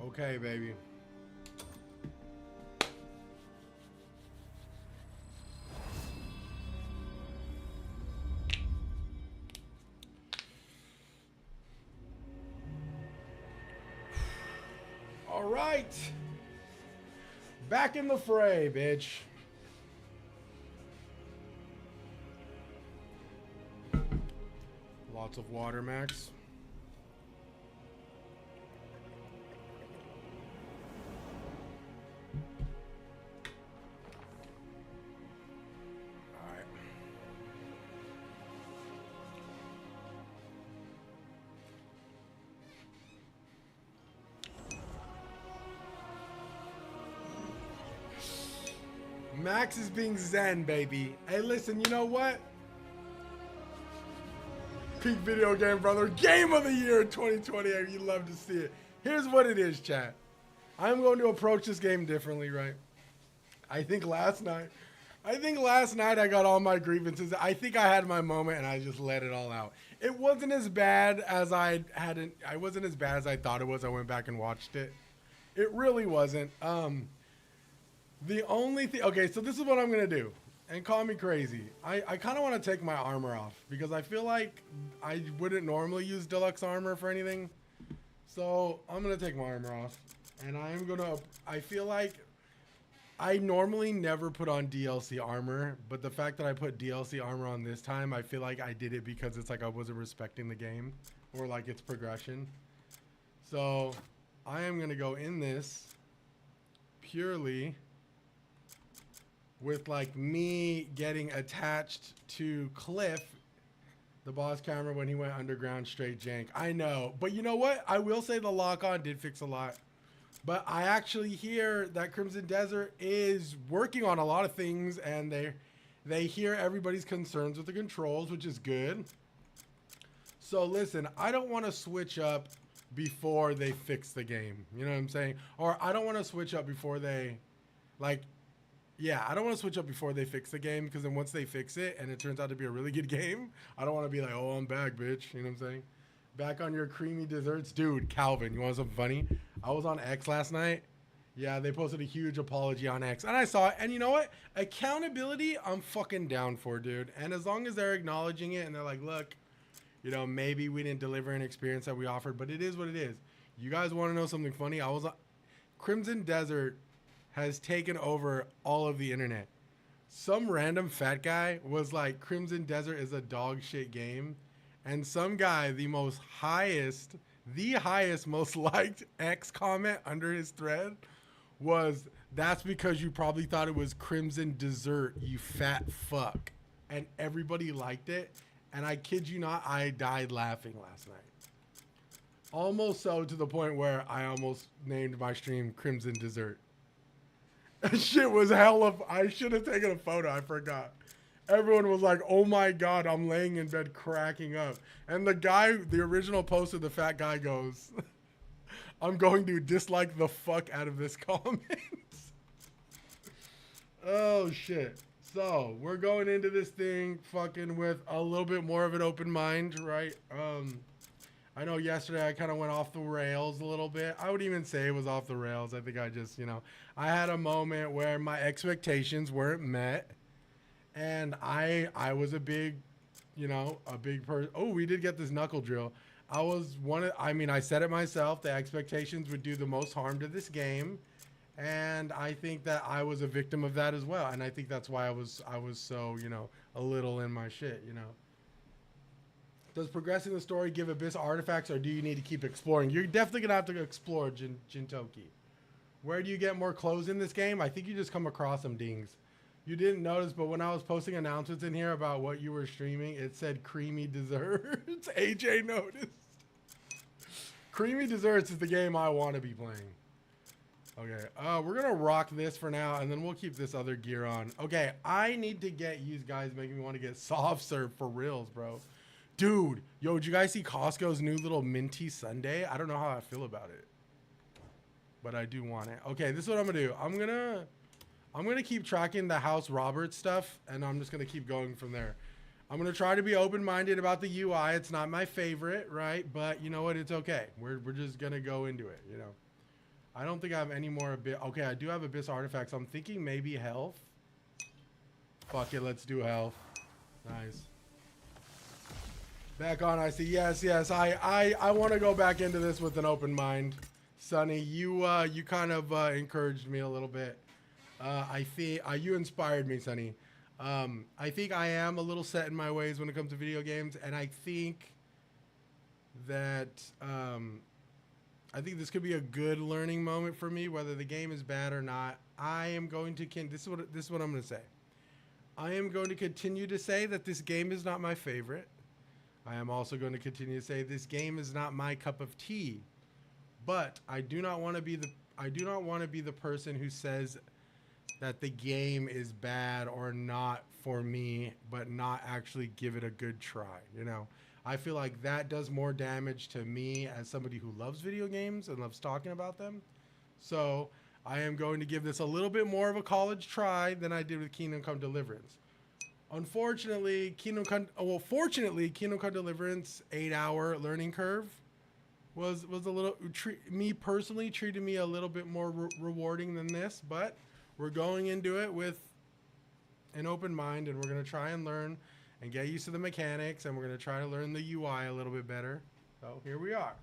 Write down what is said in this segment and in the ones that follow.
Okay, baby. All right. Back in the fray, bitch. Lots of water, Max. All right. Max is being zen, baby. Hey, listen, you know what? Peak video game, brother. Game of the year 2020. You love to see it. Here's what it is, chat. I'm going to approach this game differently, right? I think last night I got all my grievances. I think I had my moment and I just let it all out. It wasn't as bad as I wasn't as bad as I thought it was. I went back and watched it. It really wasn't. The only thing, okay, so this is what I'm going to do. And call me crazy. I kind of want to take my armor off because I feel like I wouldn't normally use deluxe armor for anything. So I'm going to take my armor off. And I feel like I normally never put on DLC armor. But the fact that I put DLC armor on this time, I feel like I did it because it's like I wasn't respecting the game. Or like its progression. So I am going to go in this purely with like me getting attached to Cliff, the boss camera, when he went underground straight jank. I know, but you know what? I will say the lock-on did fix a lot. But I actually hear that Crimson Desert is working on a lot of things, and they hear everybody's concerns with the controls, which is good. So listen, I don't want to switch up before they fix the game. You know what I'm saying? Or I don't want to switch up before they, like, yeah, I don't want to switch up before they fix the game, because then once they fix it and it turns out to be a really good game, I don't want to be like, oh, I'm back, bitch. You know what I'm saying? Back on your creamy desserts. Dude, Calvin, you want something funny? I was on X last night. Yeah, they posted a huge apology on X. And I saw it. And you know what? Accountability, I'm fucking down for, dude. And as long as they're acknowledging it and they're like, look, you know, maybe we didn't deliver an experience that we offered, but it is what it is. You guys want to know something funny? I was on Crimson Desert has taken over all of the internet. Some random fat guy was like, Crimson Desert is a dog shit game. And some guy, the highest, most liked X comment under his thread was, that's because you probably thought it was Crimson Dessert, you fat fuck. And everybody liked it. And I kid you not, I died laughing last night. Almost so to the point where I almost named my stream Crimson Dessert. That shit was hella. I should have taken a photo. I forgot. Everyone was like, oh my God, I'm laying in bed cracking up. And the guy, the original poster, the fat guy goes, I'm going to dislike the fuck out of this comment. Oh shit. So we're going into this thing fucking with a little bit more of an open mind, right? I know yesterday I kind of went off the rails a little bit. I would even say it was off the rails. I think I just, you know, I had a moment where my expectations weren't met. And I was a big, you know, a big person. Oh, we did get this knuckle drill. I said it myself. The expectations would do the most harm to this game. And I think that I was a victim of that as well. And I think that's why I was so, you know, a little in my shit, you know. Does progressing the story give Abyss artifacts, or do you need to keep exploring? You're definitely going to have to explore Jintoki. Where do you get more clothes in this game? I think you just come across some dings. You didn't notice, but when I was posting announcements in here about what you were streaming, it said Creamy Desserts. AJ noticed. Creamy Desserts is the game I want to be playing. Okay, we're going to rock this for now, and then we'll keep this other gear on. Okay, I need to get you guys making me want to get soft serve for reals, bro. Dude, yo, did you guys see Costco's new little minty sundae? I don't know how I feel about it, but I do want it. Okay, this is what I'm gonna do. I'm gonna keep tracking the House Roberts stuff, and I'm just gonna keep going from there. I'm gonna try to be open-minded about the UI. It's not my favorite, right? But you know what? It's okay. We're just gonna go into it, you know. I don't think I have any more Abyss. Okay, I do have Abyss artifacts. I'm thinking maybe health. Fuck it, let's do health. Nice. Back on, I see. Yes, yes. I want to go back into this with an open mind. Sonny, you kind of encouraged me a little bit. I think you inspired me, Sonny. I think I am a little set in my ways when it comes to video games, and I think that I think this could be a good learning moment for me, whether the game is bad or not. I am going to this is what I'm going to say. I am going to continue to say that this game is not my favorite. I am also going to continue to say this game is not my cup of tea. But I do not want to be the person who says that the game is bad or not for me, but not actually give it a good try, you know? I feel like that does more damage to me as somebody who loves video games and loves talking about them. So I am going to give this a little bit more of a college try than I did with Kingdom Come Deliverance. Unfortunately, fortunately, Kingdom Come Deliverance 8-hour learning curve was a little, me personally, treated me a little bit more rewarding than this, but we're going into it with an open mind, and we're going to try and learn and get used to the mechanics, and we're going to try to learn the UI a little bit better. So here we are.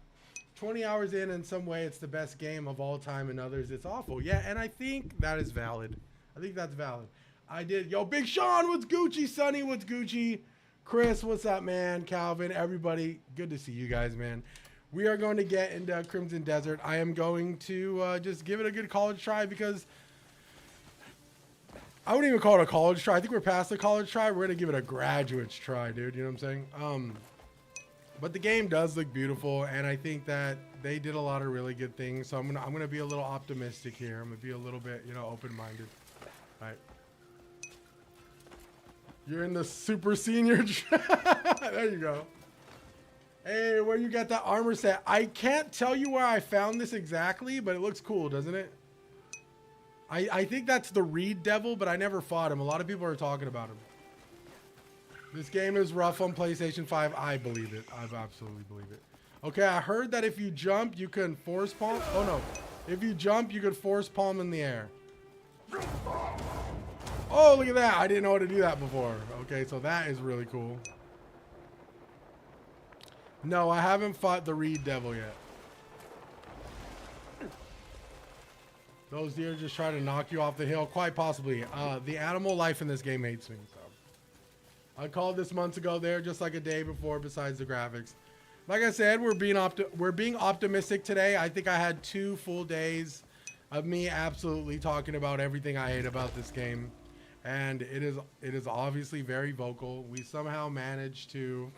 20 hours in some way it's the best game of all time, and others it's awful. Yeah, and I think that is valid. I think that's valid. Yo, Big Sean, what's Gucci? Sonny, what's Gucci? Chris, what's up, man? Calvin, everybody, good to see you guys, man. We are going to get into Crimson Desert. I am going to just give it a good college try, because I wouldn't even call it a college try. I think we're past the college try. We're going to give it a graduate's try, dude. You know what I'm saying? But the game does look beautiful, and I think that they did a lot of really good things. So I'm gonna be a little optimistic here. I'm gonna be a little bit, you know, open-minded. All right. You're in the super senior. There you go. Hey, where you got that armor set? I can't tell you where I found this exactly, but it looks cool, doesn't it? I think that's the Reed Devil, but I never fought him. A lot of people are talking about him. This game is rough on PlayStation 5. I believe it. I absolutely believe it. Okay, I heard that if you jump, you can force palm. Oh, no. If you jump, you could force palm in the air. Oh, look at that. I didn't know how to do that before. Okay, so that is really cool. No, I haven't fought the Reed Devil yet. Those deer just try to knock you off the hill. Quite possibly. The animal life in this game hates me. So I called this months ago. There, just like a day before. Besides the graphics, like I said, we're being optimistic today. I think I had 2 full days of me absolutely talking about everything I hate about this game, and it is obviously very vocal. We somehow managed to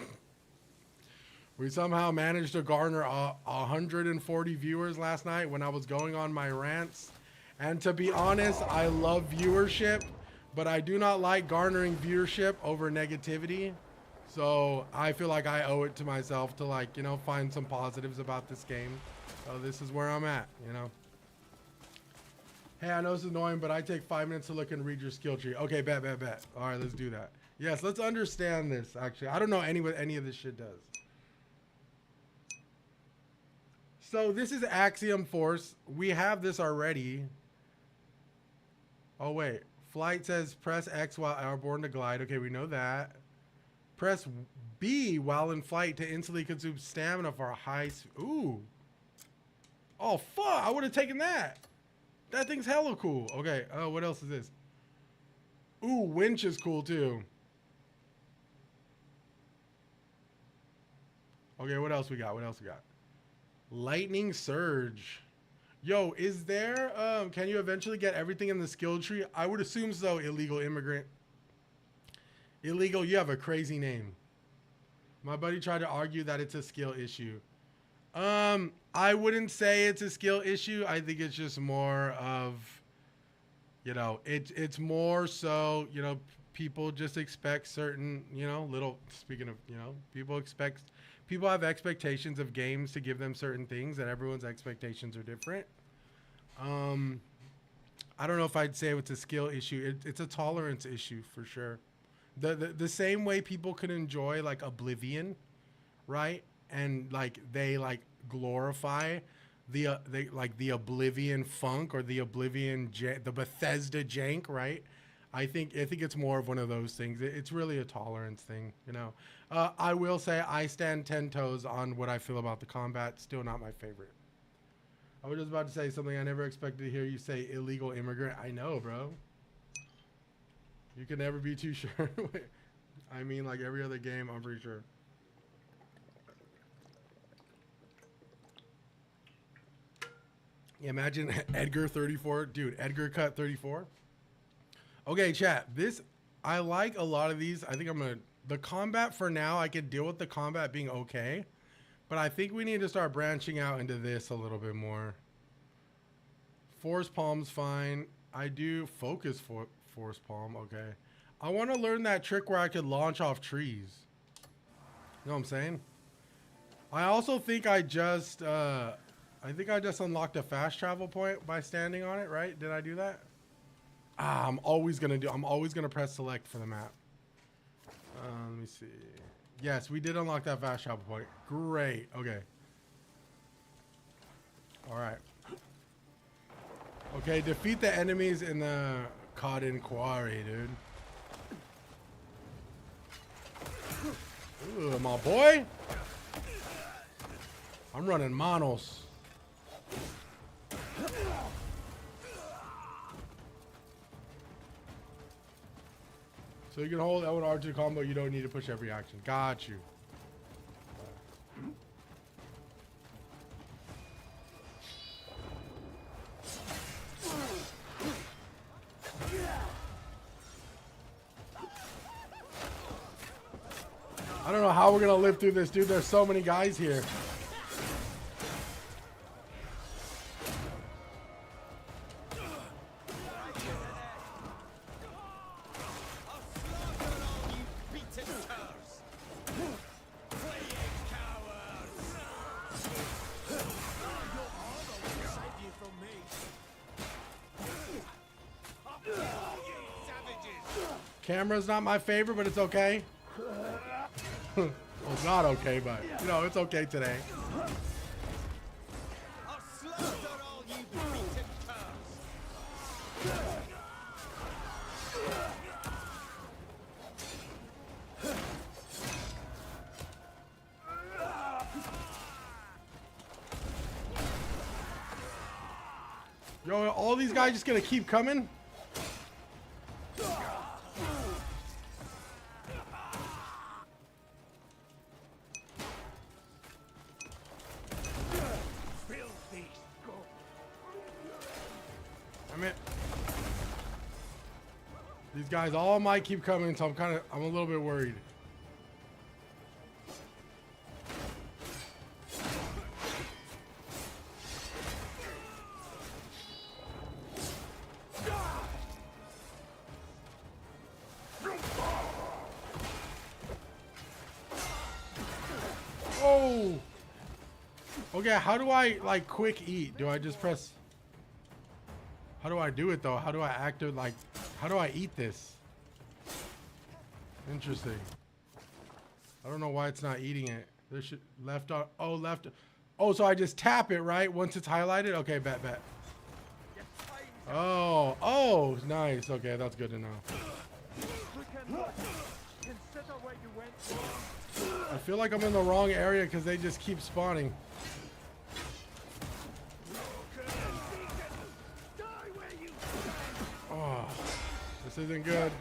garner 140 viewers last night when I was going on my rants. And to be honest, I love viewership, but I do not like garnering viewership over negativity. So I feel like I owe it to myself to, like, you know, find some positives about this game. So this is where I'm at, you know. Hey, I know it's annoying, but I take 5 minutes to look and read your skill tree. Okay, bet. All right, let's do that. Yes, let's understand this, actually. I don't know what any of this shit does. So this is Axiom Force. We have this already. Oh, wait. Flight says press X while airborne to glide. Okay, we know that. Press B while in flight to instantly consume stamina for a high... Ooh. Oh, fuck. I would have taken that. That thing's hella cool. Okay, what else is this? Ooh, winch is cool, too. Okay, what else we got? Lightning Surge. Yo, is there, can you eventually get everything in the skill tree? I would assume so, illegal immigrant. Illegal, you have a crazy name. My buddy tried to argue that it's a skill issue. I wouldn't say it's a skill issue. I think it's just more of, you know, it's more so, you know, people just expect certain, you know, speaking of, you know, people have expectations of games to give them certain things, and everyone's expectations are different. I don't know if I'd say it's a skill issue. It's a tolerance issue for sure. The same way people can enjoy like Oblivion, right? And like they like glorify they like the Oblivion funk or the the Bethesda jank, right? I think it's more of one of those things. It's really a tolerance thing, you know. I will say I stand 10 toes on what I feel about the combat. Still not my favorite. I was just about to say something I never expected to hear you say, illegal immigrant. I know, bro. You can never be too sure. I mean, like every other game, I'm pretty sure. Yeah, imagine Edgar 34. Dude, Edgar cut 34. Okay, chat. I like a lot of these. I think the combat for now, I can deal with the combat being okay. But I think we need to start branching out into this a little bit more. Force palm's fine. I do focus force palm. Okay. I want to learn that trick where I could launch off trees. You know what I'm saying? I also think I just unlocked a fast travel point by standing on it, right? Did I do that? I'm always gonna press select for the map. Let me see. Yes, we did unlock that fast travel point. Great. Okay. All right. Okay, defeat the enemies in the Cotton Quarry, dude. Ooh, my boy. I'm running Manos. So you can hold L and R2 combo, you don't need to push every action. Got you. I don't know how we're gonna live through this, dude. There's so many guys here. Camera's not my favorite, but it's okay. Well, it's not okay, but you know, it's okay today. Yo, all these guys just gonna keep coming? These guys all might keep coming, so I'm a little bit worried. Oh! Okay, how do I, like, quick eat? Do I just press... How do I do it, though? How do I activate, like... How do I eat this? Interesting. I don't know why it's not eating it. There should... Left on... Oh, left... Oh, so I just tap it, right? Once it's highlighted? Okay, bet. Oh. Oh, nice. Okay, that's good to know. I feel like I'm in the wrong area because they just keep spawning. Oh, this isn't good.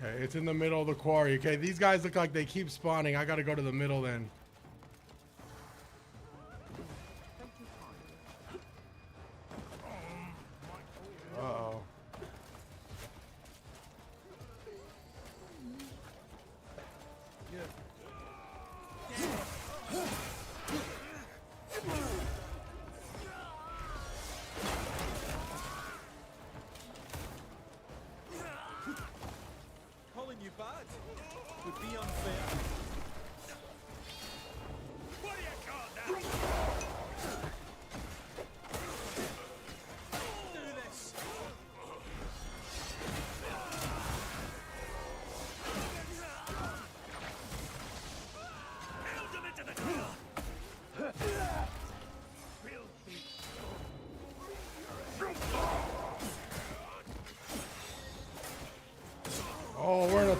Okay, it's in the middle of the quarry. Okay, these guys look like they keep spawning. I gotta go to the middle then. Uh-oh.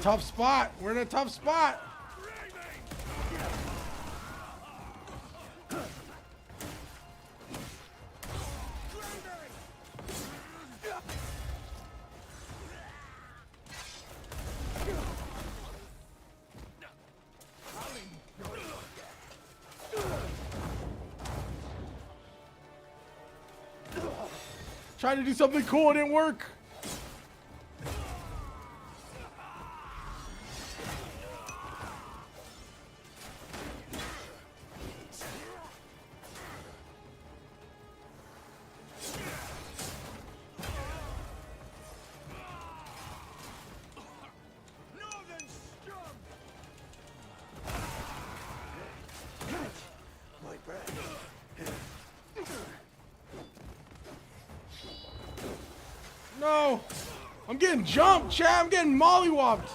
tough spot. We're in a tough spot. Trying to do something cool, it didn't work. No, I'm getting jumped, Chad. I'm getting mollywopped.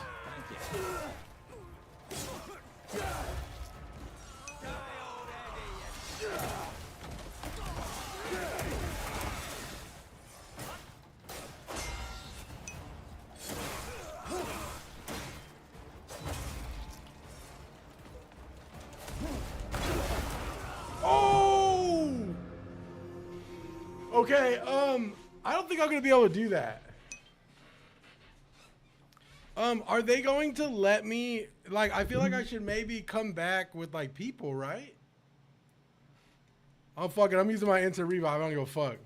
Oh, okay. I don't think I'm gonna be able to do that. Are they going to let me, like, I feel like I should maybe come back with, like, people, right? Oh, fuck it. I'm using my instant revive. I don't give a fuck.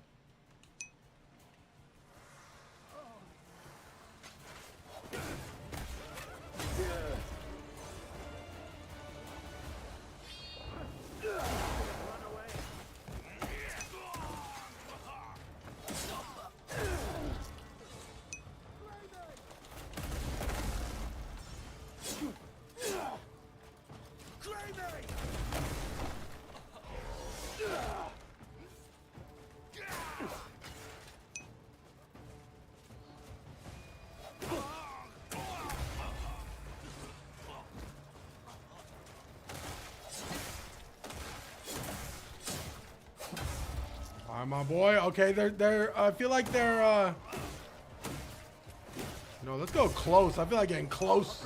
All right, my boy. Okay, they're I feel like they're no, let's go close. I feel like getting close.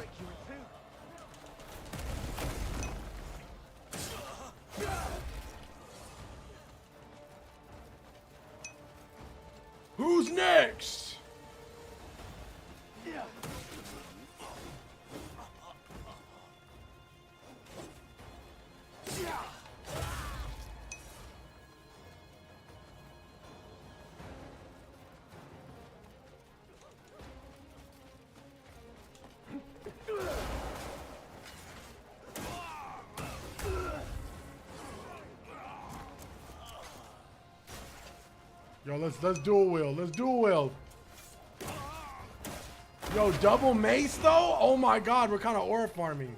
Who's next? Yo, let's dual wield. Let's dual wield. Yo, double mace though? Oh my god, we're kind of aura farming.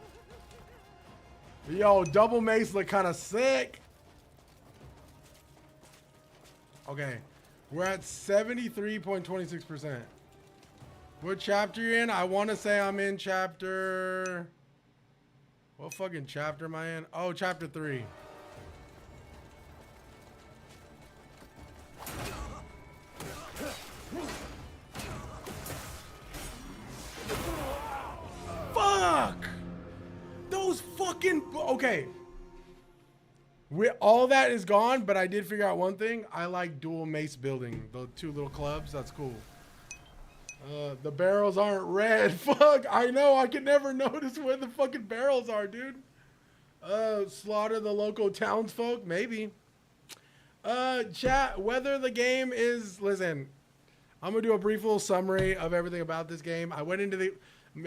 Yo, double mace look kind of sick. Okay, we're at 73.26%. What chapter you in? I want to say I'm in chapter... What fucking chapter am I in? Oh, chapter 3. Fuck! Those fucking... Okay. All that is gone, but I did figure out one thing. I like dual mace building. The two little clubs, that's cool. The barrels aren't red. Fuck, I know. I can never notice where the fucking barrels are, dude. Slaughter the local townsfolk? Maybe. Chat, whether the game is... Listen, I'm going to do a brief little summary of everything about this game. I went into the...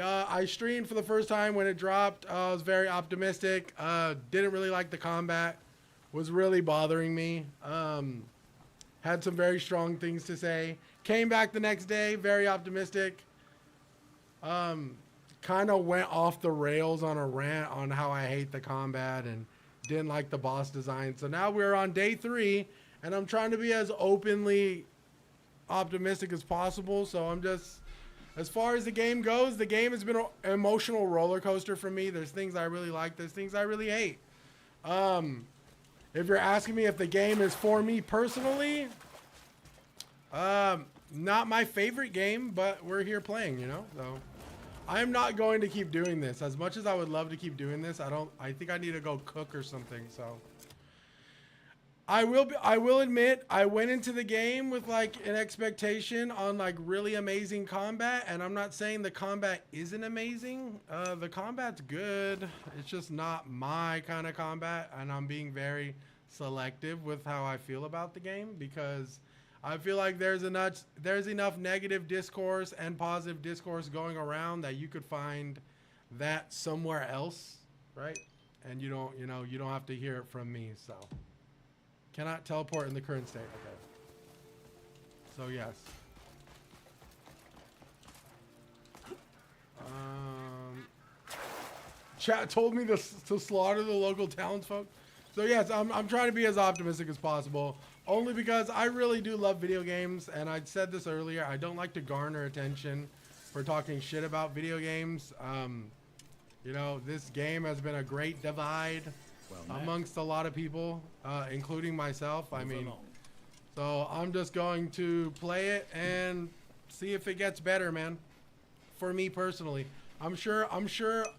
I streamed for the first time when it dropped. I was very optimistic. Didn't really like the combat. Was really bothering me. Had some very strong things to say. Came back the next day, very optimistic. Kind of went off the rails on a rant on how I hate the combat and didn't like the boss design. So now we're on day 3, and I'm trying to be as openly optimistic as possible. So I'm just... As far as the game goes, the game has been an emotional roller coaster for me. There's things I really like. There's things I really hate. If you're asking me if the game is for me personally, not my favorite game, but we're here playing, you know? So I am not going to keep doing this. As much as I would love to keep doing this, I think I need to go cook or something. So I will admit I went into the game with like an expectation on like really amazing combat, and I'm not saying the combat isn't amazing. The combat's good. It's just not my kind of combat, and I'm being very selective with how I feel about the game because I feel like there's enough negative discourse and positive discourse going around that you could find that somewhere else, right? And you don't have to hear it from me. So cannot teleport in the current state. Okay. So yes. Chat told me to slaughter the local townsfolk. So yes, I'm trying to be as optimistic as possible. Only because I really do love video games, and I said this earlier, I don't like to garner attention for talking shit about video games. You know, this game has been a great divide amongst a lot of people, including myself. I mean, so I'm just going to play it and see if it gets better, man. For me personally, I'm sure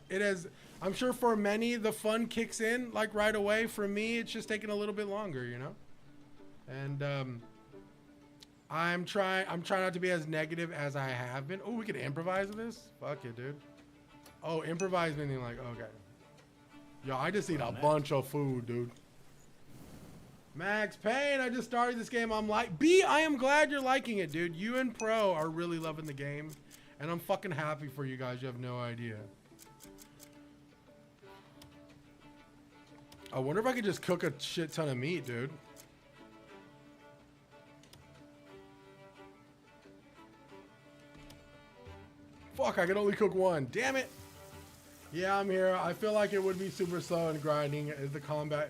it has. I'm sure for many the fun kicks in like right away. For me, it's just taking a little bit longer, you know. And I'm trying not to be as negative as I have been. Oh, we could improvise this? Fuck it, dude. Oh, improvise meaning like, okay. Yo, I just eat a bunch of food, dude. Max Payne, I just started this game. I am glad you're liking it, dude. You and Pro are really loving the game. And I'm fucking happy for you guys. You have no idea. I wonder if I could just cook a shit ton of meat, dude. Fuck, I can only cook one. Damn it. Yeah, I'm here. I feel like it would be super slow and grinding. Is the combat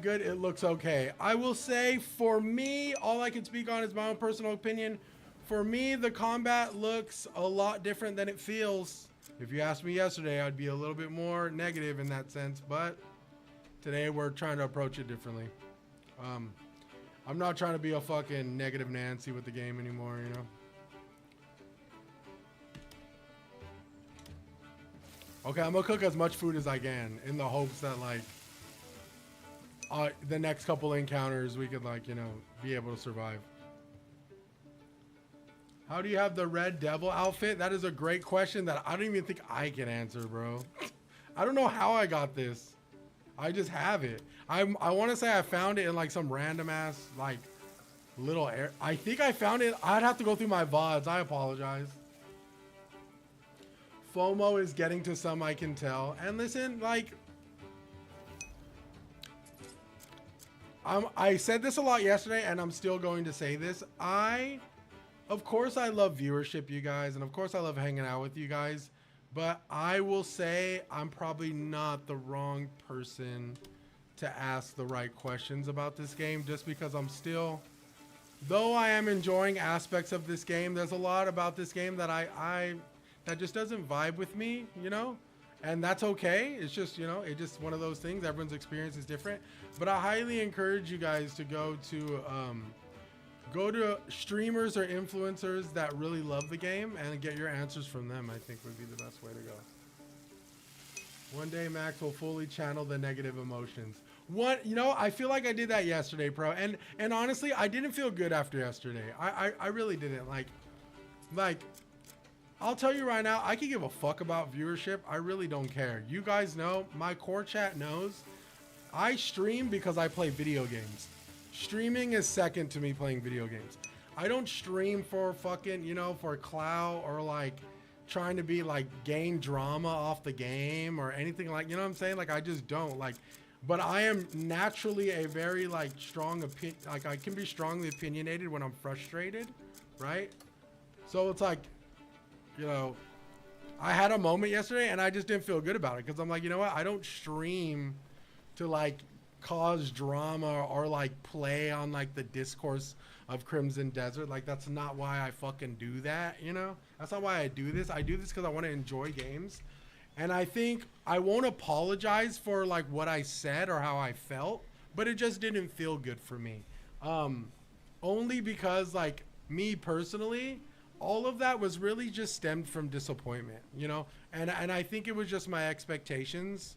good? It looks okay. I will say, for me, all I can speak on is my own personal opinion. For me, the combat looks a lot different than it feels. If you asked me yesterday, I'd be a little bit more negative in that sense. But today, we're trying to approach it differently. I'm not trying to be a fucking negative Nancy with the game anymore, you know? Okay, I'm gonna cook as much food as I can in the hopes that like the next couple encounters we could like, you know, be able to survive. How do you have the Red Devil outfit? That is a great question that I don't even think I can answer, bro. I don't know how I got this. I just have it. I want to say I found it in like some random ass like little air. I think I found it. I'd have to go through my VODs. I apologize. FOMO is getting to some, I can tell. And listen, like, I said this a lot yesterday, and I'm still going to say this. Of course, I love viewership, you guys, and of course, I love hanging out with you guys. But I will say I'm probably not the wrong person to ask the right questions about this game, just because I'm still, though I am enjoying aspects of this game, there's a lot about this game that that just doesn't vibe with me, you know? And that's okay. It's just, you know, it's just one of those things. Everyone's experience is different. But I highly encourage you guys to go to streamers or influencers that really love the game and get your answers from them. I think would be the best way to go. One day Max will fully channel the negative emotions. You know, I feel like I did that yesterday, Pro. And honestly, I didn't feel good after yesterday. I really didn't. Like, I'll tell you right now, I can give a fuck about viewership. I really don't care. You guys know, my core chat knows, I stream because I play video games. Streaming is second to me playing video games. I don't stream for fucking, you know, for clout or like trying to be like gain drama off the game or anything like, you know what I'm saying? Like, I just don't like, but I am naturally a very like strong opinion, like I can be strongly opinionated when I'm frustrated, right? So it's like, you know, I had a moment yesterday and I just didn't feel good about it because I'm like, you know what? I don't stream to like cause drama or like play on like the discourse of Crimson Desert. Like, that's not why I fucking do that, you know? That's not why I do this. I do this because I want to enjoy games. And I think I won't apologize for like what I said or how I felt, but it just didn't feel good for me. Only because like me personally, all of that was really just stemmed from disappointment, you know? And I think it was just my expectations.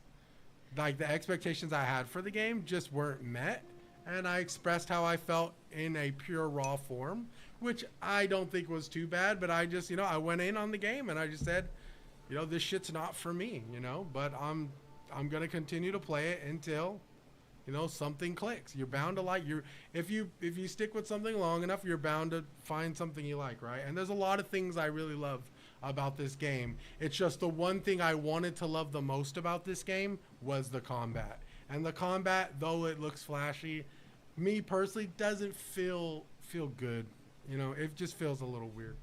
Like, the expectations I had for the game just weren't met. And I expressed how I felt in a pure raw form, which I don't think was too bad. But I just, you know, I went in on the game and I just said, you know, this shit's not for me, you know? But I'm going to continue to play it until, you know, something clicks. You're bound to like if you stick with something long enough, you're bound to find something you like, right? And there's a lot of things I really love about this game. It's just the one thing I wanted to love the most about this game was the combat. And the combat, though it looks flashy, me personally doesn't feel good. You know, it just feels a little weird.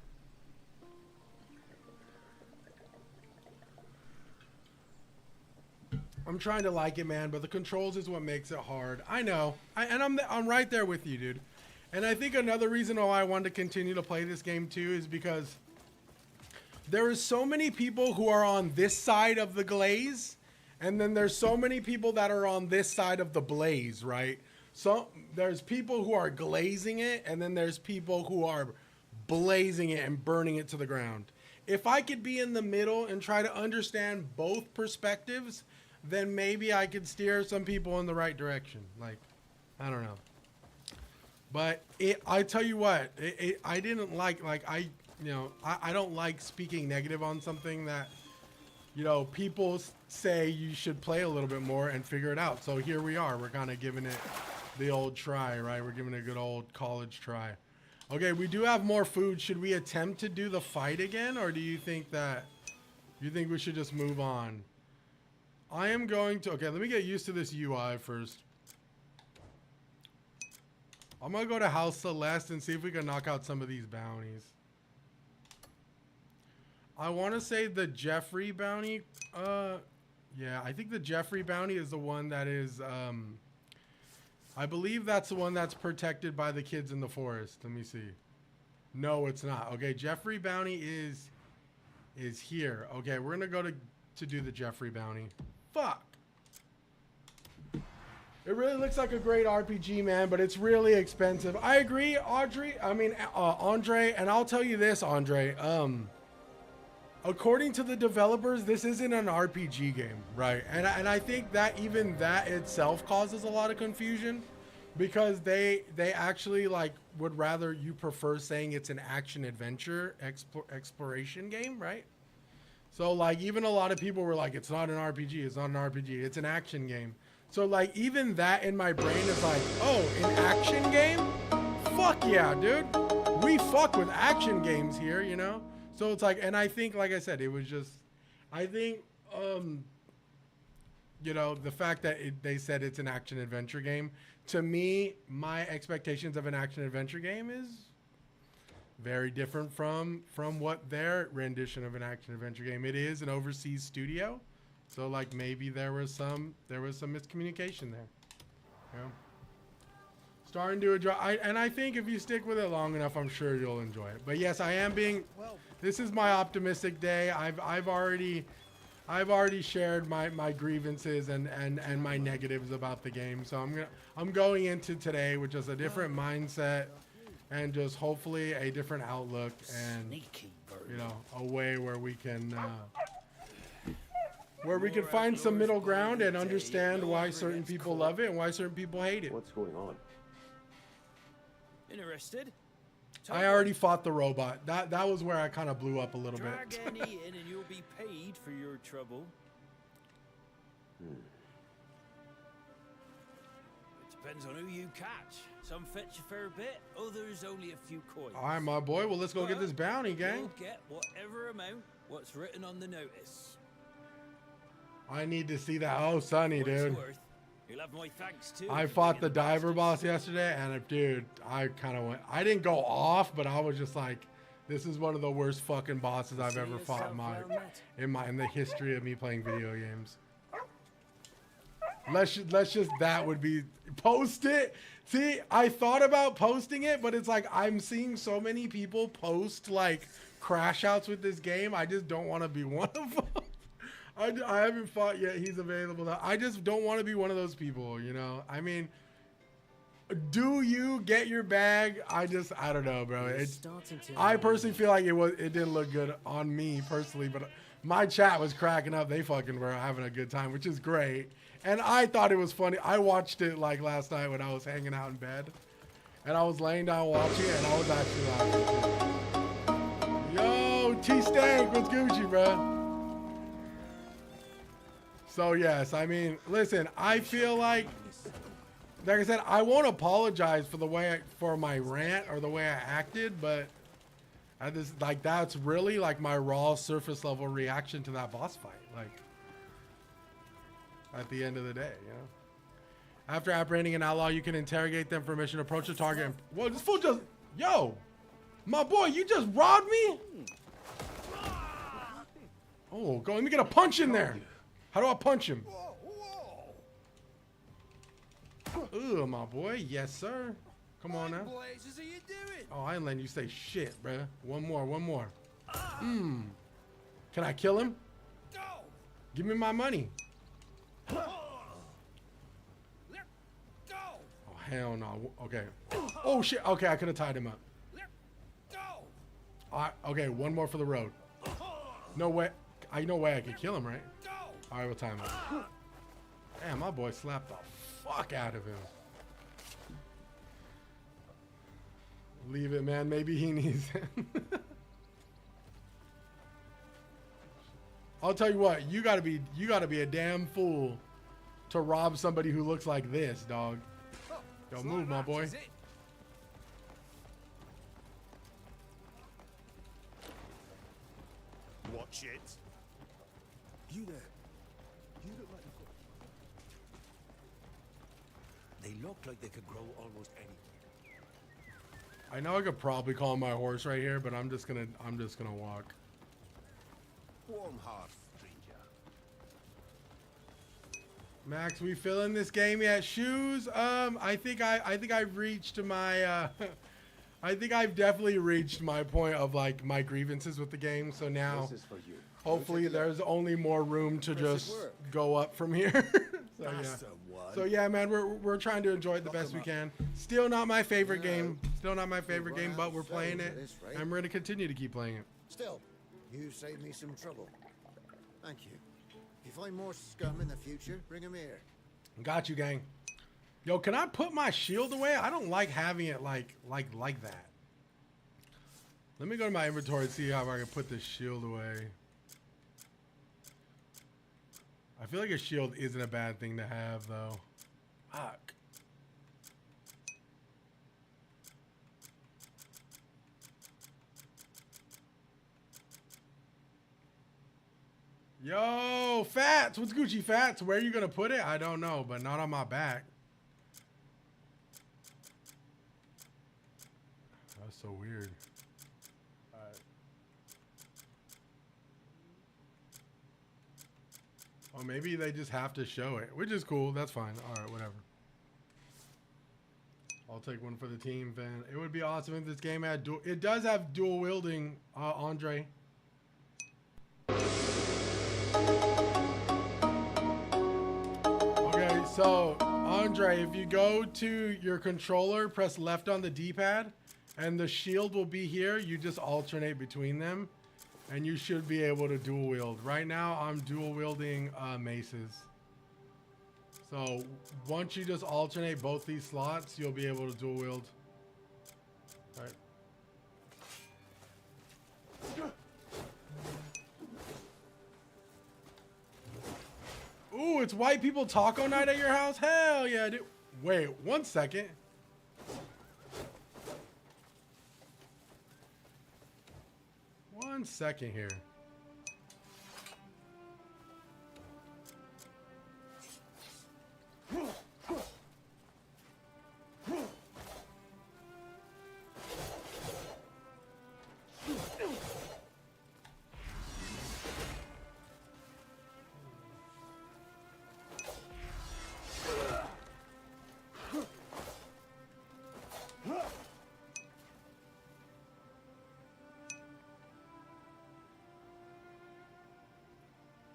I'm trying to like it, man, but the controls is what makes it hard. I know. I'm right there with you, dude. And I think another reason why I wanted to continue to play this game too is because there is so many people who are on this side of the glaze, and then there's so many people that are on this side of the blaze, right? So there's people who are glazing it, and then there's people who are blazing it and burning it to the ground. If I could be in the middle and try to understand both perspectives, then maybe I could steer some people in the right direction. Like, I don't know. But I tell you what, I didn't like I don't like speaking negative on something that, you know, people say you should play a little bit more and figure it out. So here we are. We're kind of giving it the old try, right? We're giving it a good old college try. Okay, we do have more food. Should we attempt to do the fight again, or do you think we should just move on? I am going to, okay, let me get used to this UI first. I'm going to go to House Celeste and see if we can knock out some of these bounties. I want to say the Jeffrey bounty, yeah, I think the Jeffrey bounty is the one that is, I believe that's the one that's protected by the kids in the forest. Let me see. No, it's not. Okay, Jeffrey bounty is here. Okay, we're going to go to do the Jeffrey bounty. Fuck. It really looks like a great RPG, man, but it's really expensive. I agree, Andre, and I'll tell you this, Andre. According to the developers, this isn't an RPG game, right? And I think that even that itself causes a lot of confusion, because they actually like would rather you prefer saying it's an action adventure exploration game, right? So like even a lot of people were like, it's not an RPG, it's not an RPG, it's an action game. So like even that in my brain is like, oh, an action game? Fuck yeah, dude. We fuck with action games here, you know? So it's like, and I think, like I said, it was just, I think, you know, the fact that they said it's an action adventure game, to me, my expectations of an action adventure game is very different from what their rendition of an action adventure game. It is an overseas studio, so like maybe there was some miscommunication there. You know? Starting to draw, and I think if you stick with it long enough, I'm sure you'll enjoy it. But yes, I am being. This is my optimistic day. I've already shared my grievances and my negatives about the game. So I'm going into today with just a different mindset and just hopefully a different outlook and, you know, a way where we can find some middle ground and understand why certain people love it and why certain people hate it. What's going on? Interested? I already fought the robot. That was where I kind of blew up a little bit. Drag any in and you'll be paid for your trouble. It depends on who you catch. Some fetch a fair bit, others only a few coins. All right, my boy. Well, let's go get this bounty, gang. You'll get whatever amount what's written on the notice. I need to see that. Oh, Sonny, dude. You'll have my thanks too. I fought the diver boss yesterday, and dude, I kind of went. I didn't go off, but I was just like, this is one of the worst fucking bosses I've ever fought in the history of me playing video games. Let's just that would be post it. See, I thought about posting it, but it's like I'm seeing so many people post like crash outs with this game. I just don't want to be one of them. I haven't fought yet. He's available now. I just don't want to be one of those people, you know? I mean, Do you get your bag? I don't know, bro. It's It's, starting to I personally feel like it didn't look good on me personally, but my chat was cracking up. They fucking were having a good time, which is great. And I thought it was funny. I watched it like last night when I was hanging out in bed, and I was laying down watching it, and I was actually laughing. Yo, T Stank, what's Gucci, bro? So yes, I mean, listen, I feel like I said, I won't apologize for the way for my rant or the way I acted, but I just like that's really like my raw surface level reaction to that boss fight. Like at the end of the day, you know. After apprehending an outlaw, you can interrogate them for mission. Approach the target. And, whoa, this fool just my boy, you just robbed me. Oh, go. Let me get a punch in there. How do I punch him? Ugh, my boy. Yes, sir. Come on now. Blazes are you doing? Oh, I ain't letting you say shit, bruh. One more. Can I kill him? Go! Give me my money. Let go! Oh, hell no. Okay. Oh, shit. Okay, I could have tied him up. Let go! All right, okay, one more for the road. No way. No way I could kill him, right? Go! All right, we'll time him. Damn, my boy slapped the fuck out of him. Leave it, man. Maybe he needs him. I'll tell you what. You gotta be a damn fool to rob somebody who looks like this, dog. Yo, move, my boy. Watch it. You there. You look like they look like they could grow almost anything. I know I could probably call my horse right here, but I'm just gonna walk. Warm heart, stranger. Max, we feeling this game yet? Shoes? I think I've reached my I think I've definitely reached my point of like my grievances with the game. So now This is for you. hopefully there's only more room to just go up from here. So yeah. That's the one. So yeah, man, we're trying to enjoy it the best we can. Still not my favorite game. Still not my favorite game, but we're playing it, and we're gonna continue to keep playing it. Still, you saved me some trouble. Thank you. If you find more scum in the future, bring them here. Got you, gang. Yo, can I put my shield away? I don't like having it like that. Let me go to my inventory and see how I can put this shield away. I feel like a shield isn't a bad thing to have, though. Fuck. Yo, Fats. What's Gucci, Fats? Where are you going to put it? I don't know, but not on my back. That's so weird. All right. Oh, maybe they just have to show it, which is cool. That's fine. All right, whatever. I'll take one for the team, fan. It would be awesome if this game had dual. It does have dual wielding, Andre. Okay, so Andre, if you go to your controller, press left on the D-pad, and the shield will be here. You just alternate between them, and you should be able to dual wield. Right now, I'm dual wielding maces. So once you just alternate both these slots, you'll be able to dual wield. All right. Ooh, it's white people taco night at your house? Hell yeah, dude. Wait, 1 second. One second here.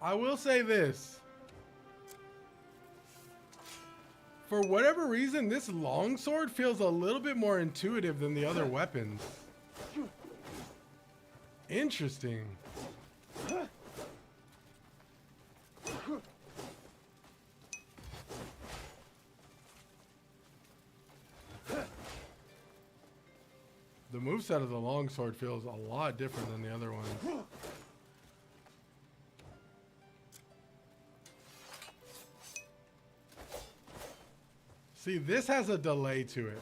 I will say this. For whatever reason, this longsword feels a little bit more intuitive than the other weapons. Interesting. The moveset of the longsword feels a lot different than the other ones. See, this has a delay to it.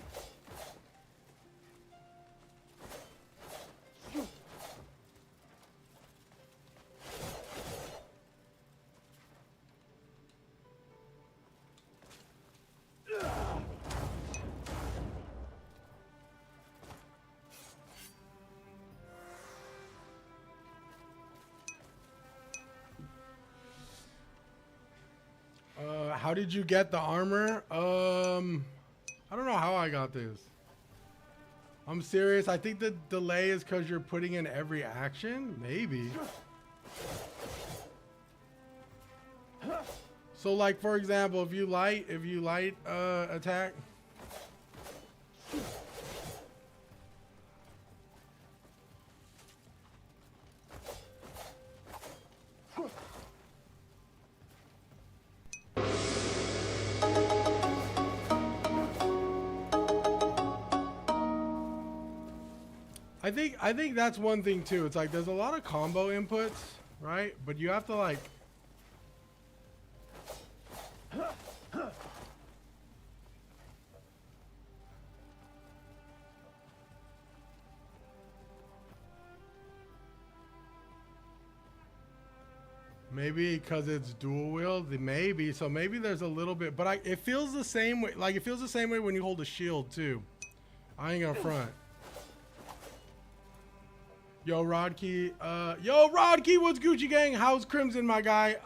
How did you get the armor? I don't know how I got this. I'm serious. I think the delay is because you're putting in every action. Maybe. So, like for example, if you light attack. I think that's one thing too. It's like there's a lot of combo inputs, right? But you have to like maybe because it's dual wield, maybe. So maybe there's a little bit, but it feels the same way. Like it feels the same way when you hold a shield too. I ain't gonna front. Yo, Rodkey. Yo, Rodkey, what's Gucci gang? How's Crimson, my guy?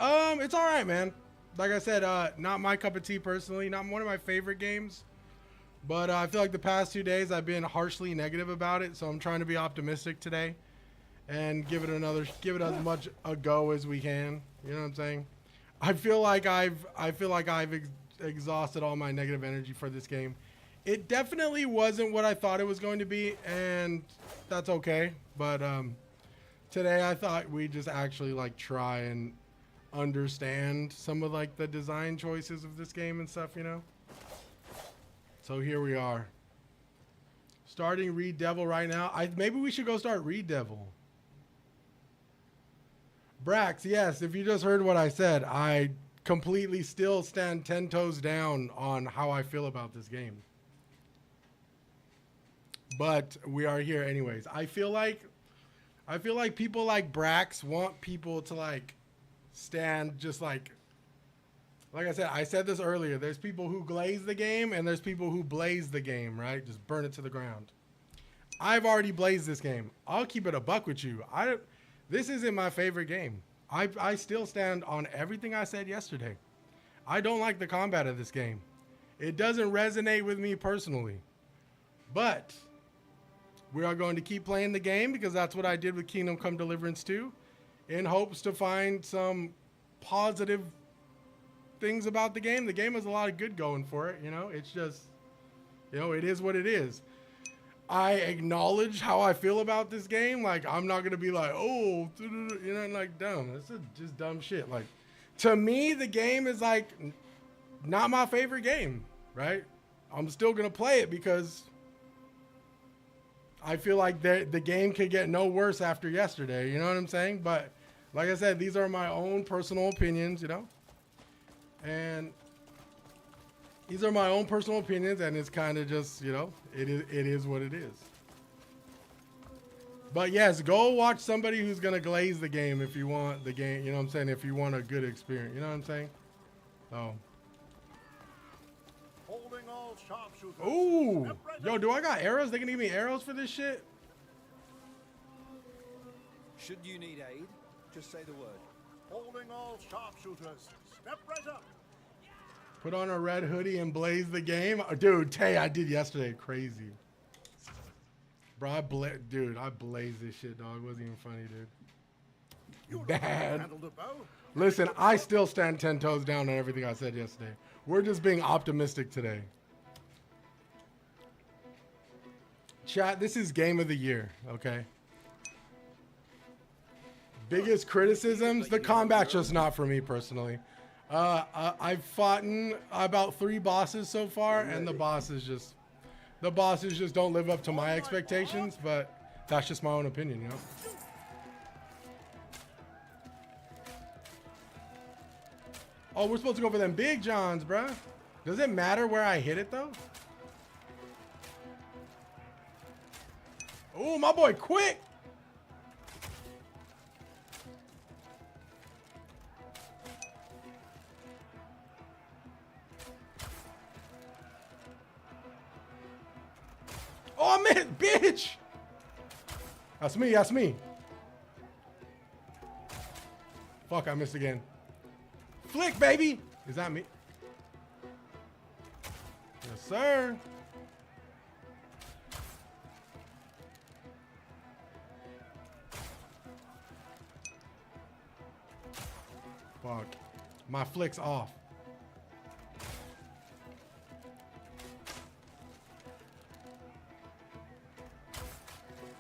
It's all right, man. Like I said, not my cup of tea personally. Not one of my favorite games. But I feel like the past 2 days I've been harshly negative about it. So I'm trying to be optimistic today and give it as much a go as we can. You know what I'm saying? I feel like I've exhausted all my negative energy for this game. It definitely wasn't what I thought it was going to be, and that's okay. But today I thought we'd just actually like try and understand some of like the design choices of this game and stuff, you know? So here we are. Starting Reed Devil right now. Maybe we should go start Reed Devil. Brax, yes, if you just heard what I said, I completely still stand 10 toes down on how I feel about this game. But we are here anyways. I feel like people like Brax want people to like stand just like I said, I said this earlier. There's people who glaze the game and there's people who blaze the game, right? Just burn it to the ground. I've already blazed this game. I'll keep it a buck with you. This isn't my favorite game. I still stand on everything I said yesterday. I don't like the combat of this game. It doesn't resonate with me personally. But we are going to keep playing the game because that's what I did with Kingdom Come Deliverance 2 in hopes to find some positive things about the game. The game has a lot of good going for it, you know? It's just, you know, it is what it is. I acknowledge how I feel about this game. Like, I'm not going to be like, oh, you know, like dumb. This is just dumb shit. Like, to me, the game is like not my favorite game, right? I'm still going to play it because I feel like the game could get no worse after yesterday. You know what I'm saying? But like I said, these are my own personal opinions, you know? And these are my own personal opinions, and it's kind of just, you know, it is what it is. But yes, go watch somebody who's going to glaze the game if you want the game, you know what I'm saying? If you want a good experience, you know what I'm saying? So. Holding all sharpshooters. Ooh. Yo, do I got arrows? They can give me arrows for this shit? Should you need aid, just say the word. Holding all sharpshooters. Step right up. Put on a red hoodie and blaze the game. Dude, Tay, I did yesterday. Crazy. Bro, I blazed this shit, dog. It wasn't even funny, dude. bad. Handled a bow? Listen, I still stand 10 toes down on everything I said yesterday. We're just being optimistic today. Chat, this is game of the year, okay? Biggest criticisms, the combat's just not for me personally. I've fought about 3 bosses so far, and the bosses just don't live up to my expectations, but that's just my own opinion, you know? Oh, we're supposed to go for them big johns, bruh. Does it matter where I hit it, though? Oh, my boy, quick! Oh, man, bitch! That's me, that's me. Fuck, I missed again. Flick, baby! Is that me? Yes, sir. Fuck. My flick's off.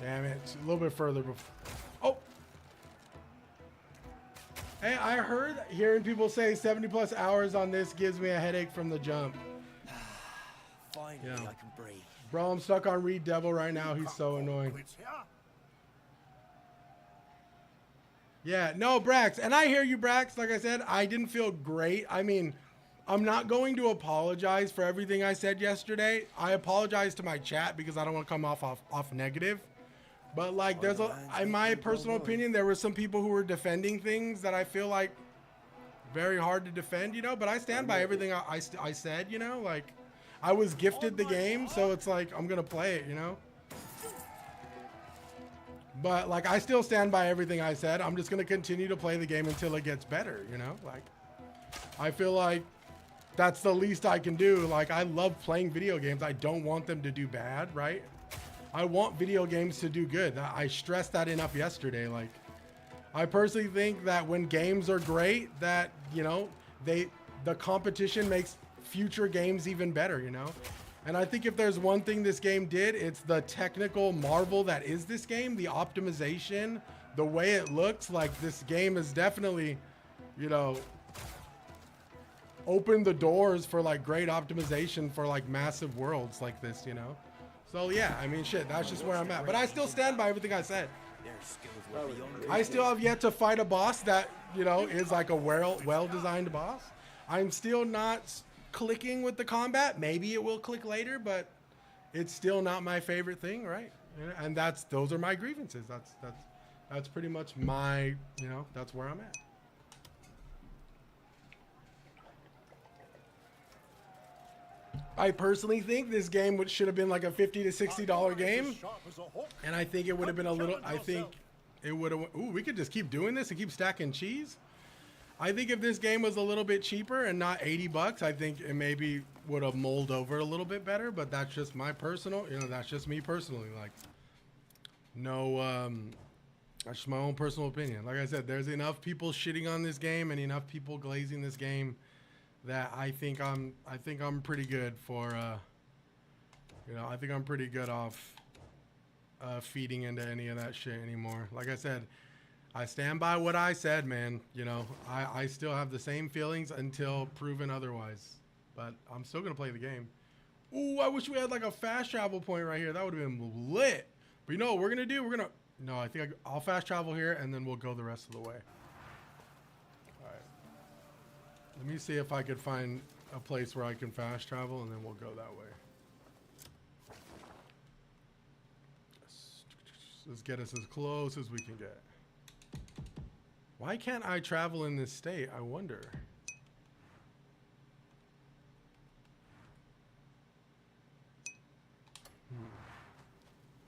Damn it. It's a little bit further before. Oh! Hey, I heard hearing people say 70 plus hours on this gives me a headache from the jump. Finally, Yeah. I can breathe. Bro, I'm stuck on Reed Devil right now. He's so annoying. Quits here. Yeah, no, Brax. And I hear you, Brax. Like I said, I didn't feel great. I mean, I'm not going to apologize for everything I said yesterday. I apologize to my chat because I don't want to come off negative. But like, there's in my personal opinion, there were some people who were defending things that I feel like very hard to defend, you know. But I stand by everything I said, you know. Like, I was gifted the game, so it's like I'm gonna play it, you know. But like, I still stand by everything I said. I'm just gonna continue to play the game until it gets better, you know. Like, I feel like that's the least I can do. Like, I love playing video games. I don't want them to do bad, right? I want video games to do good. I stressed that enough yesterday. Like, I personally think that when games are great, that, you know, the competition makes future games even better, you know? And I think if there's one thing this game did, it's the technical marvel that is this game, the optimization, the way it looks. Like, this game is definitely, you know, opened the doors for like great optimization for like massive worlds like this, you know? So yeah, I mean, shit, that's just where I'm at. But I still stand by everything I said. Their skills were beyond I still have yet to fight a boss that, you know, is like a well-designed boss. I'm still not clicking with the combat. Maybe it will click later, but it's still not my favorite thing, right? And those are my grievances. That's pretty much my, you know, that's where I'm at. I personally think this game should have been like a $50 to $60 game, and I think it would have been a little. I think it would have. Ooh, we could just keep doing this and keep stacking cheese. I think if this game was a little bit cheaper and not $80, I think it maybe would have mulled over a little bit better. But that's just my personal. You know, that's just me personally. Like, no, that's just my own personal opinion. Like I said, there's enough people shitting on this game and enough people glazing this game that I think I'm pretty good for, you know, I think I'm pretty good off feeding into any of that shit anymore. Like I said, I stand by what I said, man. You know, I still have the same feelings until proven otherwise. But I'm still going to play the game. Ooh, I wish we had like a fast travel point right here. That would have been lit. But you know what we're going to do? No, I think I'll fast travel here and then we'll go the rest of the way. Let me see if I could find a place where I can fast travel, and then we'll go that way. Let's get us as close as we can get. Why can't I travel in this state? I wonder.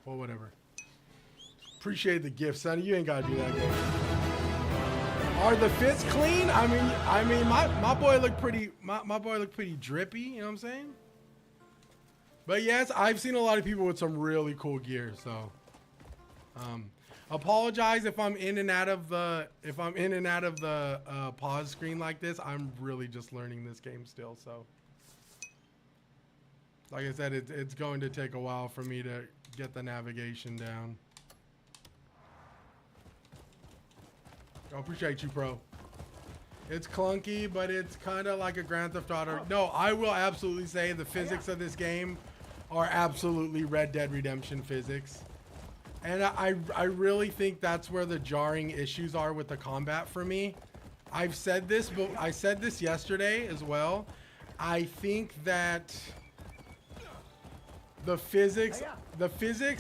Well, whatever. Appreciate the gift, Sonny. You ain't gotta do that, guys. Are the fits clean? I mean, my boy looked pretty. My boy looked pretty drippy. You know what I'm saying? But yes, I've seen a lot of people with some really cool gear. So, Apologize if I'm in and out of the pause screen like this. I'm really just learning this game still, so like I said, it's going to take a while for me to get the navigation down. I appreciate you, Pro. It's clunky, but it's kind of like a Grand Theft Auto. No, I will absolutely say the physics of this game are absolutely Red Dead Redemption physics. And I really think that's where the jarring issues are with the combat for me. I've said this, but I said this yesterday as well. I think that the physics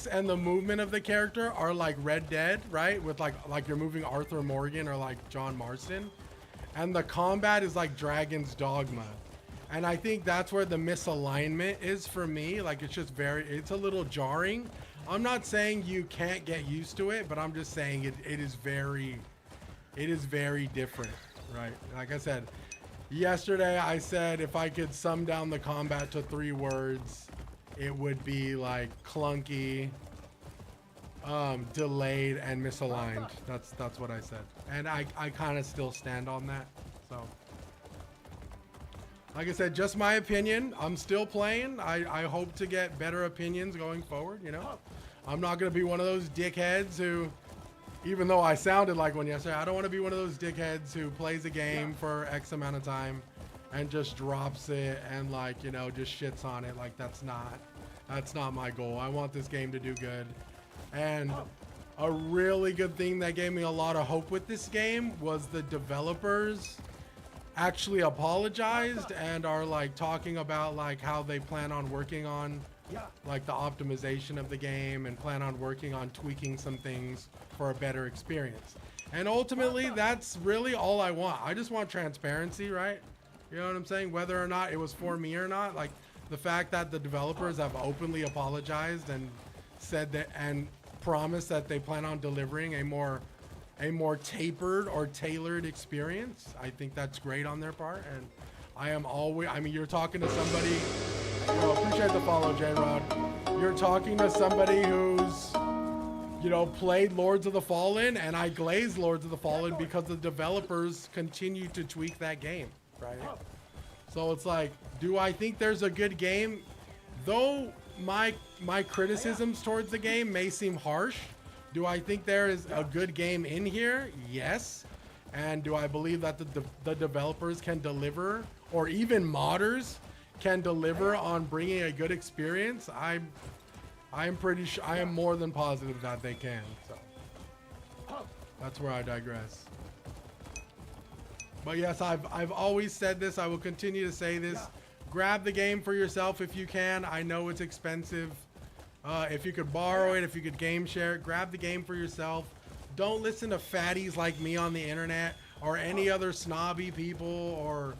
and the movement of the character are like Red Dead, right? With like you're moving Arthur Morgan or like John Marston. And the combat is like Dragon's Dogma. And I think that's where the misalignment is for me. Like it's a little jarring. I'm not saying you can't get used to it, but I'm just saying it is very different, right? Like I said, yesterday I said if I could sum down the combat to 3 words, it would be like clunky, delayed, and misaligned. That's what I said. And I kind of still stand on that. So, like I said, just my opinion. I'm still playing. I hope to get better opinions going forward, you know? I'm not going to be one of those dickheads who, even though I sounded like one yesterday, I don't want to be one of those dickheads who plays a game for X amount of time and just drops it and, like, you know, just shits on it. Like, that's not my goal. I want this game to do good. And a really good thing that gave me a lot of hope with this game was the developers actually apologized and are like talking about like how they plan on working on like the optimization of the game and plan on working on tweaking some things for a better experience. And ultimately, that's really all I want. I just want transparency, right? You know what I'm saying? Whether or not it was for me or not, like the fact that the developers have openly apologized and said that and promised that they plan on delivering a more tapered or tailored experience. I think that's great on their part. And I am always, I mean, you're talking to somebody, you know, appreciate the follow, J-Rod. You're talking to somebody who's, you know, played Lords of the Fallen, and I glazed Lords of the Fallen because the developers continue to tweak that game, right? So it's like, do I think there's a good game? Though my criticisms towards the game may seem harsh, do I think there is a good game in here? Yes. And do I believe that the developers can deliver, or even modders can deliver on bringing a good experience? I'm pretty sure, I am more than positive that they can. So that's where I digress. But yes, I've always said this. I will continue to say this. Grab the game for yourself if you can. I know it's expensive. If you could borrow it, if you could game share it, grab the game for yourself. Don't listen to fatties like me on the internet or any other snobby people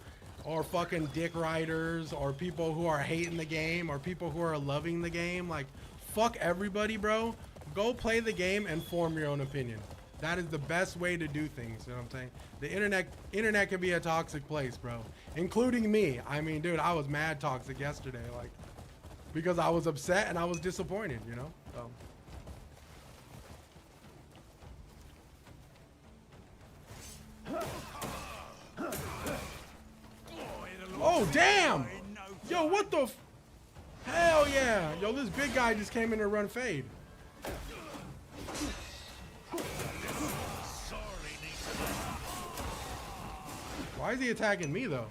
or fucking dick riders or people who are hating the game or people who are loving the game. Like, fuck everybody, bro. Go play the game and form your own opinion. That is the best way to do things. You know what I'm saying? The internet can be a toxic place, bro. Including me. I mean, dude, I was mad toxic yesterday. Like, because I was upset and I was disappointed, you know? So. Oh, damn! Yo, what the f... Hell yeah! Yo, this big guy just came in to run fade. Why is he attacking me, though?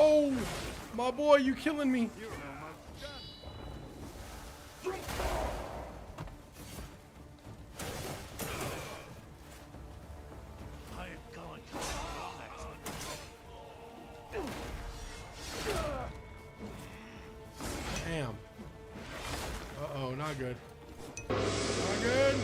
Oh, my boy, you killing me. Damn. Uh-oh, not good. Not good.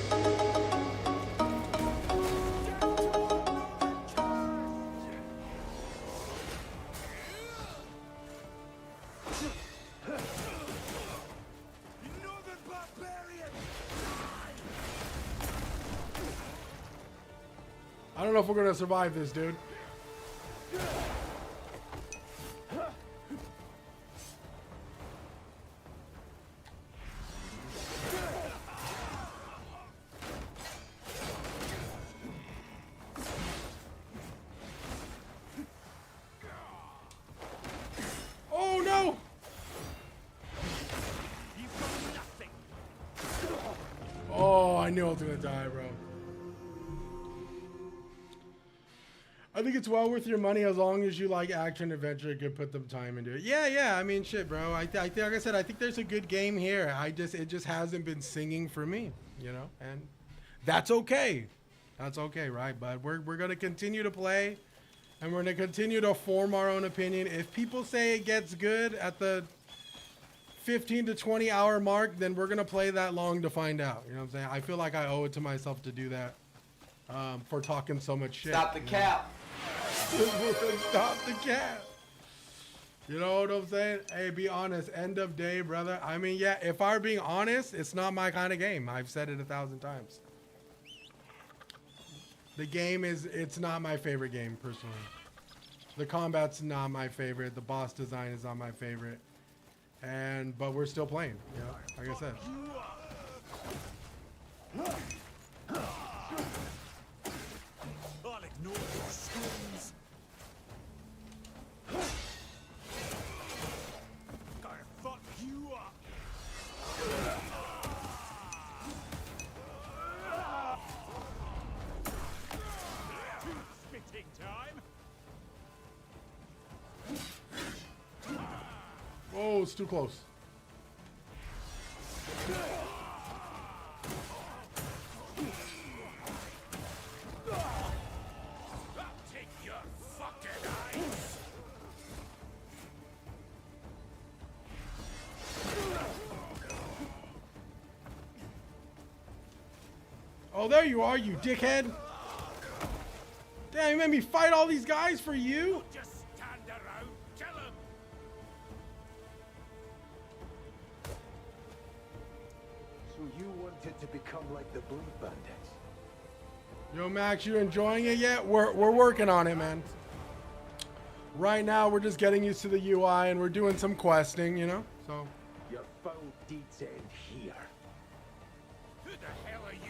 I don't know if we're gonna survive this, dude. I knew I was gonna die, bro. I think it's well worth your money as long as you like action adventure and can put the time into it. Yeah. I mean, shit, bro. I think, like I said, I think there's a good game here. It just hasn't been singing for me, you know, and that's okay. That's okay, right? But we're gonna continue to play, and we're gonna continue to form our own opinion. If people say it gets good at the 15 to 20 hour mark, then we're gonna play that long to find out. You know what I'm saying? I feel like I owe it to myself to do that for talking so much shit. Stop the cap. Stop the cap. You know what I'm saying? Hey, be honest. End of day, brother. I mean, yeah, if I'm being honest, it's not my kind of game. I've said it 1,000 times. The game it's not my favorite game, personally. The combat's not my favorite. The boss design is not my favorite. But we're still playing, you know, like I said. I'll ignore your screams. Gotta fuck you up. Spitting time. Whoa, it's too close. Take your fucking eyes. Oh, there you are, you dickhead. Damn, you made me fight all these guys for you? Just stand around, kill him. So you wanted to become like the Bleed Bandits? Yo, Max, you enjoying it yet? We're working on it, man. Right now, we're just getting used to the UI, and we're doing some questing, you know? So, Your foul deeds end here. Who the hell are you?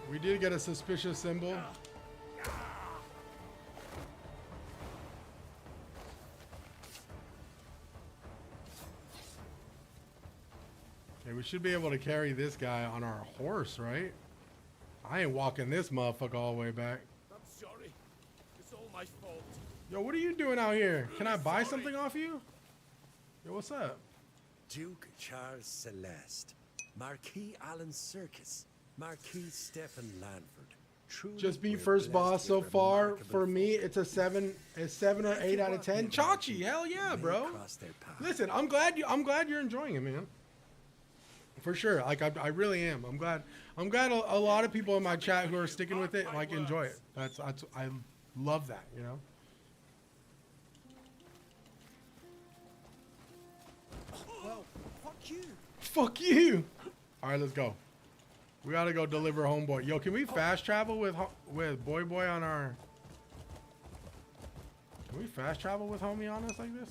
we did get a suspicious symbol. Okay, we should be able to carry this guy on our horse, right? I ain't walking this motherfucker all the way back. I'm sorry. It's all my fault. Yo, what are you doing out here? Can I buy something off you? Yo, what's up? Duke Charles Celeste, Marquis Alan Circus, Marquis Stephen Lanford. Truly Just beat we're first blessed boss so with far. remarkable For me, folk. it's a 7 or 8 out of 10. Chachi, hell yeah, May bro. cross their path. Listen, I'm glad you're enjoying it, man. For sure. Like I really am. I'm glad a lot of people in my chat who are sticking with it like enjoy it. That's I love that, you know. Well, fuck you. Fuck you. All right, let's go. We gotta go deliver homeboy. Yo, can we fast travel with boy on our? Can we fast travel with homie on us like this?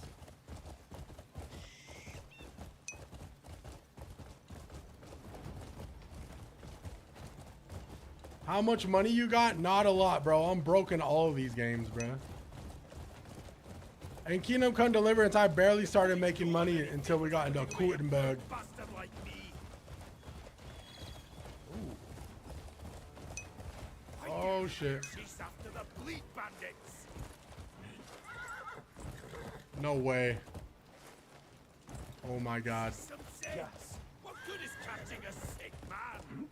How much money you got? Not a lot, bro. I'm broke in all of these games, bro. And Kingdom Come Deliverance, I barely started making money until we got into Gutenberg. Bastard like me. Oh shit. Chase after the Bleed Bandits. No way. Oh my god. Some sense. What good is catching a sick man?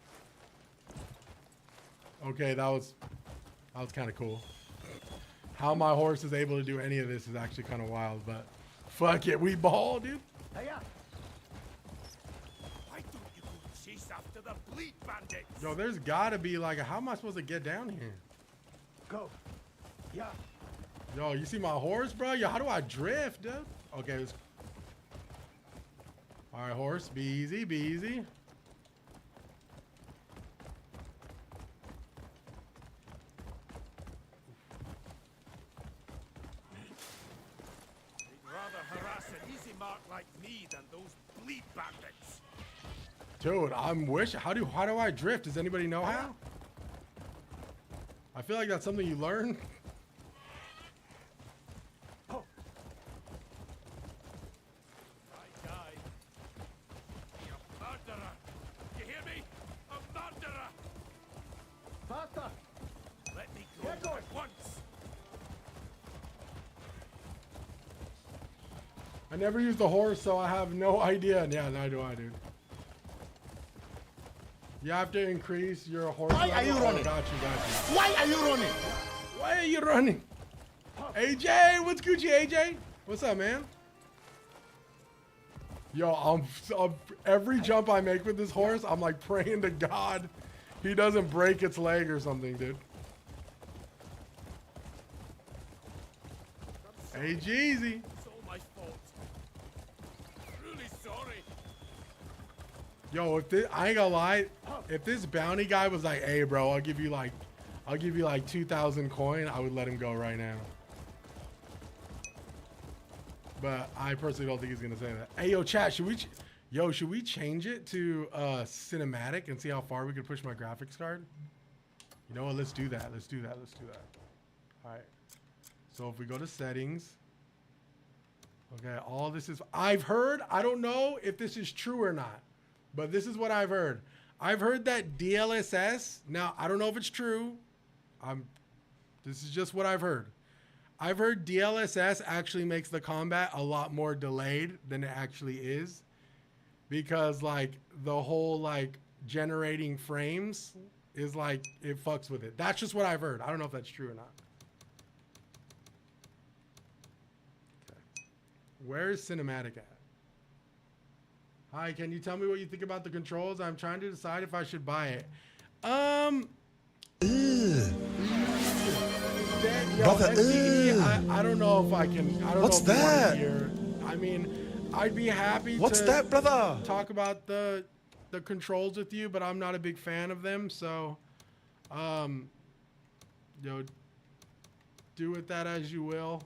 Okay, that was kind of cool. How my horse is able to do any of this is actually kind of wild, but fuck it, we ball, dude. Why don't you go chase after the Bleed Bandits? Yo, there's gotta be like, how am I supposed to get down here? Go. Yeah. Yo, you see my horse, bro? Yo, how do I drift, dude? Okay. All right, horse, be easy, be easy. They'd rather harass an easy mark like me than those Bleed Bandits. Dude, how do I drift? Does anybody know how? I feel like that's something you learn. I die. I never used the horse, so I have no idea. Yeah, neither do I, dude. You have to increase your horse. Why are you level. running? Oh, got you. Why are you running? Why are you running? AJ, what's Gucci, AJ? What's up, man? Yo, I'm every jump I make with this horse, I'm like praying to God he doesn't break its leg or something, dude. Hey, Jeezy. It's all my fault. Really sorry. Yo, if this, I ain't gonna lie, if this bounty guy was like, "Hey, bro, I'll give you like 2,000 coin," I would let him go right now. But I personally don't think he's gonna say that. Hey, yo, chat, should we change it to cinematic and see how far we could push my graphics card? You know what? Let's do that. Let's do that. All right. So if we go to settings, okay, all this is, I've heard, I don't know if this is true or not, but this is what I've heard. I've heard that DLSS, now I don't know if it's true. This is just what I've heard. I've heard DLSS actually makes the combat a lot more delayed than it actually is, because like the whole like generating frames is like, it fucks with it. That's just what I've heard. I don't know if that's true or not. Okay. Where is cinematic at? Hi, can you tell me what you think about the controls? I'm trying to decide if I should buy it. Brother, I don't know if I can. I don't What's know if that? you want to hear. I mean, I'd be happy What's to that, brother? talk about the controls with you, but I'm not a big fan of them. So, do with that as you will.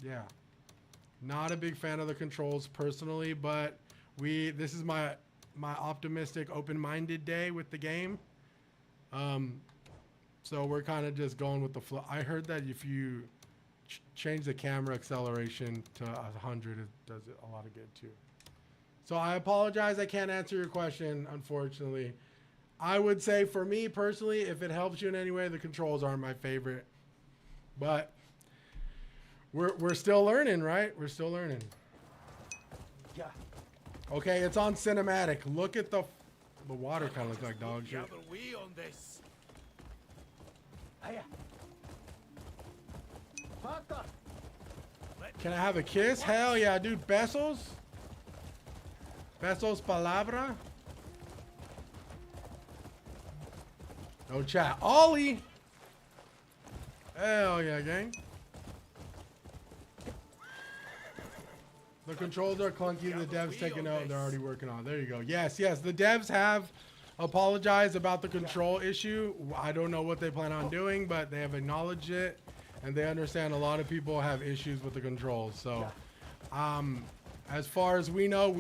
Yeah, not a big fan of the controls personally, but this is my optimistic, open-minded day with the game. So we're kind of just going with the flow. I heard that if you change the camera acceleration to 100, it does it a lot of good too. So I apologize, I can't answer your question, unfortunately. I would say for me personally, if it helps you in any way, the controls aren't my favorite. But we're still learning, right? We're still learning. Yeah. Okay, it's on cinematic. Look at the water kind of looks like dog The shit. other way on this. Hiya. Pata. Can I have a kiss? Hell yeah, dude. Besos? Besos palabra? No chat. Ollie! Hell yeah, gang. The controls are clunky. The devs taking out. They're already working on it. There you go. Yes, yes. The devs have apologized about the control issue. I don't know what they plan on doing, but they have acknowledged it, and they understand a lot of people have issues with the controls. So, as far as we know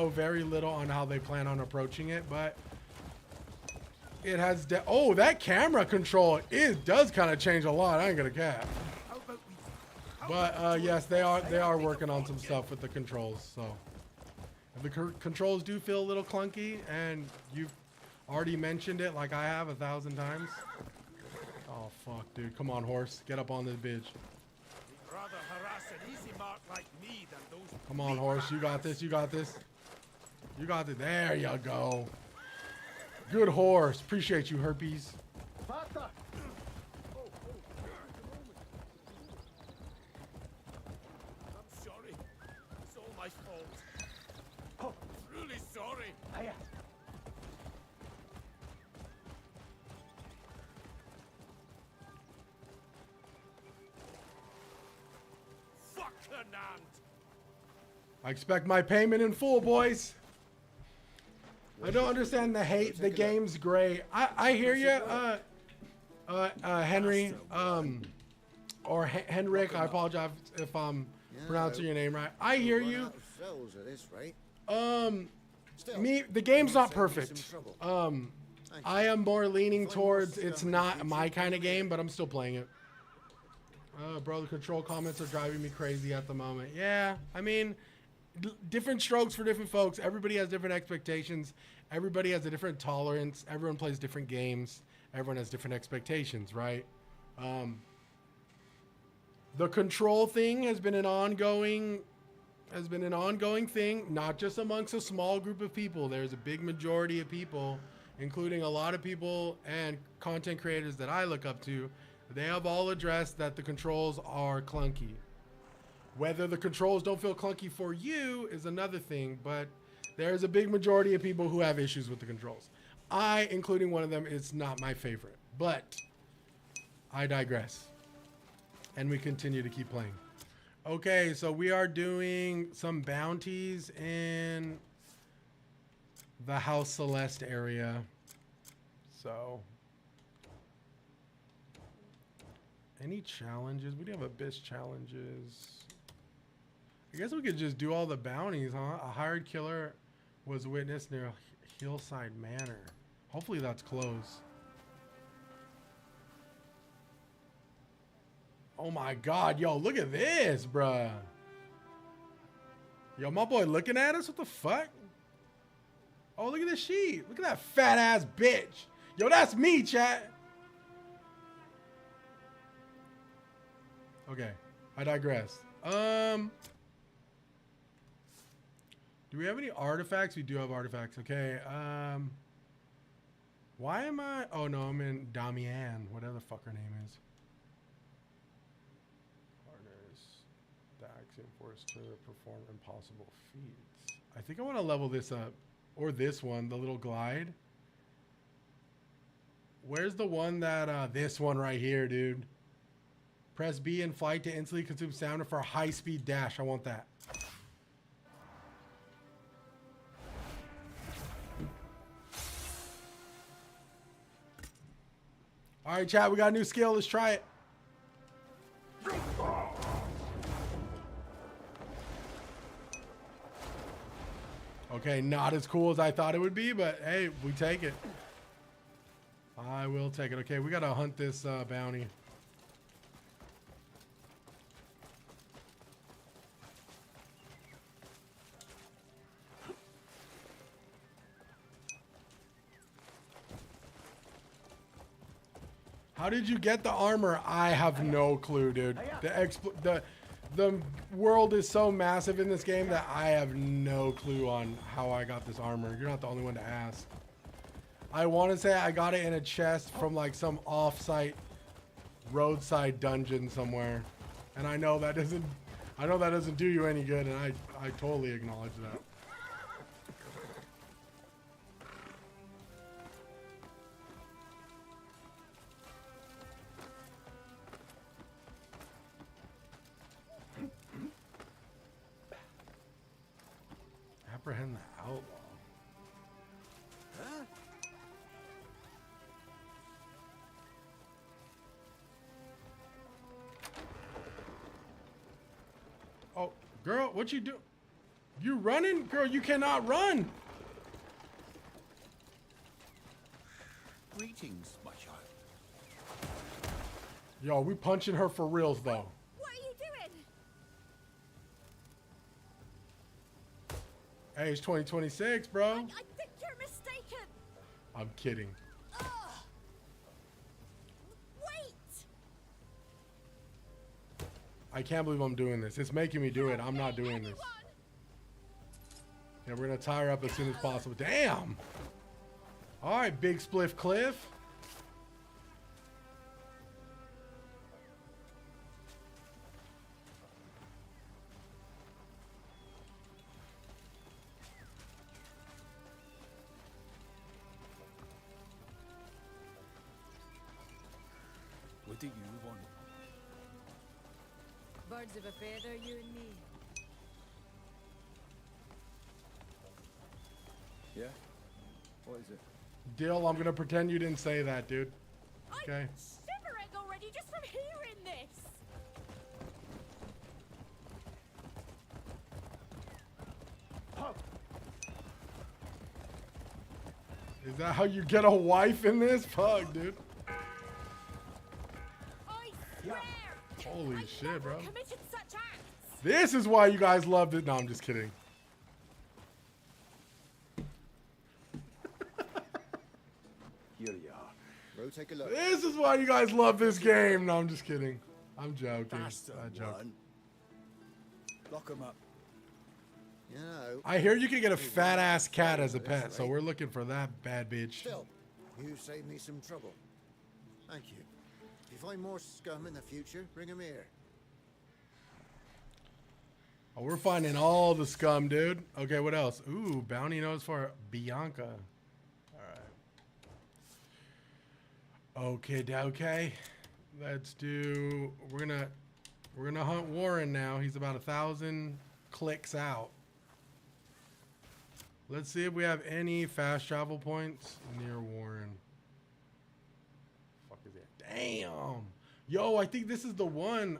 very little on how they plan on approaching it, but it has. Oh, that camera control does kind of change a lot. I ain't gonna cap. How about we? But yes, they are working on some stuff with the controls. So if the controls do feel a little clunky, and you've already mentioned it like I have 1,000 times. Oh fuck, dude! Come on, horse, get up on this bitch. He'd rather harass an easy mark like me than those. Come on, horse, you got this. You got this. You got it. There you go. Good horse. Appreciate you, Herpes. Pata. I'm sorry. It's all my fault. Really sorry. Hiya. Fuck Hernand. I expect my payment in full, boys. I don't understand the hate. The game's great. I hear you, Henry, or Henrik. I apologize if I'm pronouncing your name right. I hear Run you. out of cells at this rate. Still, The game's not save me some perfect. trouble. I am more leaning towards it's not my kind of game, but I'm still playing it. Bro, the control comments are driving me crazy at the moment. Yeah, I mean, different strokes for different folks. Everybody has different expectations. Everybody has a different tolerance. Everyone plays different games. Everyone has different expectations, right? The control thing has been an ongoing thing, not just amongst a small group of people. There's a big majority of people, including a lot of people and content creators that I look up to. They have all addressed that the controls are clunky. Whether the controls don't feel clunky for you is another thing, but there's a big majority of people who have issues with the controls. I, including one of them, is not my favorite, but I digress. And we continue to keep playing. Okay, so we are doing some bounties in the House Celeste area. So, any challenges? We do have abyss challenges. I guess we could just do all the bounties, huh? A hired killer was witnessed near Hillside Manor. Hopefully that's close. Oh my God, yo, look at this, bruh. Yo, my boy looking at us? What the fuck? Oh, look at this sheep. Look at that fat ass bitch. Yo, that's me, chat. Okay, I digress. Do we have any artifacts? We do have artifacts. Okay, why am I? Oh no, I'm in Damian, whatever the fuck her name is. The Axiom Force to perform impossible feats. I think I want to level this up. Or this one, the little glide. Where's the one that, this one right here, dude. Press B in flight to instantly consume stamina for a high-speed dash. I want that. All right, chat, we got a new skill. Let's try it. Okay, not as cool as I thought it would be, but hey, we take it. I will take it. Okay, we gotta hunt this bounty. How did you get the armor? I have no clue, dude. The world is so massive in this game that I have no clue on how I got this armor. You're not the only one to ask. I want to say I got it in a chest from like some off-site roadside dungeon somewhere. And I know that doesn't do you any good, and I totally acknowledge that. Apprehend the outlaw. Huh? Oh, girl, what you do? You running? Girl, you cannot run. Greetings, my child. Yo, we punching her for reals though. What are you doing? Hey, it's 2026, bro. I think you're mistaken. I'm kidding. Ugh. Wait. I can't believe I'm doing this. It's making me do it. I'm not doing this. Yeah, we're gonna tie her up as soon as possible. Damn. All right, Big Spliff Cliff. What do you want? Birds of a feather, you and me. Yeah? What is it? Dill, I'm gonna pretend you didn't say that, dude. Okay. I'm shivering already just from hearing this. Is that how you get a wife in this? Fuck, dude. I swear. Holy I've shit, never bro. committed such acts. This is why you guys loved it. No, I'm just kidding. Here you are. Bro, take a look. This is why you guys love this game. No, I'm just kidding. I'm joking. Bastard I joke. one. Lock 'em up. You know, I hear you can get a fat ass cat as a pet, so we're looking for that bad bitch. still, you saved me some trouble. Thank you. If you find more scum in the future, bring 'em here. Oh, we're finding all the scum, dude. Okay, what else? Ooh, bounty notes for Bianca. All right. Okay. Let's do. We're gonna hunt Warren now. He's about 1,000 clicks out. Let's see if we have any fast travel points near Warren. Fuck is it? Damn. Yo, I think this is the one.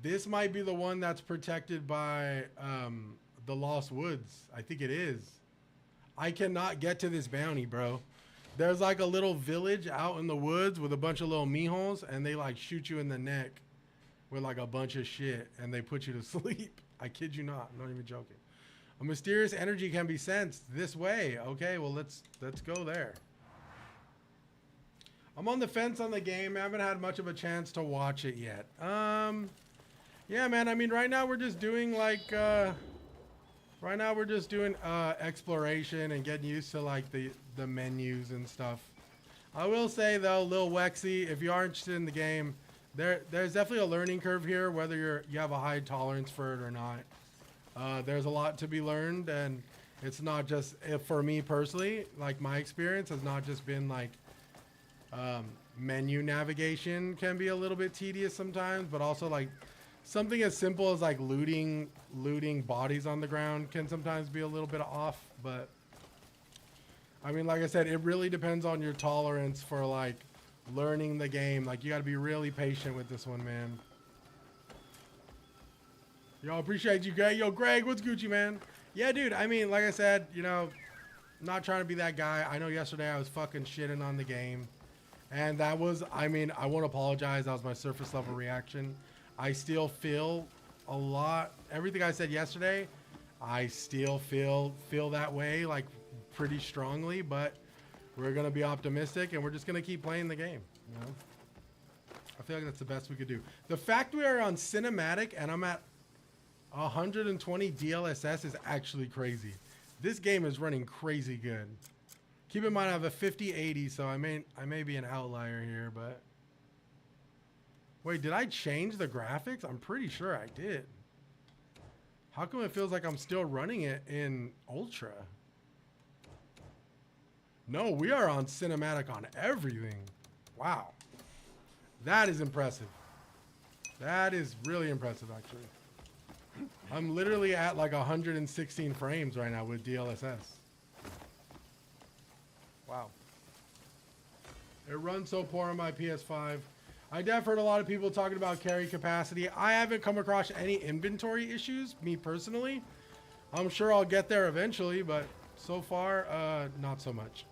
This might be the one that's protected by the Lost Woods. I think it is. I cannot get to this bounty, bro. There's like a little village out in the woods with a bunch of little meatholes, and they like shoot you in the neck with like a bunch of shit, and they put you to sleep. I kid you not. I'm not even joking. A mysterious energy can be sensed this way. Okay, well let's go there. I'm on the fence on the game. I haven't had much of a chance to watch it yet. Yeah, man. I mean, right now we're just doing like, exploration and getting used to like the menus and stuff. I will say though, Lil Wexy, if you are interested in the game, there's definitely a learning curve here, whether you have a high tolerance for it or not. There's a lot to be learned, and it's not just for me personally. Like my experience has not just been like menu navigation can be a little bit tedious sometimes, but also like something as simple as like looting bodies on the ground can sometimes be a little bit off. But I mean, like I said, it really depends on your tolerance for like learning the game. Like you got to be really patient with this one, man. Yo, appreciate you, Greg. Yo, Greg, what's Gucci, man? Yeah, dude. I mean, like I said, you know, not trying to be that guy. I know yesterday I was fucking shitting on the game, and that was, I mean, I won't apologize. That was my surface level reaction. I still feel a lot. Everything I said yesterday, I still feel that way, like pretty strongly. But we're gonna be optimistic, and we're just gonna keep playing the game. You know, I feel like that's the best we could do. The fact we are on cinematic and I'm at 120 DLSS is actually crazy. This game is running crazy good. Keep in mind I have a 5080, so I may be an outlier here, but wait, did I change the graphics? I'm pretty sure I did. How come it feels like I'm still running it in Ultra? No, we are on cinematic on everything. Wow. That is impressive. That is really impressive, actually. I'm literally at like 116 frames right now with DLSS. Wow. It runs so poor on my PS5. I have heard a lot of people talking about carry capacity. I haven't come across any inventory issues, me personally. I'm sure I'll get there eventually, but so far, not so much.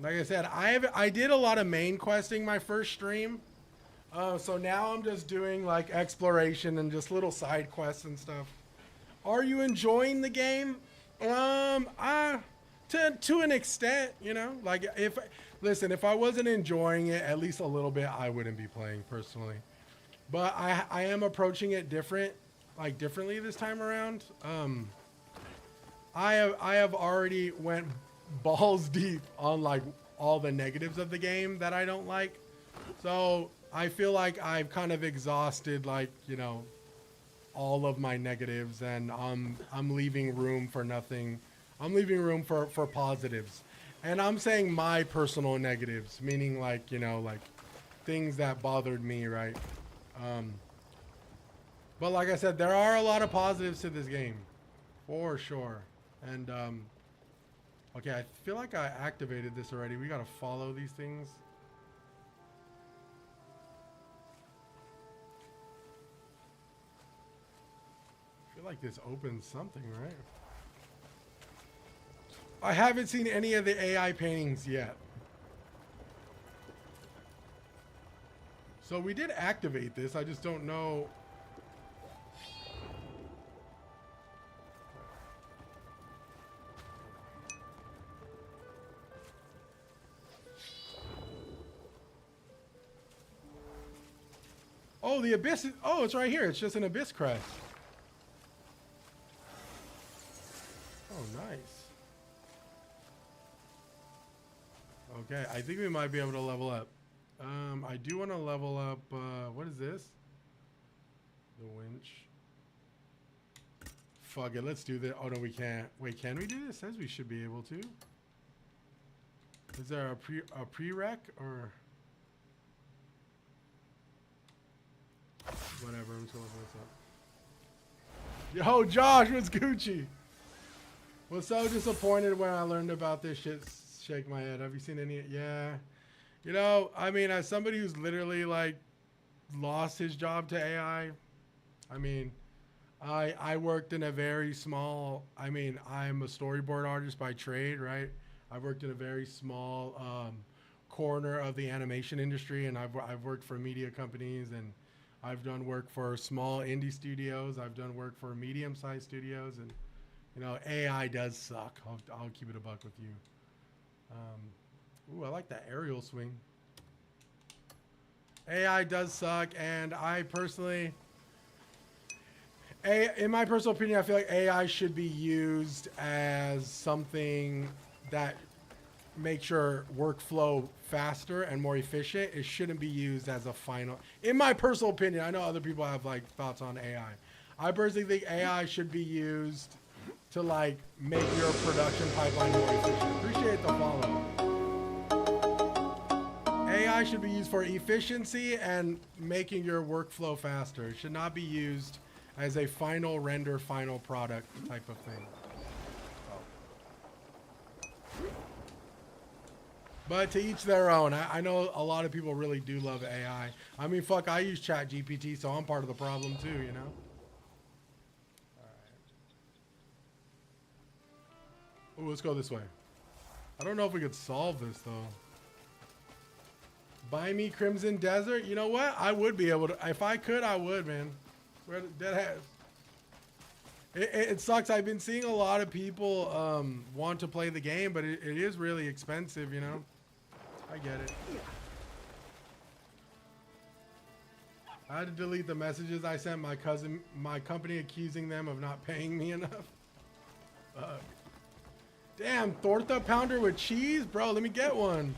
Like I said, I did a lot of main questing my first stream. So now I'm just doing like exploration and just little side quests and stuff. Are you enjoying the game? To an extent, you know, like if I wasn't enjoying it at least a little bit, I wouldn't be playing personally. But I am approaching it differently this time around. I have already went balls deep on like all the negatives of the game that I don't like. So I feel like I've kind of exhausted like, you know, all of my negatives, and I'm leaving room for nothing. I'm leaving room for positives. And I'm saying my personal negatives, meaning like, you know, like things that bothered me, right? But like I said, there are a lot of positives to this game, for sure. And okay, I feel like I activated this already. We gotta follow these things. I feel like this opens something, right? I haven't seen any of the AI paintings yet. So we did activate this. I just don't know. Oh, the abyss. Oh, it's right here. It's just an abyss crest. Oh, nice. Okay, I think we might be able to level up. I do want to level up. What is this? The winch. Fuck it, let's do this. Oh no, we can't. Wait, can we do this? It says we should be able to. Is there a prereq or whatever? I'm just gonna look this up. Yo, Josh, what's Gucci? Was so disappointed when I learned about this shit. Shake my head. Have you seen any? Yeah. You know, I mean, as somebody who's literally like lost his job to AI, I mean, I worked in a very small, I mean, I'm a storyboard artist by trade, right? I've worked in a very small corner of the animation industry, and I've worked for media companies, and I've done work for small indie studios. I've done work for medium-sized studios, and you know, AI does suck. I'll keep it a buck with you. Ooh, I like that aerial swing. AI does suck, and I personally, in my personal opinion, I feel like AI should be used as something that makes your workflow faster and more efficient. It shouldn't be used as a final. In my personal opinion, I know other people have like thoughts on AI. I personally think AI should be used to like make your production pipeline more efficient. Appreciate the follow. AI should be used for efficiency and making your workflow faster. It should not be used as a final render, final product type of thing. But to each their own. I know a lot of people really do love AI. I mean, fuck, I use ChatGPT, so I'm part of the problem too, you know? Ooh, let's go this way. I don't know if we could solve this, though. Buy me Crimson Desert? You know what? I would be able to. If I could, I would, man. It sucks. I've been seeing a lot of people want to play the game, but it is really expensive, you know? I get it. I had to delete the messages I sent my company accusing them of not paying me enough. Damn, torta pounder with cheese? Bro, let me get one.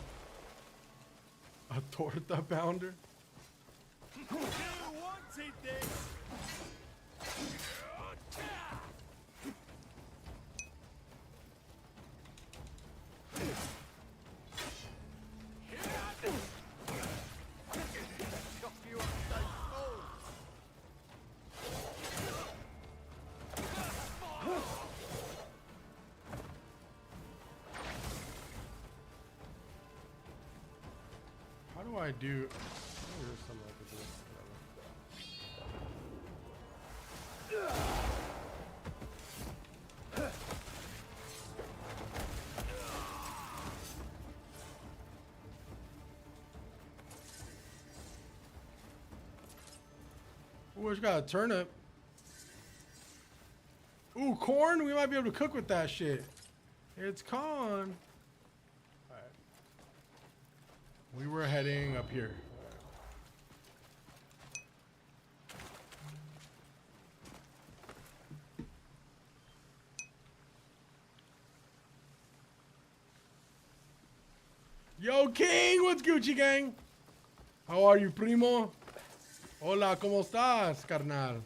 A torta pounder? You wanted this! How do I do? Oh, there's something I could do. Ooh, it's got a turnip. Ooh, corn? We might be able to cook with that shit. It's corn. Alright. We were heading up here. Yo, King! What's Gucci, gang? How are you, primo? Hola, ¿cómo estás, carnal?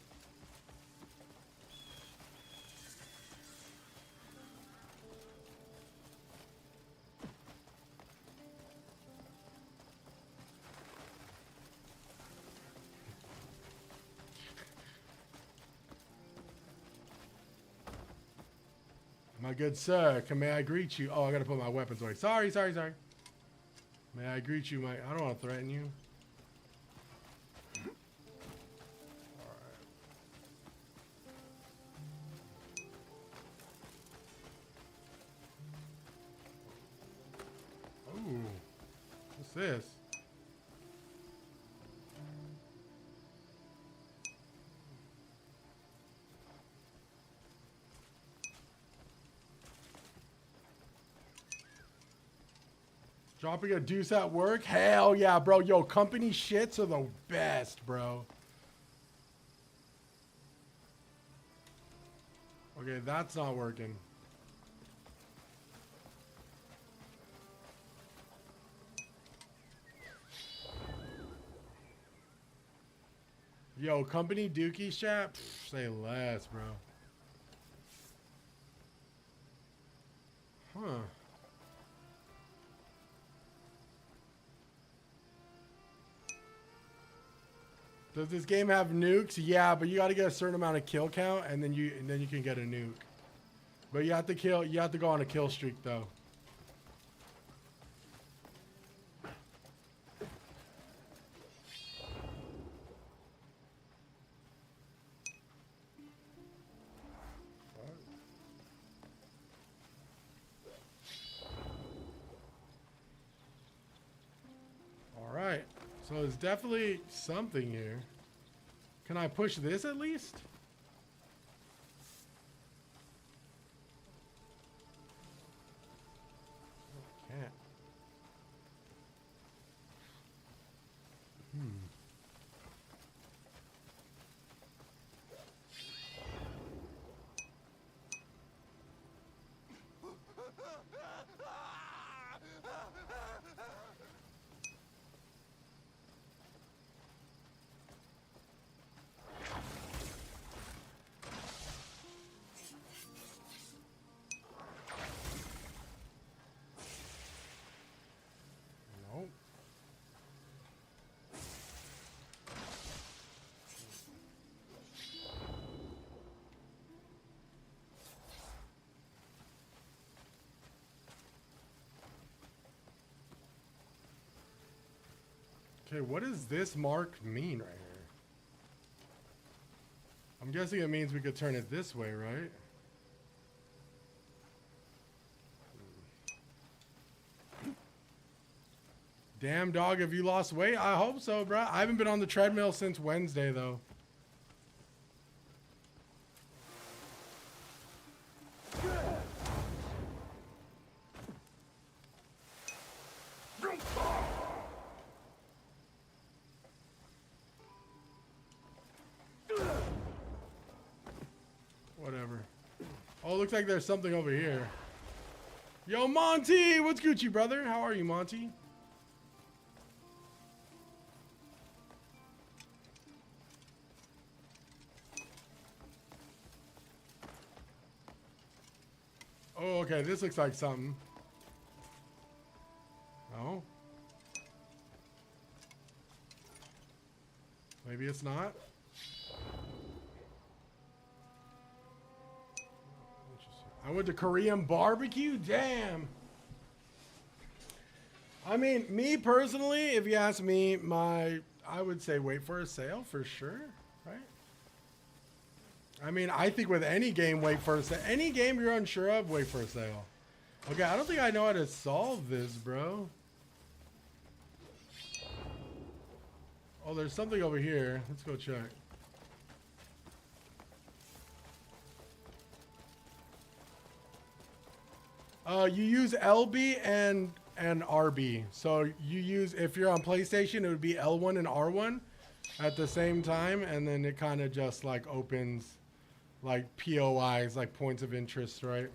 My good sir, may I greet you? Oh, I gotta put my weapons away. Sorry. May I greet you, I don't want to threaten you. Ooh, what's this? Dropping a deuce at work? Hell yeah, bro. Yo, company shits are the best, bro. Okay, that's not working. Yo, company dookie chat? Pff, say less, bro. Huh. Does this game have nukes? Yeah, but you got to get a certain amount of kill count, and then you can get a nuke. But you have to kill. You have to go on a kill streak though. All right. So there's definitely something here. Can I push this at least? Can't. No. Okay, what does this mark mean right here? I'm guessing it means we could turn it this way, right? Damn, dog, have you lost weight? I hope so, bro. I haven't been on the treadmill since Wednesday, though. Whatever. Oh, looks like there's something over here. Yo, Monty! What's Gucci, brother? How are you, Monty? Oh, okay. This looks like something. No. Maybe it's not. I went to Korean barbecue? Damn. I mean, me personally, if you ask me, I would say wait for a sale for sure, right? I mean, I think with any game, wait for a sale. Any game you're unsure of, wait for a sale. Okay, I don't think I know how to solve this, bro. Oh, there's something over here. Let's go check. You use LB and RB. So you use, if you're on PlayStation, it would be L1 and R1 at the same time, and then it kind of just like opens like POIs, like points of interest, right?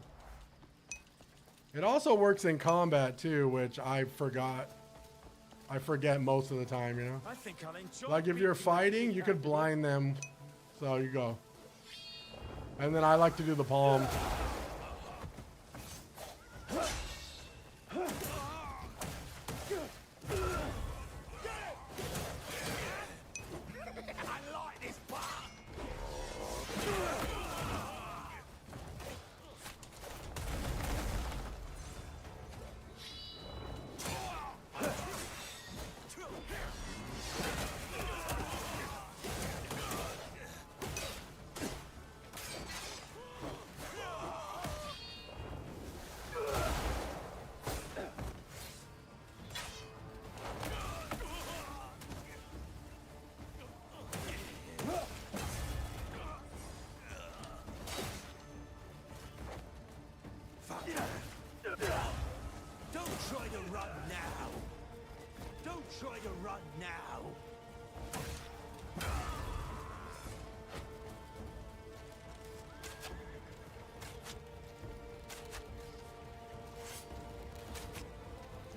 It also works in combat too, which I forget most of the time, you know? I think I'll enjoy Like if you're fighting, you could blind them. So you go. And then I like to do the palm. I like this part. Don't try to run now. now.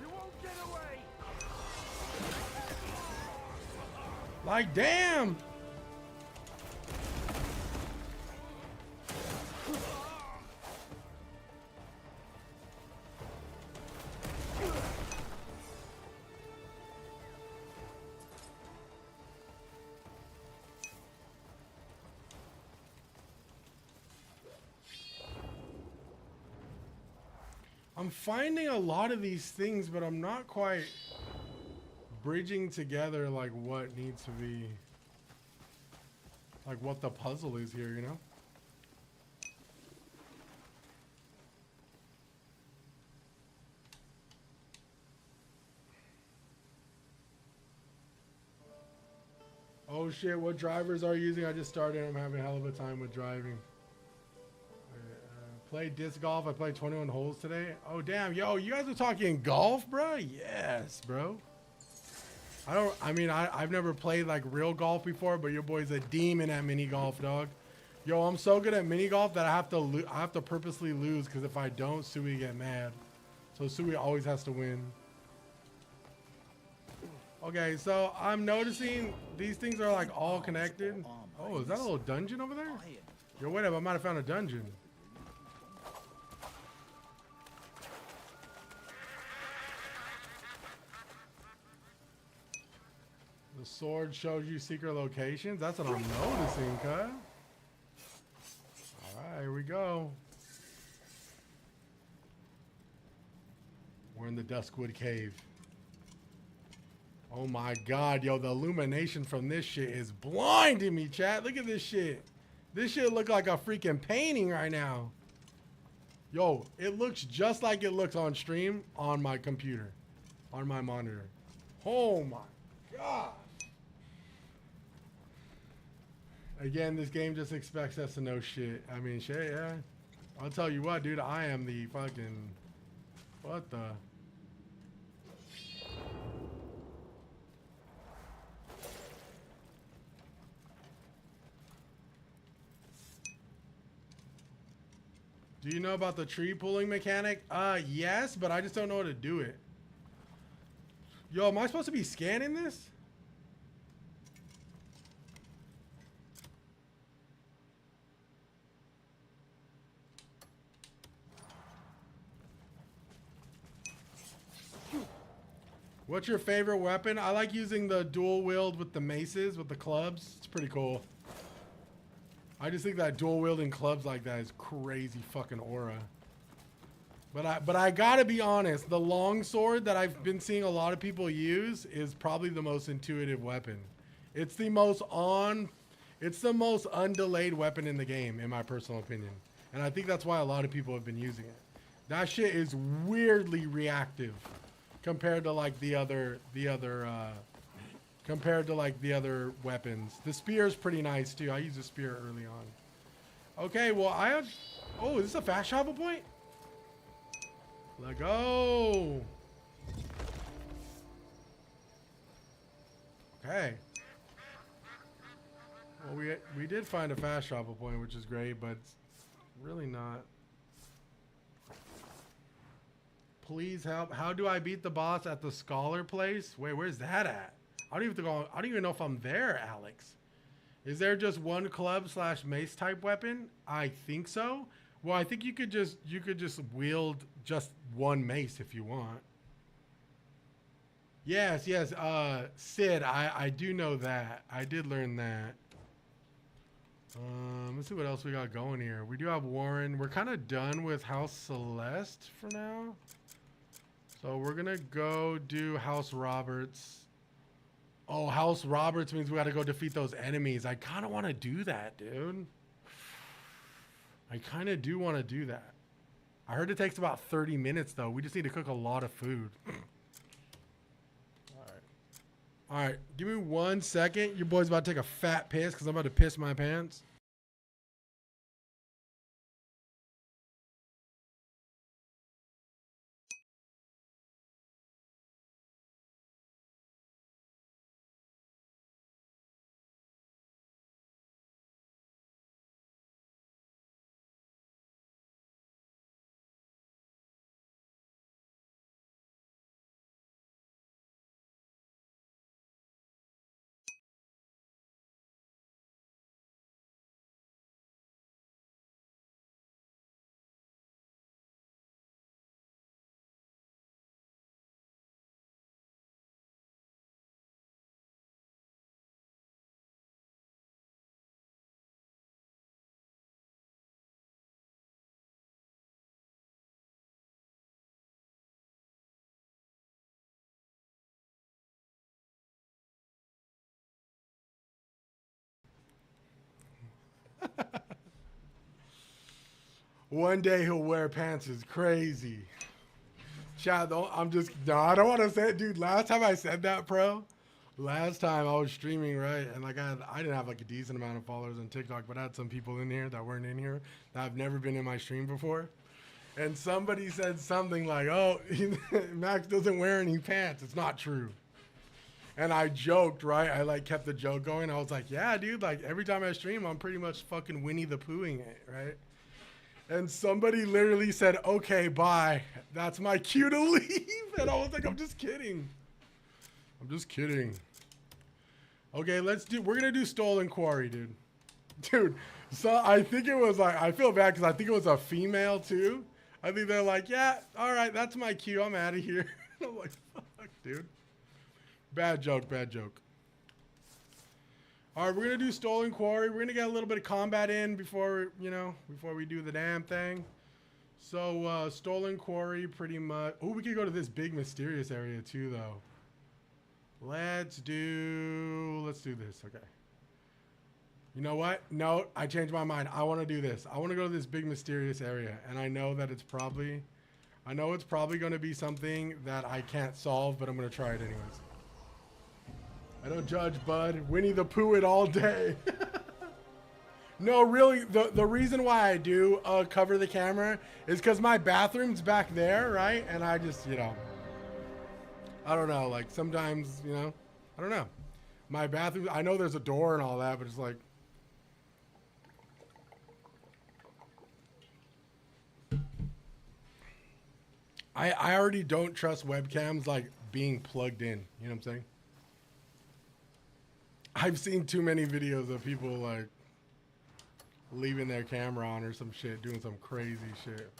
You won't get away! Like, damn. I'm finding a lot of these things, but I'm not quite bridging together like what needs to be, like what the puzzle is here, you know? Oh shit, what drivers are you using? I just started. I'm having a hell of a time with driving. Played disc golf. I played 21 holes today. Oh damn, yo, you guys are talking golf, bro? Yes, bro. I've never played like real golf before, but your boy's a demon at mini golf, dog. Yo, I'm so good at mini golf that I have to purposely lose, because if I don't, Sui get mad. So Sui always has to win. Okay, so I'm noticing these things are like all connected. Oh, is that a little dungeon over there? Yo, wait up, I might have found a dungeon. The sword shows you secret locations. That's what I'm noticing, cuz. Alright, here we go. We're in the Duskwood Cave. Oh my god, yo, the illumination from this shit is blinding me, chat. Look at this shit. This shit look like a freaking painting right now. Yo, it looks just like it looks on stream on my computer. On my monitor. Oh my god. Again, this game just expects us to know shit. I mean, shit, yeah. I'll tell you what, dude. I am the fucking... What the... Do you know about the tree pulling mechanic? Yes, but I just don't know how to do it. Yo, am I supposed to be scanning this? What's your favorite weapon? I like using the dual wield with the maces, with the clubs. It's pretty cool. I just think that dual wielding clubs like that is crazy fucking aura. But I gotta be honest, the longsword that I've been seeing a lot of people use is probably the most intuitive weapon. It's the most undelayed weapon in the game, in my personal opinion. And I think that's why a lot of people have been using it. That shit is weirdly reactive compared to like the other weapons. The spear is pretty nice too. I use a spear early on. Okay, well I have... Oh, is this a fast travel point? Let's go. Okay. Well, we did find a fast travel point, which is great, but it's really not. Please help. How do I beat the boss at the scholar place? Wait, where's that at? I don't even know if I'm there, Alex. Is there just one club / mace type weapon? I think so. Well, I think you could just wield just one mace if you want. Yes. Sid, I do know that. I did learn that. Let's see what else we got going here. We do have Warren. We're kind of done with House Celeste for now. So we're gonna go do House Roberts. Oh, House Roberts means we gotta go defeat those enemies. I kind of want to do that, dude. I kind of do want to do that. I heard it takes about 30 minutes, though. We just need to cook a lot of food. All right. Give me 1 second. Your boy's about to take a fat piss because I'm about to piss my pants. One day he'll wear pants is crazy. Chat, no, I don't want to say it, dude. Last time I said that, bro. Last time I was streaming, right? And like I didn't have like a decent amount of followers on TikTok, but I had some people in here that weren't in here that have never been in my stream before. And somebody said something like, oh, Max doesn't wear any pants. It's not true. And I joked, right? I like kept the joke going. I was like, yeah, dude, like every time I stream, I'm pretty much fucking Winnie the Poohing it, right? And somebody literally said, okay, bye. That's my cue to leave. And I was like, I'm just kidding. I'm just kidding. Okay, we're going to do Stolen Quarry, dude. Dude, so I think it was like, I feel bad because I think it was a female too. I think they're like, yeah, all right, that's my cue. I'm out of here. I'm like, fuck, dude. Bad joke, bad joke. All right, we're going to do Stolen Quarry. We're going to get a little bit of combat in before we do the damn thing. So, Stolen Quarry pretty much. Oh, we could go to this big mysterious area too, though. Let's do this. Okay. You know what? No, I changed my mind. I want to do this. I want to go to this big mysterious area. And I know that it's probably going to be something that I can't solve, but I'm going to try it anyways. I don't judge, bud. Winnie the Pooh it all day. No, really, the reason why I do cover the camera is because my bathroom's back there, right? And I just, I don't know. Like sometimes, I don't know. My bathroom, I know there's a door and all that, but it's like. I already don't trust webcams like being plugged in. You know what I'm saying? I've seen too many videos of people like leaving their camera on or some shit, doing some crazy shit.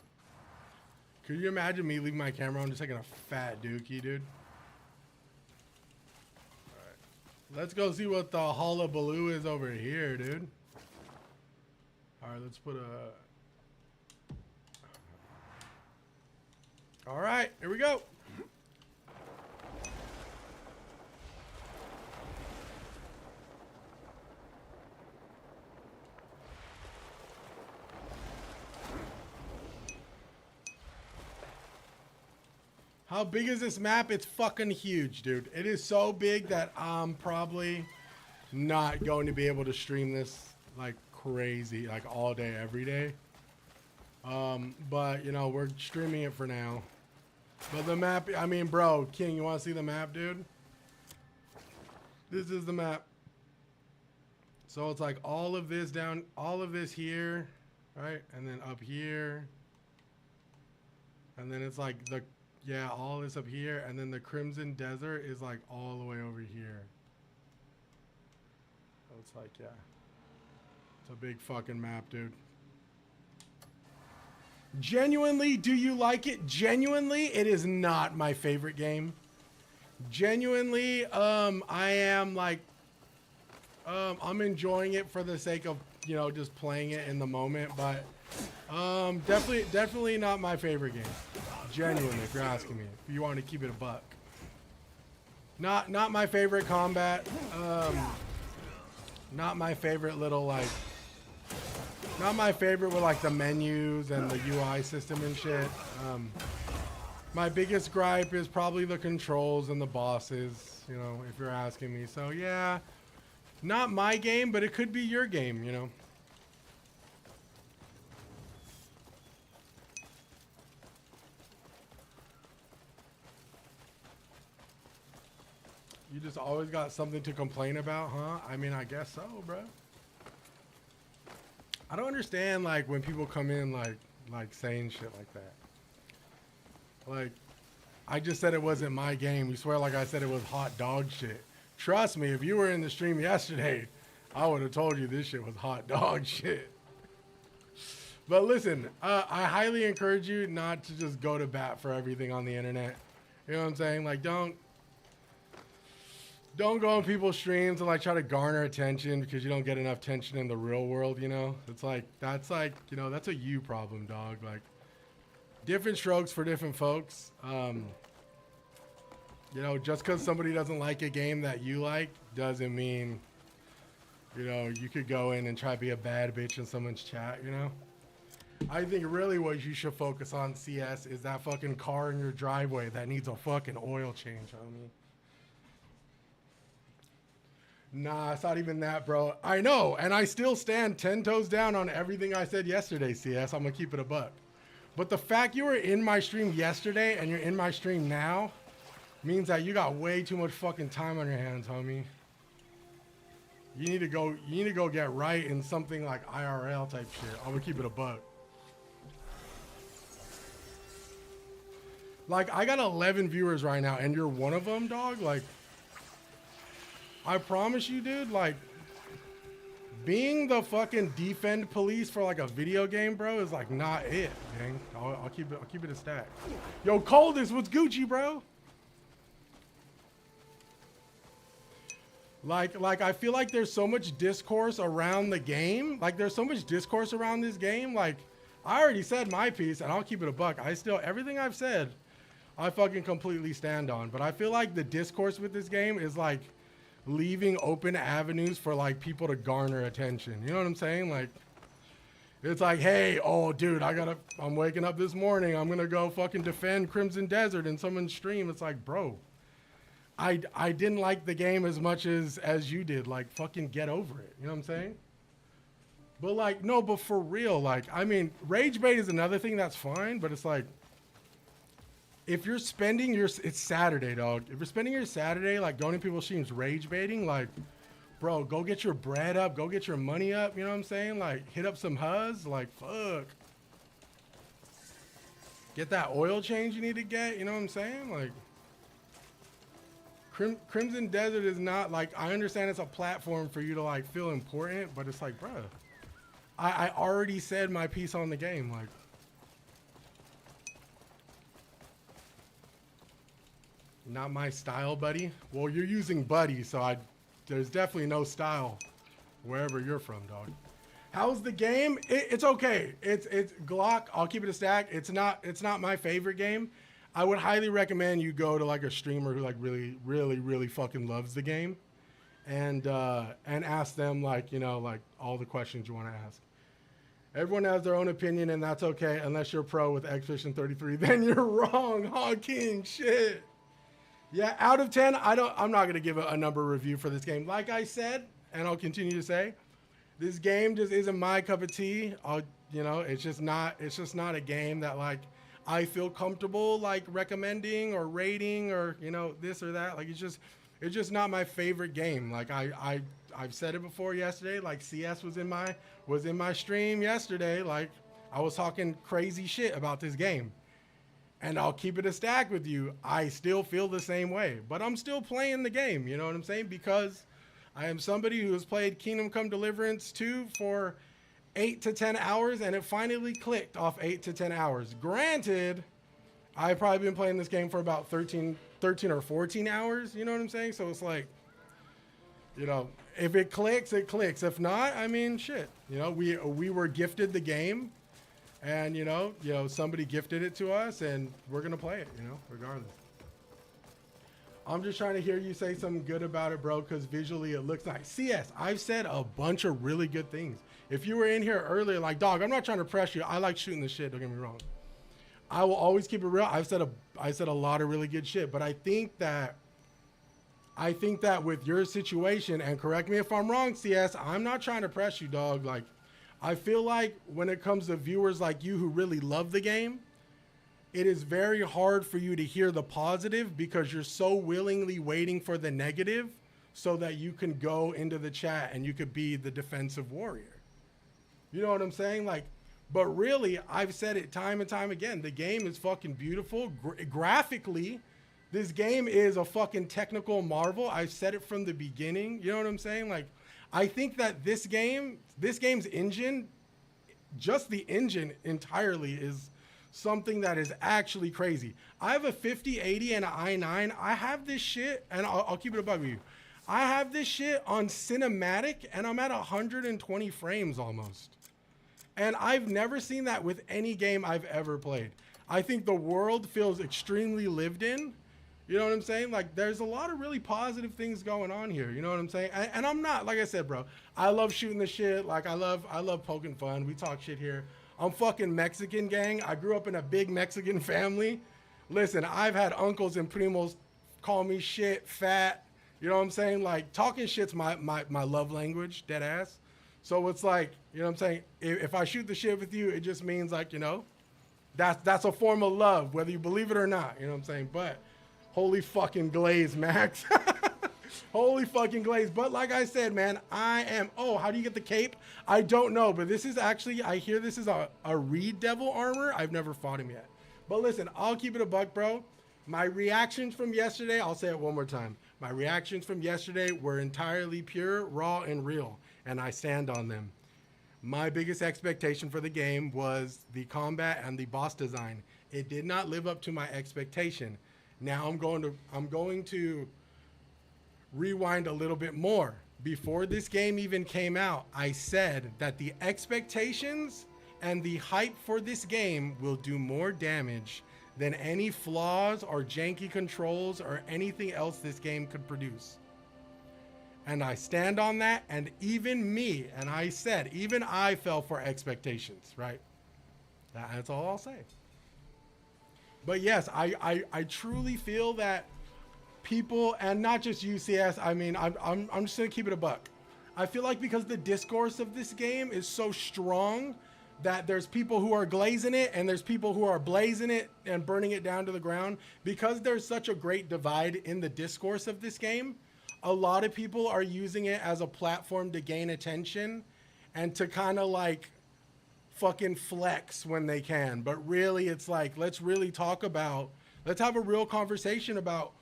Could you imagine me leaving my camera on just taking a fat dookie, dude? Alright. Let's go see what the hullabaloo is over here, dude. Alright, let's put a... Alright, here we go. How big is this map? It's fucking huge, dude. It is so big that I'm probably not going to be able to stream this like crazy, like all day, every day. But, we're streaming it for now. But the map, I mean, bro, King, you want to see the map, dude? This is the map. So it's like all of this down, all of this here, right? And then up here. And then it's like all this up here, and then the Crimson Desert is like all the way over here. So it's like, yeah. It's a big fucking map, dude. Genuinely, do you like it? Genuinely, it is not my favorite game. Genuinely, I am like, I'm enjoying it for the sake of, just playing it in the moment, but definitely not my favorite game. Genuinely, if you're asking me, if you want to keep it a buck. Not my favorite combat. Not my favorite little like. Not my favorite with like the menus and the UI system and shit. My biggest gripe is probably the controls and the bosses. If you're asking me. So yeah, not my game, but it could be your game. You just always got something to complain about, huh? I mean, I guess so, bro. I don't understand, like, when people come in, like saying shit like that. Like, I just said it wasn't my game. You swear like I said it was hot dog shit. Trust me, if you were in the stream yesterday, I would have told you this shit was hot dog shit. But listen, I highly encourage you not to just go to bat for everything on the internet. You know what I'm saying? Like, don't go on people's streams and like try to garner attention because you don't get enough attention in the real world, It's like, that's like, that's a you problem, dog. Like, different strokes for different folks. Just because somebody doesn't like a game that you like doesn't mean, you could go in and try to be a bad bitch in someone's chat, I think really what you should focus on, CS, is that fucking car in your driveway that needs a fucking oil change, homie. Nah, it's not even that, bro. I know, and I still stand 10 toes down on everything I said yesterday, CS. I'm gonna keep it a buck. But the fact you were in my stream yesterday and you're in my stream now means that you got way too much fucking time on your hands, homie. You need to go get right in something like IRL type shit. I'm gonna keep it a buck. Like, I got 11 viewers right now, and you're one of them, dog. Like, I promise you, dude, like, being the fucking defend police for, like, a video game, bro, is, like, not it, man. I'll keep it a stack. Yo, Coldest, what's Gucci, bro? Like, I feel like there's so much discourse around the game. Like, there's so much discourse around this game. Like, I already said my piece, and I'll keep it a buck. Everything I've said, I fucking completely stand on. But I feel like the discourse with this game is like leaving open avenues for like people to garner attention. You know what I'm saying? Like, it's like, hey, oh dude, I'm waking up this morning. I'm gonna go fucking defend Crimson Desert in someone's stream. It's like, bro, I didn't like the game as much as you did. Like, fucking get over it. You know what I'm saying? But like, no, but for real, like, I mean, rage bait is another thing that's fine, but it's like, if you're spending it's Saturday, dog. If you're spending your Saturday, like, going to people's streams rage baiting, like, bro, go get your bread up, go get your money up, you know what I'm saying? Like, hit up some huzz, like, fuck. Get that oil change you need to get, you know what I'm saying? Like, Crimson Desert is not, like, I understand it's a platform for you to, like, feel important, but it's like, bro, I already said my piece on the game, like. Not my style, buddy. Well, you're using buddy, so there's definitely no style wherever you're from, dog. How's the game? It's okay. It's Glock. I'll keep it a stack. It's not my favorite game. I would highly recommend you go to like a streamer who like really fucking loves the game, and ask them like, you know, like all the questions you want to ask. Everyone has their own opinion, and that's okay unless you're pro with Xvision 33. Then you're wrong, Hog King. Shit. Yeah, out of 10, I'm not gonna give a number review for this game. Like I said, and I'll continue to say, this game just isn't my cup of tea. You know, it's just not a game that like I feel comfortable like recommending or rating or, you know, this or that. Like, it's just not my favorite game. Like I've said it before yesterday. Like, CS was in my stream yesterday. Like, I was talking crazy shit about this game. And I'll keep it a stack with you. I still feel the same way, but I'm still playing the game. You know what I'm saying? Because I am somebody who has played Kingdom Come Deliverance 2 for 8 to 10 hours, and it finally clicked off 8 to 10 hours. Granted, I've probably been playing this game for about 13 or 14 hours. You know what I'm saying? So it's like, you know, if it clicks, it clicks. If not, I mean, shit. You know, we were gifted the game. And, you know, somebody gifted it to us, and we're going to play it, you know, regardless. I'm just trying to hear you say something good about it, bro, because visually it looks nice. CS, I've said a bunch of really good things. If you were in here earlier, like, dog, I'm not trying to press you. I like shooting the shit, don't get me wrong. I will always keep it real. I said a lot of really good shit, but I think that with your situation, and correct me if I'm wrong, CS, I'm not trying to press you, dog, like, I feel like when it comes to viewers like you who really love the game, it is very hard for you to hear the positive because you're so willingly waiting for the negative so that you can go into the chat and you could be the defensive warrior. You know what I'm saying? Like, but really, I've said it time and time again. The game is fucking beautiful. Graphically, this game is a fucking technical marvel. I've said it from the beginning. You know what I'm saying? Like, I think that this game's engine, just the engine entirely, is something that is actually crazy. I have a 5080 and an i9. I have this shit, and I'll keep it above you. I have this shit on cinematic, and I'm at 120 frames almost. And I've never seen that with any game I've ever played. I think the world feels extremely lived in. You know what I'm saying? Like, there's a lot of really positive things going on here. You know what I'm saying? And I'm not, like I said, bro, I love shooting the shit. Like, I love poking fun. We talk shit here I'm fucking Mexican, gang. I grew up in a big Mexican family. Listen, I've had uncles and primos call me shit, fat. You know what I'm saying? Like, talking shit's my love language, dead ass. So it's like, you know what I'm saying? If I shoot the shit with you, it just means like, you know, that's a form of love, whether you believe it or not. You know what I'm saying? But holy fucking glaze, Max. Holy fucking glaze. But like I said, man, oh, how do you get the cape? I don't know, but this is actually, I hear this is a Reed Devil armor. I've never fought him yet. But listen, I'll keep it a buck, bro. My reactions from yesterday, I'll say it one more time. My reactions from yesterday were entirely pure, raw, and real, and I stand on them. My biggest expectation for the game was the combat and the boss design. It did not live up to my expectation. Now I'm going to rewind a little bit more. Before this game even came out, I said that the expectations and the hype for this game will do more damage than any flaws or janky controls or anything else this game could produce. And I stand on that, and even me, and I said, even I fell for expectations, right? That's all I'll say. But yes, I truly feel that people, and not just UCS, I mean, I'm just gonna keep it a buck. I feel like because the discourse of this game is so strong that there's people who are glazing it and there's people who are blazing it and burning it down to the ground. Because there's such a great divide in the discourse of this game, a lot of people are using it as a platform to gain attention and to kind of like fucking flex when they can. But really, it's like, let's have a real conversation about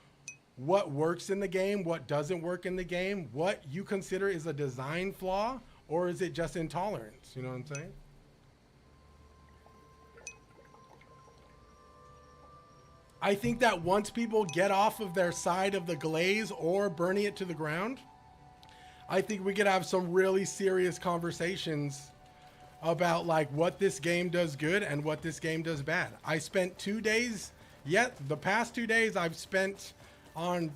what works in the game, what doesn't work in the game, what you consider is a design flaw, or is it just intolerance? You know what I'm saying? I think that once people get off of their side of the glaze or burning it to the ground, I think we could have some really serious conversations about like what this game does good and what this game does bad. I spent 2 days, the past 2 days I've spent on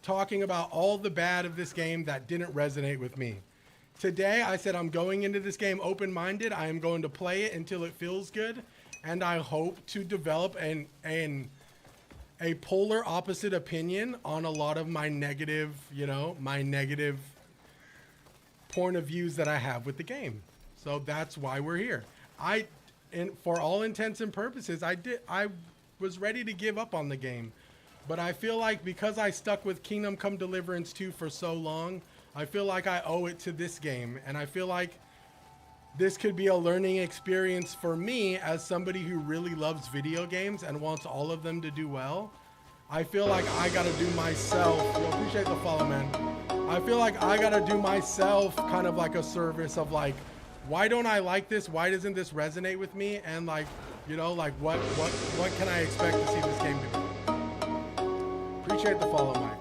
talking about all the bad of this game that didn't resonate with me. Today I said I'm going into this game open-minded. I am going to play it until it feels good, and I hope to develop a polar opposite opinion on a lot of my negative, my negative point of views that I have with the game. So that's why we're here. For all intents and purposes, I was ready to give up on the game, but I feel like because I stuck with Kingdom Come Deliverance 2 for so long, I feel like I owe it to this game, and I feel like this could be a learning experience for me as somebody who really loves video games and wants all of them to do well. I feel like I gotta do myself, appreciate the follow, man. I feel like I gotta do myself kind of like a service of like, why don't I like this? Why doesn't this resonate with me? And like, what can I expect to see this game to be? Appreciate the follow, Mike.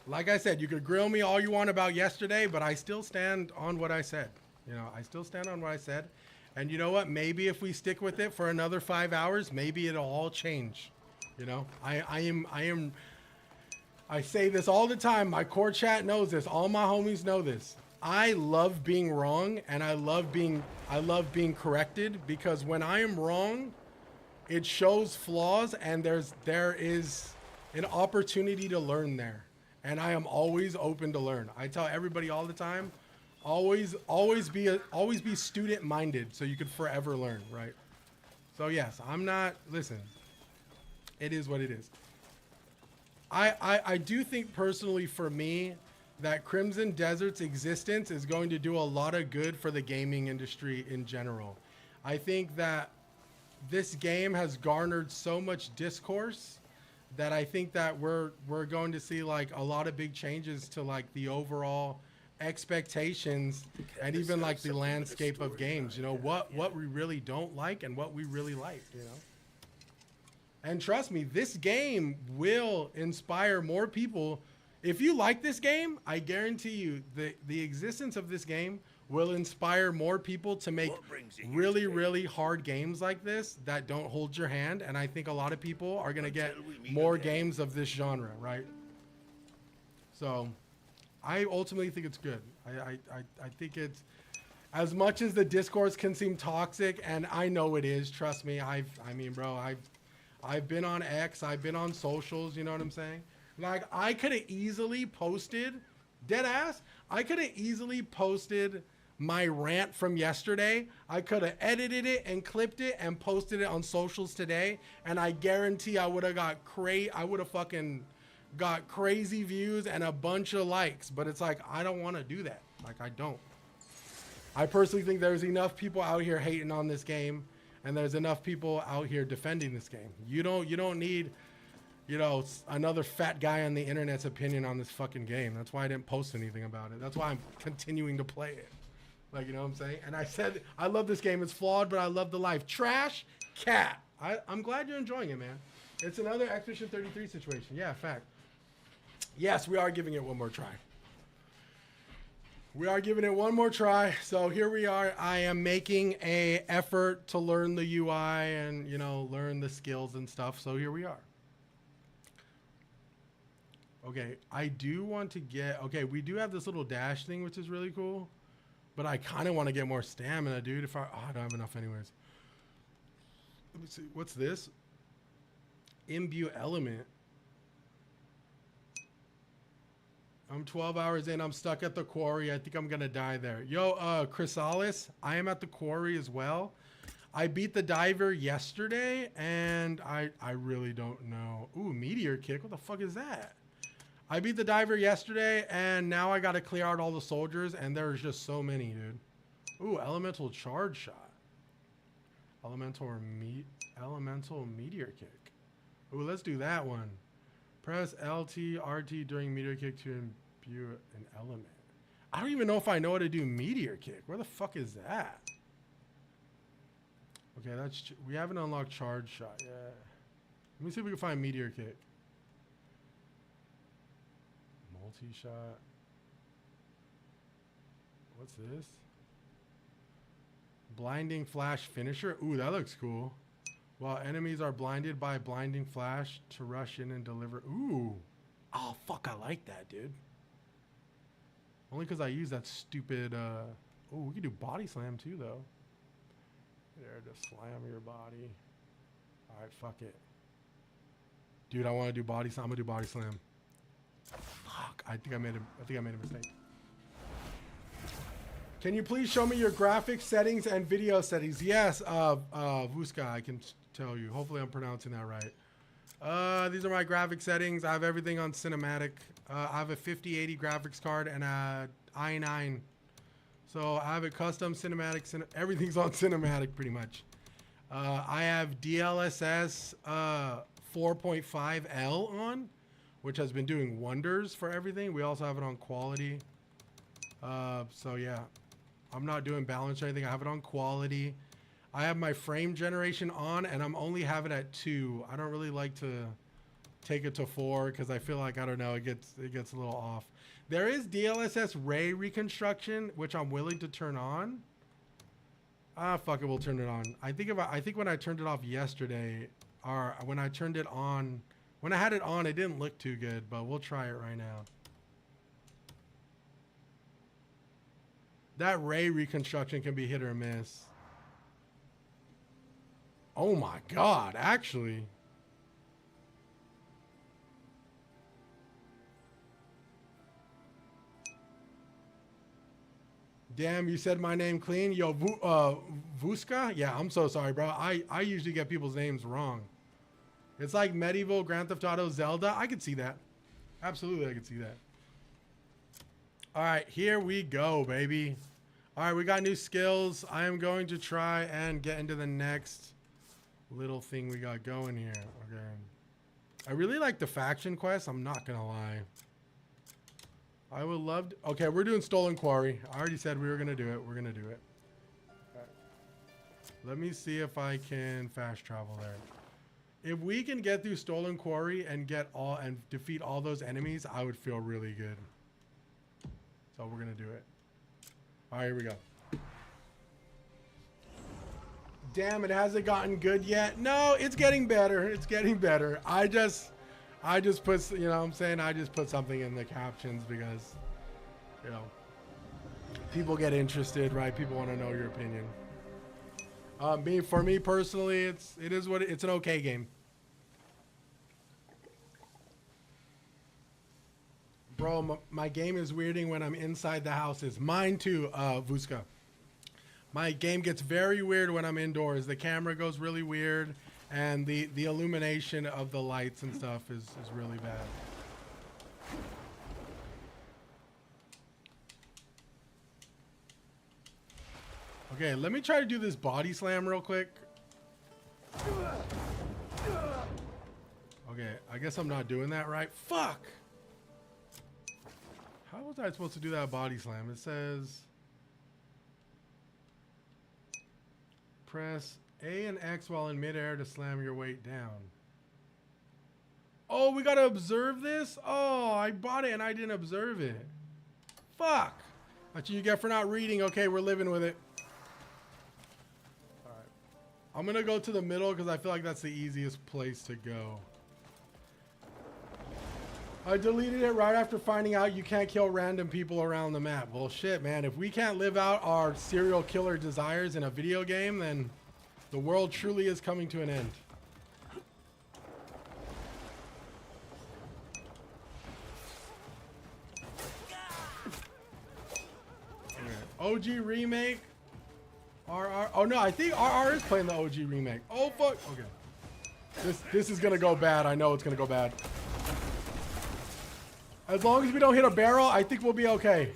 Like I said, you could grill me all you want about yesterday, but I still stand on what I said. I still stand on what I said. And you know what? Maybe if we stick with it for another 5 hours, maybe it'll all change. I say this all the time. My core chat knows this. All my homies know this. I love being wrong, and I love being corrected, because when I am wrong, it shows flaws, and there is an opportunity to learn there. And I am always open to learn. I tell everybody all the time, always be student minded so you could forever learn, right? So yes, listen, it is what it is. I do think personally for me that Crimson Desert's existence is going to do a lot of good for the gaming industry in general. I think that this game has garnered so much discourse that I think that we're going to see like a lot of big changes to like the overall expectations and even like the landscape of games, what we really don't like and what we really like, And trust me, this game will inspire more people. If you like this game, I guarantee you the existence of this game will inspire more people to make really, really hard games like this that don't hold your hand. And I think a lot of people are going to get more games of this genre, right? So I ultimately think it's good. I think it's, as much as the discourse can seem toxic, and I know it is, trust me. I mean, bro, I've been on X, I've been on socials, you know what I'm saying? Like, I could have easily posted, dead ass, I could have easily posted my rant from yesterday. I could have edited it and clipped it and posted it on socials today, and I guarantee I would have fucking got crazy views and a bunch of likes. But it's like, I don't want to do that. Like, I don't. I personally think there's enough people out here hating on this game, and there's enough people out here defending this game. You don't need, you know, another fat guy on the internet's opinion on this fucking game. That's why I didn't post anything about it. That's why I'm continuing to play it. Like, you know what I'm saying? And I said, I love this game. It's flawed, but I love the life. Trash cat. I'm glad you're enjoying it, man. It's another Expedition 33 situation. Yeah, fact. Yes, we are giving it one more try. We are giving it one more try. So here we are. I am making an effort to learn the UI and, you know, learn the skills and stuff. So here we are. Okay, I do want to get... Okay, we do have this little dash thing, which is really cool. But I kind of want to get more stamina, dude. If I don't have enough anyways. Let me see. What's this? Imbue element. I'm 12 hours in. I'm stuck at the quarry. I think I'm going to die there. Yo, Chrysalis, I am at the quarry as well. I beat the diver yesterday, and I really don't know. Ooh, meteor kick. What the fuck is that? I beat the diver yesterday, and now I got to clear out all the soldiers, and there's just so many, dude. Ooh, elemental charge shot. Elemental meteor kick. Ooh, let's do that one. Press LT, RT during meteor kick to imbue an element. I don't even know if I know how to do meteor kick. Where the fuck is that? Okay, we haven't unlocked charge shot yet. Let me see if we can find meteor kick. Multi-shot. What's this? Blinding flash finisher. Ooh, that looks cool. While enemies are blinded by blinding flash to rush in and deliver. Ooh. Oh, fuck, I like that, dude. Only because I use that stupid... Oh, we can do body slam, too, though. There, just slam your body. All right, fuck it. Dude, I want to do body slam. I'm going to do body slam. Fuck, I think I made a mistake. Can you please show me your graphics settings and video settings? Yes, Vuska, I can tell you. Hopefully I'm pronouncing that right. These are my graphic settings. I have everything on cinematic. I have a 5080 graphics card and a i9. So I have a custom cinematic. Everything's on cinematic pretty much. I have DLSS 4.5L on, which has been doing wonders for everything. We also have it on quality. So yeah. I'm not doing balance or anything. I have it on quality. I have my frame generation on, and I'm only have it at 2. I don't really like to take it to 4 because I feel like, I don't know, it gets a little off. There is DLSS ray reconstruction, which I'm willing to turn on. Fuck it, we'll turn it on. I think when I turned it off yesterday, or when I turned it on, when I had it on, it didn't look too good, but we'll try it right now. That ray reconstruction can be hit or miss. Oh my God, actually. Damn, you said my name clean. Yo, Vuska? Yeah, I'm so sorry, bro. I usually get people's names wrong. It's like Medieval, Grand Theft Auto, Zelda. I could see that. Absolutely, I could see that. All right, here we go, baby. All right, we got new skills. I am going to try and get into the next little thing we got going here. Okay. I really like the faction quest. I'm not going to lie. I would love to... Okay, we're doing Stolen Quarry. I already said we were going to do it. We're going to do it. All right. Let me see if I can fast travel there. If we can get through Stolen Quarry and defeat all those enemies, I would feel really good. So we're going to do it. All right, here we go. Damn, it hasn't gotten good yet. No, it's getting better. It's getting better. I just put, you know what I'm saying? I just put something in the captions because, you know, people get interested, right? People want to know your opinion. For me personally, it's an okay game. Bro, my game is weirding when I'm inside the houses. Mine too, Vuska. My game gets very weird when I'm indoors. The camera goes really weird, and the illumination of the lights and stuff is really bad. Okay, let me try to do this body slam real quick. Okay, I guess I'm not doing that right. Fuck! How was I supposed to do that body slam? It says... Press A and X while in midair to slam your weight down. Oh, we gotta observe this? Oh, I bought it and I didn't observe it. Fuck! That's what you get for not reading. Okay, we're living with it. Alright. I'm gonna go to the middle because I feel like that's the easiest place to go. I deleted it right after finding out you can't kill random people around the map. Well, shit, man. If we can't live out our serial killer desires in a video game, then the world truly is coming to an end. Okay. OG remake. RR. Oh, no. I think RR is playing the OG remake. Oh, fuck. Okay. This is going to go bad. I know it's going to go bad. As long as we don't hit a barrel, I think we'll be okay.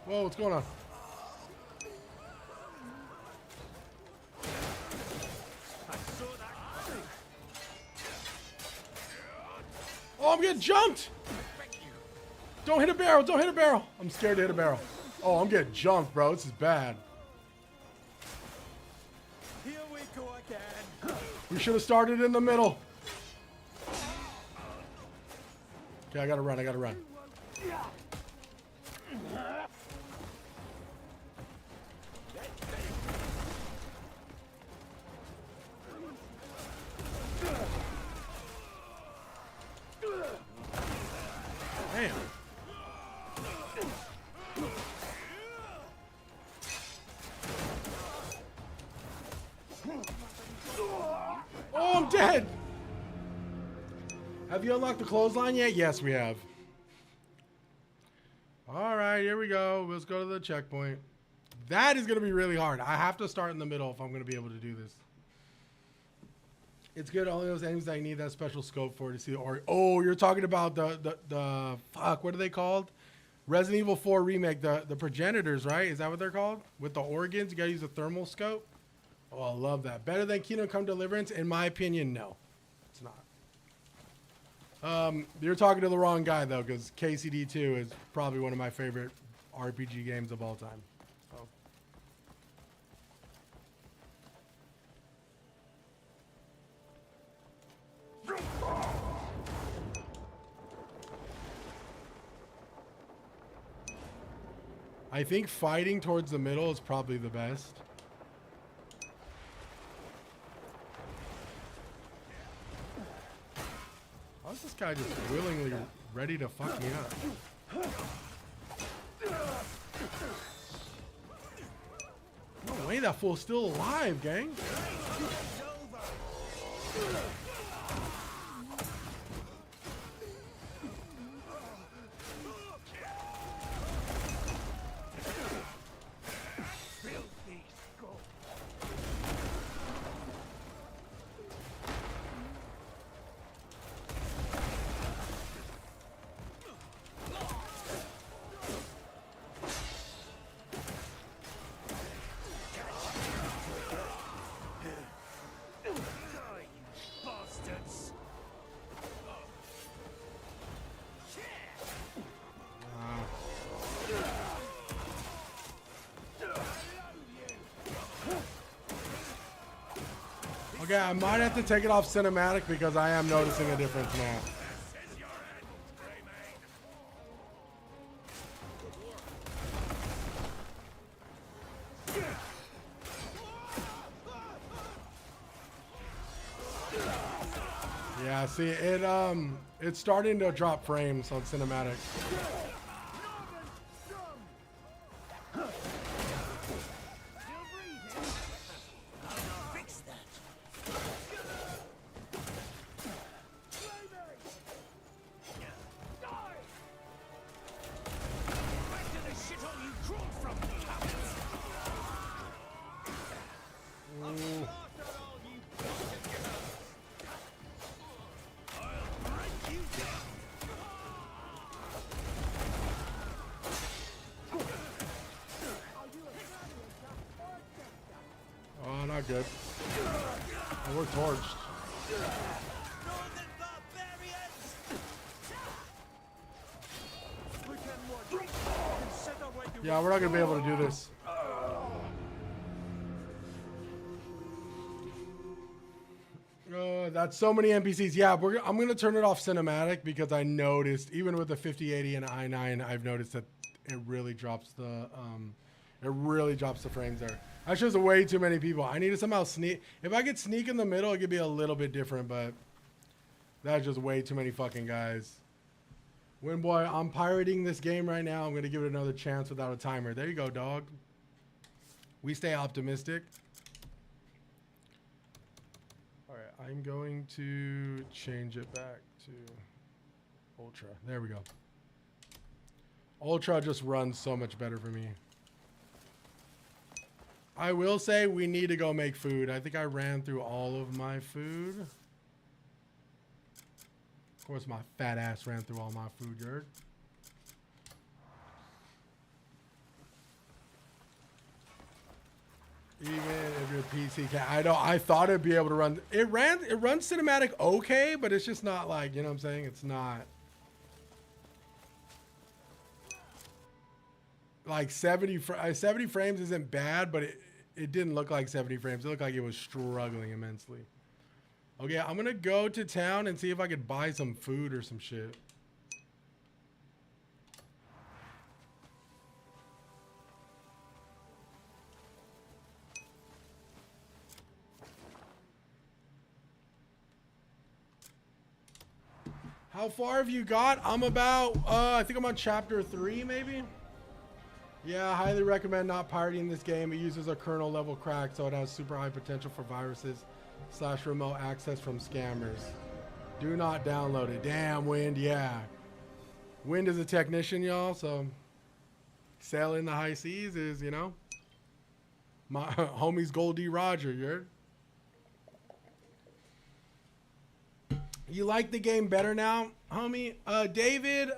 Whoa, what's going on? Oh, I'm getting jumped! Don't hit a barrel, don't hit a barrel! I'm scared to hit a barrel. Oh, I'm getting jumped, bro. This is bad. Here we go again. We should have started in the middle. Okay, I gotta run, I gotta run. Damn. Oh, I'm dead. Have you unlocked the clothesline yet? Yes, we have. All right, here we go. Let's go to the checkpoint. That is going to be really hard. I have to start in the middle if I'm going to be able to do this. It's good. Only those enemies that I need that special scope for to see the or. Oh, you're talking about the fuck. What are they called? Resident Evil 4 remake. The progenitors, right? Is that what they're called? With the organs, you gotta use a thermal scope. Oh, I love that. Better than Kingdom Come Deliverance, in my opinion. No, it's not. You're talking to the wrong guy though, because KCD2 is probably one of my favorite RPG games of all time. So. I think fighting towards the middle is probably the best. How's this guy just willingly ready to fuck me up? No way, that fool's still alive, gang. Okay, I might have to take it off cinematic because I am noticing a difference now. Yeah, see, it's starting to drop frames on cinematic. Fix that. Back to the shithole you crawled from, cowards. Oh, not good. Oh, we're torched. Northern barbarians! We can set our way to Yeah, we're not gonna be able to do this. That's so many NPCs. Yeah, I'm gonna turn it off cinematic because I noticed even with the 5080 and i9, I've noticed that it really drops the frames there. That's just way too many people. I need to somehow sneak. If I could sneak in the middle, it could be a little bit different, but that's just way too many fucking guys. Windboy, I'm pirating this game right now. I'm gonna give it another chance without a timer. There you go, dog. We stay optimistic. All right, I'm going to change it back to Ultra. There we go. Ultra just runs so much better for me. I will say we need to go make food. I think I ran through all of my food. Of course, my fat ass ran through all my food, you heard? Even if your PC can, I thought it'd be able to run. It runs cinematic okay, but it's just not like, you know what I'm saying? It's not like 70 frames isn't bad, but it didn't look like 70 frames. It looked like it was struggling immensely. Okay, I'm gonna go to town and see if I could buy some food or some shit. How far have you got? I'm about, I think I'm on chapter 3, maybe? Yeah, I highly recommend not pirating this game. It uses a kernel level crack, so it has super high potential for viruses / remote access from scammers. Do not download it. Damn, Wind, yeah. Wind is a technician, y'all, so sailing the high seas is, you know, my homie's Goldie Roger, you heard? You like the game better now, homie? David,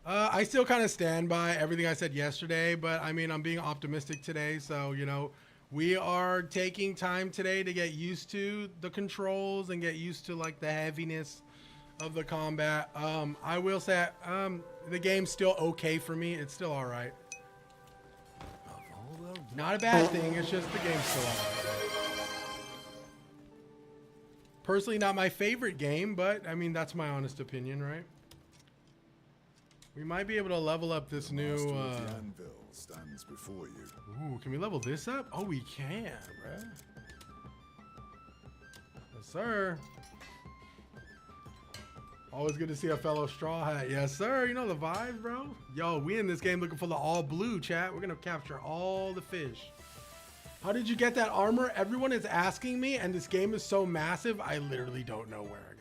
I still kind of stand by everything I said yesterday, but I mean, I'm being optimistic today. So, you know, we are taking time today to get used to the controls and get used to like the heaviness of the combat. I will say, the game's still okay for me. It's still all right. Not a bad thing. It's just the game's still all right. Personally, not my favorite game, but I mean, that's my honest opinion, right? We might be able to level up this new, Master of the Anvil stands before you. Ooh, can we level this up? Oh, we can, bruh. Yes, sir. Always good to see a fellow straw hat. Yes, sir. You know the vibes, bro. Yo, we in this game looking for the all blue, chat. We're going to capture all the fish. How did you get that armor? Everyone is asking me, and this game is so massive, I literally don't know where I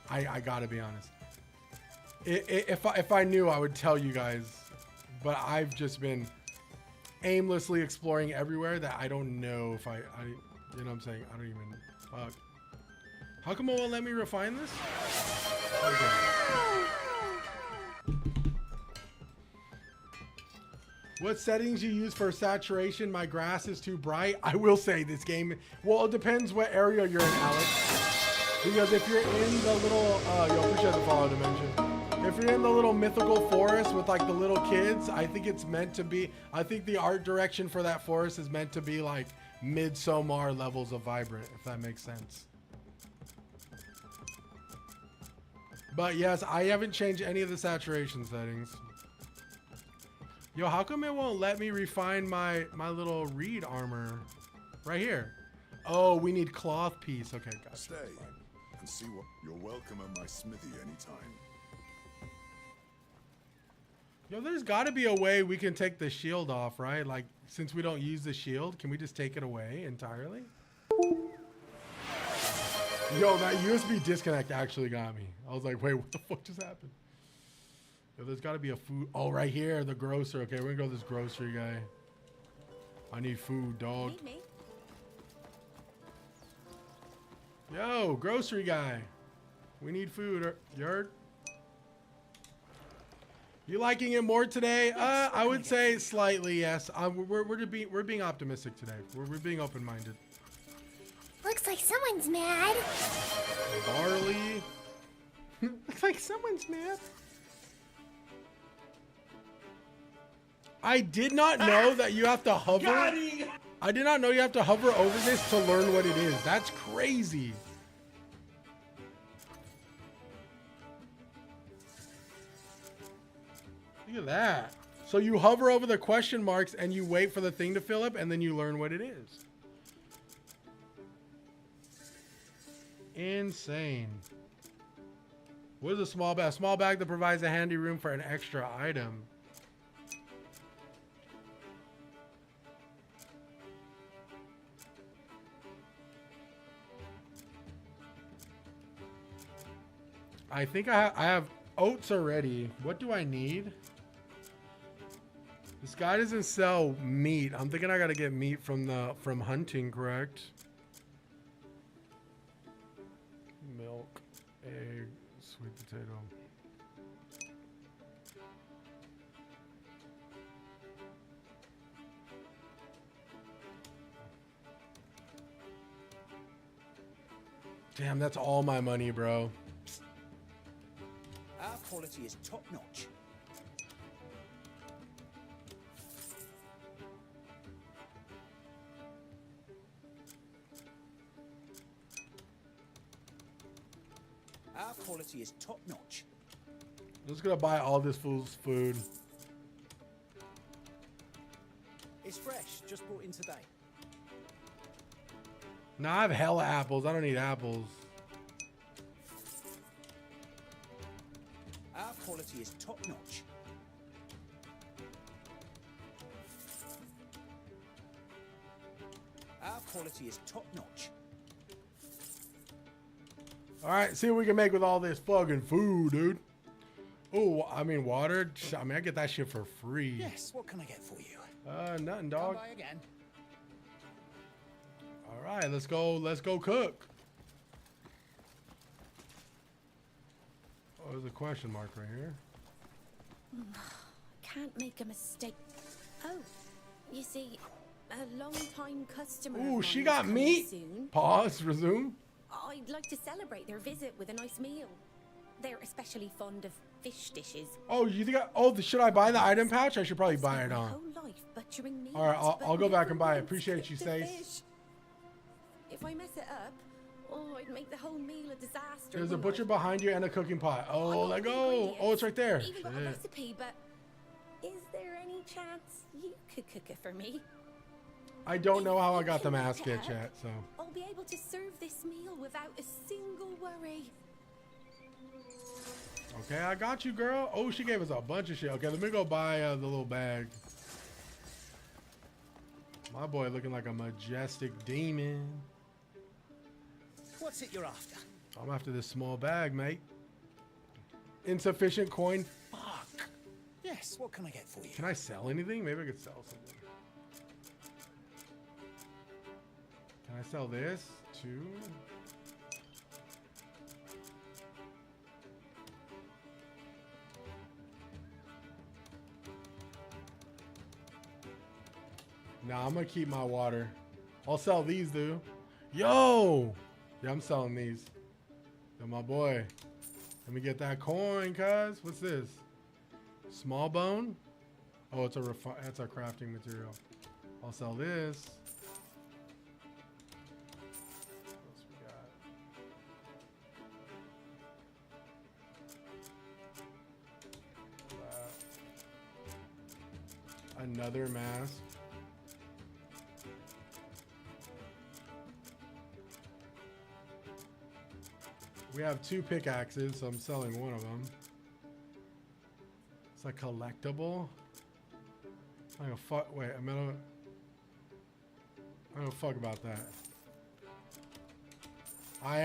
got it. I gotta be honest. If I knew, I would tell you guys, but I've just been aimlessly exploring everywhere that I don't know if I you know what I'm saying? I don't even, fuck. How come it won't let me refine this? Okay. What settings you use for saturation? My grass is too bright. I will say this game, well, it depends what area you're in, Alex. Because if you're in the little, yo, appreciate the follow dimension. If you're in the little mythical forest with like the little kids, I think it's meant to be, I think the art direction for that forest is meant to be like Midsommar levels of vibrant, if that makes sense. But yes, I haven't changed any of the saturation settings. Yo, how come it won't let me refine my little reed armor right here? Oh, we need cloth piece. Okay, gotcha. Stay and see what. You're welcome at my smithy anytime. Yo, there's got to be a way we can take the shield off, right? Like, since we don't use the shield, can we just take it away entirely? Yo, that USB disconnect actually got me. I was like, wait, what the fuck just happened? Yo, there's got to be a food. Oh, right here, the grocer. Okay, we're going to go to this grocery guy. I need food, dog. Need me? Yo, grocery guy. We need food. You heard? You liking it more today? I would say slightly, yes. We're being optimistic today. We're being open-minded. Looks like someone's mad. Barley. Looks like someone's mad. I did not know that you have to hover. I did not know you have to hover over this to learn what it is. That's crazy. Look at that. So you hover over the question marks and you wait for the thing to fill up and then you learn what it is. Insane. What is a small bag? A small bag that provides a handy room for an extra item. I think I have oats already. What do I need? This guy doesn't sell meat. I'm thinking I gotta get meat from hunting, correct? Milk, egg, sweet potato. Damn, that's all my money, bro. Our quality is top notch. Our quality is top notch. I'm just gonna buy all this fool's food. It's fresh, just brought in today. Nah, I have hella apples. I don't need apples. Our quality is top notch. Our quality is top notch. All right, see what we can make with all this fucking food, dude. Oh, I mean water. I mean, I get that shit for free. Yes, what can I get for you? Nothing, Come dog. by again. All right, let's go. Let's go cook. Oh, there's a question mark right here. Can't make a mistake. Oh, you see, a long-time customer. Ooh, of she mine got is coming meat. soon. Pause. Resume. I'd like to celebrate their visit with a nice meal. They're especially fond of fish dishes. Oh, you think? Should I buy the item pouch? I should probably buy Spent it my on. whole life butchering meat, All right, I'll but go back never and buy it. once Appreciate you, cooked a Stace. fish. If I mess it up, I'd make the whole meal a disaster. There's a wouldn't butcher I? behind you and a cooking pot. I Oh, got let the go. ingredients, Oh, it's right there. Even got a Shit. recipe, but is there any chance you could cook it for me? I don't know how I If got the you can mask make yet, it chat. So. I'll be able to serve this meal without a single worry. Okay, I got you, girl. Oh, she gave us a bunch of shit. Okay, let me go buy the little bag. My boy looking like a majestic demon. What's it you're after? I'm after this small bag, mate. Insufficient coin. Fuck. Yes, what can I get for you? Can I sell anything? Maybe I could sell something. Can I sell this too? Nah, I'm gonna keep my water. I'll sell these, dude. Yo! Yeah, I'm selling these. Yo, my boy. Let me get that coin, cuz. What's this? Small bone? Oh, it's that's a crafting material. I'll sell this. What else we got? Another mask. We have 2 pickaxes, so I'm selling one of them. It's a collectible. I don't fuck. Wait, I don't fuck about that. I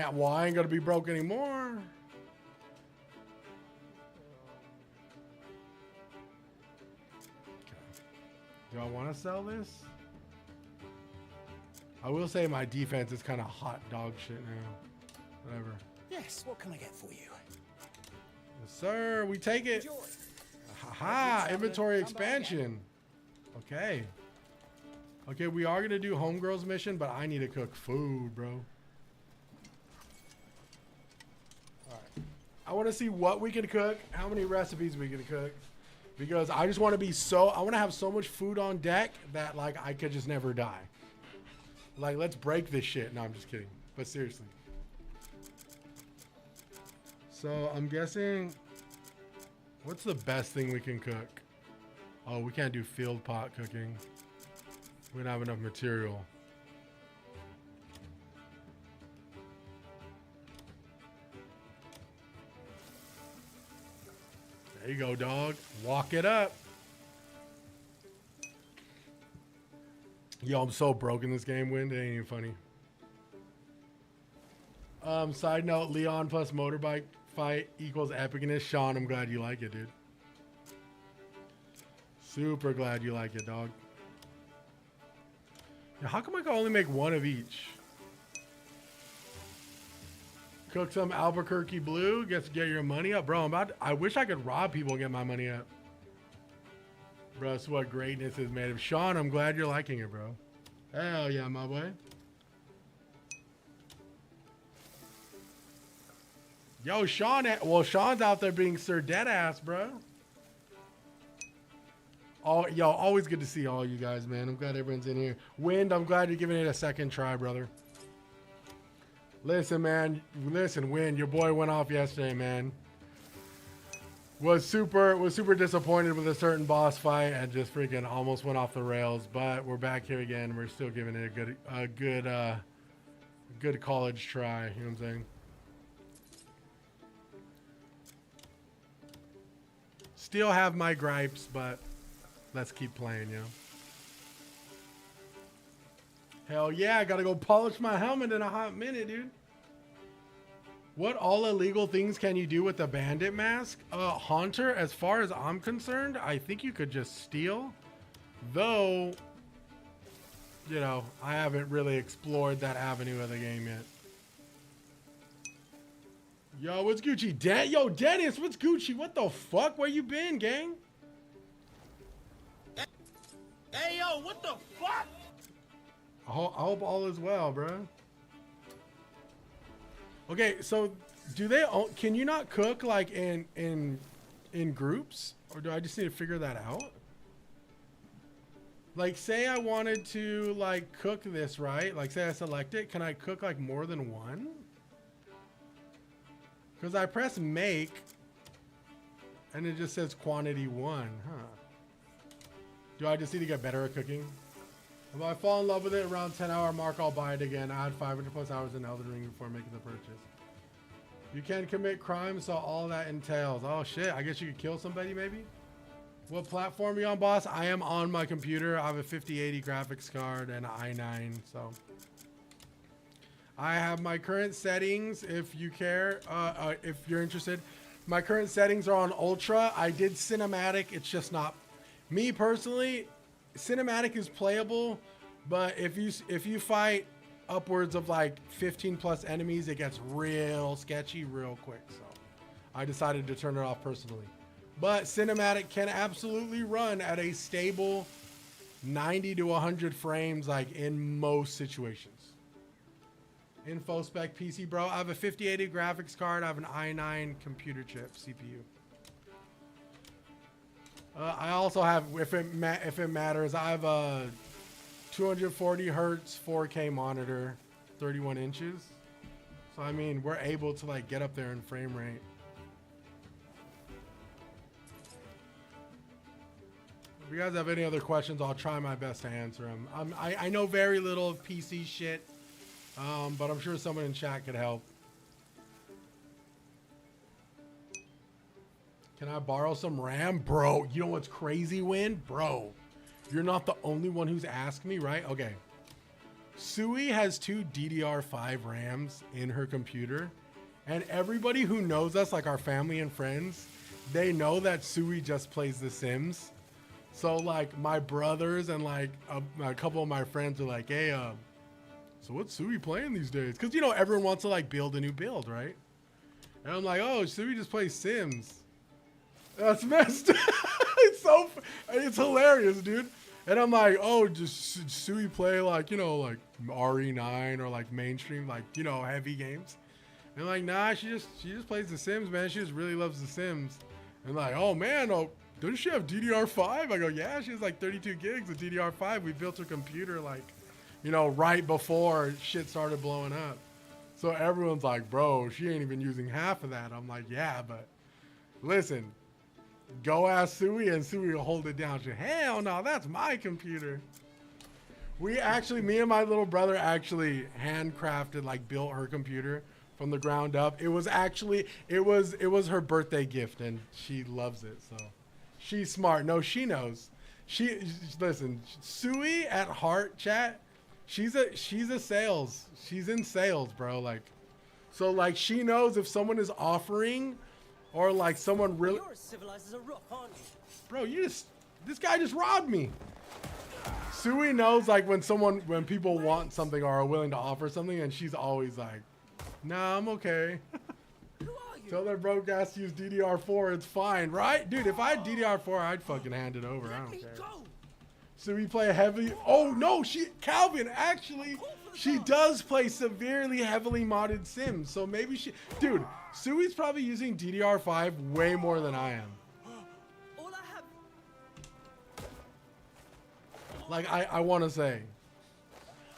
ain't gonna be broke anymore. Okay. Do I want to sell this? I will say my defense is kind of hot dog shit now. Whatever. Yes, what can I get for you? Yes, sir. We take it. Haha. Inventory expansion. Okay. Okay, we are gonna do homegirls mission, but I need to cook food, bro. Alright. I want to see what we can cook, how many recipes we can cook. Because I just want to be I want to have so much food on deck that like I could just never die. Like, let's break this shit. No, I'm just kidding. But seriously. So I'm guessing, what's the best thing we can cook? Oh, we can't do field pot cooking. We don't have enough material. There you go, dog. Walk it up. Yo, I'm so broke in this game, Wind. It ain't even funny. Side note, Leon plus motorbike fight equals epicness. Sean, I'm glad you like it, dude. Super glad you like it, dog. Now, how come I can only make one of each? Cook some Albuquerque Blue. Get your money up. Bro, I wish I could rob people and get my money up. Bro, that's what greatness is made of. Sean, I'm glad you're liking it, bro. Hell yeah, my boy. Yo, Sean. Well, Sean's out there being Sir Deadass, bro. Oh, yo, always good to see all you guys, man. I'm glad everyone's in here. Wind, I'm glad you're giving it a second try, brother. Listen, man. Listen, Wind, your boy went off yesterday, man. Was super disappointed with a certain boss fight and just freaking almost went off the rails. But we're back here again. We're still giving it a good college try. You know what I'm saying? Still have my gripes, but let's keep playing, yo. Hell yeah, I gotta go polish my helmet in a hot minute, dude. What all illegal things can you do with the bandit mask? Haunter, as far as I'm concerned, I think you could just steal. Though, you know, I haven't really explored that avenue of the game yet. Yo, what's Gucci? Yo, Dennis, what's Gucci? What the fuck? Where you been, gang? Hey, yo, what the fuck? I hope all is well, bro. Okay, so do they can you not cook like in groups, or do I just need to figure that out? Like, say I wanted to like cook this, right? Like, say I select it, can I cook like more than one? Because I press make and it just says quantity 1, huh? Do I just need to get better at cooking? If I fall in love with it around 10-hour mark, I'll buy it again. I had 500 plus hours in Elden Ring before making the purchase. You can commit crimes, so all that entails. Oh shit, I guess you could kill somebody maybe? What platform are you on, boss? I am on my computer. I have a 5080 graphics card and an i9, so. I have my current settings, if you care, if you're interested. My current settings are on Ultra. I did Cinematic, it's just not. Me personally, Cinematic is playable, but if you fight upwards of like 15 plus enemies, it gets real sketchy real quick. So I decided to turn it off personally. But Cinematic can absolutely run at a stable 90 to 100 frames, like in most situations. Info spec PC, bro. I have a 5080 graphics card. I have an i9 computer chip CPU. I also have, if it matters, I have a 240 hertz 4K monitor, 31 inches. So I mean, we're able to like get up there in frame rate. If you guys have any other questions, I'll try my best to answer them. I know very little of PC shit, but I'm sure someone in chat could help. Can I borrow some RAM? Bro, you know what's crazy, Win? Bro, you're not the only one who's asked me, right? Okay. Sui has 2 DDR5 RAMs in her computer. And everybody who knows us, like our family and friends, they know that Sui just plays The Sims. So like my brothers and like a couple of my friends are like, hey, so what's Sui playing these days? Because, you know, everyone wants to like build a new build, right? And I'm like, oh, Sui just plays Sims. That's messed up. It's hilarious, dude. And I'm like, oh, just Sui play like, you know, like RE9 or like mainstream, like, you know, heavy games. And like, nah, she just plays The Sims, man. She just really loves The Sims. And like, oh man, oh, doesn't she have DDR5? I go, yeah, she has like 32 gigs of DDR5. We built her computer like, you know, right before shit started blowing up. So everyone's like, bro, she ain't even using half of that. I'm like, yeah, but listen, go ask Sui and Sui will hold it down. She, hell no, that's my computer. We actually, me and my little brother actually handcrafted, like built her computer from the ground up. It was actually, it was her birthday gift and she loves it. So she's smart. No, she knows. Listen, Sui at heart, chat, she's a sales. She's in sales, bro. Like, so like she knows if someone is offering or like someone really, You're as civilized as a rock, aren't you? bro, this guy just robbed me. Sui knows like when people want something or are willing to offer something, and she's always like, nah, I'm okay. Who are you? Tell their broke ass to use DDR4, it's fine, right? Dude, if I had DDR4, I'd fucking hand it over. I don't care. Go. So we play heavily. Oh no, Calvin, actually, she does play severely heavily modded Sims. So maybe dude, Sui's probably using DDR5 way more than I am. All I have. Like, I want to say.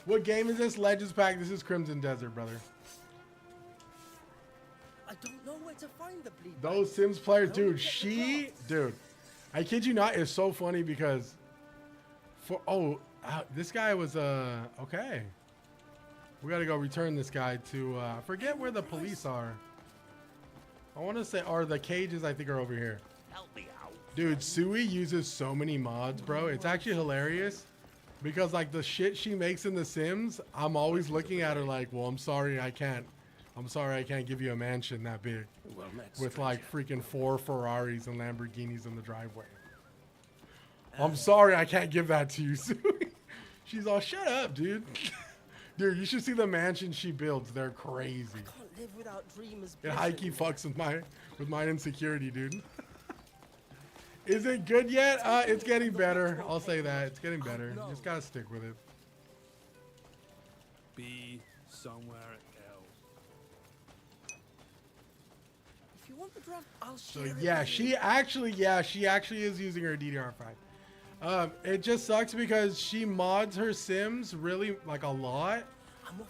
What game is this? Legends Pack. This is Crimson Desert, brother. I don't know where to find the bleed. Those Sims players, dude, dude, I kid you not, it's so funny because this guy was, okay. We got to go return this guy to, I forget where the police are. I want to say, or the cages, I think, are over here. Help me out. Dude, Sui uses so many mods, bro. It's actually hilarious because like the shit she makes in The Sims, I'm always looking at her like, well, I'm sorry I can't give you a mansion that big Well met, with like stranger. freaking 4 Ferraris and Lamborghinis in the driveway. I'm sorry I can't give that to you, Sui. She's all, shut up, dude. Dude, you should see the mansions she builds. They're crazy. Can't live without dreamers. It high key fucks with my insecurity, dude. Is it good yet? It's getting better. I'll say that. It's getting better. You just gotta stick with it. Be somewhere else. If you want the draft, I'll So share it yeah, with she you. actually is using her DDR5. It just sucks because she mods her Sims really like a lot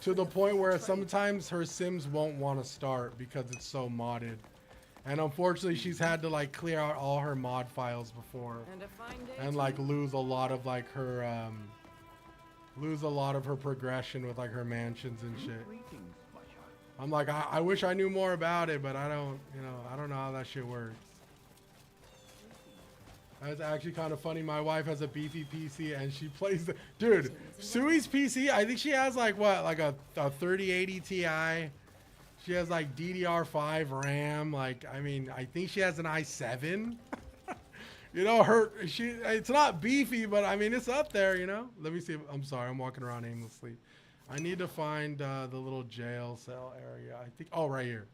to the point where sometimes her Sims won't want to start because it's so modded. And unfortunately, she's had to like clear out all her mod files before And a fine day. and like lose a lot of like her progression with like her mansions and shit. I'm like, I wish I knew more about it, but I don't know how that shit works. That's actually kind of funny. My wife has a beefy PC and she plays dude, Sui's PC, I think she has like what, like a 3080 Ti. She has like DDR5 RAM. Like, I mean, I think she has an i7. You know, it's not beefy, but I mean, it's up there, you know? Let me see. I'm sorry. I'm walking around aimlessly. I need to find the little jail cell area. I think, oh, right here.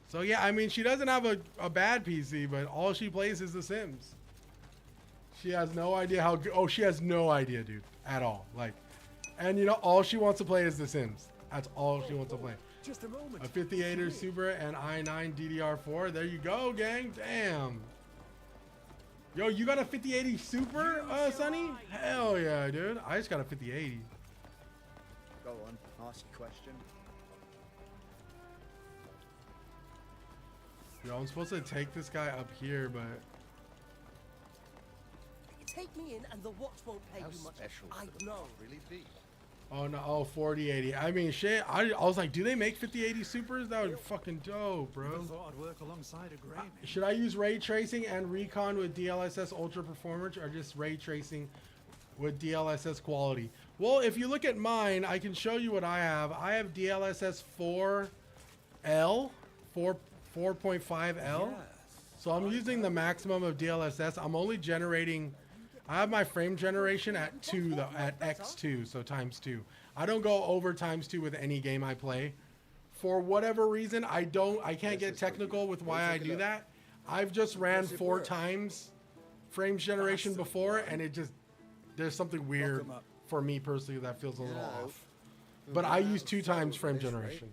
So yeah, I mean, she doesn't have a bad PC, but all she plays is The Sims. She has no idea she has no idea, dude, at all. Like, and you know, all she wants to play is The Sims. That's all she wants to play. Just a moment. A 58er Super and i9 DDR4. There you go, gang. Damn. Yo, you got a 5080 Super, Sonny? Hell yeah, dude. I just got a 5080. Go on, ask a question. Yo, I'm supposed to take this guy up here, but Take me in, and the watch won't pay How you much. special I could the know. park really be? Oh no, oh 4080. I mean, shit. I was like, do they make 5080 Supers? That would be fucking dope, bro. I thought I'd work alongside a Grey. Should I use ray tracing and recon with DLSS Ultra Performance, or just ray tracing with DLSS quality? Well, if you look at mine, I can show you what I have. I have DLSS 4L, 4.5L. So I'm using the maximum of DLSS. I'm only generating. I have my frame generation at 2, at X2, so ×2. I don't go over ×2 with any game I play. For whatever reason, I can't get technical with why I do that. I've just ran 4 times frames generation before, and it just, there's something weird for me personally that feels a little off. But I use 2 times frame generation.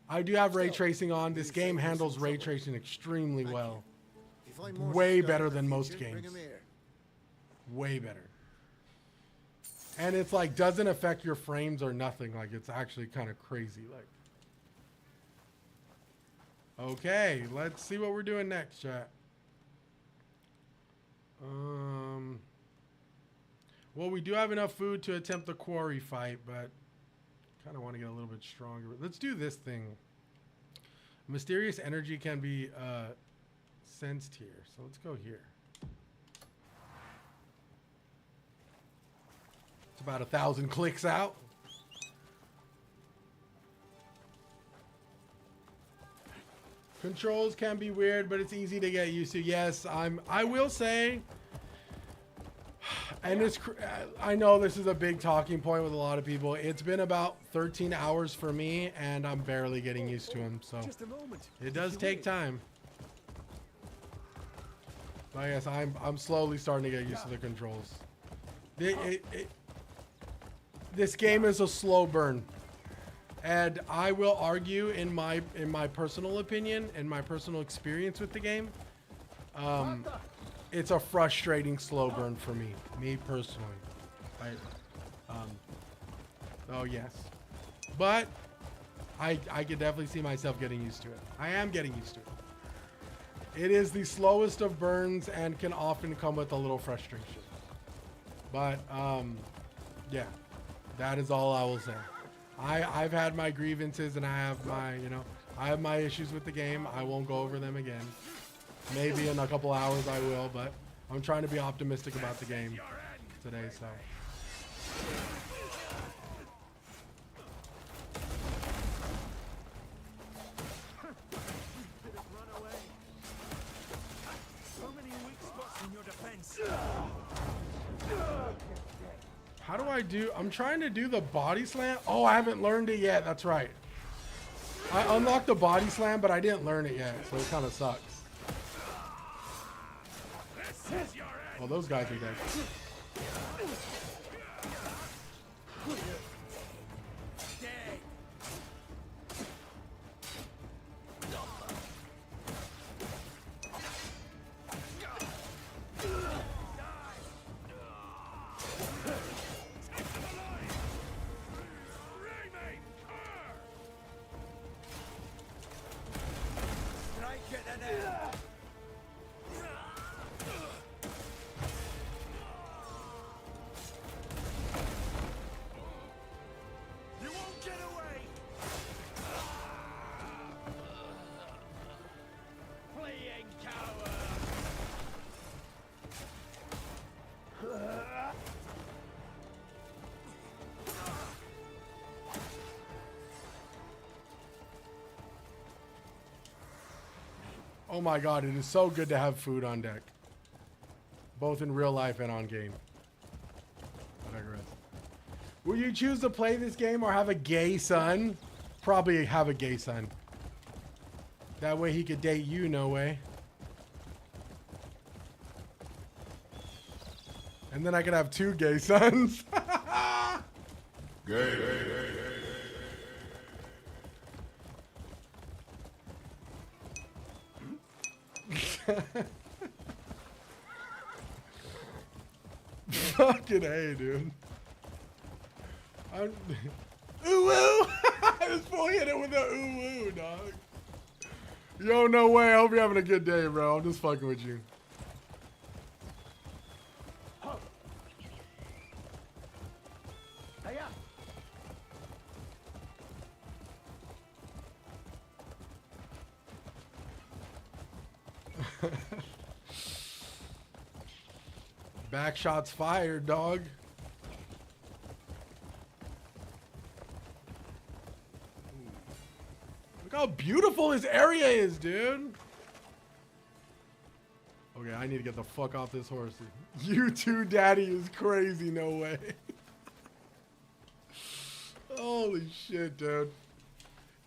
I do have ray tracing on. This game handles ray tracing extremely well. Way better than most games. Way better. And it's like doesn't affect your frames or nothing. Like it's actually kind of crazy. Like, okay, let's see what we're doing next, chat. Well, we do have enough food to attempt the quarry fight, but kind of want to get a little bit stronger. Let's do this thing. Mysterious energy can be sensed here, so let's go here. It's about 1,000 clicks out. Controls can be weird, but it's easy to get used to. Yes, I will say, and I know this is a big talking point with a lot of people. It's been about 13 hours for me, and I'm barely getting used to them. So it does take time. But yes, I'm slowly starting to get used to the controls. This game is a slow burn, and I will argue in my personal opinion and my personal experience with the game, it's a frustrating slow burn for me personally. Oh yes, but I could definitely see myself getting used to it. I am getting used to it. It is the slowest of burns and can often come with a little frustration. But yeah. That is all I will say. I've had my grievances and I have my issues with the game. I won't go over them again. Maybe in a couple hours I will, but I'm trying to be optimistic about the game today, so. How do I do? I'm trying to do the body slam. Oh, I haven't learned it yet. That's right. I unlocked the body slam, but I didn't learn it yet, so it kind of sucks. Well, those guys are dead. Oh my god, it is so good to have food on deck. Both in real life and on game. I digress. Will you choose to play this game or have a gay son? Probably have a gay son. That way he could date you, no way. And then I could have 2 gay sons. Gay. Fucking A, dude. Ooh-woo! I just full hit it with the ooh-woo, dog. Yo, no way. I hope you're having a good day, bro. I'm just fucking with you. Back shots fired, dog. Look how beautiful this area is, dude. Okay, I need to get the fuck off this horse. You too, daddy is crazy. No way. Holy shit, dude.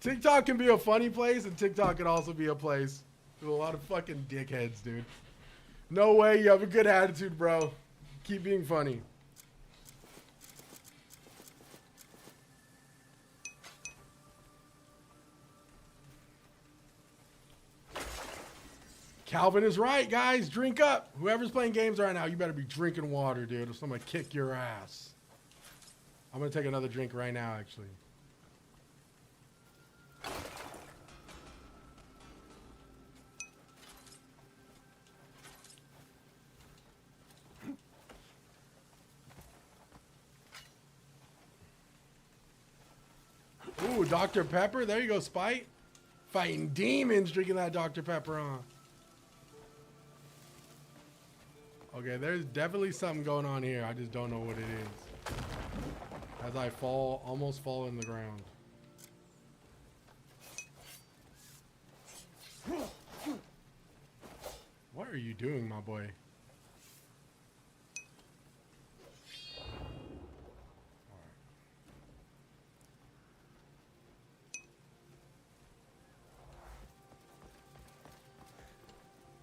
TikTok can be a funny place, and TikTok can also be a place with a lot of fucking dickheads, dude. No way. You have a good attitude, bro. Keep being funny. Calvin is right, guys. Drink up. Whoever's playing games right now, you better be drinking water, dude, or someone kick your ass. I'm going to take another drink right now, actually. Ooh, Dr. Pepper. There you go, Spite. Fighting demons drinking that Dr. Pepper on. Okay, there's definitely something going on here. I just don't know what it is. As I fall, almost fall in the ground. What are you doing, my boy?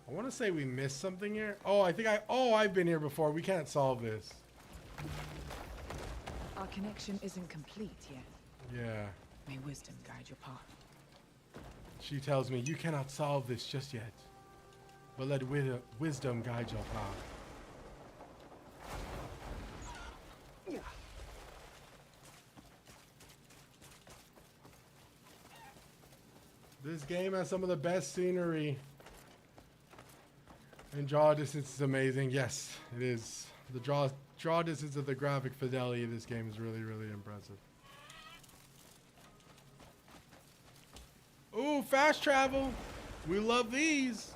I want to say we missed something here. Oh, I think I've been here before. We can't solve this. Our connection isn't complete yet. Yeah. May wisdom guide your path. She tells me you cannot solve this just yet, but let wisdom guide your path. Yeah. This game has some of the best scenery. And draw distance is amazing. Yes, it is. The draw distance of the graphic fidelity of this game is really, really impressive. Ooh, fast travel. We love these.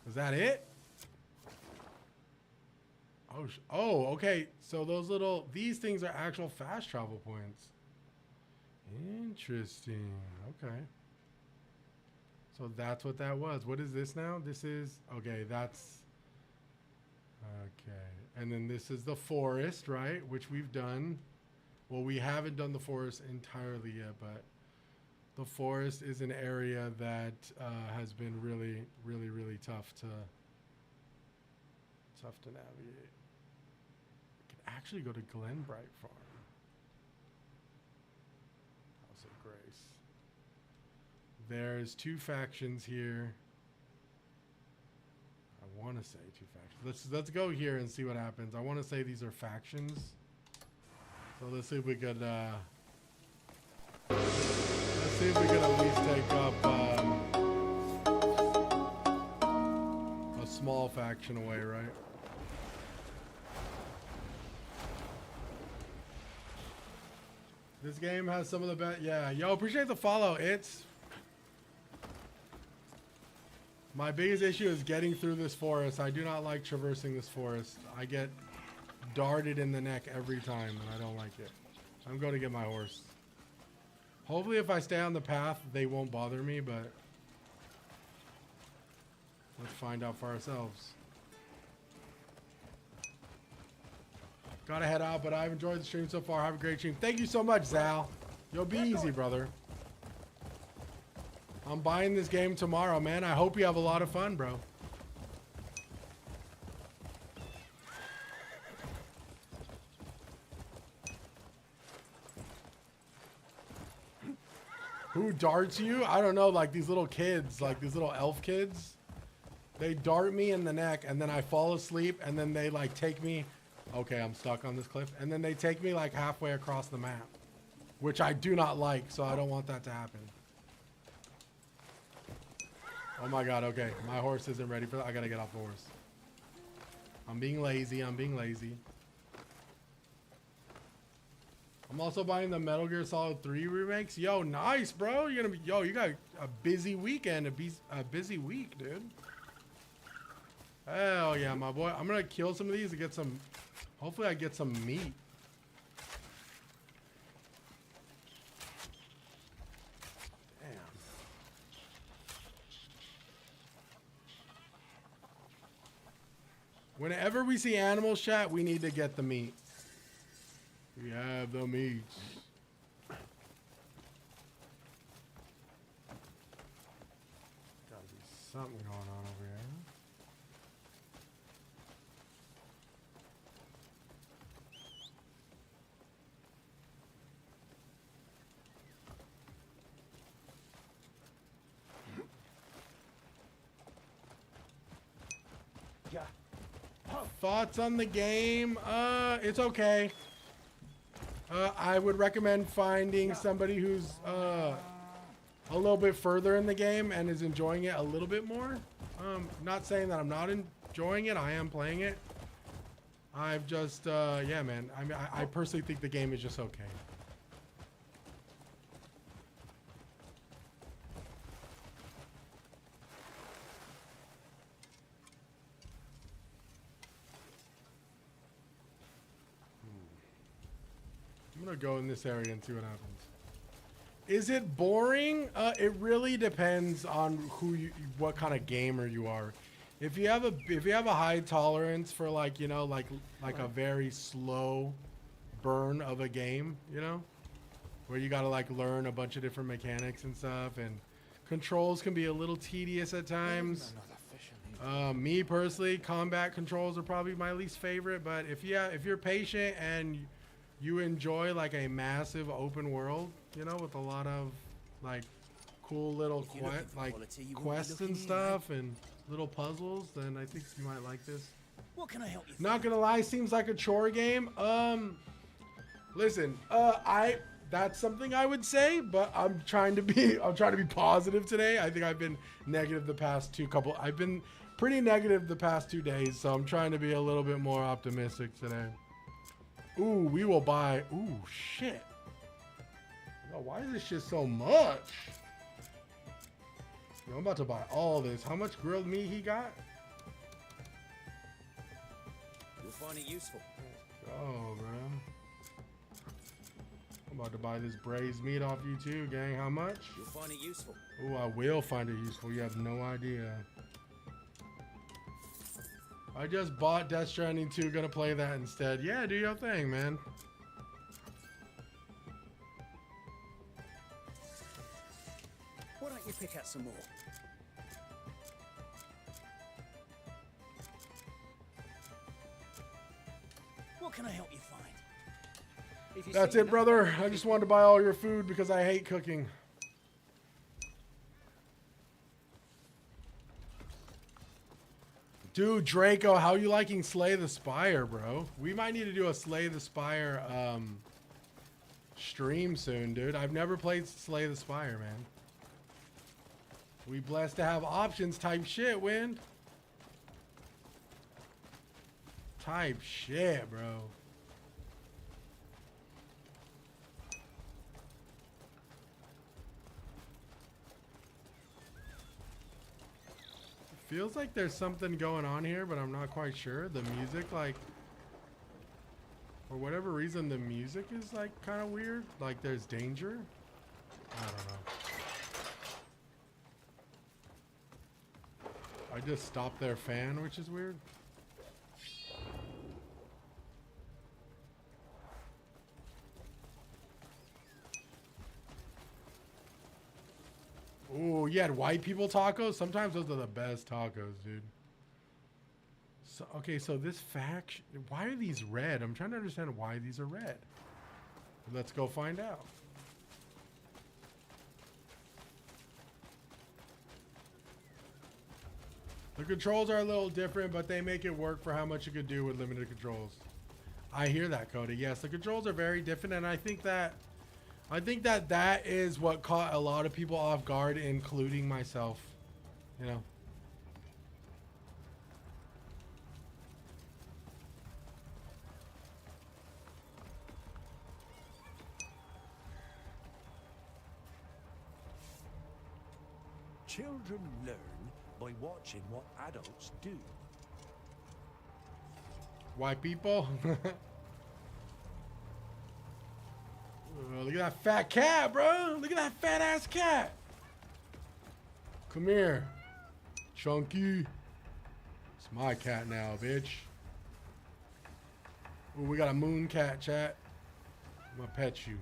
Is that it? Oh, okay. So these things are actual fast travel points. Interesting. Okay. So that's what that was. What is this now? This is, okay, that's, okay. And then this is the forest, right? Which we've done. Well, we haven't done the forest entirely yet, but the forest is an area that has been really, really, really tough to navigate. Actually go to Glenbright Farm. House of Grace. There's two factions here. I want to say two factions. Let's go here and see what happens. I want to say these are factions. So let's see if we could let's see if we can at least take up a small faction away, right? This game has some of the best. Yeah, yo, appreciate the follow. It's my biggest issue is getting through this forest. I do not like traversing this forest. I get darted in the neck every time, and I don't like it. I'm going to get my horse. Hopefully, if I stay on the path, they won't bother me, but let's find out for ourselves. Gotta head out, but I've enjoyed the stream so far. Have a great stream. Thank you so much, Zal. You'll be easy, brother. I'm buying this game tomorrow, man. I hope you have a lot of fun, bro. Who darts you? I don't know, like these little kids, like these little elf kids. They dart me in the neck, and then I fall asleep, and then they like take me. Okay, I'm stuck on this cliff. And then they take me like halfway across the map, which I do not like, so I don't want that to happen. Oh my god, okay. My horse isn't ready for that. I gotta get off the horse. I'm being lazy. I'm being lazy. I'm also buying the Metal Gear Solid 3 remakes. Yo, nice, bro. You're gonna be, yo, you got a busy weekend, a busy week, dude. Hell yeah, my boy. I'm gonna kill some of these to get some, hopefully I get some meat. Damn. Whenever we see animals, chat, we need to get the meat. We have the meat. Gotta be something going on over here. Yeah. Thoughts on the game? It's okay. I would recommend finding somebody who's a little bit further in the game and is enjoying it a little bit more. Not saying that I'm not enjoying it. I am playing it. I've just, yeah, man. I mean, I personally think the game is just okay. I'm gonna go in this area and see what happens. Is it boring? It really depends on what kind of gamer you are. If you have a high tolerance for like, you know, like a very slow burn of a game, you know, where you gotta like learn a bunch of different mechanics and stuff, and controls can be a little tedious at times. Me personally, combat controls are probably my least favorite, but if you're patient and you enjoy like a massive open world, you know, with a lot of like cool little quests and stuff and little puzzles, then I think you might like this. What can I help you? Not gonna lie, seems like a chore game. Listen, that's something I would say, but I'm trying to be positive today. I think I've been negative the past I've been pretty negative the past 2 days, so I'm trying to be a little bit more optimistic today. Ooh, we will buy. Ooh, shit. Yo, why is this shit so much? Yo, I'm about to buy all this. How much grilled meat he got? You'll find it useful. Oh, man. I'm about to buy this braised meat off you too, gang. How much? You'll find it useful. Ooh, I will find it useful. You have no idea. I just bought Death Stranding 2, gonna play that instead. Yeah, do your thing, man. Why don't you pick out some more? What can I help you find? If you That's see it, brother. I just wanted to buy all your food because I hate cooking. Dude, Draco, how you liking Slay the Spire, bro? We might need to do a Slay the Spire stream soon, dude. I've never played Slay the Spire, man. We blessed to have options type shit, Wind. Type shit, bro. Feels like there's something going on here, but I'm not quite sure. The music, like, for whatever reason, the music is like kind of weird. Like there's danger. I don't know. I just stopped their fan, which is weird. Ooh, you had white people tacos? Sometimes those are the best tacos, dude. So, okay, so this faction... Why are these red? I'm trying to understand why these are red. Let's go find out. The controls are a little different, but they make it work for how much you could do with limited controls. I hear that, Cody. Yes, the controls are very different, and I think that is what caught a lot of people off guard, including myself. You know. Children learn by watching what adults do. White people. Oh, look at that fat cat, bro. Look at that fat ass cat. Come here. Chunky. It's my cat now, bitch. Ooh, we got a moon cat, chat. I'm gonna pet you.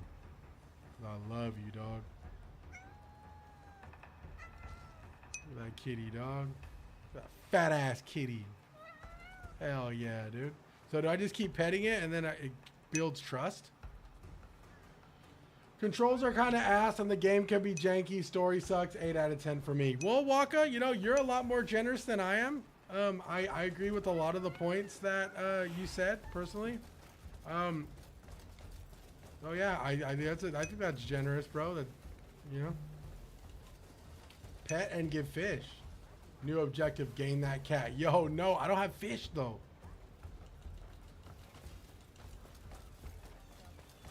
I love you, dog. Look at that kitty, dog. That fat ass kitty. Hell yeah, dude. So do I just keep petting it and then it builds trust? Controls are kind of ass and the game can be janky. Story sucks. 8 out of 10 for me. Well, Waka, you know, you're a lot more generous than I am. I agree with a lot of the points that you said personally. Oh yeah, I think that's generous, bro. That, you know, pet and give fish. New objective: gain that cat. Yo, no, I don't have fish though.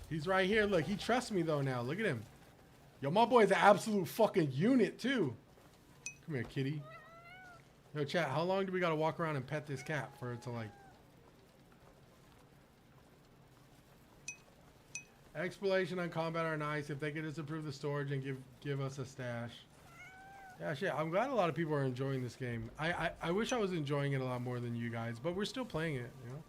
He's right here. Look, he trusts me though now. Look at him. Yo, my boy's an absolute fucking unit too. Come here, kitty. Yo, chat, how long do we gotta walk around and pet this cat for it to like... Exploration and combat are nice. If they could just improve the storage and give us a stash. Yeah, shit. I'm glad a lot of people are enjoying this game. I wish I was enjoying it a lot more than you guys, but we're still playing it, you know?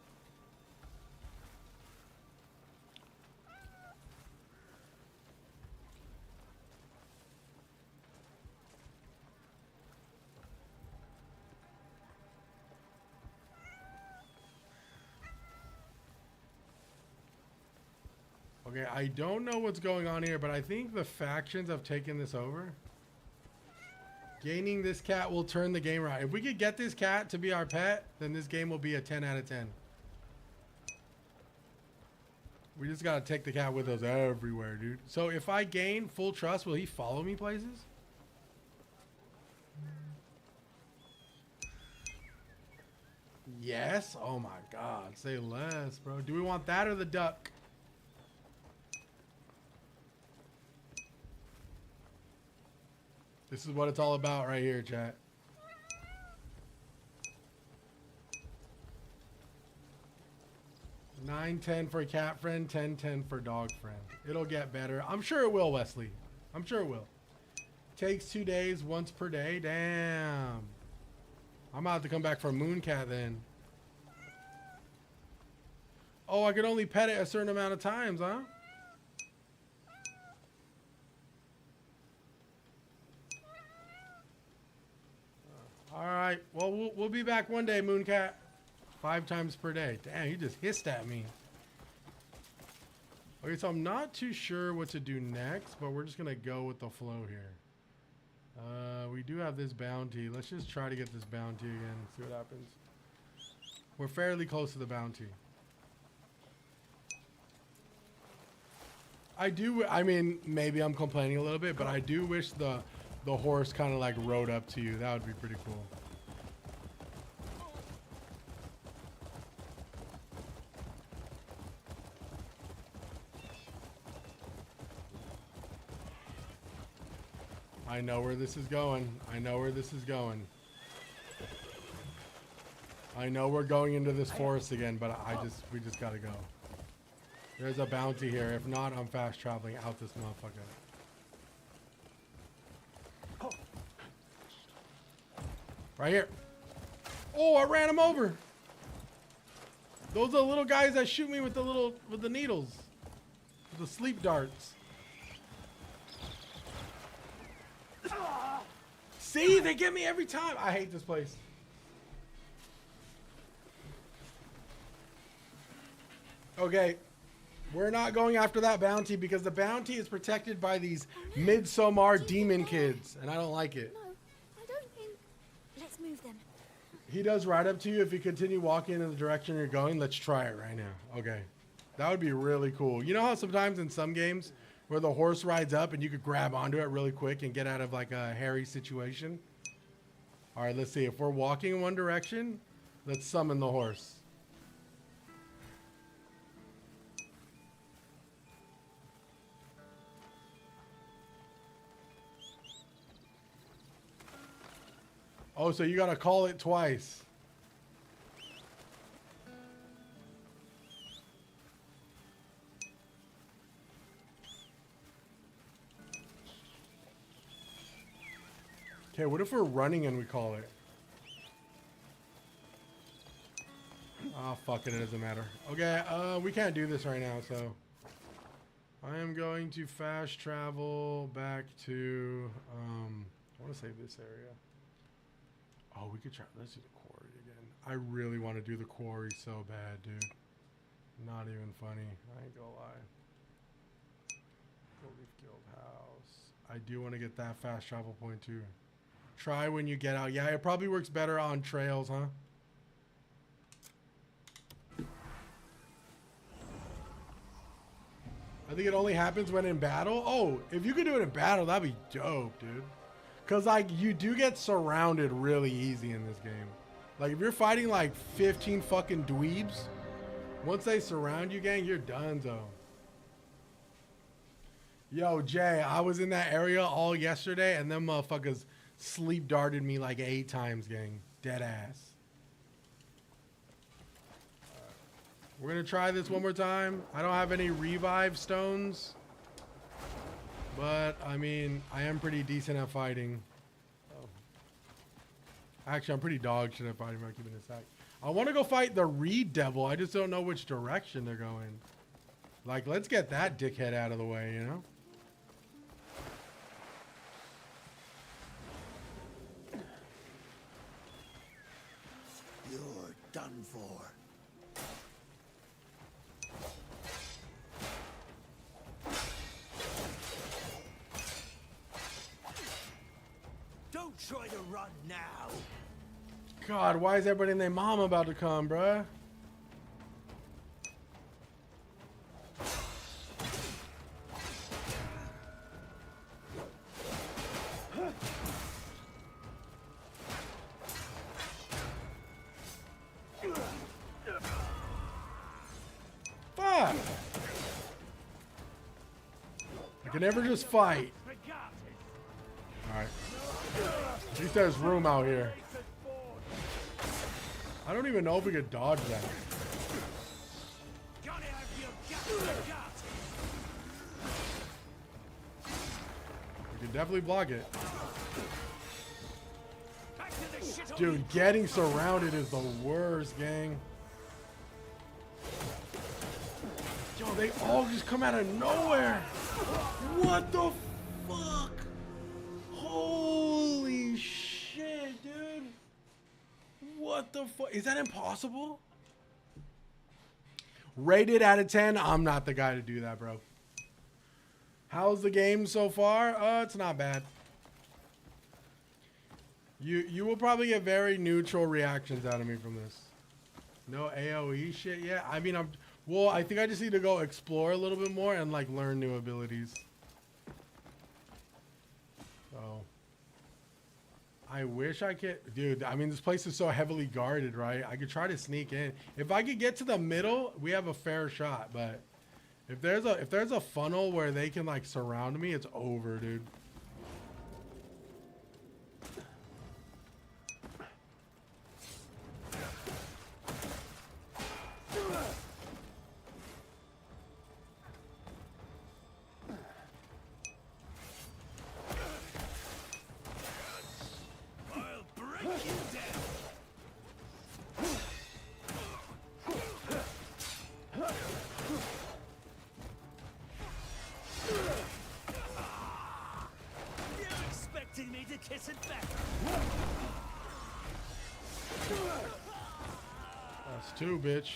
Okay, I don't know what's going on here, but I think the factions have taken this over. Gaining this cat will turn the game around. If we could get this cat to be our pet, then this game will be a 10 out of 10. We just gotta take the cat with us everywhere, dude. So if I gain full trust, will he follow me places? Yes? Oh my god, say less, bro. Do we want that or the duck? This is what it's all about right here, chat. $9.10 for cat friend, $10.10 for dog friend. It'll get better. I'm sure it will, Wesley. I'm sure it will. Takes 2 days, once per day. Damn. I'm about to come back for Mooncat then. Oh, I could only pet it a certain amount of times, huh? All right. Well, we'll be back one day, Mooncat. 5 times per day. Damn, you just hissed at me. Okay, so I'm not too sure what to do next, but we're just going to go with the flow here. We do have this bounty. Let's just try to get this bounty again and see what happens. We're fairly close to the bounty. I mean, maybe I'm complaining a little bit, but I do wish the horse kind of like rode up to you. That would be pretty cool. I know where this is going. I know where this is going. I know we're going into this forest again, but we just gotta go. There's a bounty here. If not, I'm fast traveling out this motherfucker. Right here. Oh, I ran him over. Those are the little guys that shoot me with the needles. The sleep darts. See, they get me every time. I hate this place. Okay. We're not going after that bounty because the bounty is protected by these Midsommar demon kids, and I don't like it. No, I don't think... Let's move them. He does ride up to you if you continue walking in the direction you're going. Let's try it right now. Okay. That would be really cool. You know how sometimes in some games where the horse rides up and you could grab onto it really quick and get out of like a hairy situation? All right, let's see. If we're walking in one direction, let's summon the horse. Oh, so you gotta call it twice. Okay, what if we're running and we call it? Ah, fuck it, it doesn't matter. Okay, we can't do this right now, so I am going to fast travel back to I want to save this area. Oh, we could try. Let's do the quarry again. I really want to do the quarry so bad, dude. Not even funny. I ain't gonna lie. Leaf Guild House. I do want to get that fast travel point too. Try when you get out. Yeah, it probably works better on trails, huh? I think it only happens when in battle. Oh, if you could do it in battle, that'd be dope, dude. Cause like you do get surrounded really easy in this game. Like if you're fighting like 15 fucking dweebs, once they surround you, gang, you're done, though. Yo, Jay, I was in that area all yesterday, and them motherfuckers sleep darted me like 8 times, gang. Dead ass. We're gonna try this one more time. I don't have any revive stones, but I mean, I am pretty decent at fighting. Oh. Actually, I'm pretty dog shit at fighting. I'm keeping this back. I want to go fight the Reed Devil. I just don't know which direction they're going. Like, let's get that dickhead out of the way, you know? You're done for. Don't try to run now. God, why is everybody and their mom about to come, bruh? Fuck! I can never just fight. Alright. At least there's room out here. I don't even know if we could dodge that. We can definitely block it. Dude, getting surrounded is the worst, gang. Yo, they all just come out of nowhere. What the fuck? Holy shit, dude. What the fuck? Is that impossible? Rated out of 10? I'm not the guy to do that, bro. How's the game so far? It's not bad. You will probably get very neutral reactions out of me from this. No AoE shit yet? I mean, well, I think I just need to go explore a little bit more and like learn new abilities. So I wish I could, dude. I mean, this place is so heavily guarded, right? I could try to sneak in. If I could get to the middle, we have a fair shot. But if there's a funnel where they can like surround me, it's over, dude. Kiss it back. That's 2, bitch.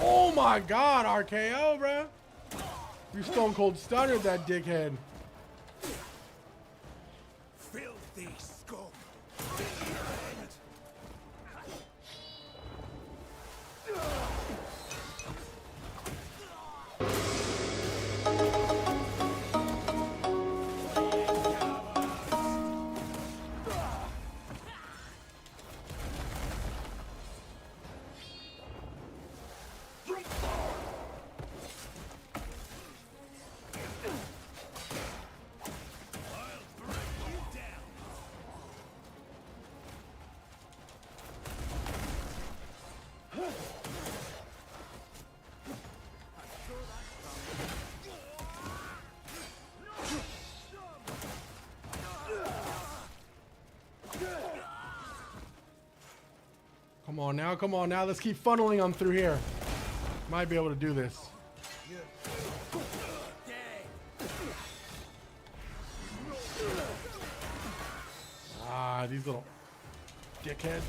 Oh my god, RKO, bro. You stone cold stuttered that dickhead. Filthy scum. on now. Come on now. Let's keep funneling them through here. Might be able to do this. Ah, these little dickheads.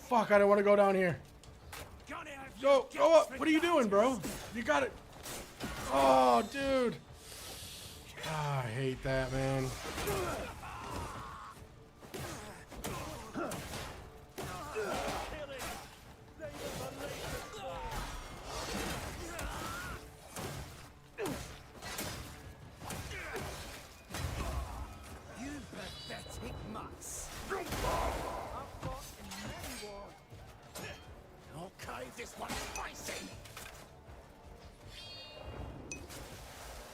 Fuck, I didn't want to go down here. Go up. What are you doing, bro? You got it. Oh, dude. Ah, I hate that, man. You pathetic mutts. Okay, this one's spicy.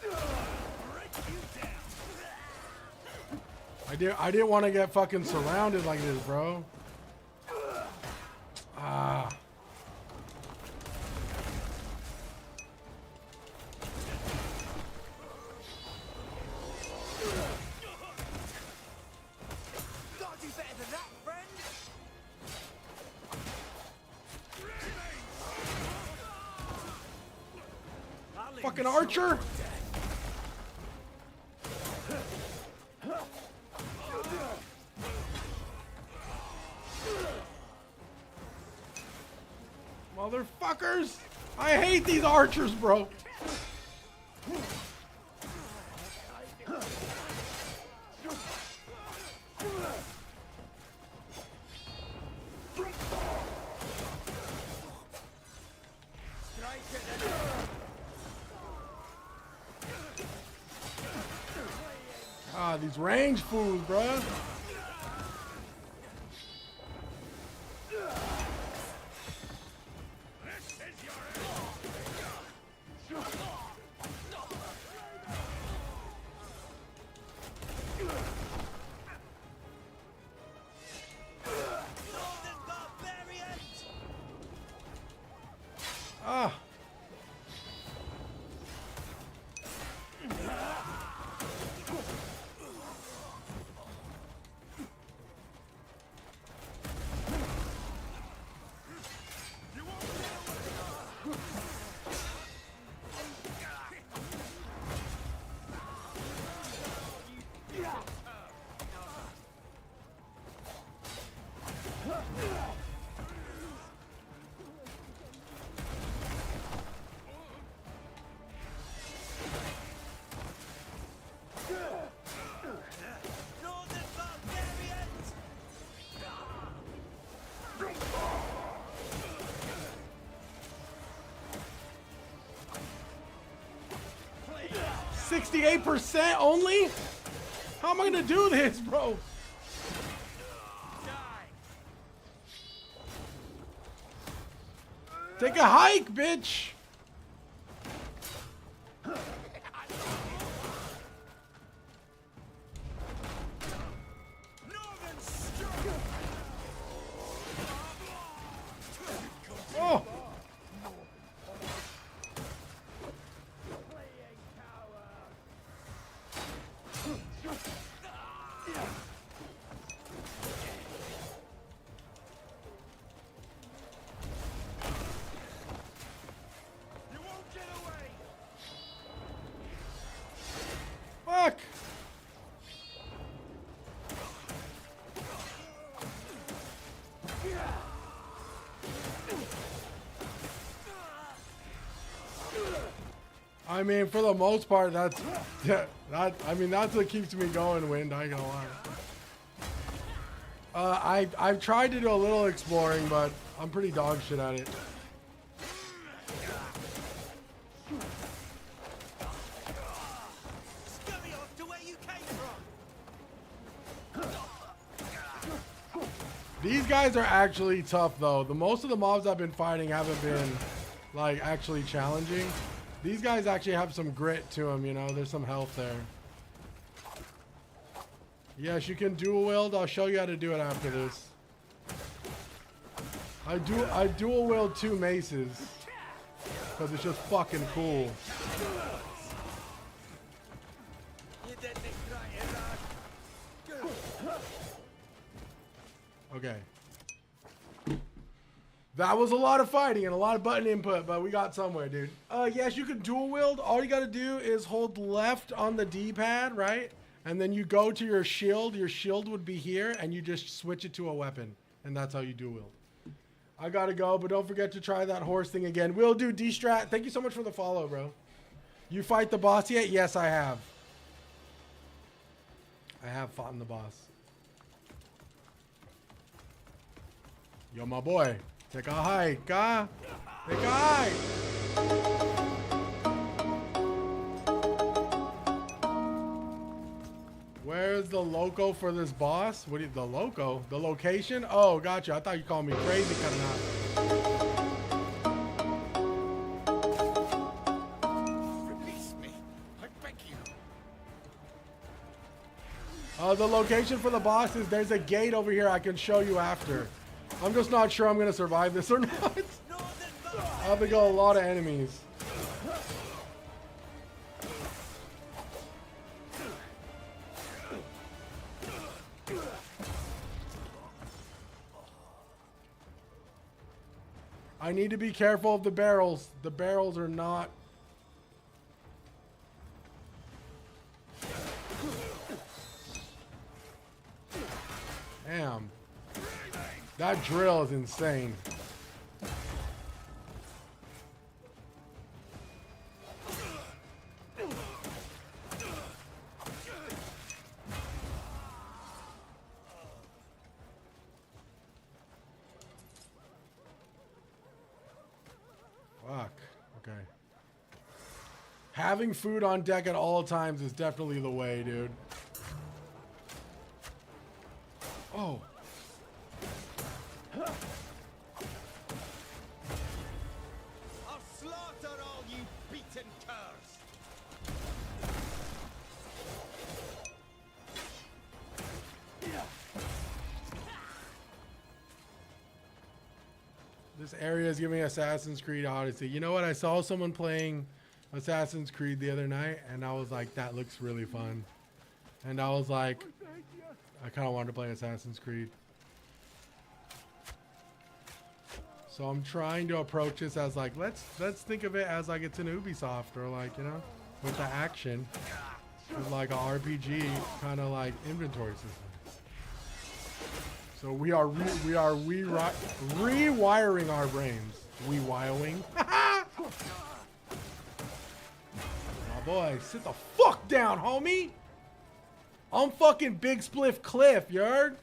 Break you down. I didn't want to get fucking surrounded like this, bro. Ah. Gotta do better than that, friend. Fucking archer. Motherfuckers! I hate these archers, bro. Ah, these range fools, bro. Ah. %68 only? How am I gonna do this, bro? Take a hike, bitch. Oh. I mean, for the most part, that's that's what keeps me going, Wind. I ain't gonna lie. I've tried to do a little exploring, but I'm pretty dog shit at it. Scurry off to where you came from. These guys are actually tough, though. Most of the mobs I've been fighting haven't been like actually challenging. These guys actually have some grit to them, you know. There's some health there. Yes, you can dual wield. I'll show you how to do it after this. I dual wield 2 maces because it's just fucking cool. Okay. That was a lot of fighting and a lot of button input, but we got somewhere, dude. Yes, you can dual wield. All you got to do is hold left on the D-pad, right? And then you go to your shield. Your shield would be here, and you just switch it to a weapon. And that's how you dual wield. I got to go, but don't forget to try that horse thing again. Will do, D-Strat. Thank you so much for the follow, bro. You fight the boss yet? Yes, I have. I have fought in the boss. Yo, my boy. Take a hike, huh? Take a hike. Where's the loco for this boss? What do you, the loco? The location? Oh, gotcha. I thought you called me crazy coming out. Release me. I beg you. The location for the boss is there's a gate over here I can show you after. I'm just not sure I'm going to survive this or not. I have to go a lot of enemies. I need to be careful of the barrels. The barrels are not... Damn. That drill is insane. Fuck. Okay. Having food on deck at all times is definitely the way, dude. Oh. I'll slaughter all you beaten curs. This area is giving Assassin's Creed Odyssey. You know what? I saw someone playing Assassin's Creed the other night, and I was like, that looks really fun. And I was like, I kind of wanted to play Assassin's Creed. So I'm trying to approach this as like, let's think of it as like it's an Ubisoft or like, you know, with the action, with like a RPG kind of like inventory system. So we are rewiring our brains. Rewiring. My boy, sit the fuck down, homie. I'm fucking Big Spliff Cliff, you heard?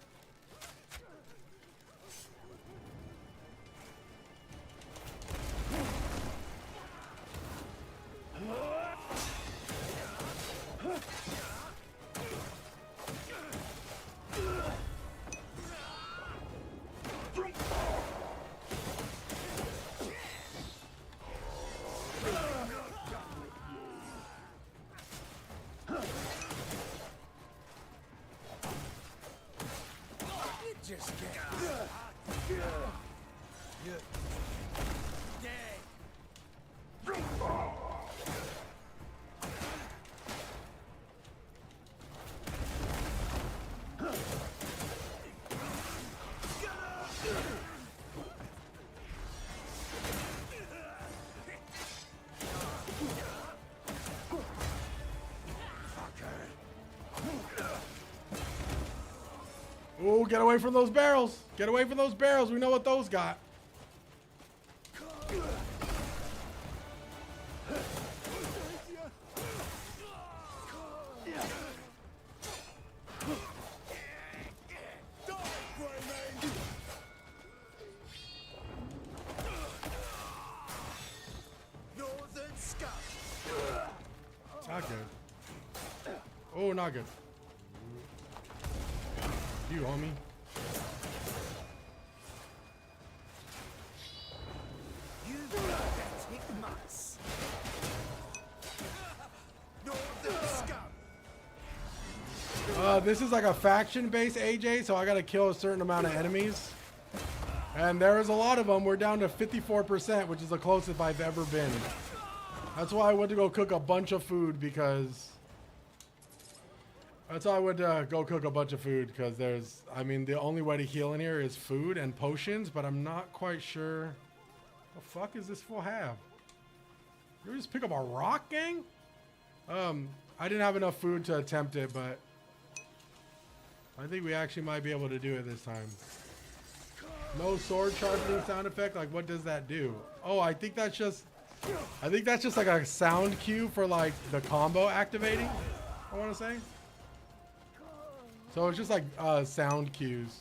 Ooh, get away from those barrels. Get away from those barrels. We know what those got. not good. You, homie. You pathetic mass. Northern scum. This is like a faction-based AJ, so I gotta kill a certain amount of enemies. And there's a lot of them. We're down to 54%, which is the closest I've ever been. That's why I went to go cook a bunch of food, because... That's why I went to go cook a bunch of food, because there's... I mean, the only way to heal in here is food and potions, but I'm not quite sure... The fuck is this fool have? You just pick up a rock, gang? I didn't have enough food to attempt it, but... I think we actually might be able to do it this time. No sword sharpening sound effect. Like, what does that do? Oh, I think that's just like a sound cue for like the combo activating, I want to say. So it's just like sound cues.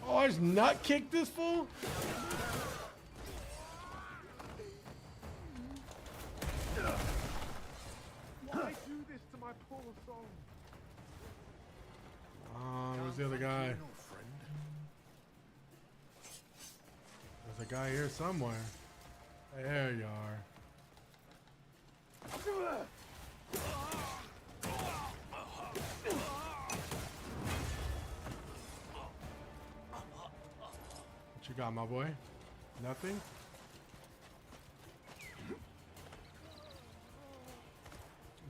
Oh, I just nut kicked this fool? Why do this to my poor soul? Where's the other guy? There's a guy here somewhere. There you are. What you got, my boy? Nothing?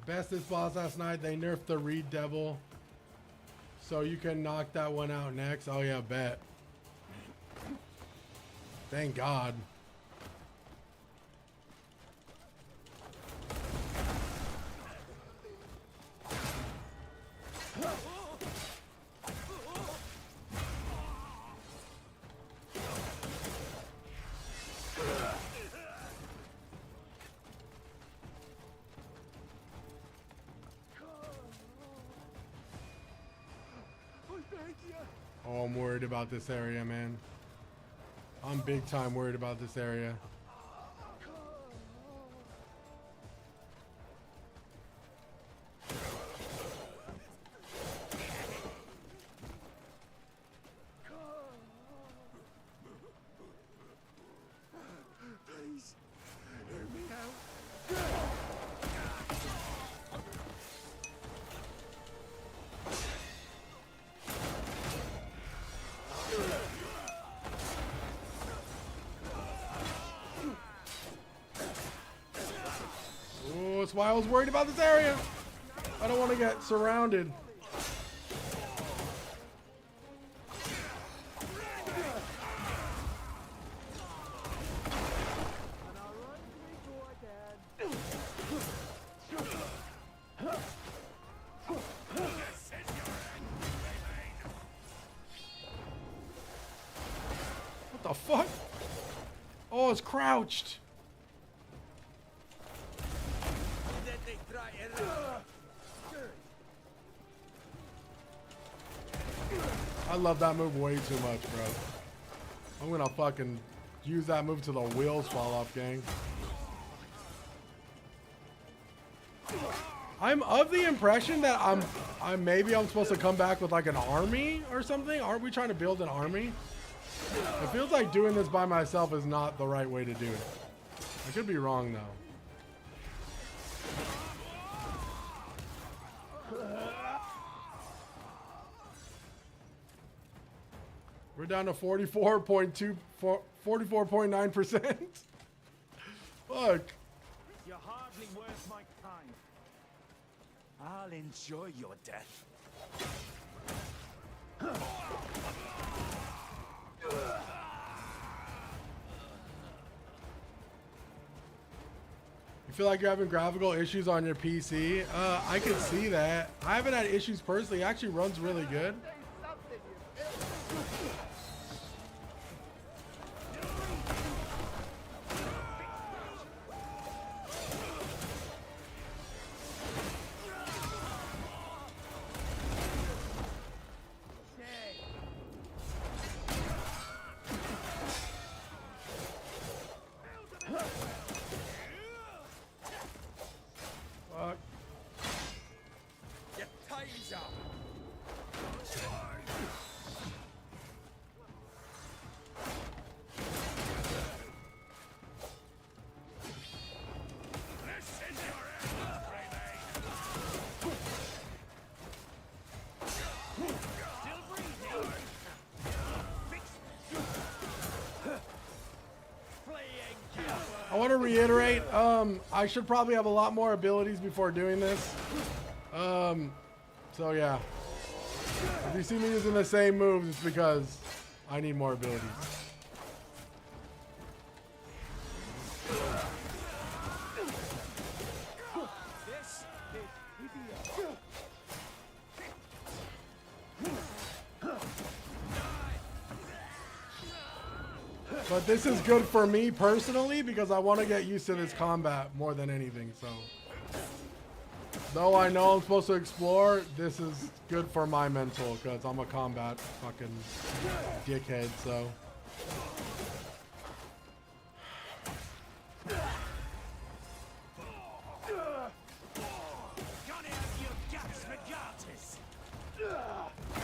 Bestest boss last night, they nerfed the Reed Devil. So you can knock that one out next. Oh yeah, bet. Thank God. Oh, I'm worried about this area, man. I'm big time worried about this area. Please, hear me out. Oh, that's why I was worried about this area. I don't want to get surrounded. What the fuck? Oh, it's crouched. I love that move way too much, bro. I'm gonna fucking use that move till the wheels fall off, gang. I'm of the impression that I'm maybe supposed to come back with like an army or something. Aren't we trying to build an army? It feels like doing this by myself is not the right way to do it. I could be wrong though. We're down to 44.9%. Fuck. You're hardly worth my time. I'll enjoy your death. You feel like you're having graphical issues on your PC? I could see that. I haven't had issues personally. It actually runs really good. Fuck. Your time's up. This is your end, Still breathing. I want to reiterate, I should probably have a lot more abilities before doing this. So yeah. If you see me using the same moves, it's because I need more abilities. But this is good for me personally because I want to get used to this combat more than anything. So, though I know I'm supposed to explore, this is good for my mental because I'm a combat fucking dickhead. So.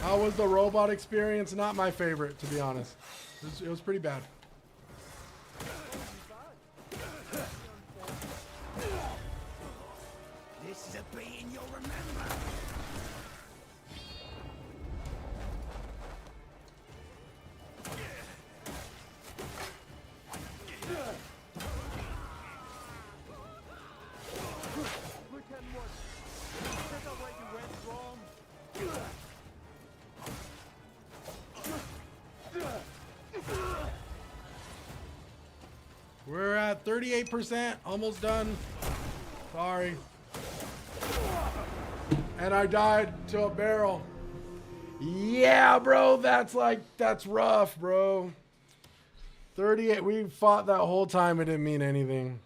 How was the robot experience? Not my favorite, to be honest. It was pretty bad. This is a beating you'll remember. We're at 38%, almost done. Sorry. And I died to a barrel. Yeah, bro, that's rough, bro. 38, we fought that whole time, it didn't mean anything.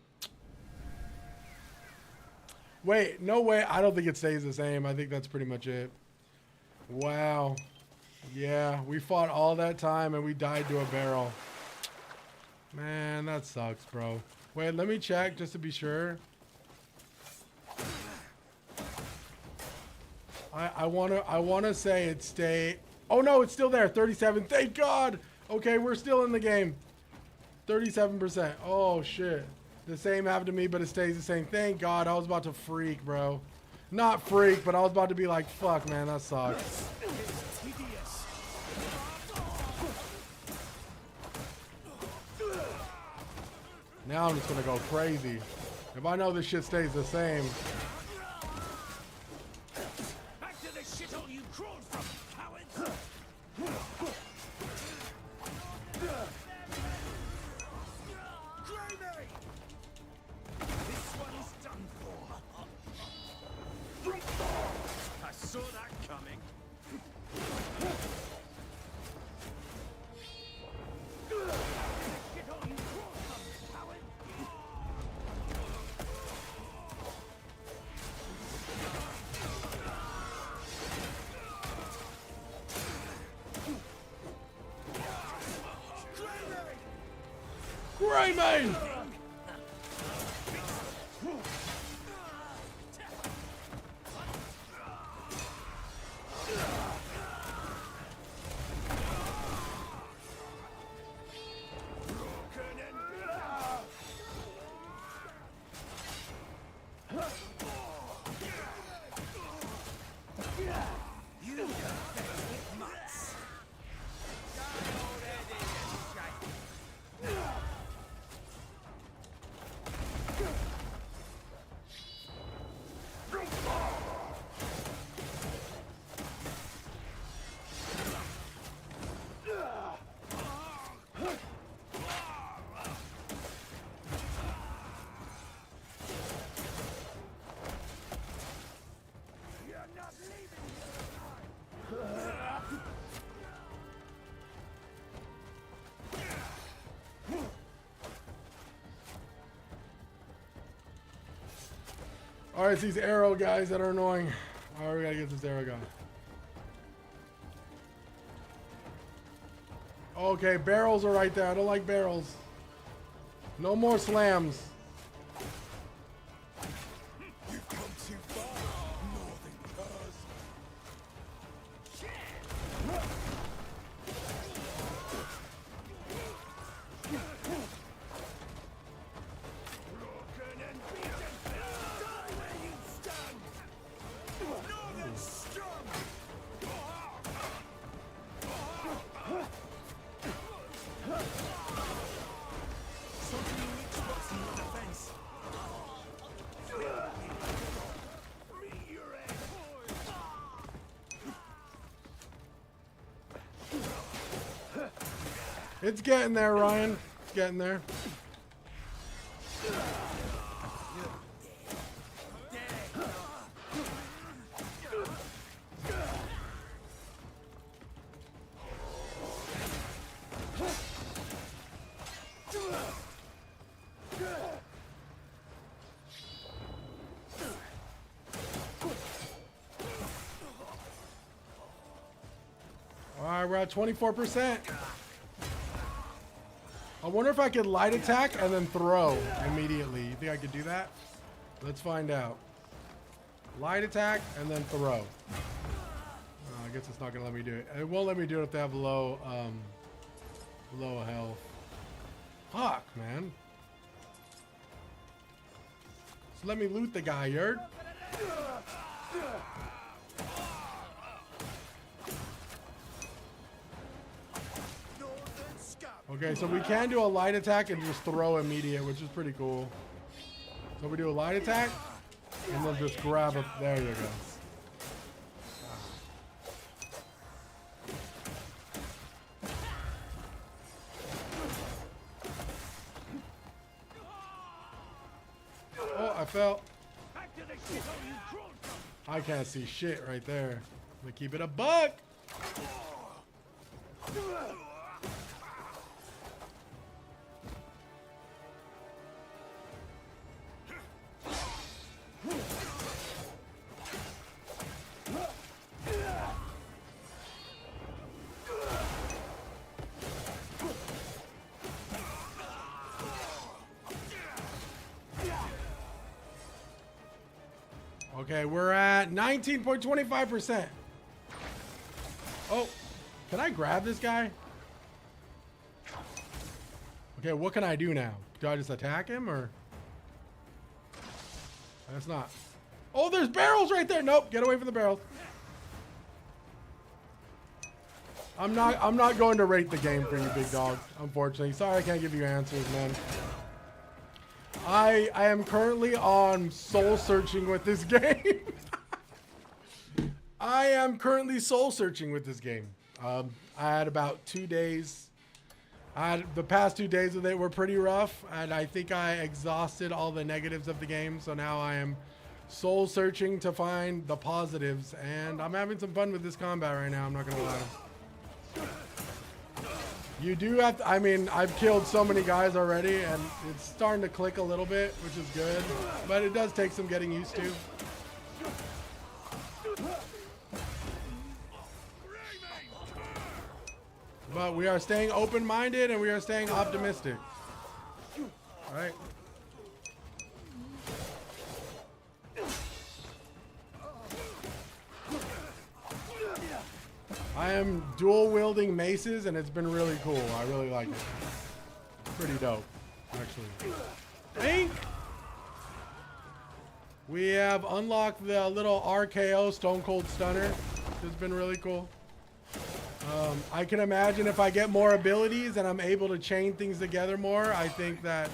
Wait, no way, I don't think it stays the same. I think that's pretty much it. Wow. Yeah, we fought all that time and we died to a barrel. Man, that sucks, bro. Wait, let me check just to be sure. I wanna say it stay. Oh no, it's still there. 37. Thank God. Okay, we're still in the game. 37%. Oh shit. The same happened to me, but it stays the same. Thank God. I was about to freak, bro. Not freak, but I was about to be like, fuck, man, that sucks. Now I'm just gonna go crazy. If I know this shit stays the same. Back to the shithole you crawled from, cowards! Gravy! This one's done for. I saw that coming. Greymane! Alright, it's these arrow guys that are annoying. Alright, we gotta get this arrow guy. Okay, barrels are right there. I don't like barrels. No more slams. You've come too far, Northern Curs. Broken and beaten. Die where you stand. Northern strong. Something unique spots in your defense. Free your head. It's getting there, Ryan. It's getting there. Alright, we're at 24%. I wonder if I could light attack and then throw immediately. You think I could do that? Let's find out. Light attack and then throw. I guess it's not gonna let me do it. It won't let me do it if they have low health. Fuck, man. So let me loot the guy, Yerd. Okay, so we can do a light attack and just throw immediate, which is pretty cool. So we do a light attack and then just grab it. There you go. Oh, I fell. I can't see shit right there. I'm gonna keep it a buck. Okay, we're at 19.25%. Oh, can I grab this guy? Okay, what can I do now? Do I just attack him or? That's not. Oh, there's barrels right there. Nope, get away from the barrels. I'm not going to rate the game for you, big dog. Unfortunately, sorry I can't give you answers, man. I am currently on soul searching with this game. I am currently soul searching with this game. I had about 2 days. The past 2 days of it were pretty rough, and I think I exhausted all the negatives of the game. So now I am soul searching to find the positives, and I'm having some fun with this combat right now. I'm not gonna lie. You do have to, I mean, I've killed so many guys already, and it's starting to click a little bit, which is good, but it does take some getting used to. But we are staying open-minded and we are staying optimistic. All right. I am dual wielding maces and it's been really cool. I really like it. Pretty dope, actually. Pink! We have unlocked the little RKO Stone Cold Stunner, which has been really cool. I can imagine if I get more abilities and I'm able to chain things together more, I think that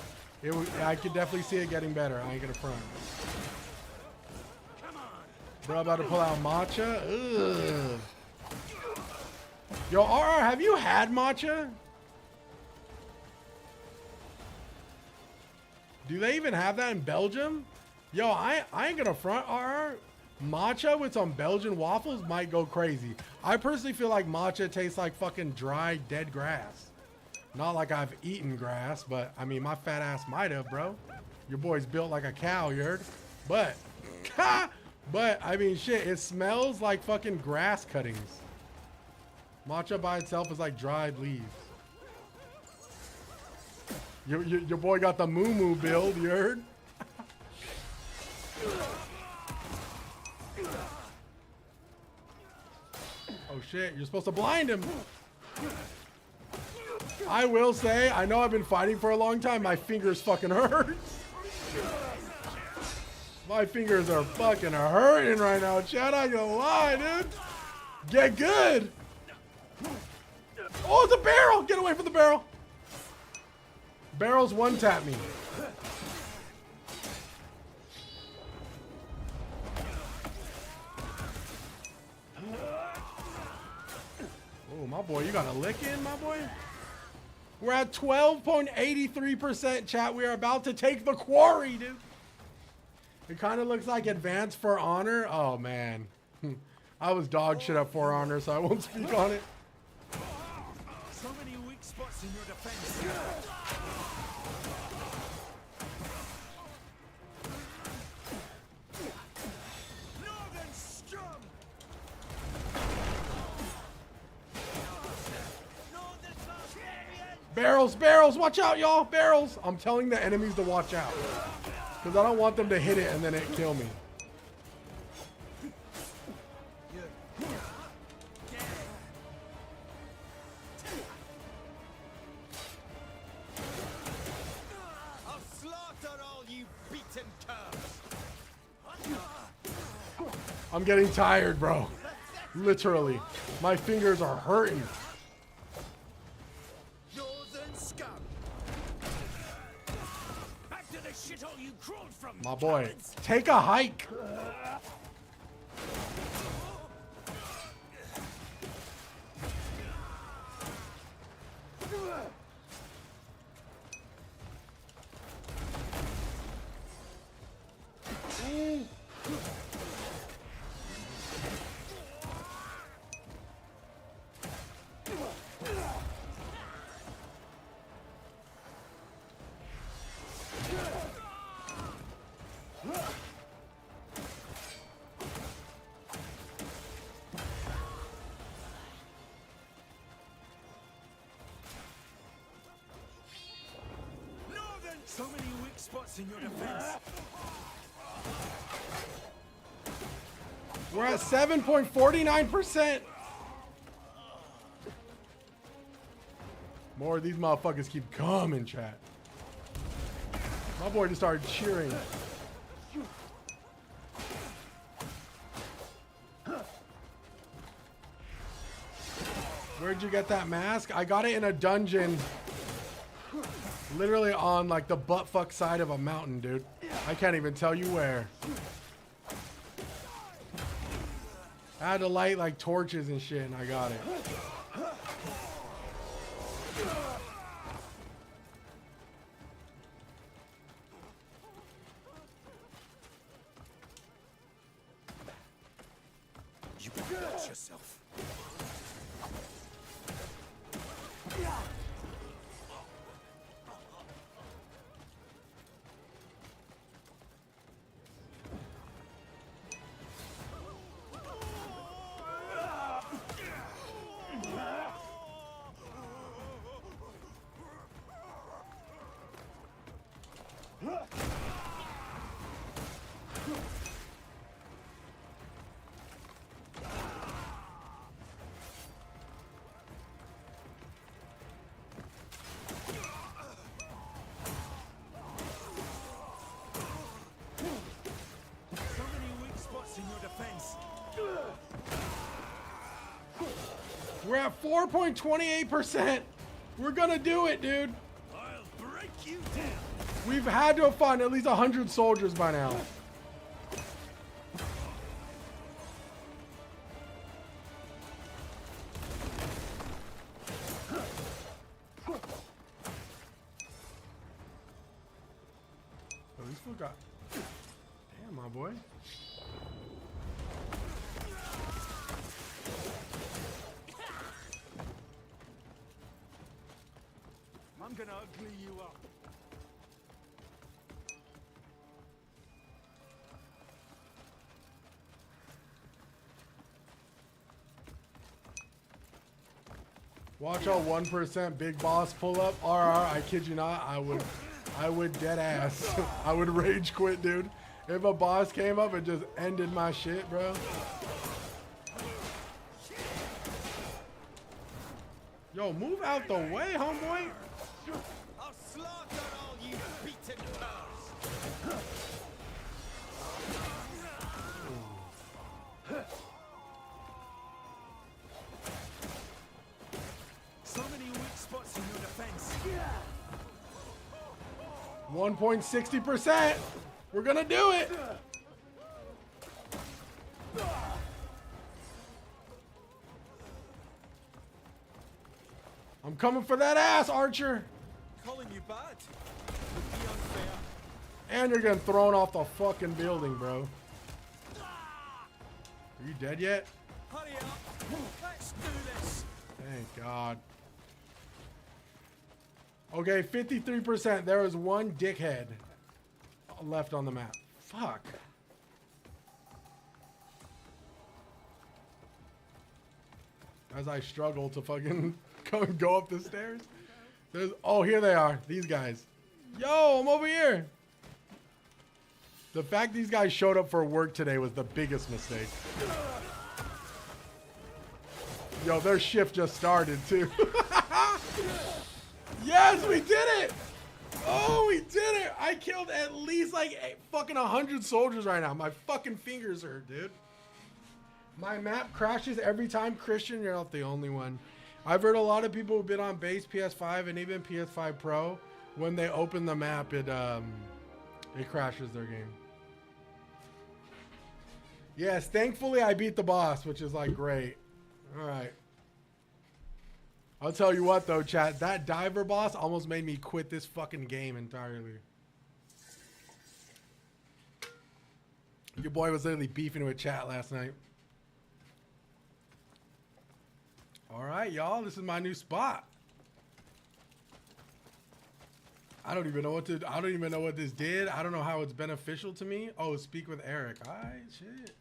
I could definitely see it getting better. I ain't gonna front. Bro, about to pull out matcha. Ugh. Yo, RR, have you had matcha? Do they even have that in Belgium? Yo, I ain't gonna front, RR. Matcha with some Belgian waffles might go crazy. I personally feel like matcha tastes like fucking dry, dead grass. Not like I've eaten grass, but I mean, my fat ass might have, bro. Your boy's built like a cow, you heard? But But I mean, shit, it smells like fucking grass cuttings. Matcha by itself is like dried leaves. Your boy got the moo moo build, you heard? Oh shit, you're supposed to blind him. I will say, I know I've been fighting for a long time. My fingers fucking hurt. My fingers are fucking hurting right now. Chad, I ain't gonna lie, dude. Get good. Oh, it's a barrel. Get away from the barrel. Barrels one tap me. Oh, my boy, you got a lick in, my boy? We're at 12.83%, chat. We are about to take the quarry, dude. It kind of looks like Advance for Honor. Oh, man. I was dog shit at For Honor, so I won't speak on it. So many weak spots in your defense. Northern scum! Northern barbarian! Barrels, barrels, watch out, y'all. Barrels. I'm telling the enemies to watch out. Because I don't want them to hit it and then it kill me. I'll slaughter all you beaten cubs! I'm getting tired, bro. Literally. My fingers are hurting. Northern scum! Back to the shithole you crawled from! My boy, take a hike. So many weak spots in your defense. We're at 7.49%. More of these motherfuckers keep coming, chat. My boy just started cheering. Where'd you get that mask? I got it in a dungeon. Literally on like the buttfuck side of a mountain, dude. I can't even tell you where. I had to light like torches and shit and I got it. You better watch yourself. We're at 4.28%. We're gonna do it, dude. I'll break you down. We've had to have found at least 100 soldiers by now. Oh, these fool got... Damn, my boy. I'm gonna ugly you up. Watch out, 1% big boss pull up. RR, I kid you not, I would dead ass. I would rage quit, dude. If a boss came up and just ended my shit, bro. Yo, move out the way, homeboy. I'll slaughter all you beaten curs. So many weak spots in your defense. 1.60%. We're gonna do it. I'm coming for that ass, Archer. Calling you bad would be unfair. And you're getting thrown off the fucking building, bro. Are you dead yet? Hurry up. Let's do this. Thank God. Okay, 53%. There is one dickhead left on the map. Fuck. As I struggle to fucking go up the stairs. Oh, here they are. These guys. Yo, I'm over here. The fact these guys showed up for work today was the biggest mistake. Yo, their shift just started too. Yes, we did it! Oh, we did it! I killed at least like fucking 100 soldiers right now. My fucking fingers hurt, dude. My map crashes every time. Christian, you're not the only one. I've heard a lot of people who've been on base PS5 and even PS5 Pro, when they open the map, it crashes their game. Yes, thankfully I beat the boss, which is like great. All right. I'll tell you what though, chat, that diver boss almost made me quit this fucking game entirely. Your boy was literally beefing with chat last night. All right, y'all, this is my new spot. I don't even know what this did. I don't know how it's beneficial to me. Oh, speak with Eric. All right, shit.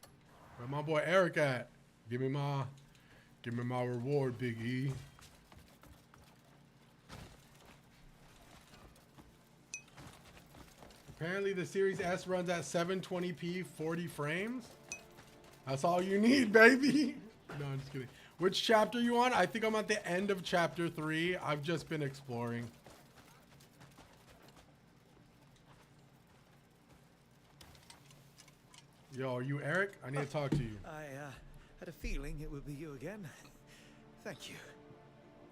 Where my boy Eric at? Give me my reward, Big E. Apparently the Series S runs at 720p 40 frames. That's all you need, baby. No, I'm just kidding. Which chapter you on? I think I'm at the end of chapter 3. I've just been exploring. Yo, are you Eric? I need to talk to you. I had a feeling it would be you again. Thank you.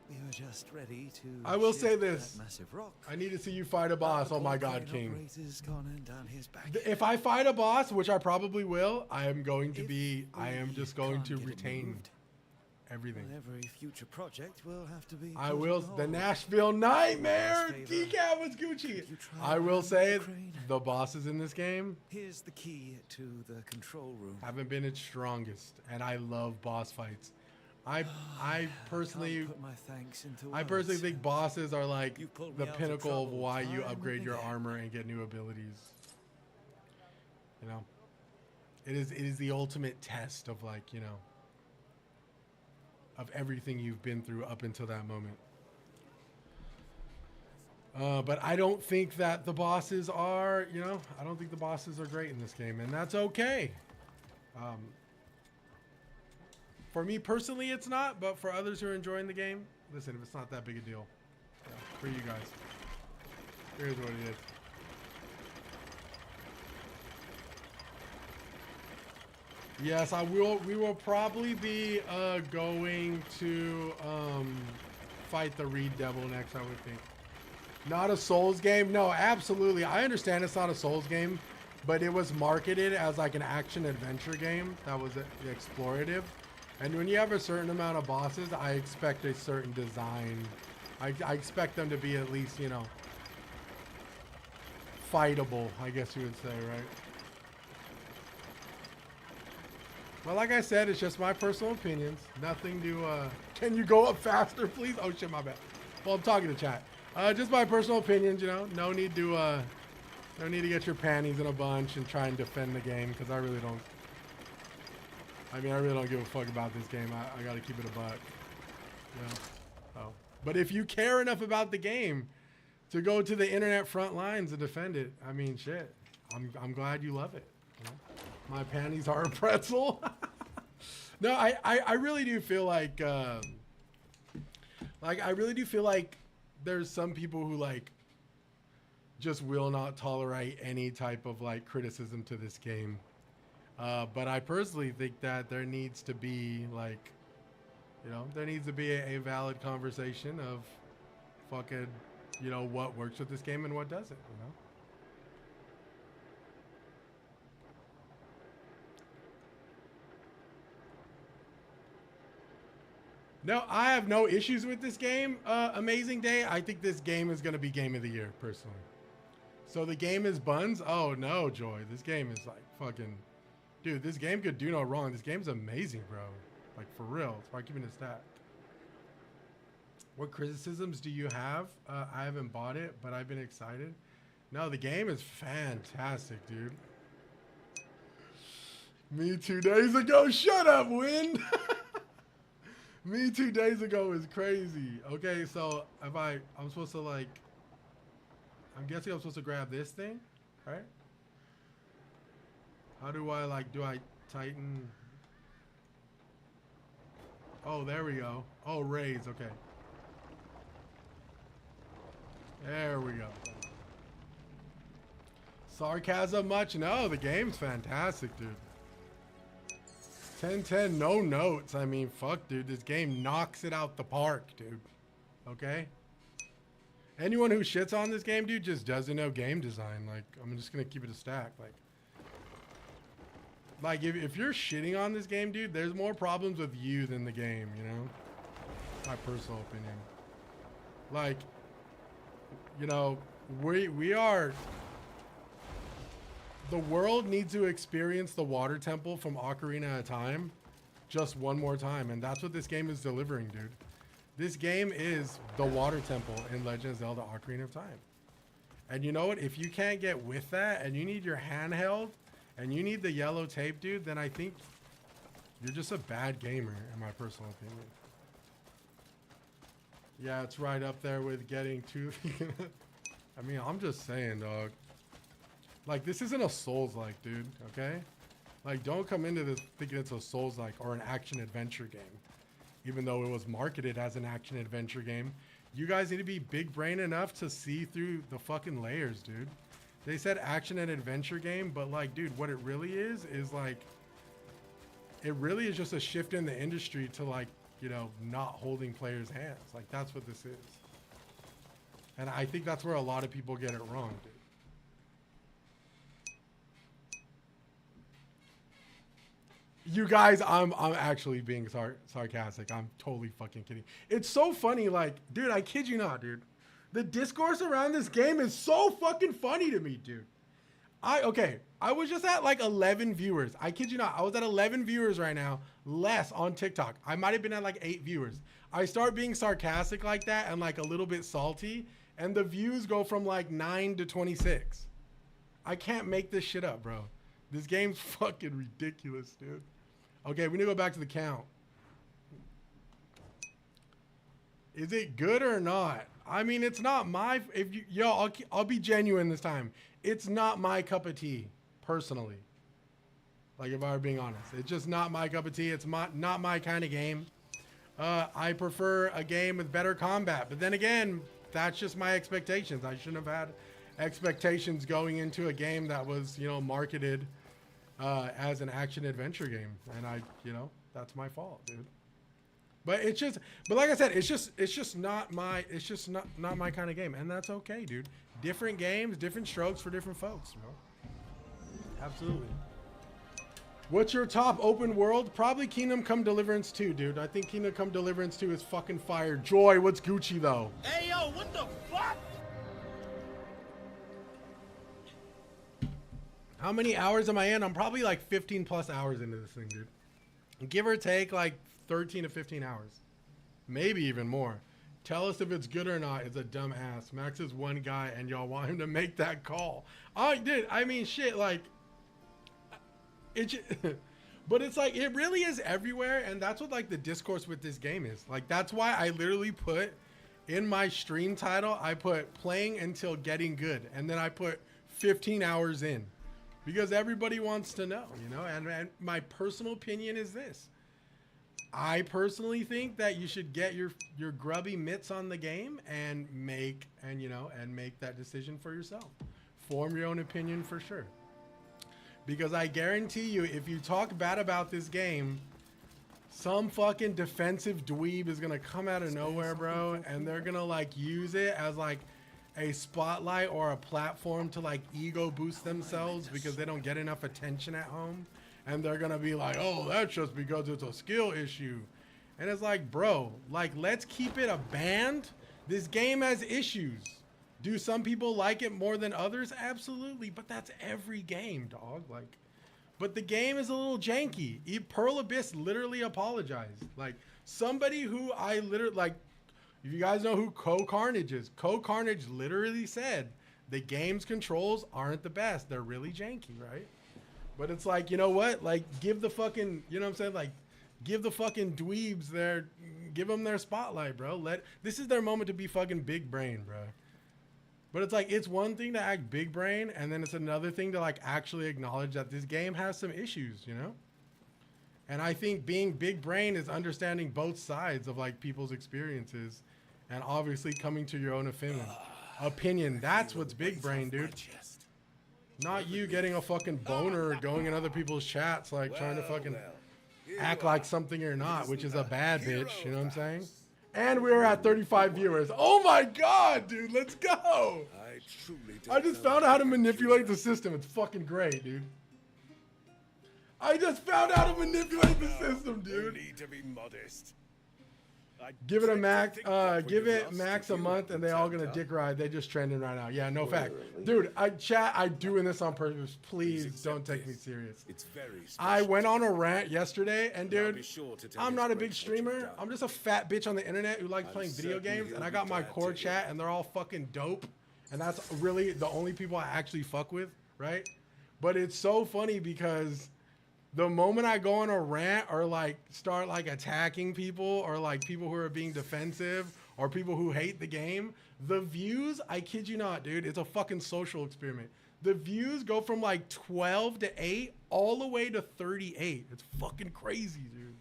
We were just ready to. I will shift say this. that massive rock. I need to see you fight a boss. Oh my God, Crane King. operator's gone down his back. If I fight a boss, which I probably will, I am just going can't to get it retain moved, everything. well, every future project will have to be. I put will. on The hold. Nashville Nightmare. Favor. Decaf was Gucci. You try I will and say Ukraine. the bosses in this game Here's the key to the control room. haven't been its strongest, and I love boss fights. I personally Can't put my thanks into I personally words. think bosses are like You pulled the me out of pinnacle of trouble why you time upgrade and your again. armor and get new abilities. You know, it is the ultimate test of like, you know, of everything you've been through up until that moment. But I don't think that the bosses are, you know, I don't think the bosses are great in this game, and that's okay. For me personally, it's not, but for others who are enjoying the game, listen, if it's not that big a deal, yeah, for you guys, here's what it is. Yes, I will. We will probably be going to fight the Reed Devil next, I would think. Not a Souls game? No, absolutely. I understand it's not a Souls game, but it was marketed as like an action adventure game that was explorative. And when you have a certain amount of bosses, I expect a certain design. I expect them to be at least, you know, fightable, I guess you would say, right? Well, like I said, it's just my personal opinions. Nothing to, can you go up faster, please? Oh shit, my bad. Well, I'm talking to chat. Just my personal opinions, you know. No need to get your panties in a bunch and try and defend the game, because I really don't. I mean, I really don't give a fuck about this game. I gotta keep it a buck. You know? Oh. But if you care enough about the game to go to the internet front lines and defend it, I mean, shit. I'm glad you love it. You know? My panties are a pretzel. No, I really do feel like I really do feel like there's some people who like just will not tolerate any type of like criticism to this game. But I personally think that there needs to be like, you know, there needs to be a valid conversation of fucking, you know, what works with this game and what doesn't, you know? No, I have no issues with this game. Amazing Day. I think this game is going to be game of the year, personally. So the game is buns? Oh, no, Joy. This game is like fucking... Dude, this game could do no wrong. This game's amazing, bro. Like, for real. That's why I keep it stacked. What criticisms do you have? I haven't bought it, but I've been excited. No, the game is fantastic, dude. Me 2 days ago. Shut up, Win. Me 2 days ago is crazy. Okay, so if I'm supposed to like, I'm guessing I'm supposed to grab this thing, right? How do I like, do I tighten? Oh, there we go. Oh, raise, okay. There we go. Sarcasm much? No, the game's fantastic, dude. 10-10, no notes. I mean, fuck, dude. This game knocks it out the park, dude. Okay? Anyone who shits on this game, dude, just doesn't know game design. Like, I'm just gonna keep it a stack. Like if you're shitting on this game, dude, there's more problems with you than the game, you know? My personal opinion. Like, you know, we are... The world needs to experience the water temple from Ocarina of Time just one more time. And that's what this game is delivering, dude. This game is the water temple in Legend of Zelda Ocarina of Time. And you know what? If you can't get with that and you need your handheld and you need the yellow tape, dude, then I think you're just a bad gamer, in my personal opinion. Yeah, it's right up there with getting too... I mean, I'm just saying, dog. Like, this isn't a Souls-like, dude, okay? Like, don't come into this thinking it's a Souls-like or an action-adventure game. Even though it was marketed as an action-adventure game. You guys need to be big-brain enough to see through the fucking layers, dude. They said action and adventure game, but, like, dude, what it really is like... It really is just a shift in the industry to, like, you know, not holding players' hands. Like, that's what this is. And I think that's where a lot of people get it wrong, dude. You guys, I'm actually being sarcastic. I'm totally fucking kidding. It's so funny, like, dude, I kid you not, dude. The discourse around this game is so fucking funny to me, dude. Okay, I was just at like 11 viewers. I kid you not. I was at 11 viewers right now, less on TikTok. I might have been at like 8 viewers. I start being sarcastic like that and like a little bit salty, and the views go from like 9 to 26. I can't make this shit up, bro. This game's fucking ridiculous, dude. Okay, we need to go back to the count. Is it good or not? I mean, it's not my... I'll be genuine this time. It's not my cup of tea, personally. Like, if I were being honest. It's just not my cup of tea. It's not my kind of game. I prefer a game with better combat. But then again, that's just my expectations. I shouldn't have had expectations going into a game that was, you know, marketed... as an action-adventure game, and that's my fault, dude. But like I said, it's just not my kind of game, and that's okay, dude. Different games, different strokes for different folks, bro. Absolutely. What's your top open world? Probably Kingdom Come Deliverance 2, dude. I think Kingdom Come Deliverance 2 is fucking fire. Joy, what's Gucci though? Hey yo, what the fuck? How many hours am I in? I'm probably like 15 plus hours into this thing, dude. Give or take like 13 to 15 hours. Maybe even more. Tell us if it's good or not. It's a dumb ass. Max is one guy and y'all want him to make that call. Oh, dude, I mean, shit, like... But it's like, it really is everywhere, and that's what like the discourse with this game is. Like, that's why I literally put in my stream title, I put playing until getting good. And then I put 15 hours in. Because everybody wants to know, you know? And my personal opinion is this. I personally think that you should get your grubby mitts on the game and make that decision for yourself. Form your own opinion for sure. Because I guarantee you, if you talk bad about this game, some fucking defensive dweeb is gonna come out of nowhere, bro, and they're gonna like use it as like a spotlight or a platform to like ego boost themselves because they don't get enough attention at home. And they're gonna be like, oh, that's just because it's a skill issue. And it's like, bro, like, let's keep it a band. This game has issues. Do some people like it more than others? Absolutely, but that's every game, dog. Like, but the game is a little janky. Pearl Abyss literally apologized. Like, somebody who I literally, like, if you guys know who Co Carnage is, Co Carnage literally said the game's controls aren't the best. They're really janky, right? But it's like, you know what? Like, give the fucking, you know what I'm saying? Like, give the fucking dweebs give them their spotlight, bro. This is their moment to be fucking big brain, bro. But it's like, it's one thing to act big brain, and then it's another thing to like actually acknowledge that this game has some issues, you know? And I think being big brain is understanding both sides of like people's experiences and obviously coming to your own opinion. That's what's big brain, dude. Not you getting a fucking boner or going in other people's chats, like trying to fucking act like something you're not, which is a bad bitch, you know what I'm saying? And we're at 35 viewers. Oh my God, dude, let's go. I just found out how to manipulate the system. It's fucking great, dude. I just found out how to manipulate the system, dude. Need to be modest. Give it a max, give it max a month, and they all gonna dick ride. They just trending right now. Yeah, no fact, dude. I'm doing this on purpose. Please don't take me serious. It's very I went on a rant yesterday, and dude, I'm not a big streamer. I'm just a fat bitch on the internet who likes playing video games, and I got my core chat, and they're all fucking dope, and that's really the only people I actually fuck with, right? But it's so funny because the moment I go on a rant or like start like attacking people or like people who are being defensive or people who hate the game, the views, I kid you not, dude, it's a fucking social experiment. The views go from like 12 to 8 all the way to 38. It's fucking crazy, dude.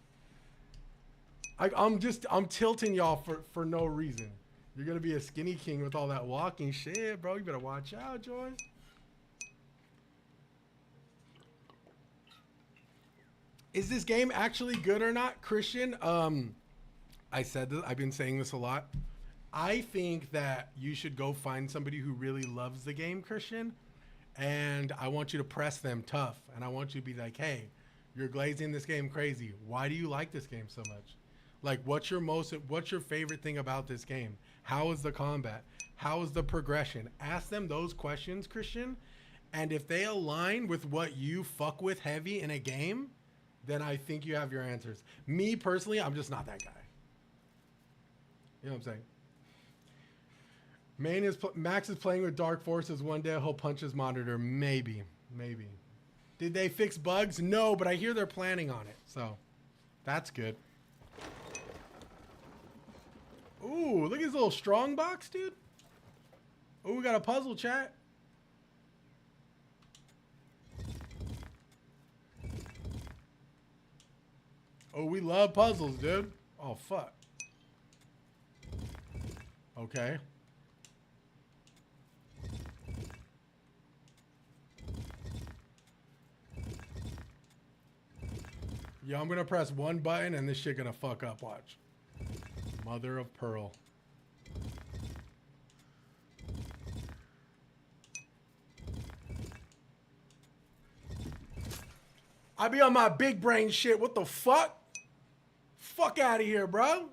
I'm tilting y'all for no reason. You're gonna be a skinny king with all that walking shit, bro. You better watch out, Joy. Is this game actually good or not, Christian? I said this, I've been saying this a lot. I think that you should go find somebody who really loves the game, Christian, and I want you to press them tough, and I want you to be like, hey, you're glazing this game crazy. Why do you like this game so much? Like, what's your favorite thing about this game? How is the combat? How is the progression? Ask them those questions, Christian, and if they align with what you fuck with heavy in a game, then I think you have your answers. Me personally, I'm just not that guy. You know what I'm saying? Max is playing with Dark Forces. One day he'll punch his monitor. Maybe. Did they fix bugs? No, but I hear they're planning on it. So that's good. Ooh, look at his little strong box, dude. Ooh, we got a puzzle, chat. Oh, we love puzzles, dude. Oh, fuck. Okay. Yeah, I'm gonna press one button and this shit gonna fuck up, watch. Mother of pearl. I be on my big brain shit, what the fuck? Fuck out of here, bro.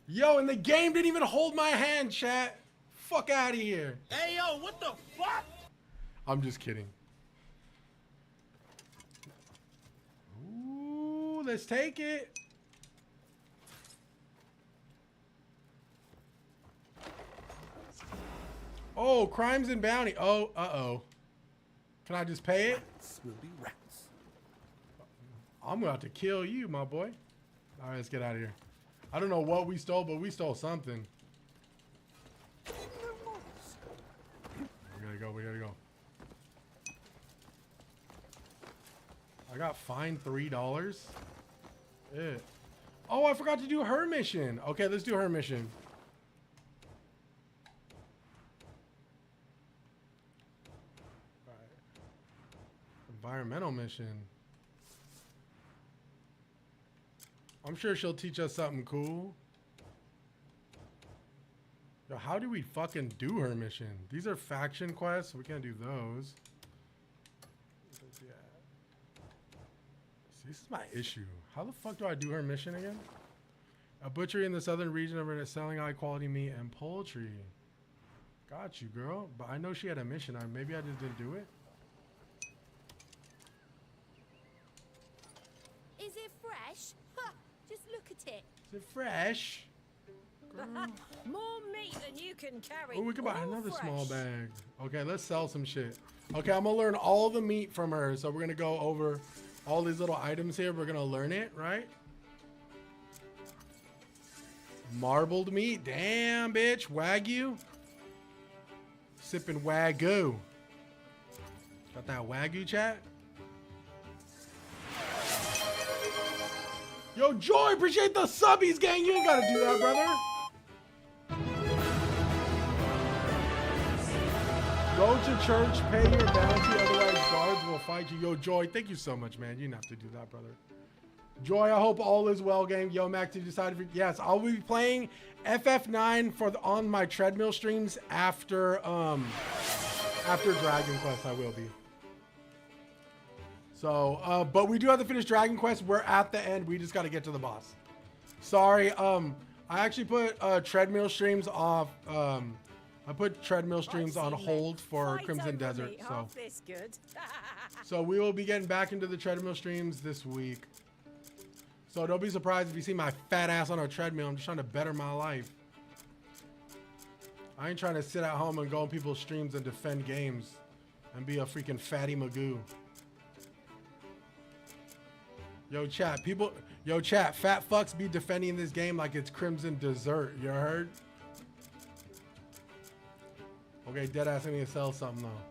Yo, and the game didn't even hold my hand, chat. Fuck out of here. Hey, yo, what the fuck? I'm just kidding. Ooh, let's take it. Oh, crimes and bounty. Oh, uh-oh. Can I just pay it? Will be rats. I'm gonna have to kill you, my boy. All right, let's get out of here. I don't know what we stole, but we stole something. We gotta go. We gotta go. I got fined $3. Yeah. Oh, I forgot to do her mission. Okay, let's do her mission. All right. Environmental mission. I'm sure she'll teach us something cool. Yo, how do we fucking do her mission? These are faction quests. We can't do those. See, this is my issue. How the fuck do I do her mission again? A butchery in the southern region of selling high quality meat and poultry. Got you, girl. But I know she had a mission. Maybe I just didn't do it. Is it fresh? Huh, just look at it. Is it fresh? More meat than you can carry. Oh, we can buy All another fresh. small bag. Okay, let's sell some shit. Okay, I'm gonna learn all the meat from her. So we're gonna go over all these little items here. We're gonna learn it, right? Marbled meat. Damn, bitch. Wagyu. Sipping Wagyu. Got that Wagyu, chat? Yo, Joy, appreciate the subbies, gang. You ain't gotta do that, brother. Go to church, pay your bounty, otherwise guards will fight you. Yo, Joy, thank you so much, man. You didn't have to do that, brother. Joy, I hope all is well, gang. Yo, Mac, did you decide if yes, I'll be playing FF9 on my treadmill streams after Dragon Quest. I will be. So, but we do have to finish Dragon Quest. We're at the end. We just got to get to the boss. Sorry. I actually put treadmill streams off. I put treadmill streams on hold for Crimson Desert. So we will be getting back into the treadmill streams this week. So don't be surprised if you see my fat ass on a treadmill. I'm just trying to better my life. I ain't trying to sit at home and go on people's streams and defend games and be a freaking fatty Magoo. Yo, chat, fat fucks be defending this game like it's Crimson Dessert. You heard? Okay, deadass, I need to sell something though.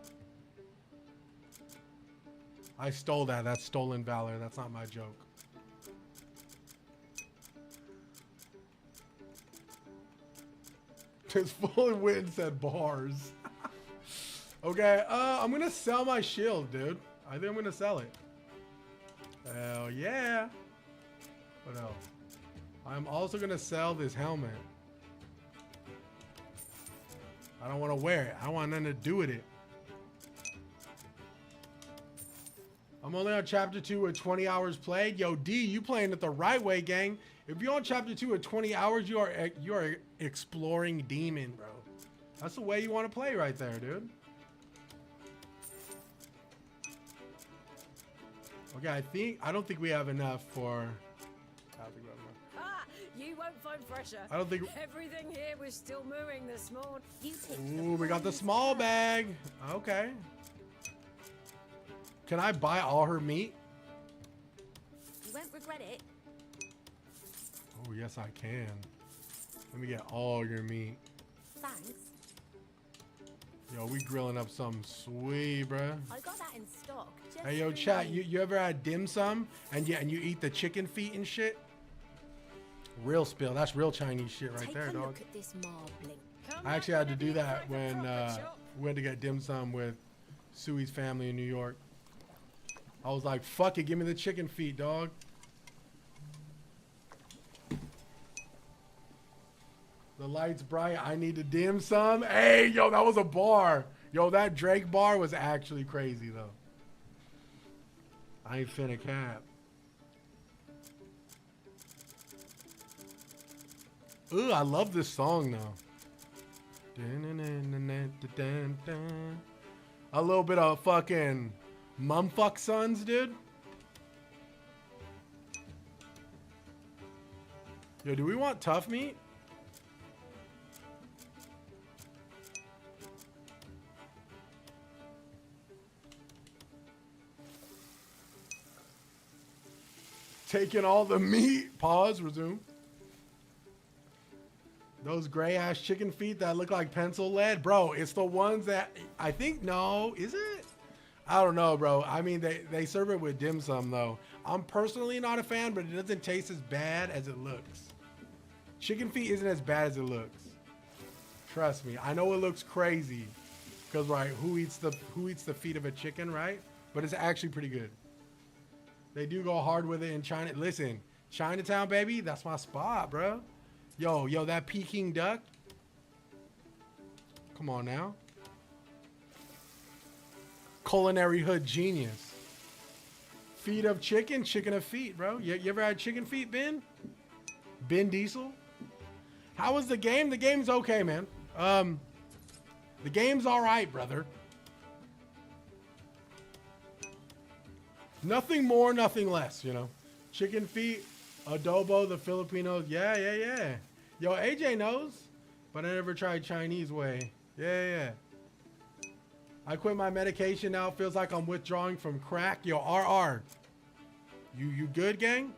I stole that. That's stolen valor. That's not my joke. It's full of wind said bars. Okay, I'm gonna sell my shield, dude. I think I'm gonna sell it. Hell yeah. What else? I'm also gonna sell this helmet. I don't want to wear it. I don't want nothing to do with it. I'm only on chapter 2 with 20 hours played. Yo, D, you playing it the right way, gang. If you're on chapter 2 with 20 hours, you are exploring demon, bro. That's the way you want to play right there, dude. Okay, I don't think we have enough for. You won't find fresher. I don't think. Everything here was still moving this morning. Ooh, we got the small bag. Okay. Can I buy all her meat? You won't regret it. Oh, yes, I can. Let me get all your meat. Thanks. Yo, we grilling up something sweet, bruh. I got that in stock. Hey, yo, chat, you ever had dim sum and you eat the chicken feet and shit? Real spill. That's real Chinese shit right there, dog. Look at this marbling. I actually had to do that when we went to get dim sum with Sui's family in New York. I was like, fuck it, give me the chicken feet, dog. The light's bright. I need the dim sum. Hey, yo, that was a bar. Yo, that Drake bar was actually crazy, though. I ain't finna cap. Ooh, I love this song, though. A little bit of fucking Mumfuck Sons, dude. Yo, do we want tough meat? Taking all the meat. Pause, resume. Those gray ass chicken feet that look like pencil lead. Bro, it's the ones that I think, no, is it? I don't know, bro. I mean, they serve it with dim sum though. I'm personally not a fan, but it doesn't taste as bad as it looks. Chicken feet isn't as bad as it looks. Trust me. I know it looks crazy because, right, who eats the feet of a chicken, right? But it's actually pretty good. They do go hard with it in China. Listen, Chinatown, baby, that's my spot, bro. Yo, that Peking duck. Come on now. Culinary hood genius. Feet of chicken, chicken of feet, bro. You ever had chicken feet, Ben? Ben Diesel? How was the game? The game's okay, man. The game's all right, brother. Nothing more, nothing less, you know. Chicken feet, adobo, the Filipinos. Yeah. Yo, AJ knows, but I never tried Chinese way. Yeah. I quit my medication now. It feels like I'm withdrawing from crack. Yo, RR. You good, gang?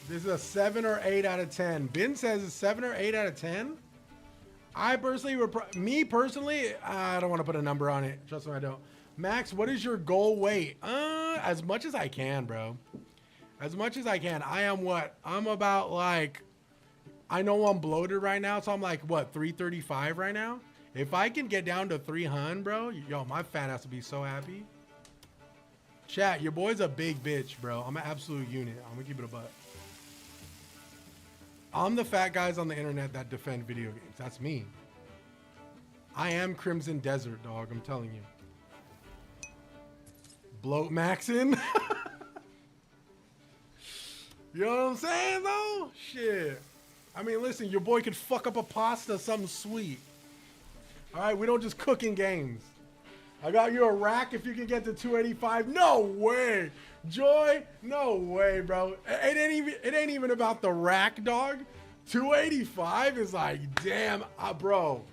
This is a 7 or 8 out of 10. Ben says it's 7 or 8 out of 10. I personally would, me personally, I don't want to put a number on it. Trust me, I don't. Max, what is your goal weight? As much as I can, bro. As much as I can. I am what? I'm about like, I know I'm bloated right now, so I'm like, what, 335 right now? If I can get down to 300, bro, yo, my fat has to be so happy. Chat, your boy's a big bitch, bro. I'm an absolute unit. I'm gonna keep it a butt. I'm the fat guys on the internet that defend video games. That's me. I am Crimson Desert, dog. I'm telling you. Bloat maxin'. You know what I'm saying, though? Shit. I mean, listen, your boy could fuck up a pasta, something sweet. All right, we don't just cook in games. I got you a rack if you can get to 285. No way. Joy, no way, bro. It ain't even about the rack, dog. 285 is like, damn, bro.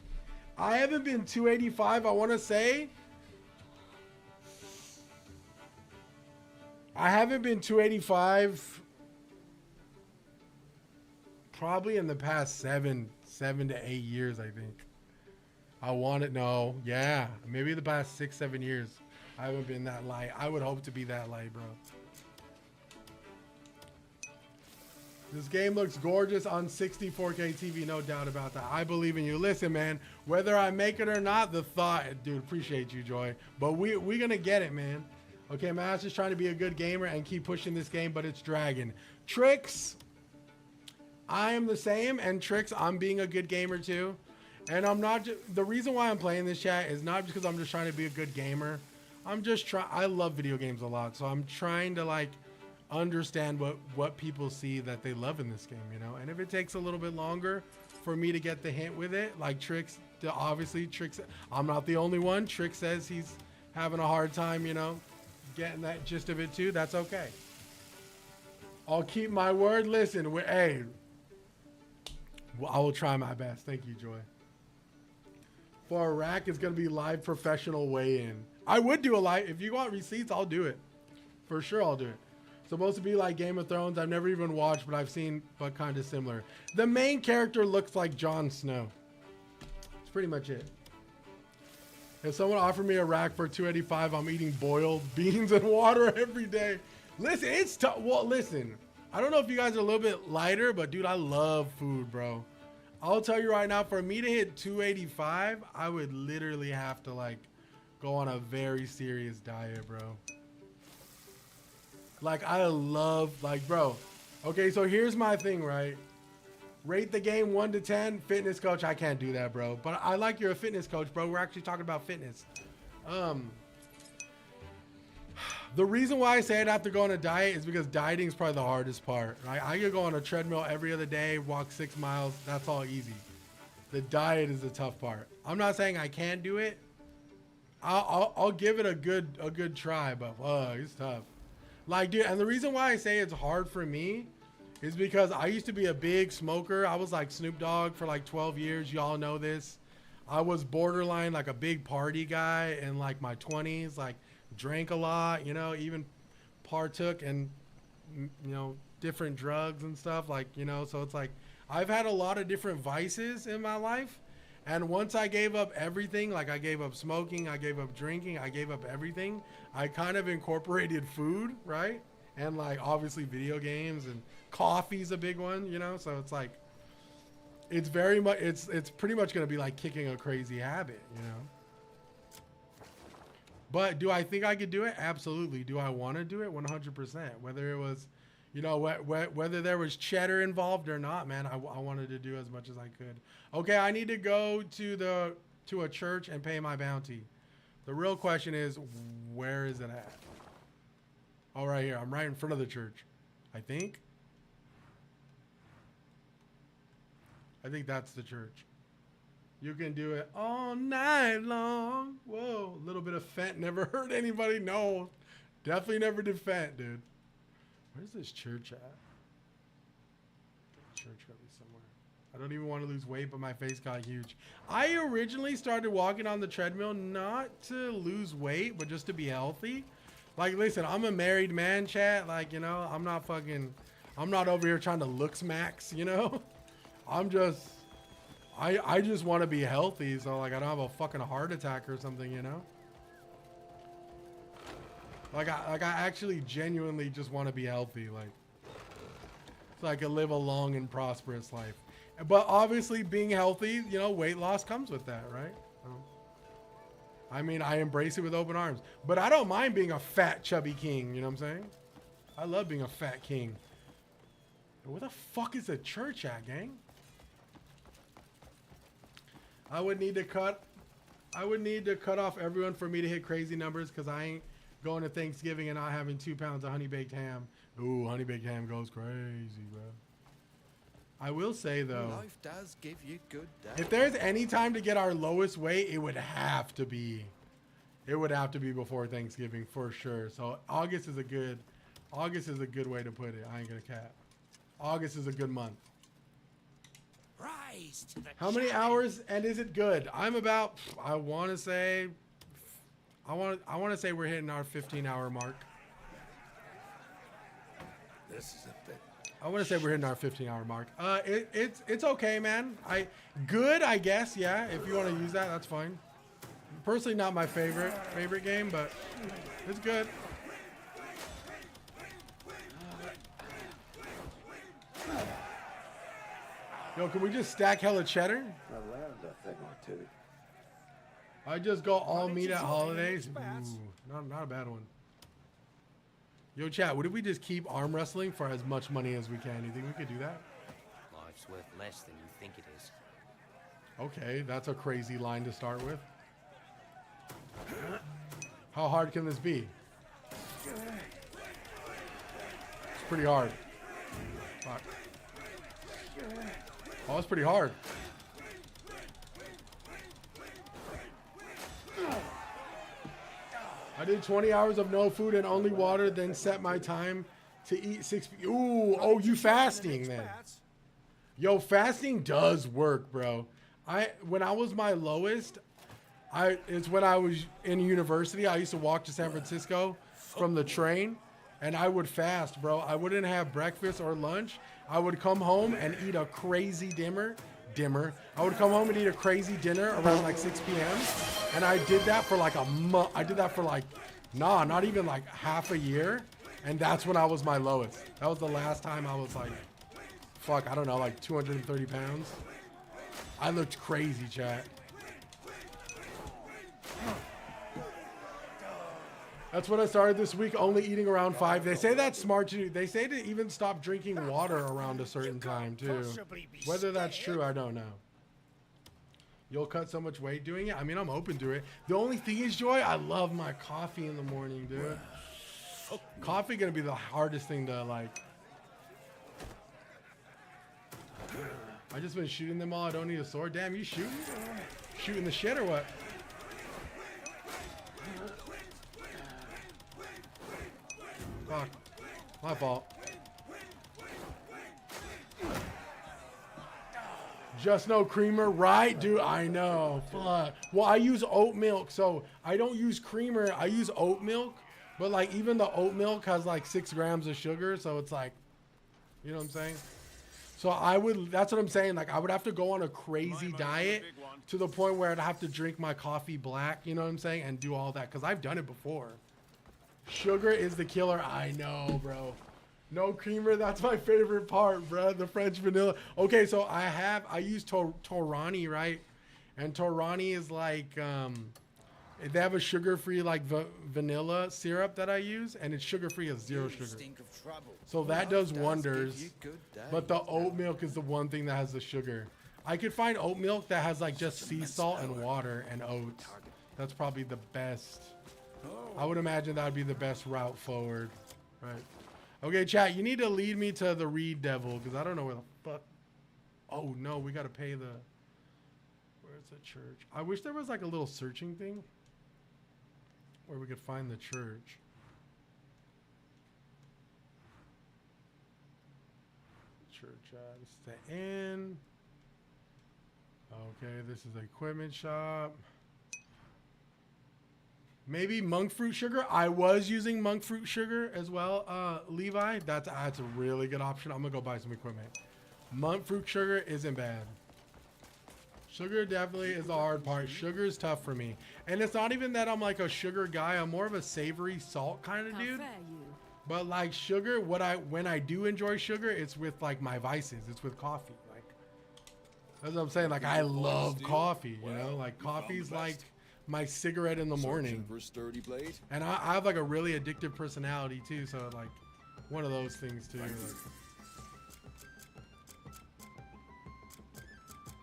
I haven't been 285, I want to say. I haven't been 285 probably in the past 7 to 8 years, I think. I want it, no. Yeah, maybe the past 6, 7 years. I haven't been that light. I would hope to be that light, bro. This game looks gorgeous on 64K TV, no doubt about that. I believe in you. Listen, man, whether I make it or not, the thought, dude, appreciate you, Joy. But we're gonna get it, man. Okay, man, I was just trying to be a good gamer and keep pushing this game, but it's dragging. Tricks, I am the same, and Tricks, I'm being a good gamer too. And I'm not the reason why I'm playing this chat is not because I'm just trying to be a good gamer. I'm just I love video games a lot, so I'm trying to like understand what people see that they love in this game, you know. And if it takes a little bit longer for me to get the hint with it, like Tricks, obviously Tricks, I'm not the only one. Tricks says he's having a hard time, you know, getting that gist of it too. That's okay. I'll keep my word. Listen, hey, I will try my best. Thank you, Joy. For a rack, it's going to be live professional weigh-in. I would do a live. If you want receipts, I'll do it. For sure, I'll do it. Supposed to be like Game of Thrones. I've never even watched, but I've seen, but kind of similar. The main character looks like Jon Snow. That's pretty much it. If someone offered me a rack for $285, I'm eating boiled beans and water every day. Listen, it's tough. Well, listen, I don't know if you guys are a little bit lighter, but dude, I love food, bro. I'll tell you right now, for me to hit 285, I would literally have to like go on a very serious diet, bro. Like, I love, like, bro. Okay, so here's my thing, right? Rate the game 1 to 10. Fitness coach, I can't do that, bro. But I like you're a fitness coach, bro. We're actually talking about fitness. The reason why I say I'd have to go on a diet is because dieting is probably the hardest part, right? I could go on a treadmill every other day, walk 6 miles. That's all easy. The diet is the tough part. I'm not saying I can't do it. I'll give it a good try, but it's tough. Like, dude, and the reason why I say it's hard for me is because I used to be a big smoker. I was like Snoop Dogg for like 12 years. Y'all know this. I was borderline like a big party guy in like my 20s, like drank a lot, you know, even partook in, you know, different drugs and stuff, like, you know, so it's like I've had a lot of different vices in my life. And once I gave up everything, like I gave up smoking, I gave up drinking, I gave up everything, I kind of incorporated food, right? And like obviously video games, and coffee's a big one, you know? So it's like, it's very much, it's pretty much going to be like kicking a crazy habit, you know? But do I think I could do it? Absolutely. Do I want to do it? 100%. Whether it was, you know, whether there was cheddar involved or not, man, I wanted to do as much as I could. Okay, I need to go to a church and pay my bounty. The real question is, where is it at? Oh, right here. I'm right in front of the church, I think. I think that's the church. You can do it all night long. Whoa, a little bit of Fent. Never heard anybody. No, definitely never did Fent, dude. Where's this church at? Church gotta be somewhere. I don't even want to lose weight, but my face got huge. I originally started walking on the treadmill not to lose weight, but just to be healthy. Like, listen, I'm a married man, chat. Like, you know, I'm not over here trying to looks max, you know? I just want to be healthy, so like I don't have a fucking heart attack or something, you know? Like I actually genuinely just want to be healthy, like so I can live a long and prosperous life. But obviously being healthy, you know, weight loss comes with that, right? I mean, I embrace it with open arms. But I don't mind being a fat, chubby king, you know what I'm saying? I love being a fat king. Where the fuck is the church at, gang? I would need to cut off everyone for me to hit crazy numbers, because I ain't going to Thanksgiving and not having 2 pounds of honey baked ham. Ooh, honey baked ham goes crazy, bro. I will say though, Life does give you good days. if there's any time to get our lowest weight, it would have to be before Thanksgiving for sure. So August is a good way to put it. I ain't gonna cap. August is a good month. Rise to the How many hours and is it good? I'm about, I want to say we're hitting our 15-hour mark. This is a bit. I want to say we're hitting our 15-hour mark. It's okay, man. I guess, yeah. If you want to use that, that's fine. Personally, not my favorite game, but it's good. Yo, can we just stack hella cheddar? I learned a thing or two. I just go all meat at holidays. Ooh, not a bad one. Yo, chat, what if we just keep arm wrestling for as much money as we can? You think we could do that? Life's worth less than you think it is. Okay, that's a crazy line to start with. How hard can this be? It's pretty hard. Fuck. Oh, it's pretty hard. I did 20 hours of no food and only water, then set my time to eat 6. Ooh, oh, you fasting then? Yo, fasting does work, bro. When I was my lowest, it's when I was in university. I used to walk to San Francisco from the train, and I would fast, bro. I wouldn't have breakfast or lunch. I would come home and eat a crazy dimmer. I would come home and eat a crazy dinner around like 6 p.m. And I did that for like a month. I did that for like, not even like half a year. And that's when I was my lowest. That was the last time I was like, fuck, I don't know, like 230 pounds. I looked crazy, chat. That's what I started this week, only eating around 5. They say that's smart to do. They say to even stop drinking water around a certain time too. Whether that's true, I don't know. You'll cut so much weight doing it? I mean, I'm open to it. The only thing is, Joy, I love my coffee in the morning, dude. Coffee gonna be the hardest thing to like. I just been shooting them all. I don't need a sword. Damn, you shooting? Shooting the shit or what? Fuck. My fault. Just no creamer, right, dude? I know. Fuck. Well, I use oat milk, so I don't use creamer. I use oat milk, but like even the oat milk has like 6 grams of sugar, so it's like, you know what I'm saying? So I would. That's what I'm saying. Like I would have to go on a crazy diet to the point where I'd have to drink my coffee black. You know what I'm saying? And do all that because I've done it before. Sugar is the killer. I know, bro. No creamer, that's my favorite part, bro. The French vanilla. Okay, so I use Torani, right? And Torani is like, they have a sugar-free like vanilla syrup that I use, and it's sugar-free as 0 sugar. So that does wonders. But the oat milk is the one thing that has the sugar. I could find oat milk that has like just sea salt and water and oats. That's probably the best. I would imagine that would be the best route forward, right? Okay, chat, you need to lead me to the Reed Devil, because I don't know where the fuck... Oh, no, we got to pay the... Where's the church? I wish there was, like, a little searching thing where we could find the church. Church, this is the inn. Okay, this is the equipment shop. Maybe monk fruit sugar. I was using monk fruit sugar as well, Levi. That's a really good option. I'm gonna go buy some equipment. Monk fruit sugar isn't bad. Sugar definitely is the hard part. Sugar is tough for me, and it's not even that I'm like a sugar guy. I'm more of a savory salt kind of dude. But like sugar, when I do enjoy sugar, it's with like my vices. It's with coffee. Like that's what I'm saying. Like I love coffee. You know, like coffee's like my cigarette in the morning. And I have like a really addictive personality too, so like one of those things too. Like,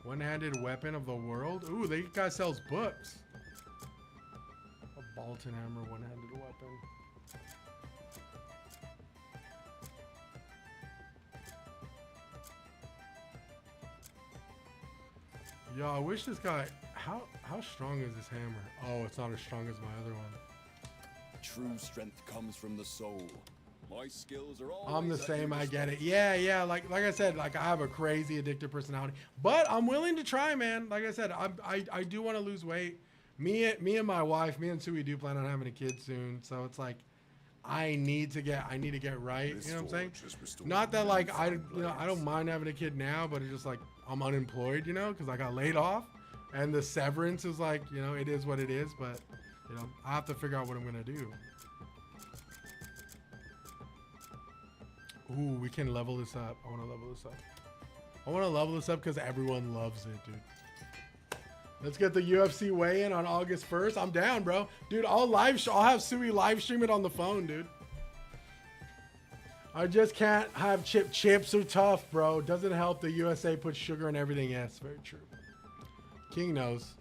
one-handed weapon of the world. Ooh, the guy sells books. A Bolton hammer, one-handed weapon. Yo, I wish this guy. How strong is this hammer? Oh, it's not as strong as my other one. True strength comes from the soul. My skills are always I'm the same. I get it. Yeah. Like I said, like I have a crazy addictive personality, but I'm willing to try, man. Like I said, I do want to lose weight. Me and my wife, me and Sui do plan on having a kid soon, so it's like I need to get right. You know what I'm saying? Not that like I don't mind having a kid now, but it's just like I'm unemployed, you know, because I got laid off. And the severance is like, you know, it is what it is, but, you know, I have to figure out what I'm going to do. Ooh, we can level this up. I want to level this up. I want to level this up because everyone loves it, dude. Let's get the UFC weigh-in on August 1st. I'm down, bro. Dude, I'll have Sui live stream it on the phone, dude. I just can't have chips are tough, bro. Doesn't help the USA puts sugar in everything. Yes, very true. King knows.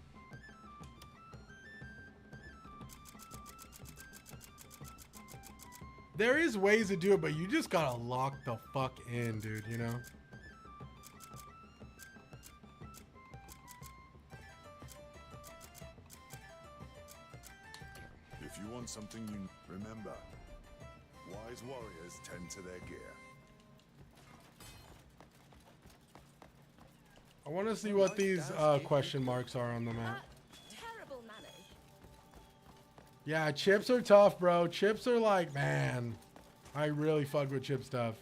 There is ways to do it, but you just gotta lock the fuck in, dude, you know? If you want something, you remember, wise warriors tend to their gear. I want to see what these question marks are on the map. Terrible manners. Yeah, chips are tough, bro. Chips are like, man, I really fuck with chip stuff.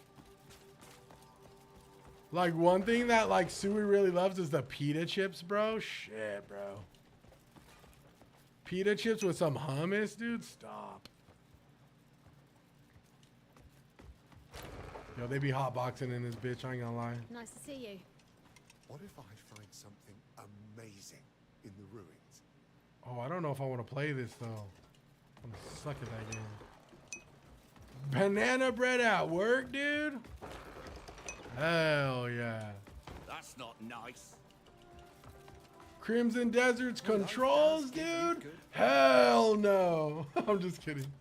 Like one thing that like Sui really loves is the pita chips, bro. Shit, bro. Pita chips with some hummus, dude. Stop. Yo, they be hotboxing in this bitch. I ain't gonna lie. Nice to see you. What if I find something amazing in the ruins? Oh, I don't know if I want to play this though. I'm suck at that game. Banana bread at work, dude? Hell yeah. That's not nice. Crimson Desert's controls, dude? Hell no. I'm just kidding.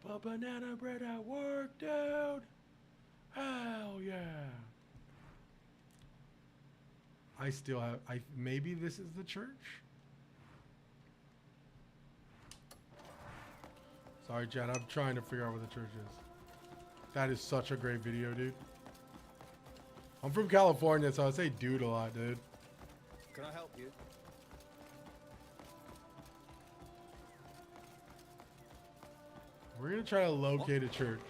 But banana bread at work, dude? Hell yeah. I still have, maybe this is the church? Sorry, Chad, I'm trying to figure out where the church is. That is such a great video, dude. I'm from California, so I say dude a lot, dude. Can I help you? We're gonna try to locate a church.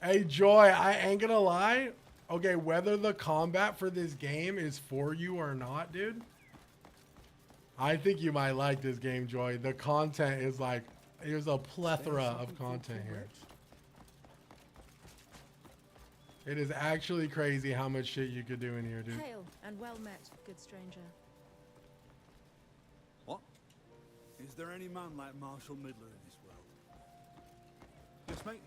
Hey, Joy, I ain't gonna lie. Okay, whether the combat for this game is for you or not, dude, I think you might like this game, Joy. The content is like, there's a plethora of content here. It is actually crazy how much shit you could do in here, dude. Hail and well met, good stranger. What? Is there any man like Marshal Midler in this world? Yes, mate.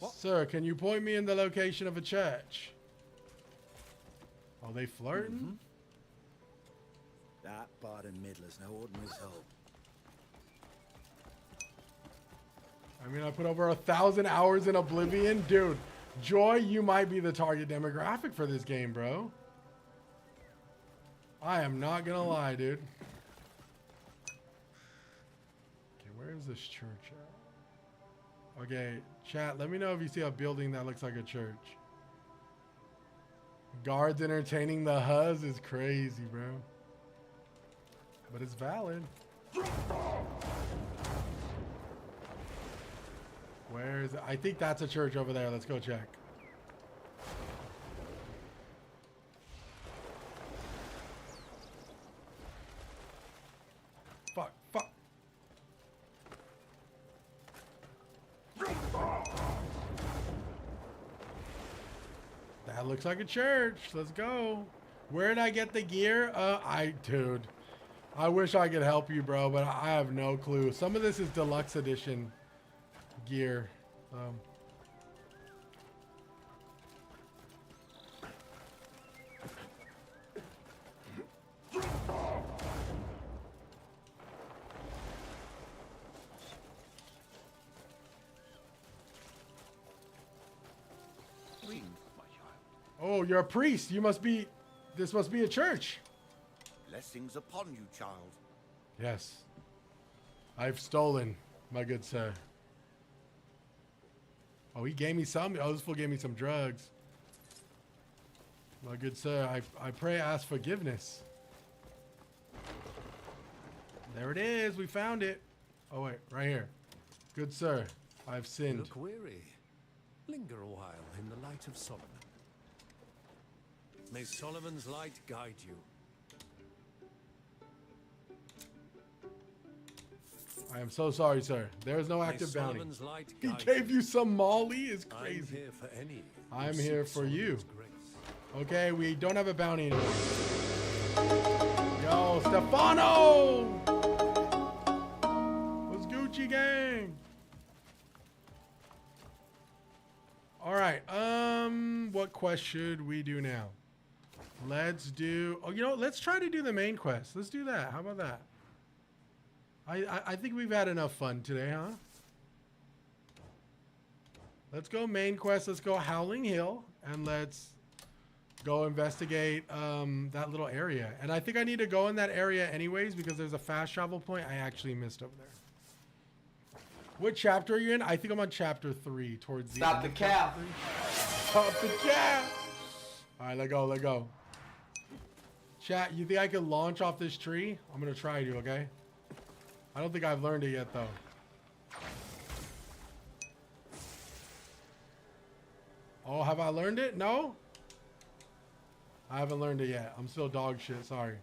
What? Sir, can you point me in the location of a church? Are they flirting? That Barden Midler's no ordinary soul. I mean, I put over 1,000 hours in Oblivion. Dude, Joy, you might be the target demographic for this game, bro. I am not gonna lie, dude. Okay, where is this church at? Okay, chat, let me know if you see a building that looks like a church. Guards entertaining the Huz is crazy, bro. But it's valid. Where is it? I think that's a church over there. Let's go check. Fuck, fuck. That looks like a church. Let's go. Where did I get the gear? Dude, I wish I could help you, bro, but I have no clue. Some of this is deluxe edition gear. Oh, you're a priest. You must be. This must be a church. Blessings upon you, child. Yes. I've stolen, my good sir. Oh, he gave me some. Oh, this fool gave me some drugs. My good sir, I pray ask forgiveness. There it is. We found it. Oh, wait. Right here. Good sir, I've sinned. Look weary. Linger a while in the light of Solomon. May Solomon's light guide you. I am so sorry, sir. There is no active bounty. Solomon's light He guide gave you. you some Molly? Is I'm crazy. here for any. who I'm seek here for you. Solomon's grace. Okay, we don't have a bounty anymore. Yo, Stefano! What's Gucci gang? All right. What quest should we do now? Let's do. Oh, you know, let's try to do the main quest. Let's do that. How about that? I think we've had enough fun today, huh? Let's go main quest. Let's go Howling Hill, and let's go investigate that little area. And I think I need to go in that area anyways because there's a fast travel point I actually missed over there. What chapter are you in? I think I'm on chapter 3 towards the Stop the end of cap. chapter 3. Stop the cap. All right, let go, let go. Chat, you think I could launch off this tree? I'm going to try to, okay? I don't think I've learned it yet, though. Oh, have I learned it? No? I haven't learned it yet. I'm still dog shit. Sorry.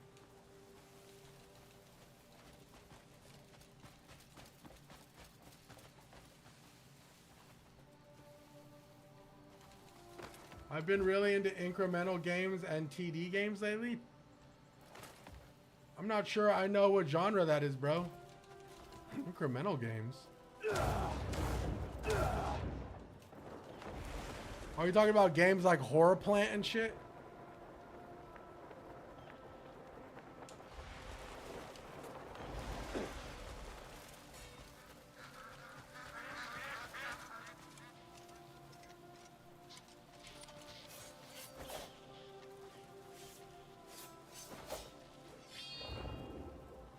I've been really into incremental games and TD games lately. I'm not sure I know what genre that is, bro. Incremental games. Are you talking about games like Horror Plant and shit?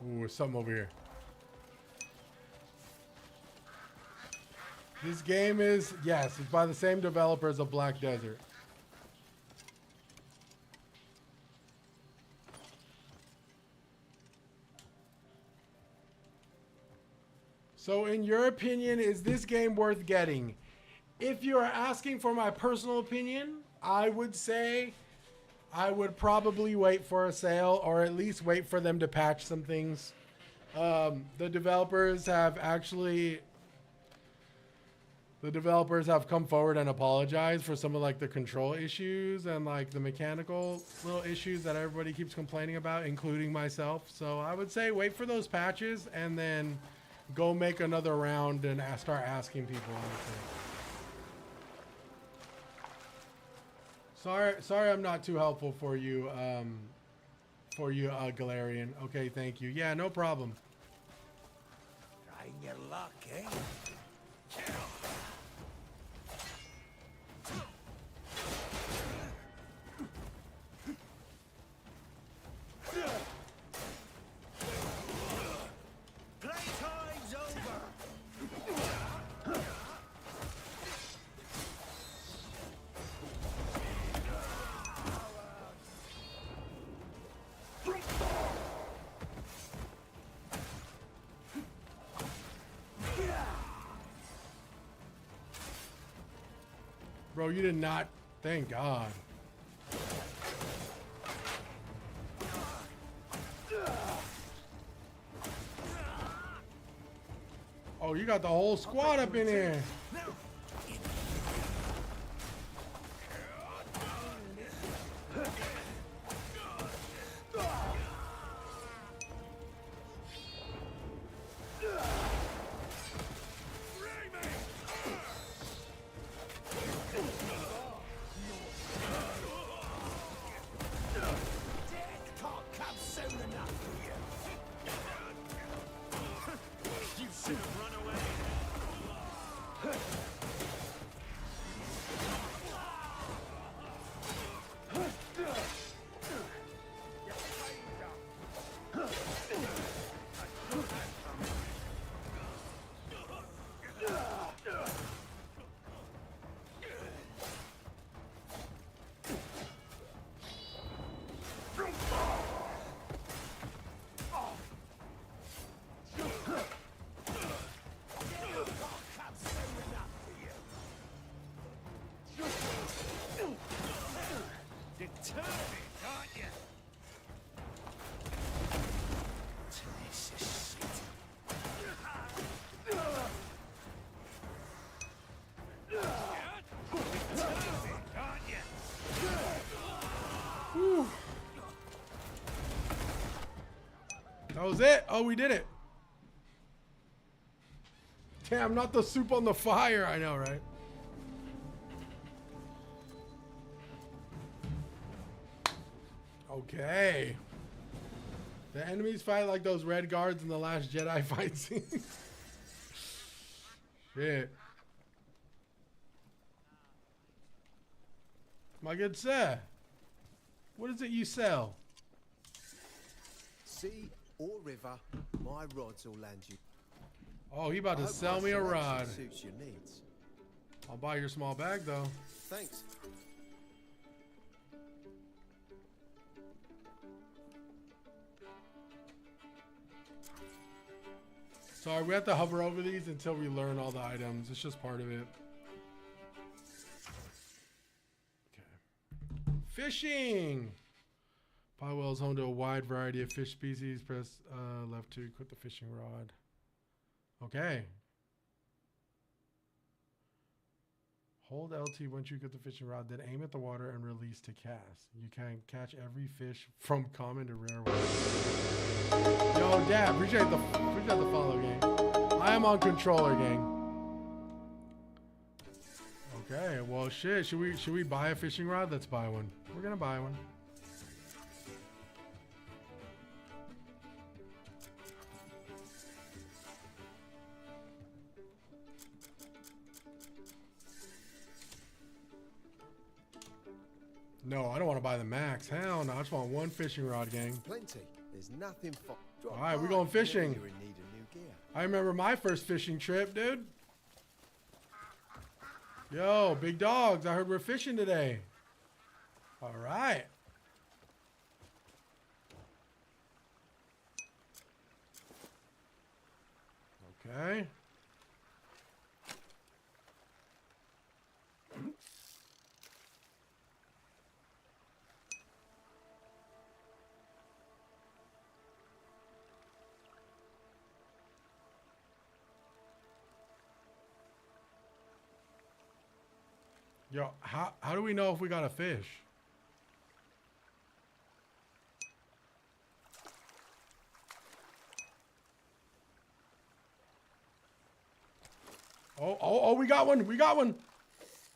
Ooh, there's something over here. This game is, yes, it's by the same developers of Black Desert. So in your opinion, is this game worth getting? If you are asking for my personal opinion, I would say I would probably wait for a sale, or at least wait for them to patch some things. The developers have come forward and apologized for some of like the control issues and like the mechanical little issues that everybody keeps complaining about, including myself. So I would say wait for those patches and then go make another round and start asking people. Sorry I'm not too helpful for you, Galarian. Okay, thank you. Yeah, no problem. Trying your luck, eh? Playtime's over. Bro, you did not. Thank God. Oh, you got the whole squad up in here. That was it. Oh, we did it. Damn, not the soup on the fire. I know, right? Okay. The enemies fight like those red guards in the Last Jedi fight scene. Shit. My good sir. What is it you sell? Sea or river, my rods will land you. Oh, he about to sell me a rod. Suits your needs. I'll buy your small bag though. Thanks. Sorry, we have to hover over these until we learn all the items. It's just part of it. Okay. Fishing! Powell is home to a wide variety of fish species. Press left to equip the fishing rod. Okay. Hold LT once you get the fishing rod, then aim at the water and release to cast. You can catch every fish from common to rare ones. Yo, Dad, appreciate the follow, gang. I am on controller, gang. Okay, well, shit. Should we buy a fishing rod? Let's buy one. We're gonna buy one. No, I don't want to buy the max. Hell no, I just want one fishing rod, gang. Plenty. There's nothing for. All right, we're going fishing. You're in need of new gear. I remember my first fishing trip, dude. Yo, big dogs. I heard we're fishing today. All right. Okay. Yo, how do we know if we got a fish? Oh, we got one. We got one.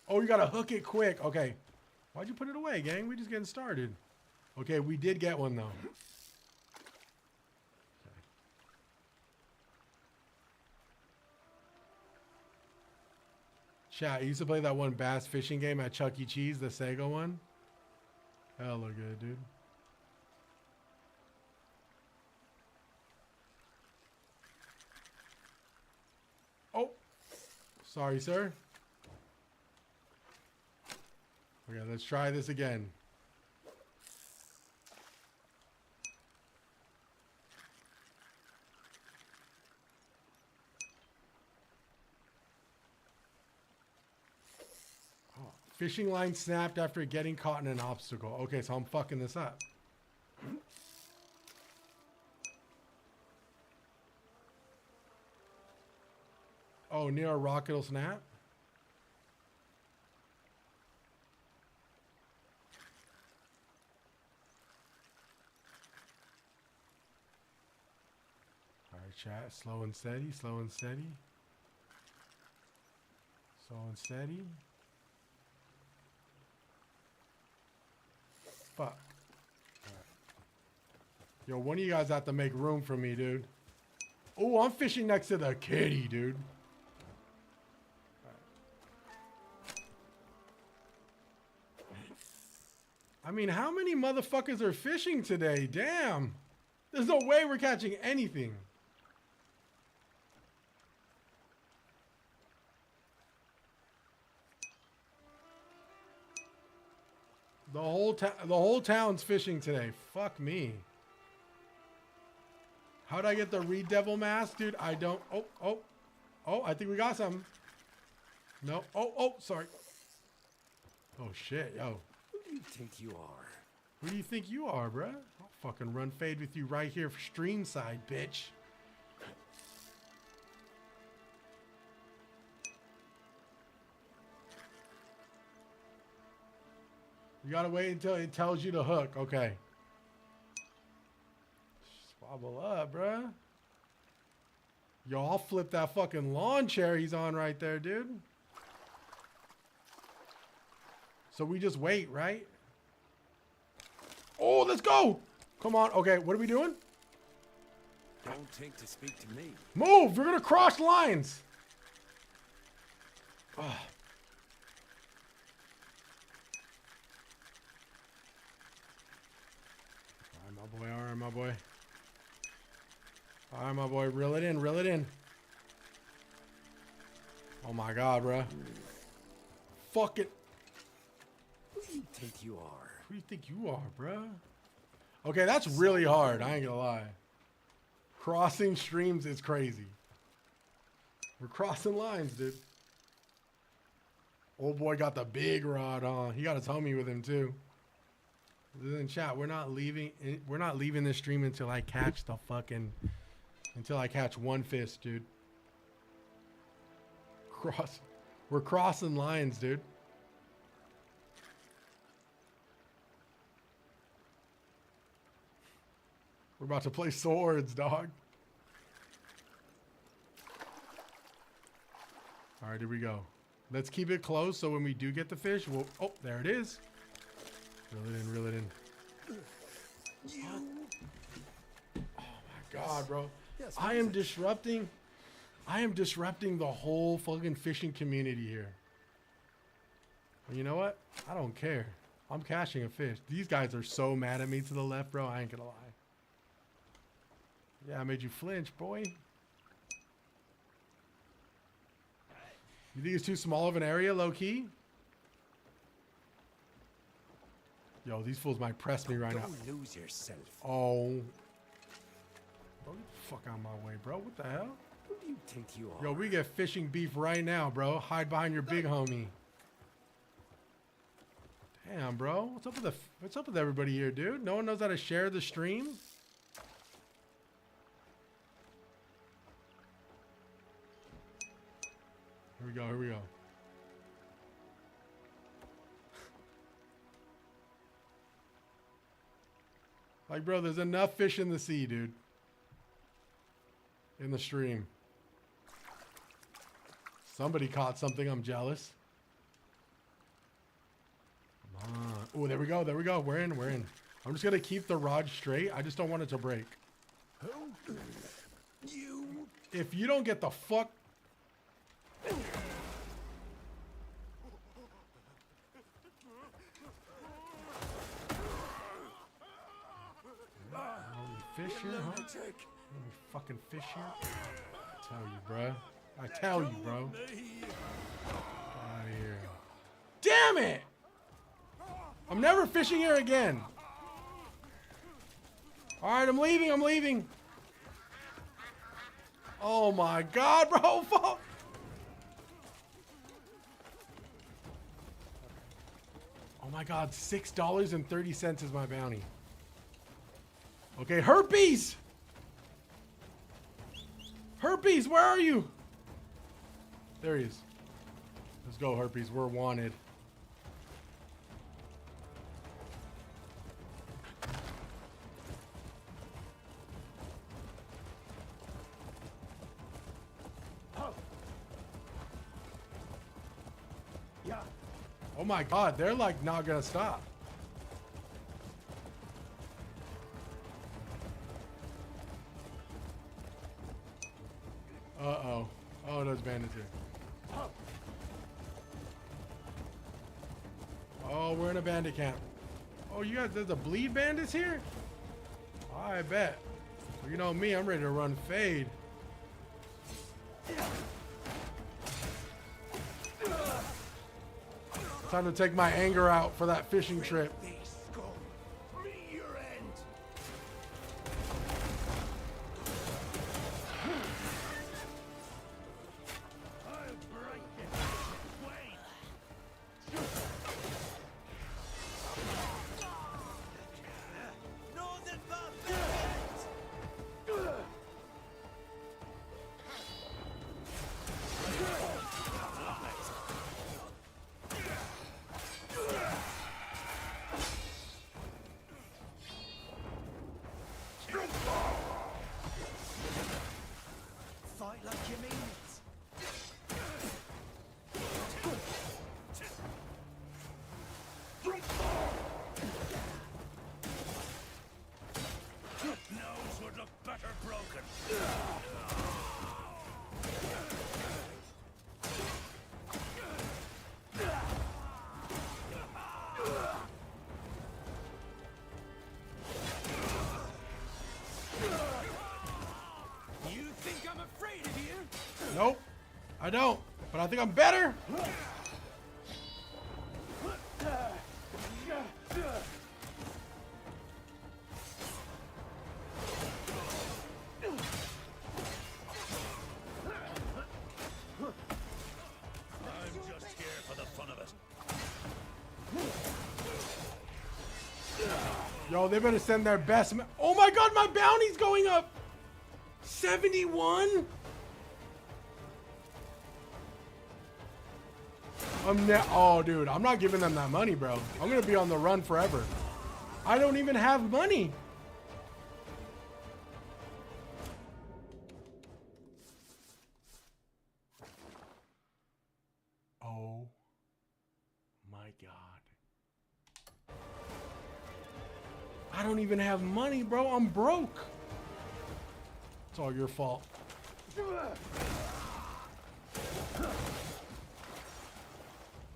Oh, you got to hook it quick. Okay. Why'd you put it away, gang? We just getting started. Okay, we did get one, though. Okay. Chat, I used to play that one bass fishing game at Chuck E. Cheese, the Sega one. Hella good, dude. Oh. Sorry, sir. Okay, let's try this again. Oh, fishing line snapped after getting caught in an obstacle. Okay, so I'm fucking this up. Oh, near a rock it'll snap? Alright, chat. Slow and steady, slow and steady. Slow and steady. Fuck. Alright. Yo, one of you guys have to make room for me, dude. Oh, I'm fishing next to the kitty, dude. I mean, how many motherfuckers are fishing today? Damn. There's no way we're catching anything. The whole town's fishing today. Fuck me. How'd I get the Reed Devil mask, dude? I don't. Oh, I think we got some. No. Oh, sorry. Oh shit, yo. Who do you think you are? Who do you think you are, bruh? I'll fucking run fade with you right here for stream side, bitch. You gotta wait until it tells you to hook. Okay. Swabble up, bruh. Yo, I'll flip that fucking lawn chair he's on right there, dude. So we just wait, right? Oh, let's go. Come on. Okay, what are we doing? Don't take to speak to me. Move. We're going to cross lines. Oh. All right, my boy. All right, my boy. All right, my boy. Reel it in. Reel it in. Oh, my God, bro. Fuck it. Who do you think you are? Who do you think you are, bruh? Okay, that's really hard. I ain't gonna lie. Crossing streams is crazy. We're crossing lines, dude. Old boy got the big rod on. He got his homie with him too. In chat, we're not leaving this stream until I catch one fish, dude. We're crossing lines, dude. We're about to play swords, dog. All right, here we go. Let's keep it close so when we do get the fish, we'll... Oh, there it is. Reel it in, reel it in. Oh my God, bro. Yes, I am disrupting the whole fucking fishing community here. And you know what? I don't care. I'm catching a fish. These guys are so mad at me to the left, bro. I ain't gonna lie. Yeah, I made you flinch, boy. You think it's too small of an area, low key? Yo, these fools might press me right now. Don't lose yourself. Oh. Bro, get the fuck out of my way, bro. What the hell? Who do you think you are? Yo, we get fishing beef right now, bro. Hide behind your big homie. Damn, bro. What's up with everybody here, dude? No one knows how to share the stream? Here we go, here we go. Like, bro, there's enough fish in the sea, dude. In the stream. Somebody caught something. I'm jealous. Come on. Oh, there we go. There we go. We're in. We're in. I'm just going to keep the rod straight. I just don't want it to break. If you don't get the fuck... Fish here, huh? Fucking fish here. I tell you, bro. I tell you, bro. Get out of here. Damn it! I'm never fishing here again. All right, I'm leaving. I'm leaving. Oh my God, bro! Fuck. Oh my God, $6.30 is my bounty. Okay, Herpes! Herpes, where are you? There he is. Let's go, Herpes. We're wanted. Yeah. Oh my God, they're like not gonna stop. Uh-oh. Oh, those bandits here. Oh, we're in a bandit camp. Oh, you guys, there's a bleed bandits here? I bet. Well, you know me, I'm ready to run fade. Time to take my anger out for that fishing trip. Fight like you mean it. Nose would look better broken. You think I'm afraid of you? Nope, I don't. But I think I'm better. I'm just here for the fun of it. Yo, they better send their best. Oh my God, my bounty's going up. 71? Oh, dude, I'm not giving them that money, bro. I'm gonna be on the run forever. I don't even have money. Oh my God. I don't even have money, bro. I'm broke. It's all your fault.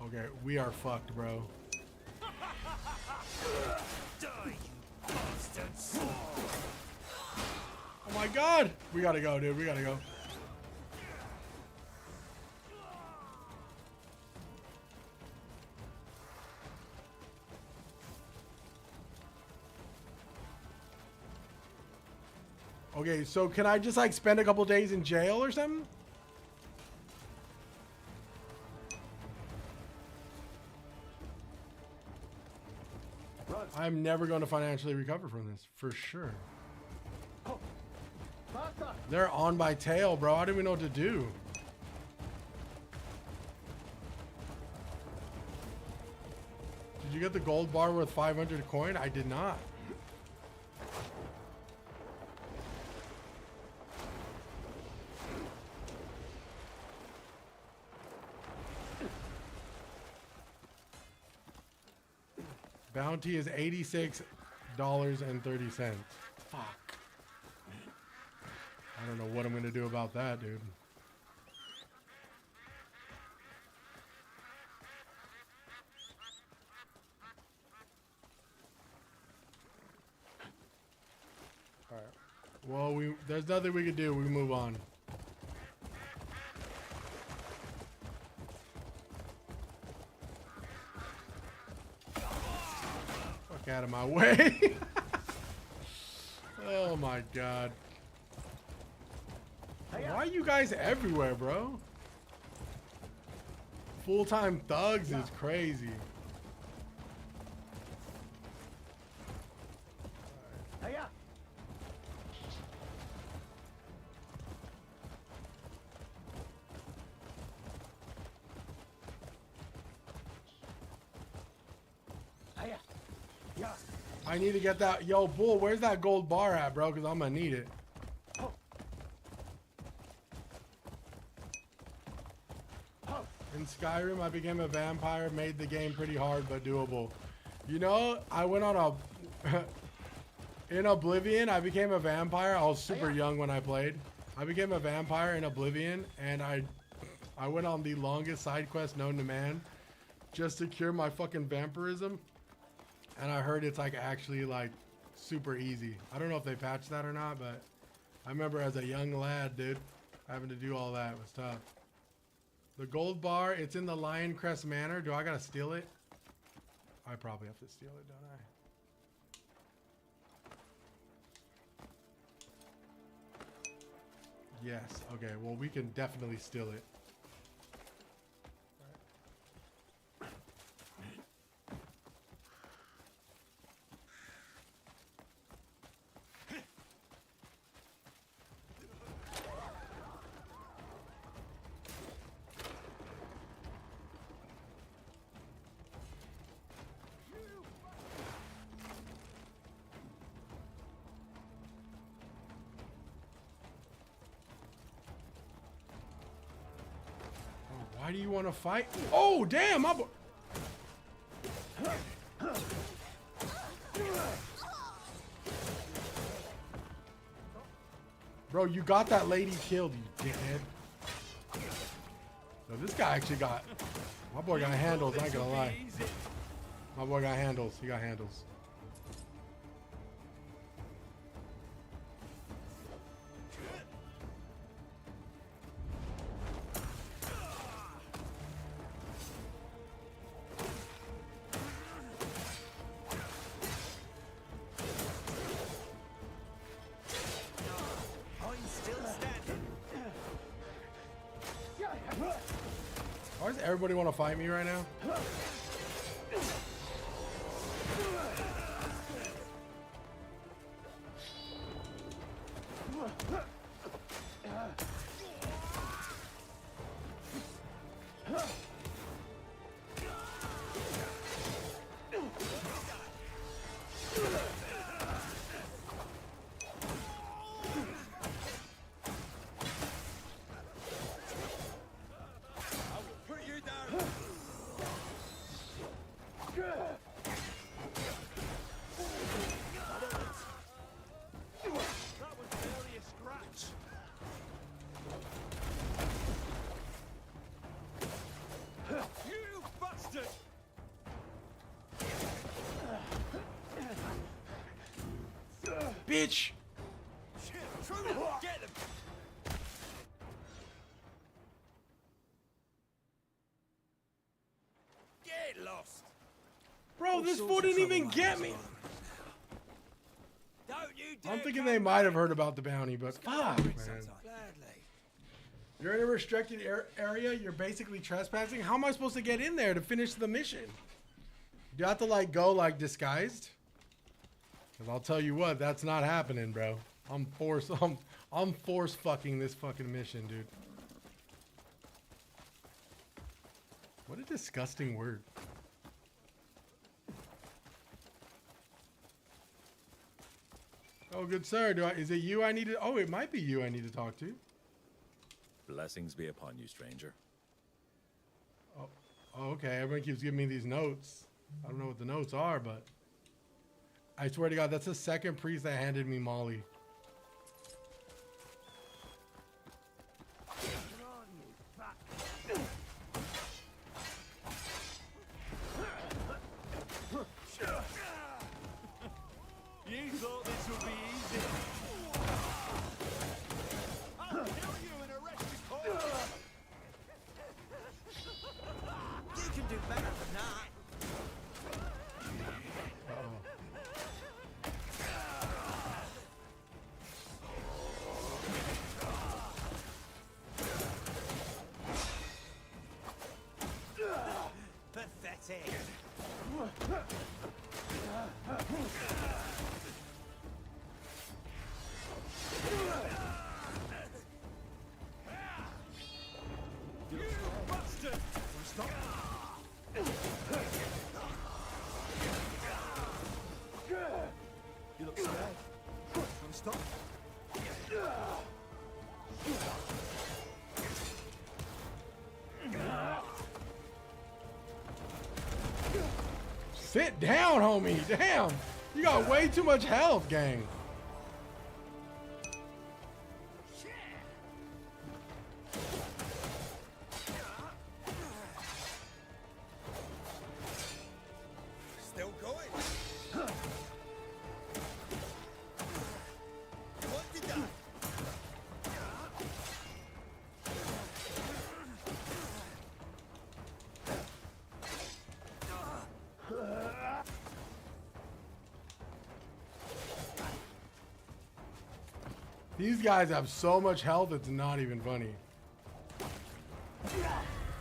Okay, we are fucked, bro. Die, you bastards! Oh my God! We gotta go, dude. We gotta go. Okay, so can I just like spend a couple days in jail or something? I'm never going to financially recover from this, for sure. They're on my tail, bro. I don't even know what to do. Did you get the gold bar worth 500 coin? I did not. Bounty is $86.30. Fuck. I don't know what I'm gonna do about that, dude. Alright. Well, there's nothing we can do. We move on. Out of my way. Oh my god. Why are you guys everywhere, bro? Full-time thugs is crazy. I need to get that. Yo, Bull, where's that gold bar at, bro? Because I'm going to need it. In Skyrim, I became a vampire, made the game pretty hard but doable. You know, I went on a... in Oblivion, I became a vampire. I was super young when I played. I became a vampire in Oblivion, and I went on the longest side quest known to man just to cure my fucking vampirism. And I heard it's like actually like super easy. I don't know if they patched that or not, but I remember as a young lad, dude, having to do all that. It was tough. The gold bar, it's in the Lioncrest Manor. Do I gotta steal it? I probably have to steal it, don't I? Yes. Okay, well, we can definitely steal it. Why do you want to fight? Oh, damn! Bro, you got that lady killed, you dickhead. So this guy actually got... My boy got handles, I ain't gonna lie. My boy got handles. He got handles. Why does everybody want to fight me right now? Bitch! Get them! Get lost! Bro, this fool didn't even get me! Don't you I'm thinking they might have heard about the bounty, but fuck, man. Gladly. You're in a restricted area. You're basically trespassing. How am I supposed to get in there to finish the mission? Do you have to like go like disguised? Cause I'll tell you what, that's not happening, bro. I'm force fucking this fucking mission, dude. What a disgusting word. Oh, good sir. Is it you I need to? Oh, it might be you I need to talk to. Blessings be upon you, stranger. Oh, okay. Everyone keeps giving me these notes. I don't know what the notes are, but I swear to God, that's the second priest that handed me Molly. You thought this would be easy? I'll kill you and arrest you for You can do better than that. Pathetic. You look scared. Wanna stop? Sit down, homie. Damn. You got way too much health, gang. Still going. What did that? These guys have so much health, it's not even funny.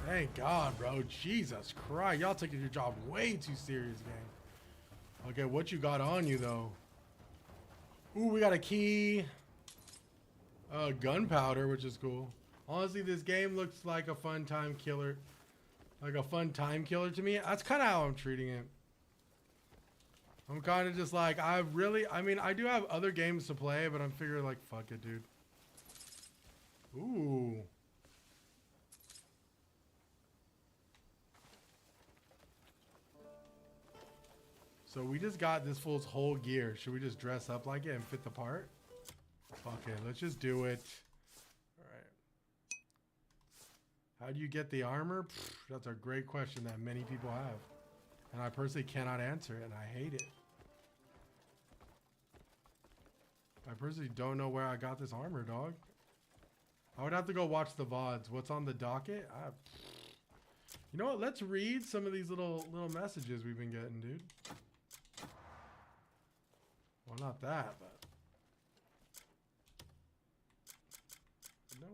Thank God, bro. Jesus Christ. Y'all taking your job way too serious, gang. Okay, what you got on you, though? Ooh, we got a key. Gunpowder, which is cool. Honestly, this game looks like a fun time killer. Like a fun time killer to me. That's kind of how I'm treating it. I'm kind of just like, I mean, I do have other games to play, but I'm figuring like, fuck it, dude. Ooh. So we just got this fool's whole gear. Should we just dress up like it and fit the part? Fuck it, let's just do it. All right. How do you get the armor? Pfft, that's a great question that many people have. And I personally cannot answer it, and I hate it. I personally don't know where I got this armor, dog. I would have to go watch the VODs. What's on the docket? You know what? Let's read some of these little messages we've been getting, dude. Well, not that, but I know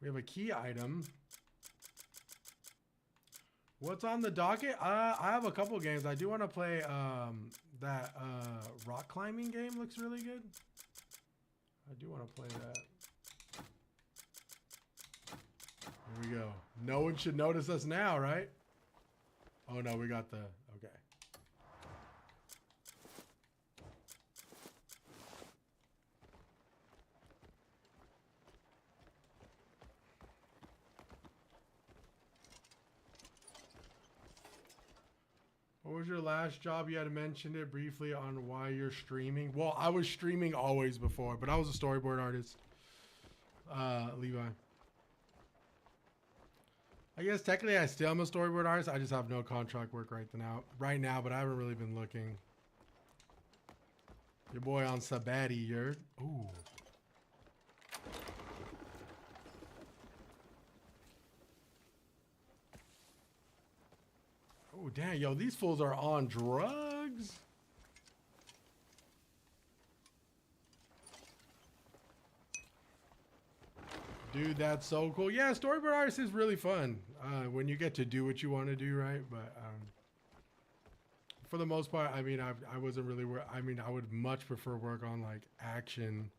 we have a key item. What's on the docket? I have a couple games. I do want to play that rock climbing game. Looks really good. I do want to play that. Here we go. No one should notice us now, right? Oh no, we got the okay. What was your last job? You had mentioned it briefly on why you're streaming. Well, I was streaming always before, but I was a storyboard artist. Levi. I guess technically I still am a storyboard artist. I just have no contract work right now, but I haven't really been looking. Your boy on Sabati, you're ooh. Oh, damn, yo, these fools are on drugs. Dude, that's so cool. Yeah, storyboard artist is really fun when you get to do what you want to do, right? But for the most part, I mean, I wasn't really. I mean, I would much prefer work on like action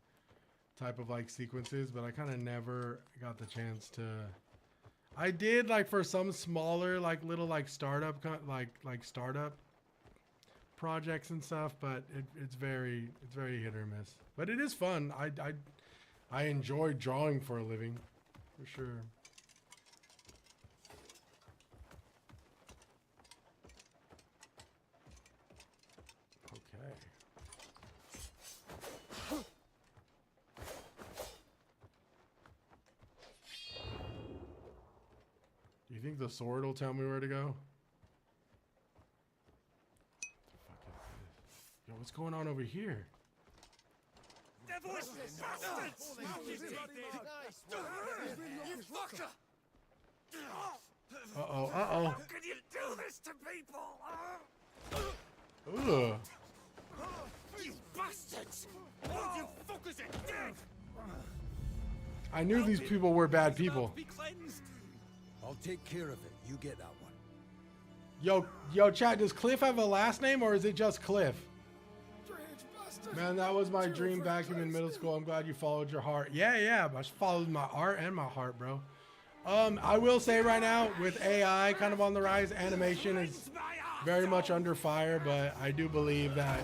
type of like sequences, but I kind of never got the chance to. I did like for some smaller like little like startup startup projects and stuff, but it's very hit or miss. But it is fun. I enjoy drawing for a living, for sure. Okay. Do you think the sword will tell me where to go? Yo, what's going on over here? Devilish bastards! You fucker! Uh-oh. How can you do this to people? Ugh. You bastards! All you fuckers are dead! I knew these people were bad people. I'll take care of it. You get that one. Yo, chat, does Cliff have a last name or is it just Cliff? Man, that was my dream back in middle school. I'm glad you followed your heart. Yeah, I followed my art and my heart, bro. I will say right now, with AI kind of on the rise, animation is very much under fire, but I do believe that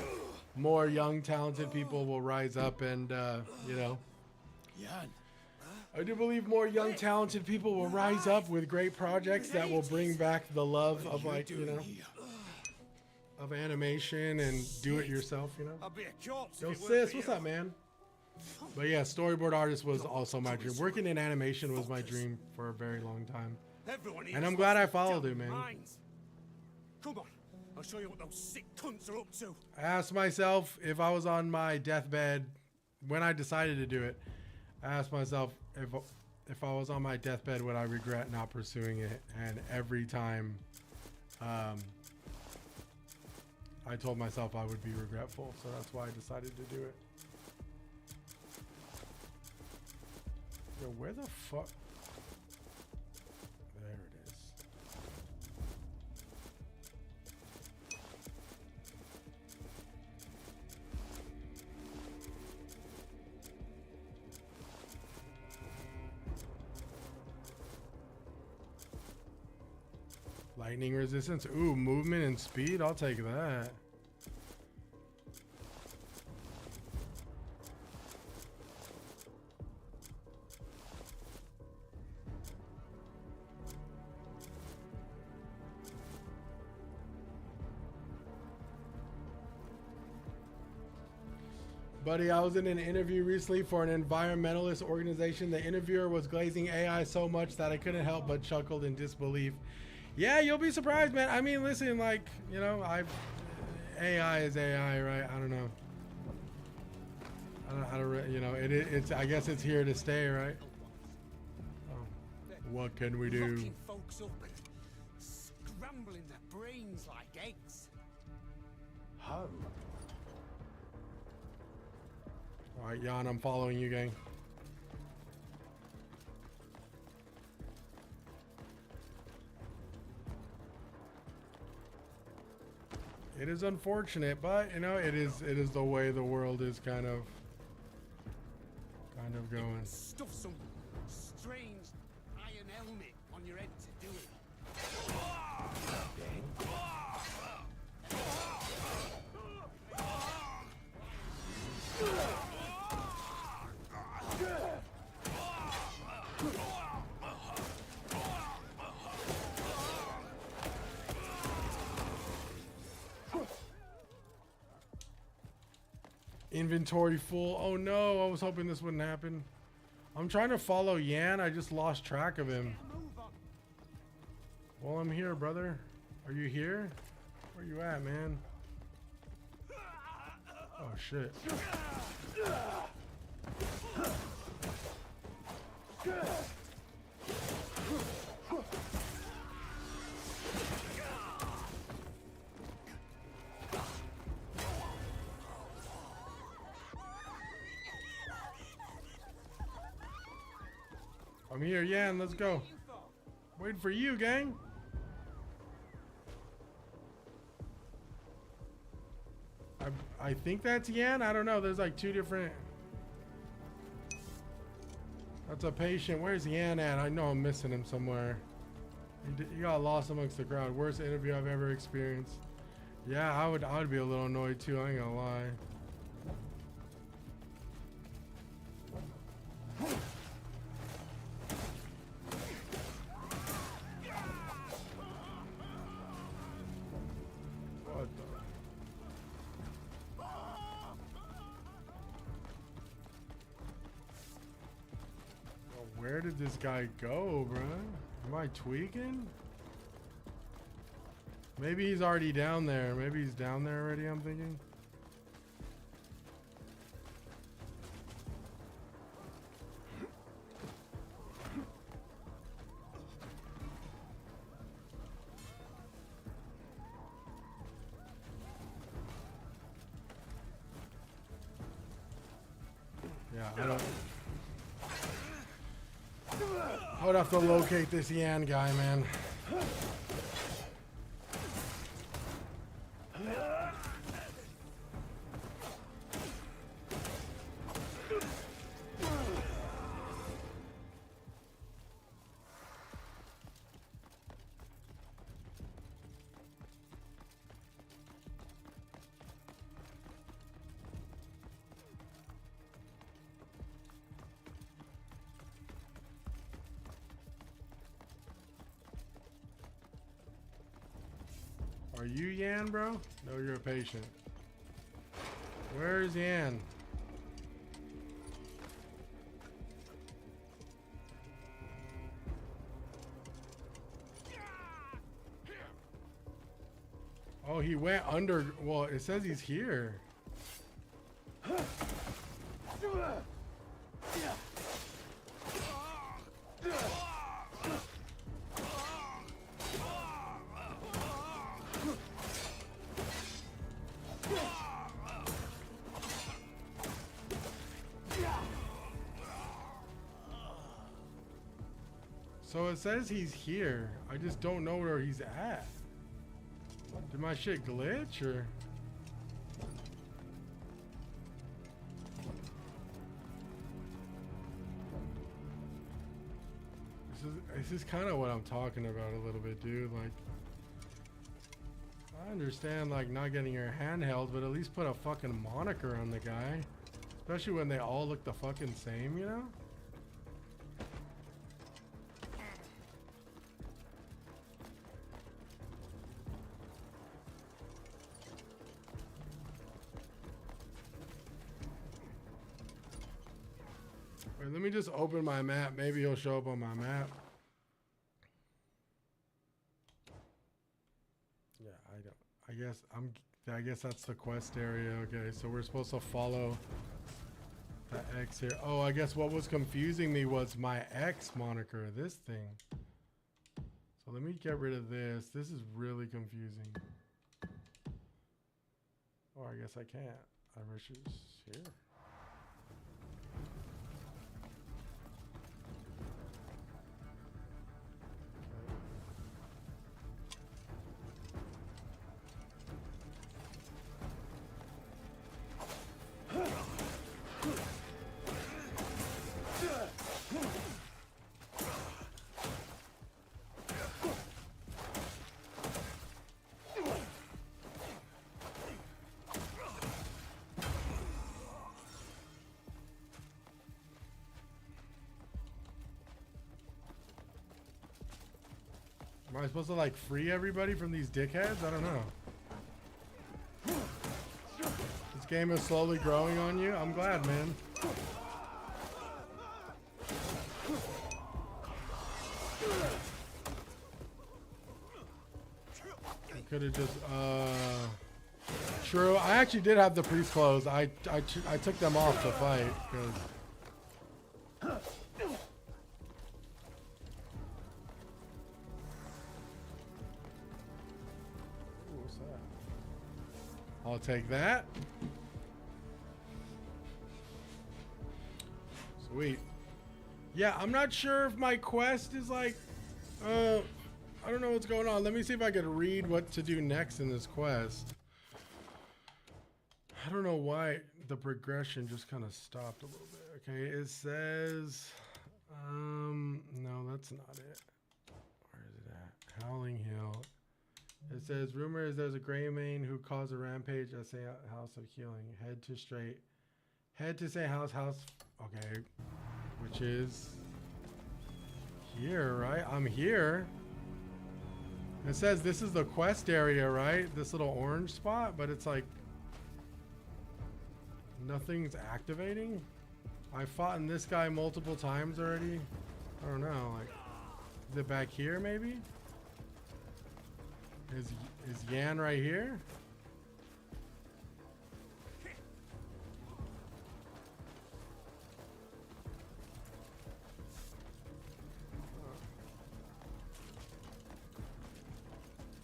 more young, talented people will rise up and, you know. I do believe more young, talented people will rise up with great projects that will bring back the love of, like, you know, of animation and do it yourself, you know. Yo, sis, what's up, man? But yeah, storyboard artist was also my dream. Working in animation was my dream for a very long time. And I'm glad I followed it, man. Come on, I'll show you what those sick cunts are up to. I asked myself if I was on my deathbed when I decided to do it. I asked myself if I was on my deathbed, would I regret not pursuing it? And every time, I told myself I would be regretful, so that's why I decided to do it. Yo, where the fuck? There it is. Lightning resistance. Ooh, movement and speed. I'll take that. Buddy, I was in an interview recently for an environmentalist organization. The interviewer was glazing AI so much that I couldn't help but chuckled in disbelief. Yeah, you'll be surprised, man. I mean, listen, like, you know, AI is AI, right? I don't know. I don't, you know, it's. I guess it's here to stay, right? Oh. What can we do? Locking folks up and scrambling their brains like eggs. How? All right, Jan, I'm following you, gang. It is unfortunate, but you know, it is the way the world is kind of going. Stuff some strange iron helmet on your head to do it. Inventory full. Oh no, I was hoping this wouldn't happen. I'm trying to follow Yan. I just lost track of him. Well, I'm here, brother. Are you here? Where you at, man? Oh shit. I'm here, Yan. Let's go. Waiting for you, gang. I think that's Yan. I don't know. There's like two different. That's a patient. Where's Yan at? I know I'm missing him somewhere. He got lost amongst the crowd. Worst interview I've ever experienced. Yeah, I would be a little annoyed too. I ain't gonna lie. What the? Well, where did this guy go, bro? Am I tweaking? Maybe he's already down there. Maybe he's down there already, I'm thinking. Yeah, I would have to locate this Yan guy, man. Are you Yan, bro? No, you're a patient. Where's Yan? Oh, he went under. Well, it says he's here. So it says he's here. I just don't know where he's at. Did my shit glitch or? This is kind of what I'm talking about a little bit, dude. Like, I understand like not getting your handheld, but at least put a fucking moniker on the guy. Especially when they all look the fucking same, you know? Wait, let me just open my map. Maybe he'll show up on my map. Yeah, I guess that's the quest area. Okay, so we're supposed to follow the X here. Oh, I guess what was confusing me was my X moniker, this thing. So let me get rid of this. This is really confusing. Oh, I guess I can't. I wish it was here. Am I supposed to like free everybody from these dickheads? I don't know. This game is slowly growing on you. I'm glad, man. I could have just true. I actually did have the priest clothes. I took them off to fight because I'll take that. Sweet. Yeah, I'm not sure if my quest is like, I don't know what's going on. Let me see if I could read what to do next in this quest. I don't know why the progression just kind of stopped a little bit. Okay, it says, no, that's not it. Where is it at? Howling Hill. It says, rumor is there's a Greymane who caused a rampage at say House of Healing. Head to say house. Okay, which is here, right? I'm here. It says this is the quest area, right? This little orange spot, but it's like nothing's activating. I fought in this guy multiple times already. I don't know, like, is it back here maybe? Is Yan right here?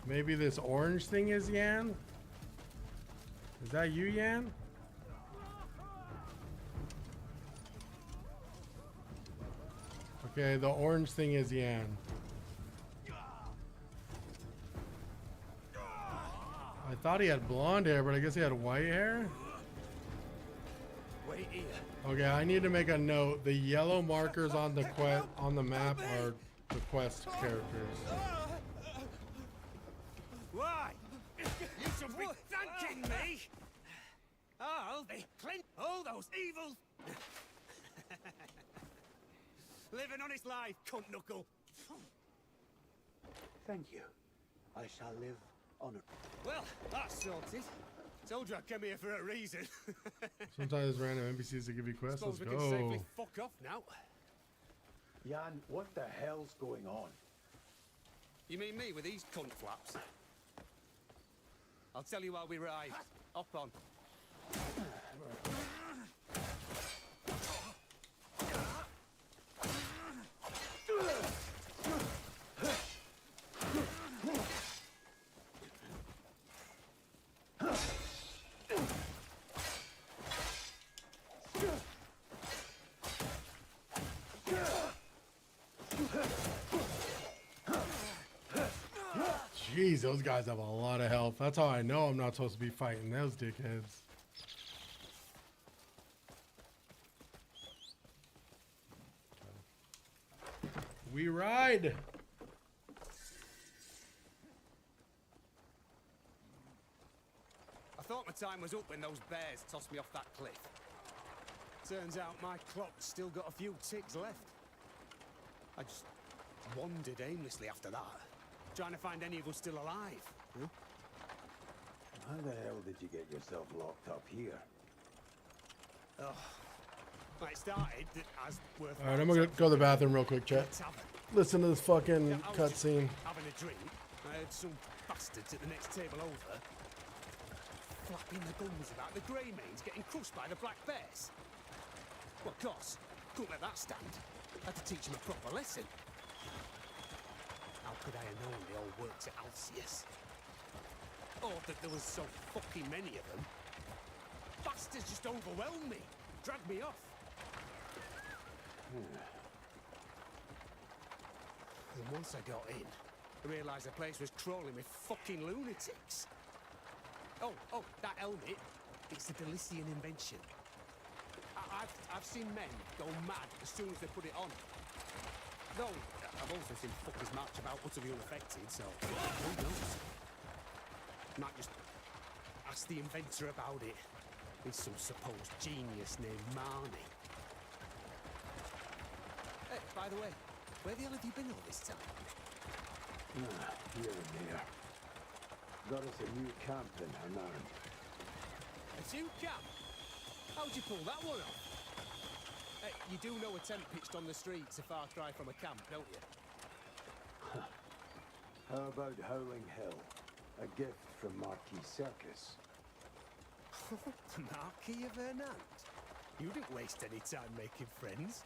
Maybe this orange thing is Yan? Is that you, Yan? Okay, the orange thing is Yan. I thought he had blonde hair, but I guess he had white hair. Wait here. Okay, I need to make a note. The yellow markers on the map are the quest characters. Why? You should be thanking me. I'll be clean all those evil. Live an honest life, cunt knuckle. Thank you. I shall live honor. Well, that's sorted. Told you I came here for a reason. Sometimes random NPCs that give you quests. Suppose Let's we can safely go. fuck off now. Jan, what the hell's going on? You mean me with these cunt flaps? I'll tell you while we ride. Hop on. Jeez, those guys have a lot of health. That's how I know I'm not supposed to be fighting those dickheads. We ride. I thought my time was up when those bears tossed me off that cliff. Turns out my clock's still got a few ticks left. I just wandered aimlessly after that, trying to find any of us still alive. Huh? How the hell did you get yourself locked up here? Oh, well, it started as worth. All right, I'm gonna go to the bathroom real quick, chat. Listen to this fucking cutscene. Having a drink, I heard some bastards at the next table over flapping their gums about the Greymanes getting crushed by the black bears. Well, of course, couldn't let that stand. Had to teach them a proper lesson. How could I have known they all worked at Alcius? Or that there was so fucking many of them. Bastards just overwhelmed me, dragged me off. And once I got in, I realised the place was crawling with fucking lunatics. Oh, that helmet, it's a Delician invention. I've seen men go mad as soon as they put it on. Though, I've also seen fuckers march about utterly unaffected, so who knows? Might just ask the inventor about it. He's some supposed genius named Marnie. Hey, by the way, where the hell have you been all this time? Here and there. Got us a new camp in Hanan. A new camp? How'd you pull that one off? Hey, you do know a tent pitched on the street's a far cry from a camp, don't you? How about Howling Hill? A gift from Marquis Circus. The Marquis of Hernant? You didn't waste any time making friends.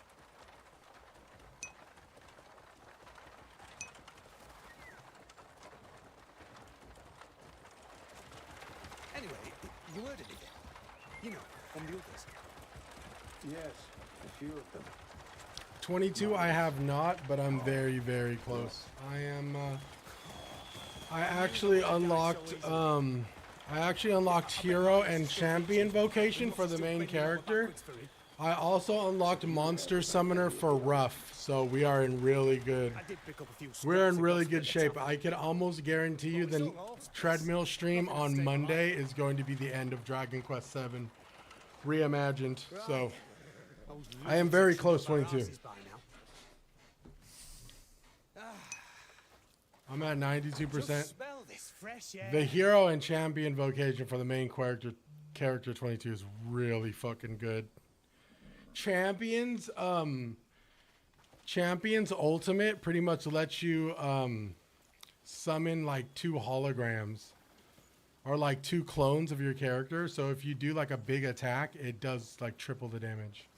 Anyway, you heard anything? You know, from the others. Yes, a few of them. 22 I have not, but I'm very, very close. I am I actually unlocked hero and champion vocation for the main character. I also unlocked monster summoner for rough, so we are in really good. We're in really good shape. I can almost guarantee you the treadmill stream on Monday is going to be the end of Dragon Quest VII reimagined. So I am very close, 22. I'm at 92%. The hero and champion vocation for the main character 22 is really fucking good. Champions ultimate pretty much lets you summon like 2 holograms or like 2 clones of your character. So if you do like a big attack, it does like triple the damage.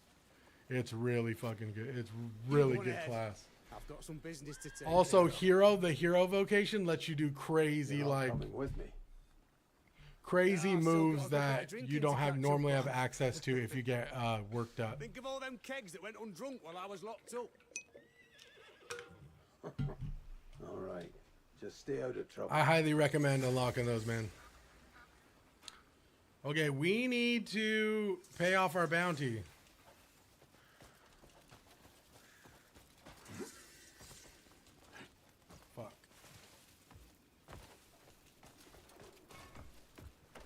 It's really fucking good. It's really good class. I've got some business to take. Also, the hero vocation lets you do crazy crazy moves that you don't normally have access to if you get worked up. Think of all them kegs that went undrunk while I was locked up. All right, just stay out of trouble. I highly recommend unlocking those, man. Okay, we need to pay off our bounty.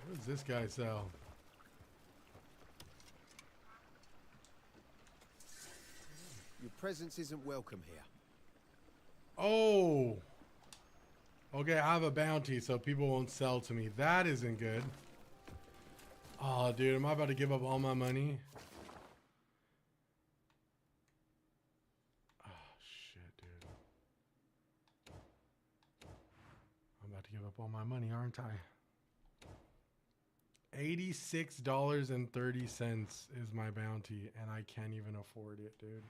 What does this guy sell? Your presence isn't welcome here. Oh. Okay, I have a bounty, so people won't sell to me. That isn't good. Oh, dude, am I about to give up all my money? Oh, shit, dude. I'm about to give up all my money, aren't I? $86.30 is my bounty, and I can't even afford it, dude.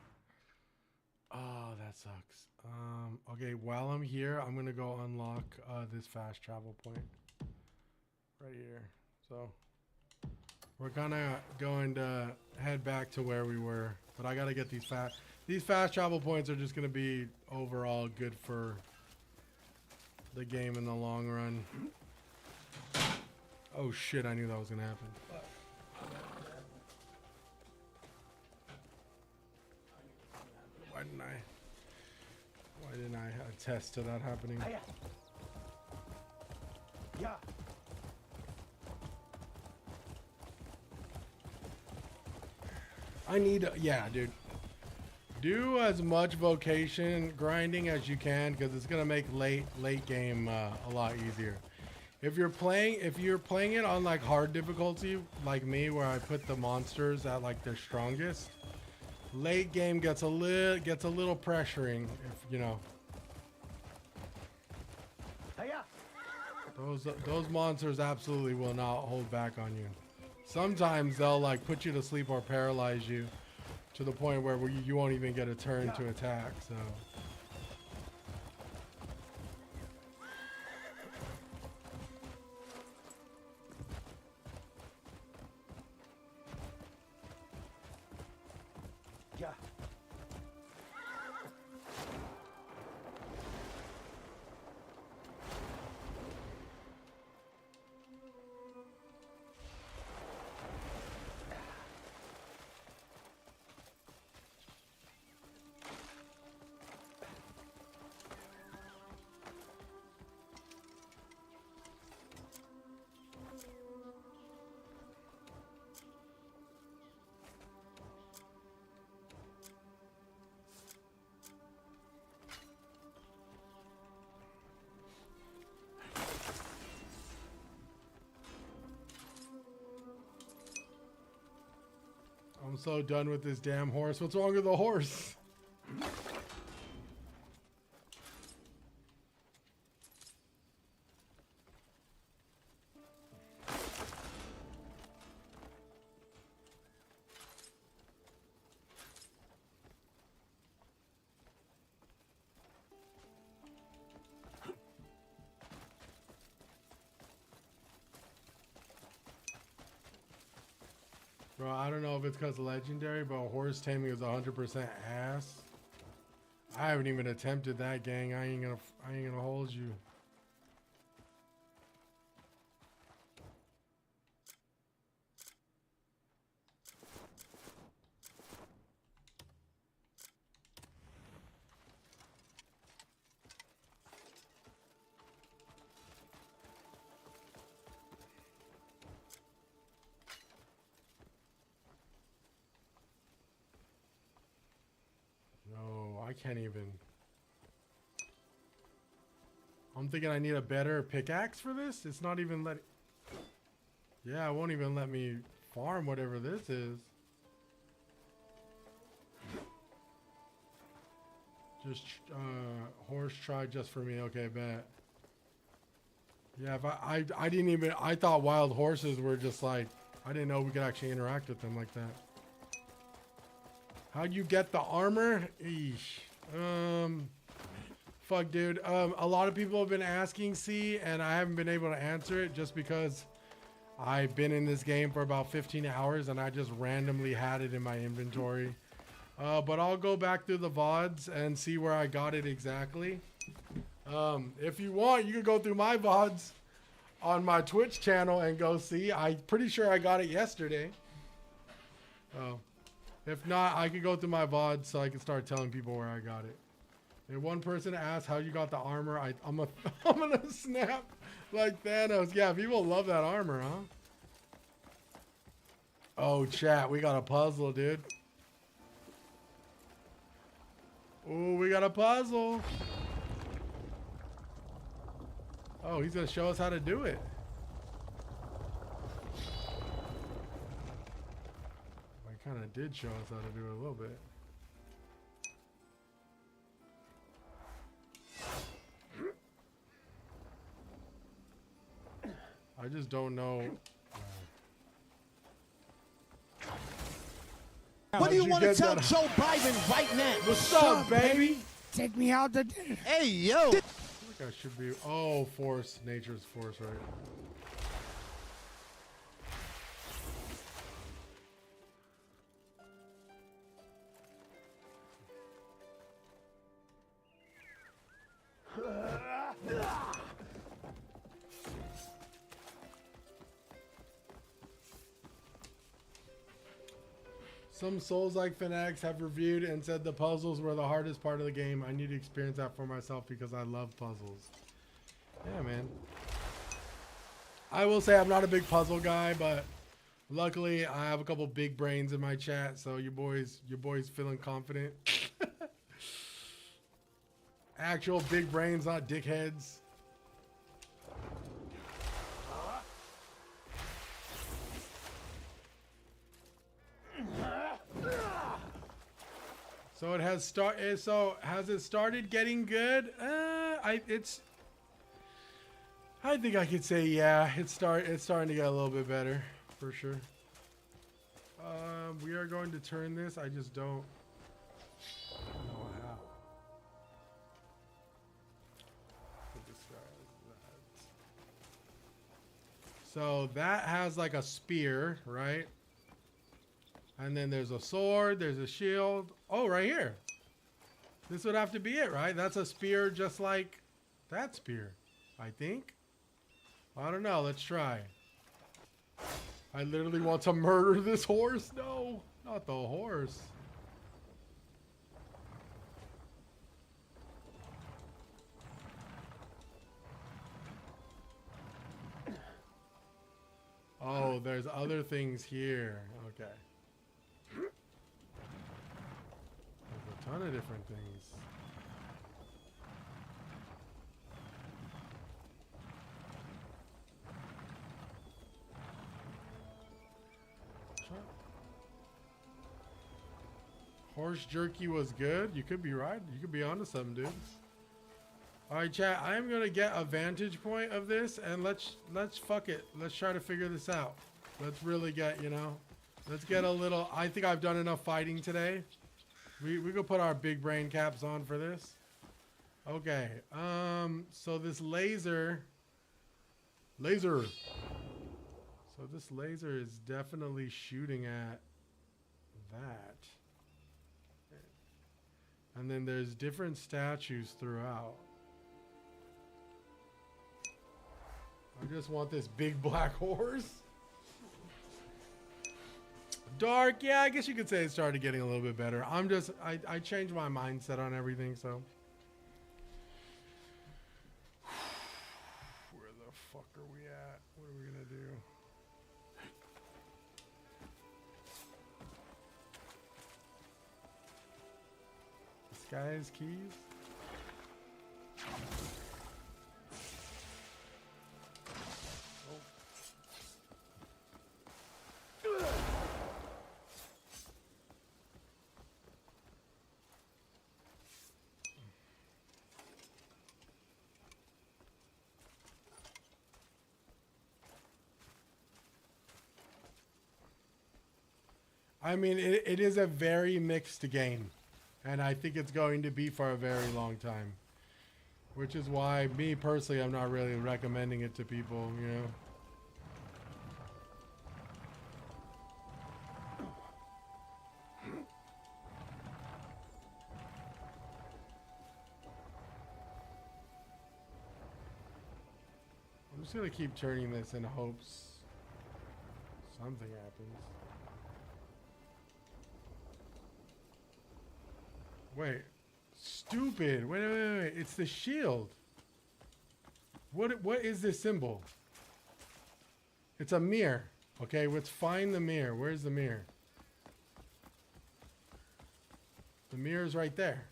Oh, that sucks. Okay, while I'm here, I'm gonna go unlock this fast travel point right here. So we're gonna going to head back to where we were, but I gotta get these fast travel points are just gonna be overall good for the game in the long run. Oh shit, I knew that was gonna happen. Why didn't I attest to that happening? Yeah. I need, yeah, dude. Do as much vocation grinding as you can, because it's gonna make late game a lot easier. If you're playing it on like hard difficulty, like me, where I put the monsters at like their strongest, late game gets a little pressuring. If you know, those monsters absolutely will not hold back on you. Sometimes they'll like put you to sleep or paralyze you to the point where you won't even get a turn to attack. So. I'm so done with this damn horse. What's wrong with the horse? Bro, I don't know if it's because legendary, but horse taming is 100% ass. I haven't even attempted that, gang. I ain't gonna hold you. No, I can't even. I'm thinking I need a better pickaxe for this. It's not even letting. Yeah, it won't even let me farm whatever this is. Just horse try just for me. Okay, bet. Yeah, if I didn't even. I thought wild horses were just like. I didn't know we could actually interact with them like that. How'd you get the armor? Eesh. Fuck, dude. A lot of people have been asking, C, and I haven't been able to answer it just because I've been in this game for about 15 hours and I just randomly had it in my inventory. But I'll go back through the VODs and see where I got it exactly. If you want, you can go through my VODs on my Twitch channel and go see. I'm pretty sure I got it yesterday. If not, I could go through my VODs so I can start telling people where I got it. And one person asked how you got the armor. I'm gonna snap like Thanos. Yeah, people love that armor, huh? Oh, chat, we got a puzzle, dude. Oh, we got a puzzle. Oh, he's gonna show us how to do it. I kind of did show us how to do it a little bit. I just don't know. What do you want to tell Joe Biden right now? What's up, baby? Take me out to dinner. Hey, yo. I think I should be. Oh, force. Nature's force, right? Some Souls-like fanatics have reviewed and said the puzzles were the hardest part of the game. I need to experience that for myself because I love puzzles. Yeah, man. I will say I'm not a big puzzle guy, but luckily I have a couple big brains in my chat, so your boys feeling confident. Actual big brains, not dickheads. So it has started. So has it started getting good? I think I could say yeah. It's starting to get a little bit better for sure. We are going to turn this. I just don't know how. So that has like a spear, right? And then there's a sword, there's a shield. Oh, right here. This would have to be it, right? That's a spear just like that spear, I think. I don't know. Let's try. I literally want to murder this horse. No, not the horse. Oh, there's other things here. Okay. There's a ton of different things. Horse jerky was good. You could be right. You could be onto something, dude. All right, chat. I'm gonna get a vantage point of this, and let's fuck it. Let's try to figure this out. Let's really get, you know, let's get a little. I think I've done enough fighting today. We could put our big brain caps on for this. Okay. So this laser. So So this laser is definitely shooting at that. And then there's different statues throughout. I just want this big black horse. Dark, yeah, I guess you could say it started getting a little bit better. I changed my mindset on everything, so. Where the fuck are we at? What are we gonna do? This guy has keys? I mean, it is a very mixed game, and I think it's going to be for a very long time, which is why me personally, I'm not really recommending it to people, you know. I'm just gonna keep turning this in hopes something happens. Wait, stupid. Wait. It's the shield. What is this symbol? It's a mirror. Okay, let's find the mirror. Where's the mirror? The mirror's right there.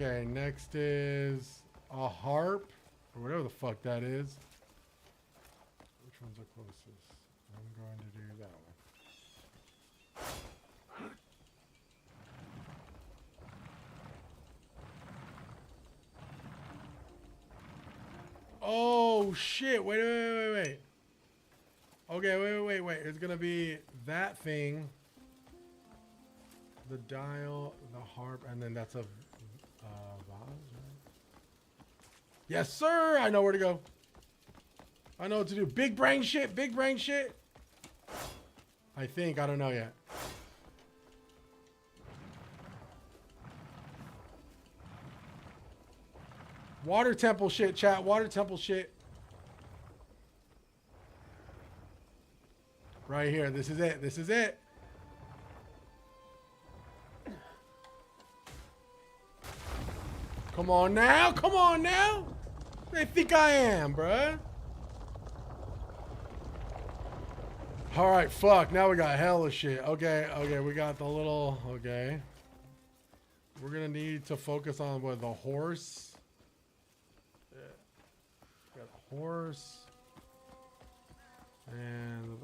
Okay, next is a harp, or whatever the fuck that is. Which one's the closest? I'm going to do that one. Oh shit, wait. Okay, wait. It's gonna be that thing, the dial, the harp, and then that's a yes, sir. I know where to go. I know what to do. Big brain shit. I think. I don't know yet. Water temple shit, chat. Water temple shit. Right here. This is it. Come on now. They think I am, bruh. All right, fuck. Now we got hella shit. Okay, we got the little. Okay. We're gonna need to focus on what, the horse. Yeah. Got a horse. And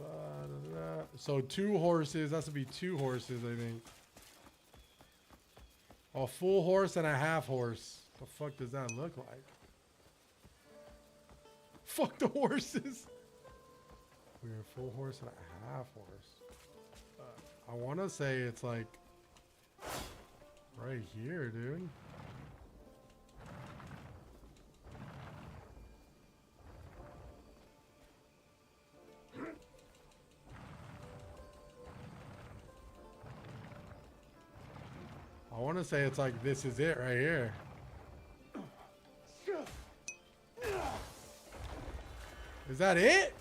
so 2 horses. That's to be 2 horses, I think. A full horse and a half horse. The fuck does that look like? Fuck the horses. We're a full horse and a half horse. I want to say it's like right here, dude. I want to say it's like this is it right here. Is that it?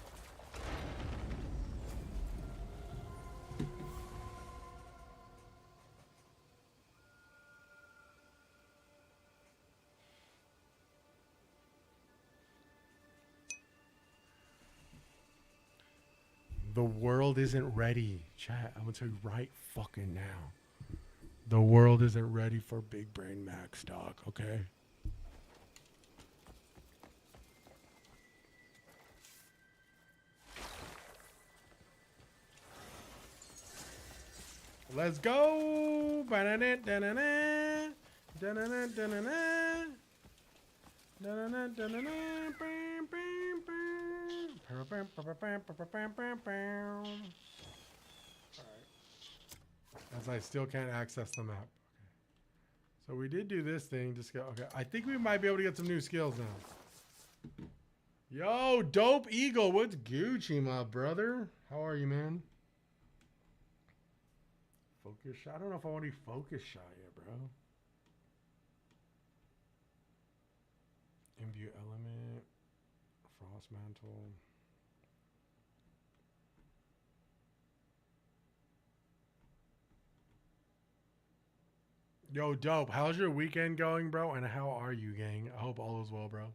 The world isn't ready, chat. I'm gonna tell you right fucking now. The world isn't ready for big brain Max, dog, okay? Let's go. Ba-da-da, da-da-da. Da-da-da, da-da-da. Da-da-da, da-da-da. Bam, bam, bam. Bam, bam, bam, bam, bam, bam, bam. As I still can't access the map. Okay. So we did do this thing. Just go. Okay. I think we might be able to get some new skills now. Yo, Dope Eagle. What's Gucci, my brother? How are you, man? Focus shot. I don't know if I want to focus shot yet, bro. Imbue element. Frost mantle. Yo, Dope, how's your weekend going, bro? And how are you, gang? I hope all is well, bro.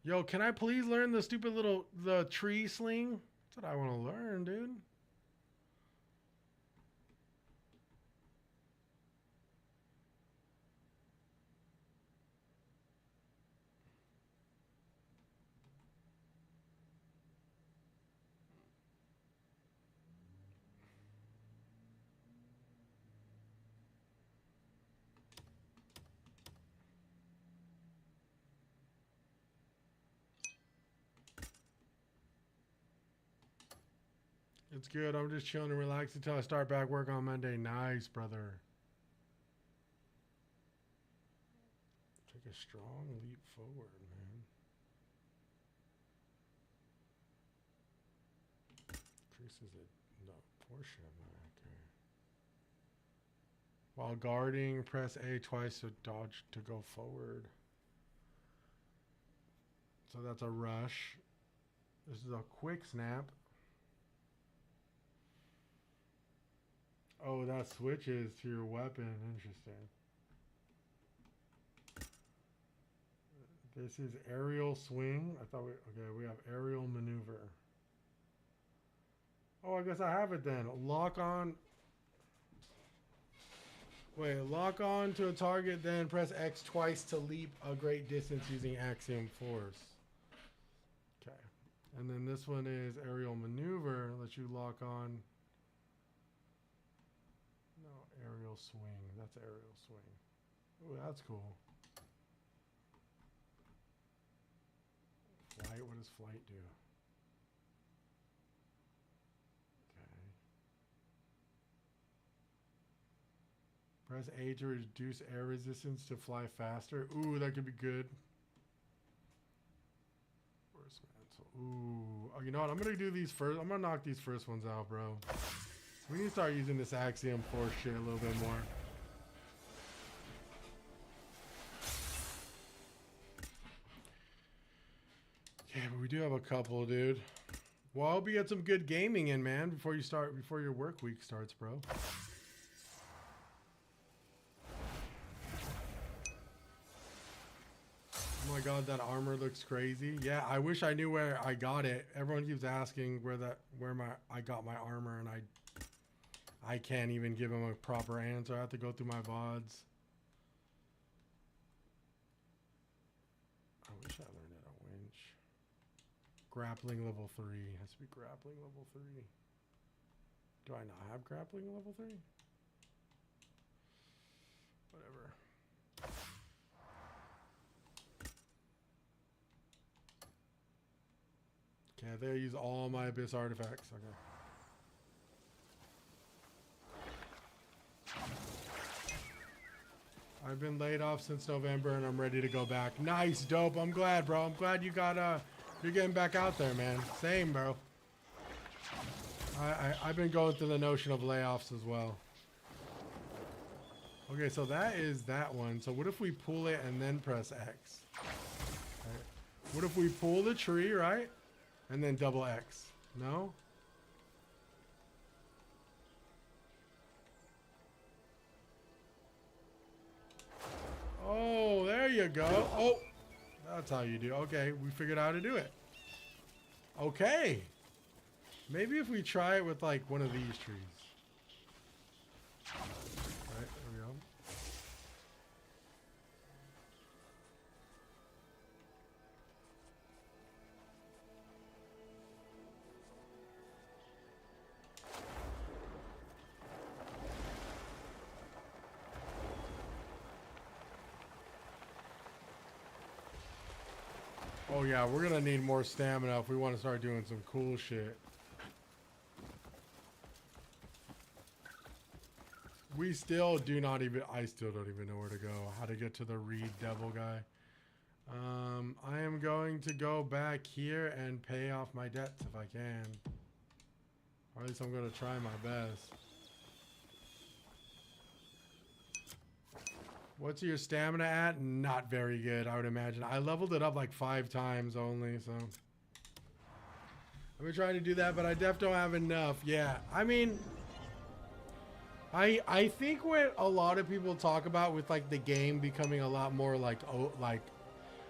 Yo, can I please learn the stupid the tree sling? That's what I want to learn, dude. It's good. I'm just chilling and relaxing until I start back work on Monday. Nice, brother. Take a strong leap forward, man. Increases the portion of that. Okay. While guarding, press A twice to dodge to go forward. So that's a rush. This is a quick snap. Oh, that switches to your weapon. Interesting. This is aerial swing. I thought we have aerial maneuver. Oh, I guess I have it then. Lock on. Wait, lock on to a target, then press X twice to leap a great distance using axiom force. Okay. And then this one is aerial maneuver. Lets you lock on. Aerial swing. That's aerial swing. Oh, that's cool. Flight. What does flight do? Okay. Press A to reduce air resistance to fly faster. Ooh, that could be good. Force mantle. Ooh. Oh, you know what? I'm gonna do these first. I'm gonna knock these first ones out, bro. We need to start using this axiom force shit a little bit more. Yeah, but we do have a couple, dude. Well, I hope you get some good gaming in, man, before your work week starts, bro. Oh my god, that armor looks crazy. Yeah, I wish I knew where I got it. Everyone keeps asking where I got my armor, and I can't even give them a proper answer. I have to go through my VODs. I wish I learned it on winch. Grappling level 3. Has to be grappling level 3. Do I not have grappling level 3? Whatever. Okay, I think I use all my Abyss artifacts. Okay. I've been laid off since November and I'm ready to go back. Nice, Dope. I'm glad, bro. I'm glad you got you're getting back out there, man. Same, bro. I've been going through the notion of layoffs as well. Okay, so that is that one. So what if we pull it and then press X? Right. What if we pull the tree, right? And then double X? No? Oh, there you go. Oh, that's how you do. Okay, we figured out how to do it. Okay. Maybe if we try it with like one of these trees. Oh yeah, we're gonna need more stamina if we want to start doing some cool shit. We still do not even, I still don't even know where to go. How to get to the Reed Devil guy. I am going to go back here and pay off my debts if I can. Or at least I'm going to try my best. What's your stamina at? Not very good, I would imagine. I leveled it up like 5 times only, so. I've been trying to do that, but I definitely don't have enough. Yeah, I mean, I think what a lot of people talk about with like the game becoming a lot more like,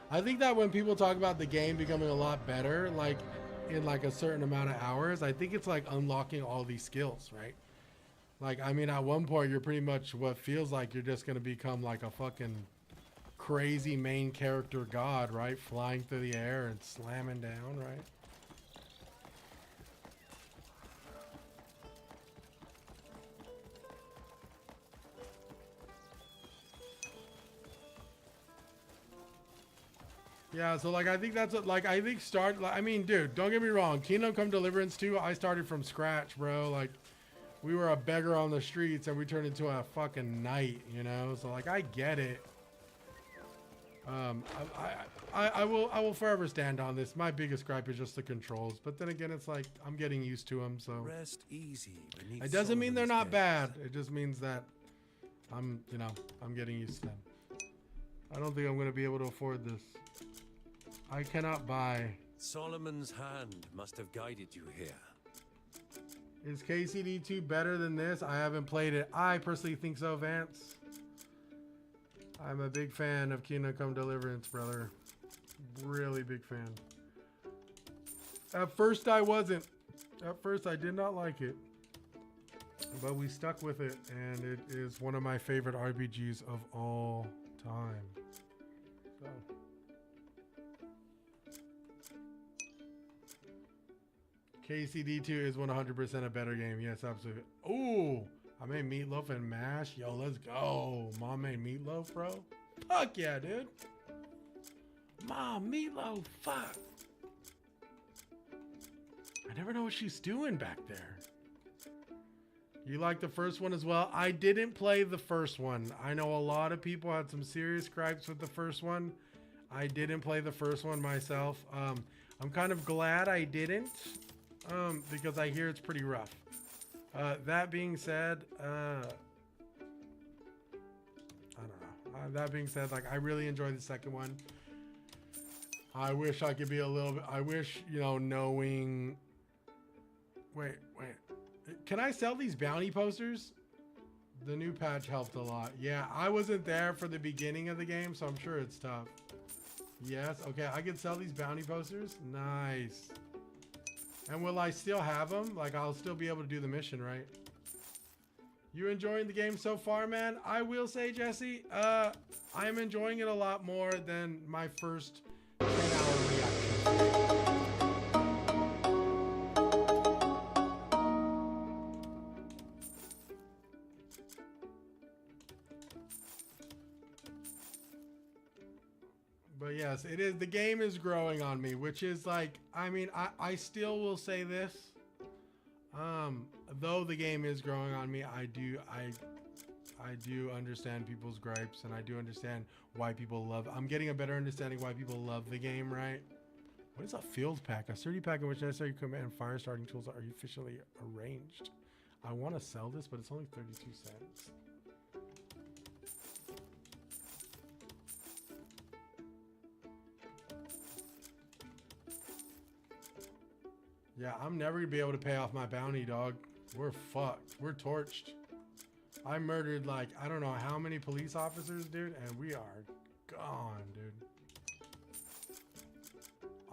I think that when people talk about the game becoming a lot better, like in like a certain amount of hours, I think it's like unlocking all these skills, right? Like, I mean, at one point, you're pretty much what feels like you're just going to become like a fucking crazy main character god, right? Flying through the air and slamming down, right? Yeah, so like I think that's what, like I think I mean, dude, don't get me wrong, Kingdom Come Deliverance 2, I started from scratch, bro. Like we were a beggar on the streets and we turned into a fucking knight, you know? So like I get it. I will forever stand on this. My biggest gripe is just the controls, but then again, it's like I'm getting used to them, so Rest easy. It doesn't mean they're not bad. It just means that I'm getting used to them. I don't think I'm going to be able to afford this. I cannot buy. Solomon's hand must have guided you here. Is KCD2 better than this? I haven't played it. I personally think so, Vance. I'm a big fan of Kingdom Come Deliverance, brother. Really big fan. At first I wasn't. At first I did not like it. But we stuck with it, and it is one of my favorite RPGs of all time. So. KCD2 is 100% a better game. Yes, absolutely. Ooh, I made meatloaf and mash. Yo, let's go. Mom made meatloaf, bro. Fuck yeah, dude. Mom, meatloaf. Fuck. I never know what she's doing back there. You like the first one as well? I didn't play the first one. I know a lot of people had some serious gripes with the first one. I didn't play the first one myself. I'm kind of glad I didn't. Because I hear it's pretty rough. That being said, I don't know. That being said, like I really enjoyed the second one. I wish I could be a little bit. I wish, you know, knowing. Wait. Can I sell these bounty posters? The new patch helped a lot. Yeah, I wasn't there for the beginning of the game, so I'm sure it's tough. Yes. Okay, I can sell these bounty posters. Nice. And will I still have them? Like, I'll still be able to do the mission, right? You enjoying the game so far, man? I will say, Jesse, I'm enjoying it a lot more than my first 10-hour reaction. But yes, it is. The game is growing on me, which is like, I mean, I still will say this. Though the game is growing on me, I do understand people's gripes, and I do understand why people love. I'm getting a better understanding why people love the game, right? What is a field pack? A sturdy pack in which necessary equipment and fire starting tools are officially arranged. I want to sell this, but it's only 32 cents. Yeah, I'm never gonna be able to pay off my bounty, dog. We're fucked. We're torched. I murdered like, I don't know how many police officers, dude, and we are gone, dude.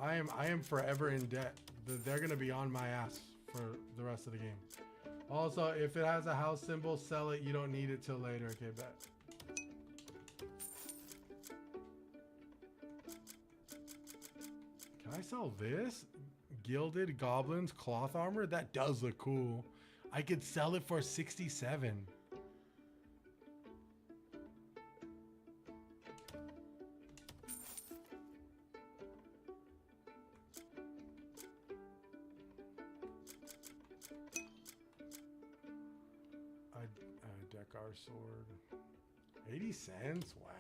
I am forever in debt. They're gonna be on my ass for the rest of the game. Also, if it has a house symbol, sell it. You don't need it till later. Okay, bet. Can I sell this? Gilded Goblins cloth armor? That does look cool. I could sell it for 67. Star sword. 80 cents? Whack.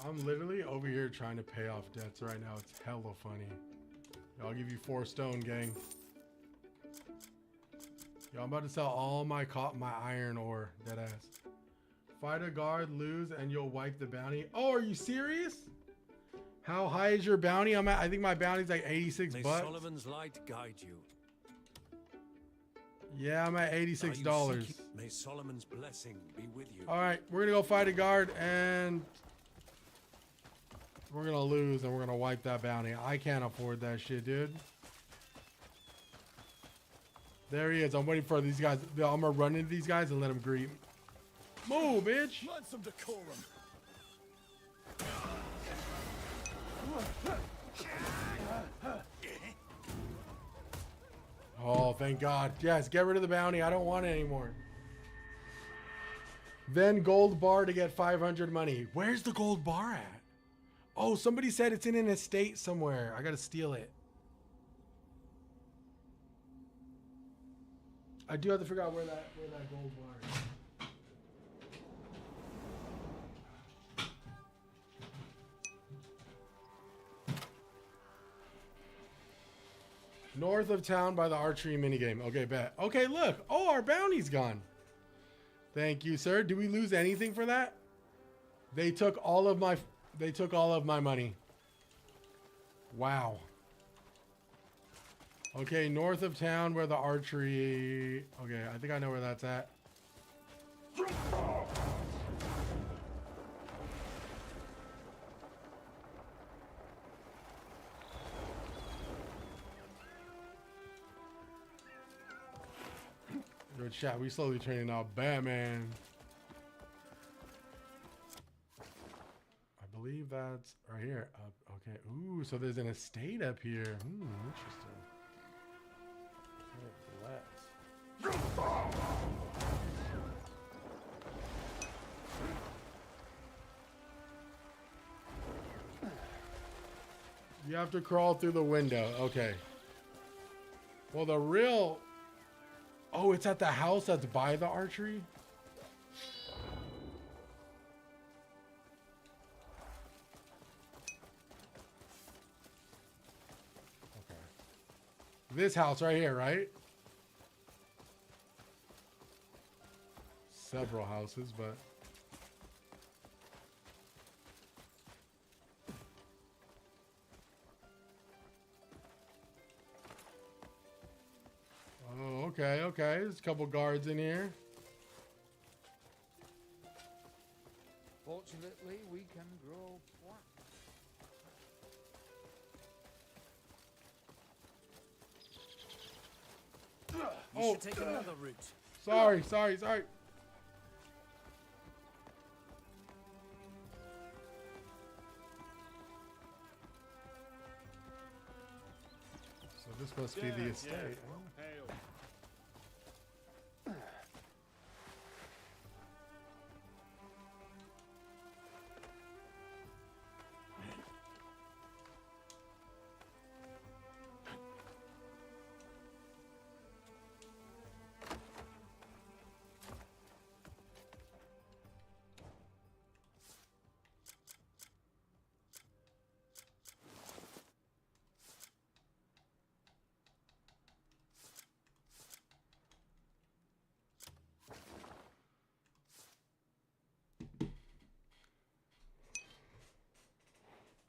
I'm literally over here trying to pay off debts right now. It's hella funny. I'll give you 4 stone, gang. Yo, I'm about to sell all my iron ore. Deadass. Fight a guard, lose, and you'll wipe the bounty. Oh, are you serious? How high is your bounty? I think my bounty's like 86 May bucks. Solomon's light guide you. Yeah, I'm at $86. May Solomon's blessing be with you. All right, we're gonna go fight a guard, and we're gonna lose, and we're gonna wipe that bounty. I can't afford that shit, dude. There he is. I'm waiting for these guys. I'm gonna run into these guys and let them greet. Move, bitch. Learn some decorum. Oh, thank God. Yes, get rid of the bounty. I don't want it anymore. Then gold bar to get 500 money. Where's the gold bar at? Oh, somebody said it's in an estate somewhere. I gotta steal it. I do have to figure out where that gold bar is. North of town by the archery minigame. Okay, bet. Okay, look. Oh, our bounty's gone. Thank you, sir. Do we lose anything for that? They took all of my money. Wow. Okay, north of town where the archery... Okay, I think I know where that's at. Good shot. We slowly turning out Batman. I believe that's right here. Okay. Ooh, so there's an estate up here. Interesting. Okay, you have to crawl through the window. Okay. Well, the real... Oh, it's at the house that's by the archery? Okay. This house right here, right? Several houses, but... Oh, okay, okay. There's a couple guards in here. Fortunately, we can grow pork. You should take another route. Sorry. So this must be the estate. Huh?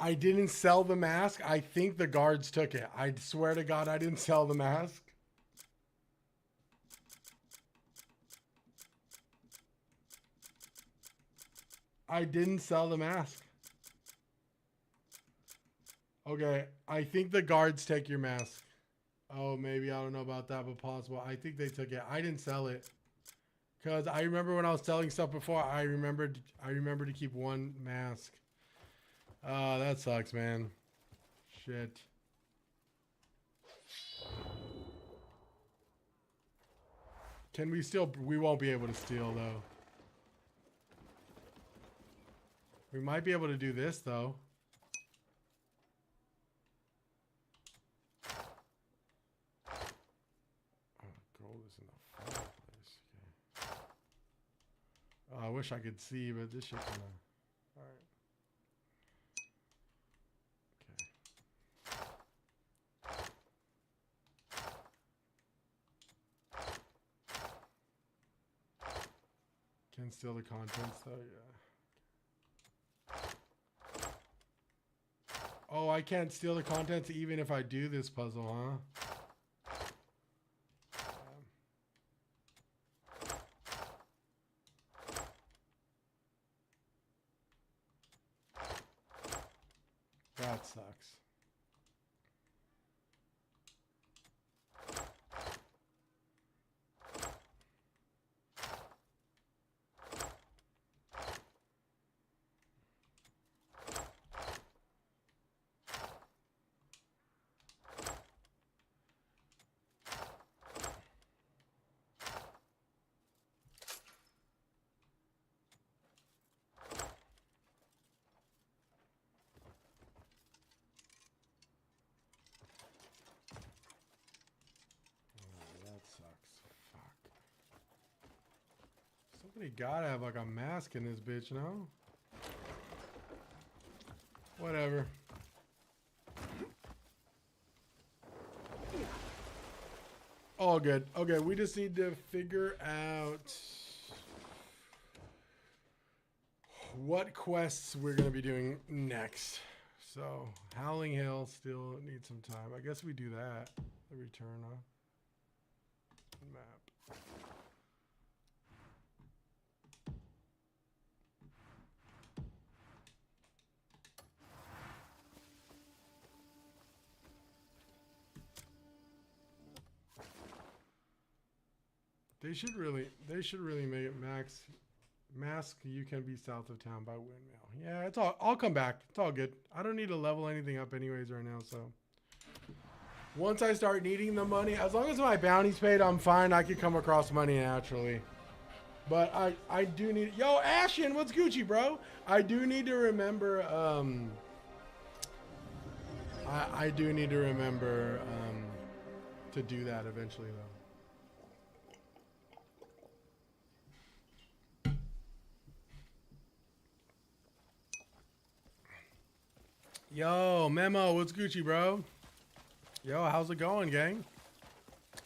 I didn't sell the mask. I think the guards took it. I swear to God, I didn't sell the mask. I didn't sell the mask. Okay, I think the guards take your mask. Oh, maybe. I don't know about that, but possible. I think they took it. I didn't sell it. Because I remember when I was selling stuff before, I remember to keep one mask. That sucks, man. Shit. Can we still... We won't be able to steal, though. We might be able to do this, though. I wish I could see, but this shit kind of. All right. Can steal the contents though, yeah. Oh, I can't steal the contents even if I do this puzzle, huh? That sucks. Somebody gotta have like a mask in this bitch, no? Whatever. All good. Okay, we just need to figure out what quests we're gonna be doing next. So, Howling Hill still needs some time. I guess we do that. The return map. They should really make it mask you can be south of town by windmill. Yeah, it's all, I'll come back. It's all good. I don't need to level anything up anyways right now, so. Once I start needing the money, as long as my bounty's paid, I'm fine. I can come across money naturally. But I do need, yo, Ashen, what's Gucci, bro? I do need to remember, I do need to remember, to do that eventually though. Yo, Memo, what's Gucci, bro? Yo, how's it going, gang?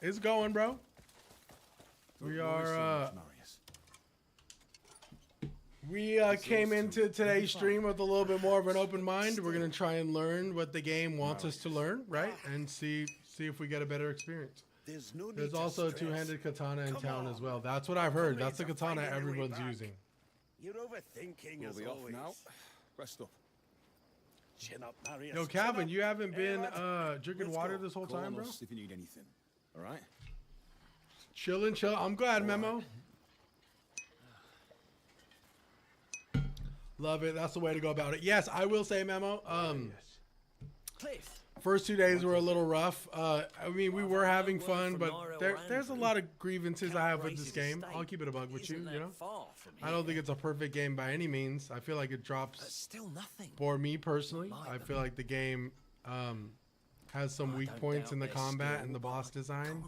It's going, bro. We are, came into today's stream with a little bit more of an open mind. We're gonna try and learn what the game wants us to learn, right? And see if we get a better experience. There's also a two-handed katana in town as well. That's what I've heard. That's the katana everyone's using. You're overthinking as always. Now. Rest up. Chin up, Marius. Yo, Calvin, you haven't been drinking water this whole time, bro? If you need anything. All right. Chillin', chill. I'm glad, Memo. Love it. That's the way to go about it. Yes, I will say, Memo. Cliff. First 2 days were a little rough. I mean, we were having fun, but there's a lot of grievances I have with this game. I'll keep it a bug with you, you know? I don't think it's a perfect game by any means. I feel like it drops. Still nothing. For me personally, I feel like the game has some weak points in the combat and the boss design.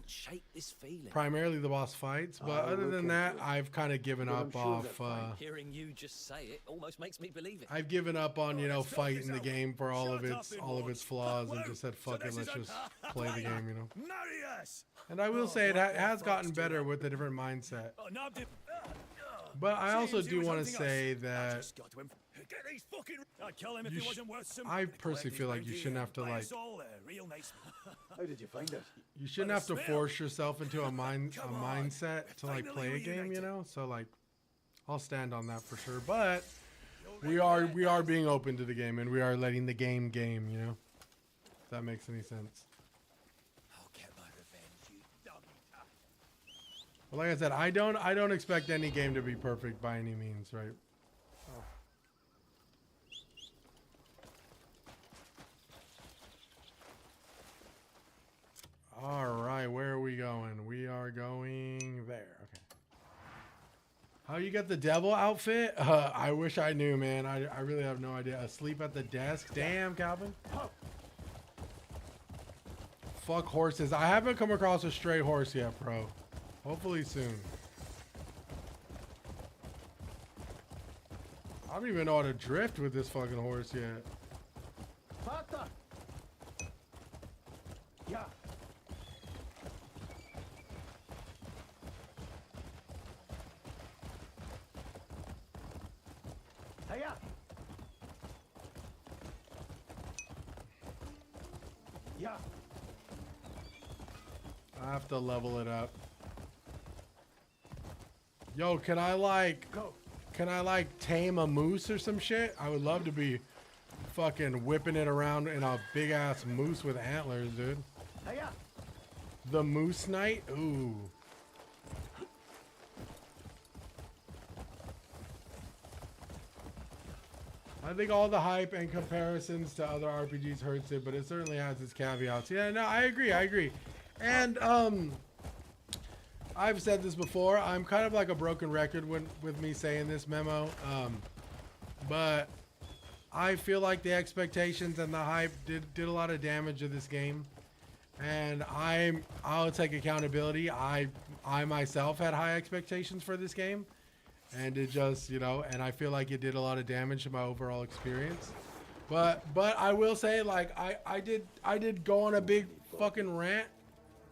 Primarily the boss fights, but other than that, I've kind of given up off. Hearing you just say it almost makes me believe it. I've given up on, you know, fighting the game for all of its flaws and just said fuck it, let's just play the game, you know. And I will say it has gotten better with a different mindset. But I also do want to say that I personally feel like you shouldn't have to like. How did you find it? You shouldn't have to force yourself into a mindset to like play a game, you know. So like, I'll stand on that for sure. But we are being open to the game and we are letting the game, you know. If that makes any sense. Well, like I said, I don't expect any game to be perfect by any means, right? All right, where are we going? We are going there. Okay. How you get the devil outfit? I wish I knew, man. I really have no idea. Asleep at the desk? Damn, Calvin. Fuck horses. I haven't come across a stray horse yet, bro. Hopefully soon. I don't even know how to drift with this fucking horse yet. Pata. Yeah. Hiya. Yeah. I have to level it up. Yo, can I like tame a moose or some shit? I would love to be fucking whipping it around in a big ass moose with antlers, dude. Hiya. The Moose Knight? Ooh. I think all the hype and comparisons to other RPGs hurts it, but it certainly has its caveats. Yeah, no, I agree. And I've said this before. I'm kind of like a broken record with me saying this, Memo. But I feel like the expectations and the hype did a lot of damage to this game. And I'll take accountability. I myself had high expectations for this game. And it just, you know, and I feel like it did a lot of damage to my overall experience. But I will say, like, I did go on a big fucking rant,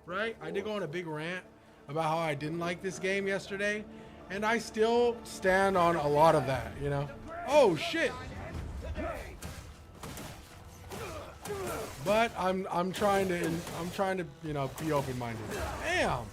right? I did go on a big rant about how I didn't like this game yesterday, and I still stand on a lot of that, you know. Oh shit! But I'm trying to you know, be open-minded. Damn.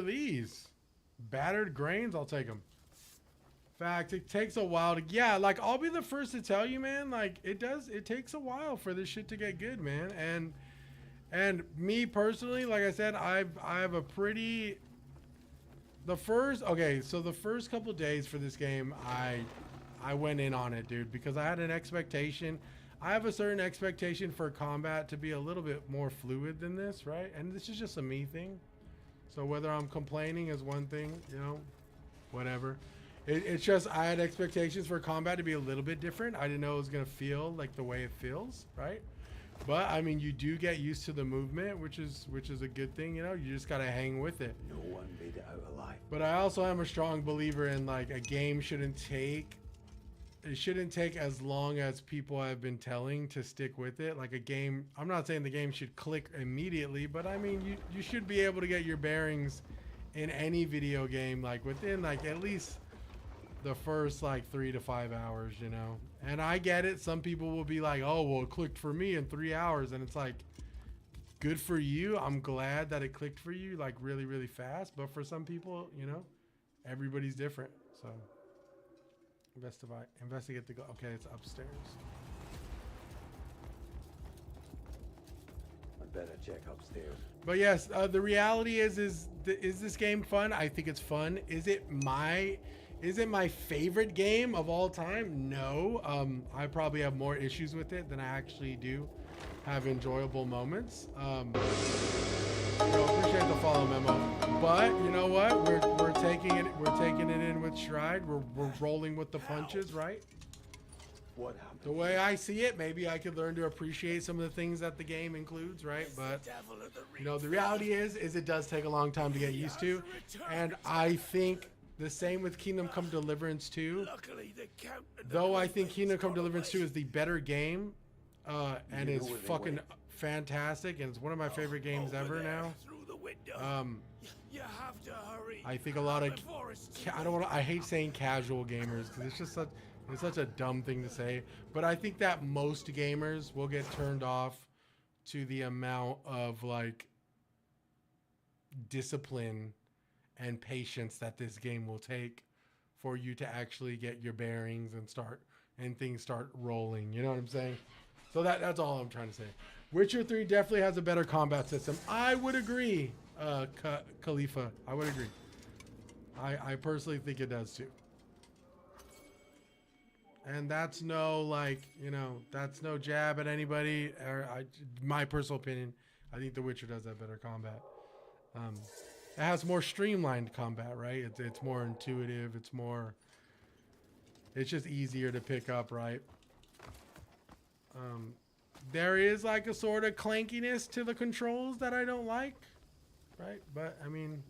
These battered grains, I'll take them. Fact, it takes a while to, yeah, like, I'll be the first to tell you, man, like, it takes a while for this shit to get good, man. And me personally, like I said, I have a pretty, the first couple days for this game, I went in on it, dude, because I had an expectation. I have a certain expectation for combat to be a little bit more fluid than this, right? And this is just a me thing. So whether I'm complaining is one thing, you know, whatever. It's just I had expectations for combat to be a little bit different. I didn't know it was going to feel like the way it feels, right? But, I mean, you do get used to the movement, which is a good thing, you know? You just got to hang with it. No one made it out alive. But I also am a strong believer in, like, a game shouldn't take as long as people have been telling to stick with it. Like a game, I'm not saying the game should click immediately, but I mean, you should be able to get your bearings in any video game, like within like at least the first like 3 to 5 hours, you know? And I get it. Some people will be like, oh, well, it clicked for me in 3 hours. And it's like, good for you. I'm glad that it clicked for you like really, really fast. But for some people, you know, everybody's different. So investigate the okay, it's upstairs. I'd better check upstairs. But yes, the reality is this game fun? I think it's fun. Is it my favorite game of all time? No. I probably have more issues with it than I actually do have enjoyable moments. Appreciate the follow, Memo. But you know what? We're taking it in with stride. We're rolling with the punches, right? What happened? The way I see it, maybe I could learn to appreciate some of the things that the game includes, right? But you know, the reality is it does take a long time to get used to, and I think the same with Kingdom Come Deliverance 2. Though I think Kingdom Come Deliverance 2 is the better game, and it's fucking fantastic, and it's one of my favorite games ever now. I think a lot of I hate saying casual gamers because it's just such a dumb thing to say, but I think that most gamers will get turned off to the amount of like discipline and patience that this game will take for you to actually get your bearings and things start rolling. You know what I'm saying? So that's all I'm trying to say. Witcher 3 definitely has a better combat system. I would agree, Khalifa. I would agree. I personally think it does too. And that's no, like, you know, that's no jab at anybody. My personal opinion, I think The Witcher does have better combat. It has more streamlined combat, right? It's more intuitive. It's just easier to pick up, right? There is like a sort of clankiness to the controls that I don't like, right? But I mean,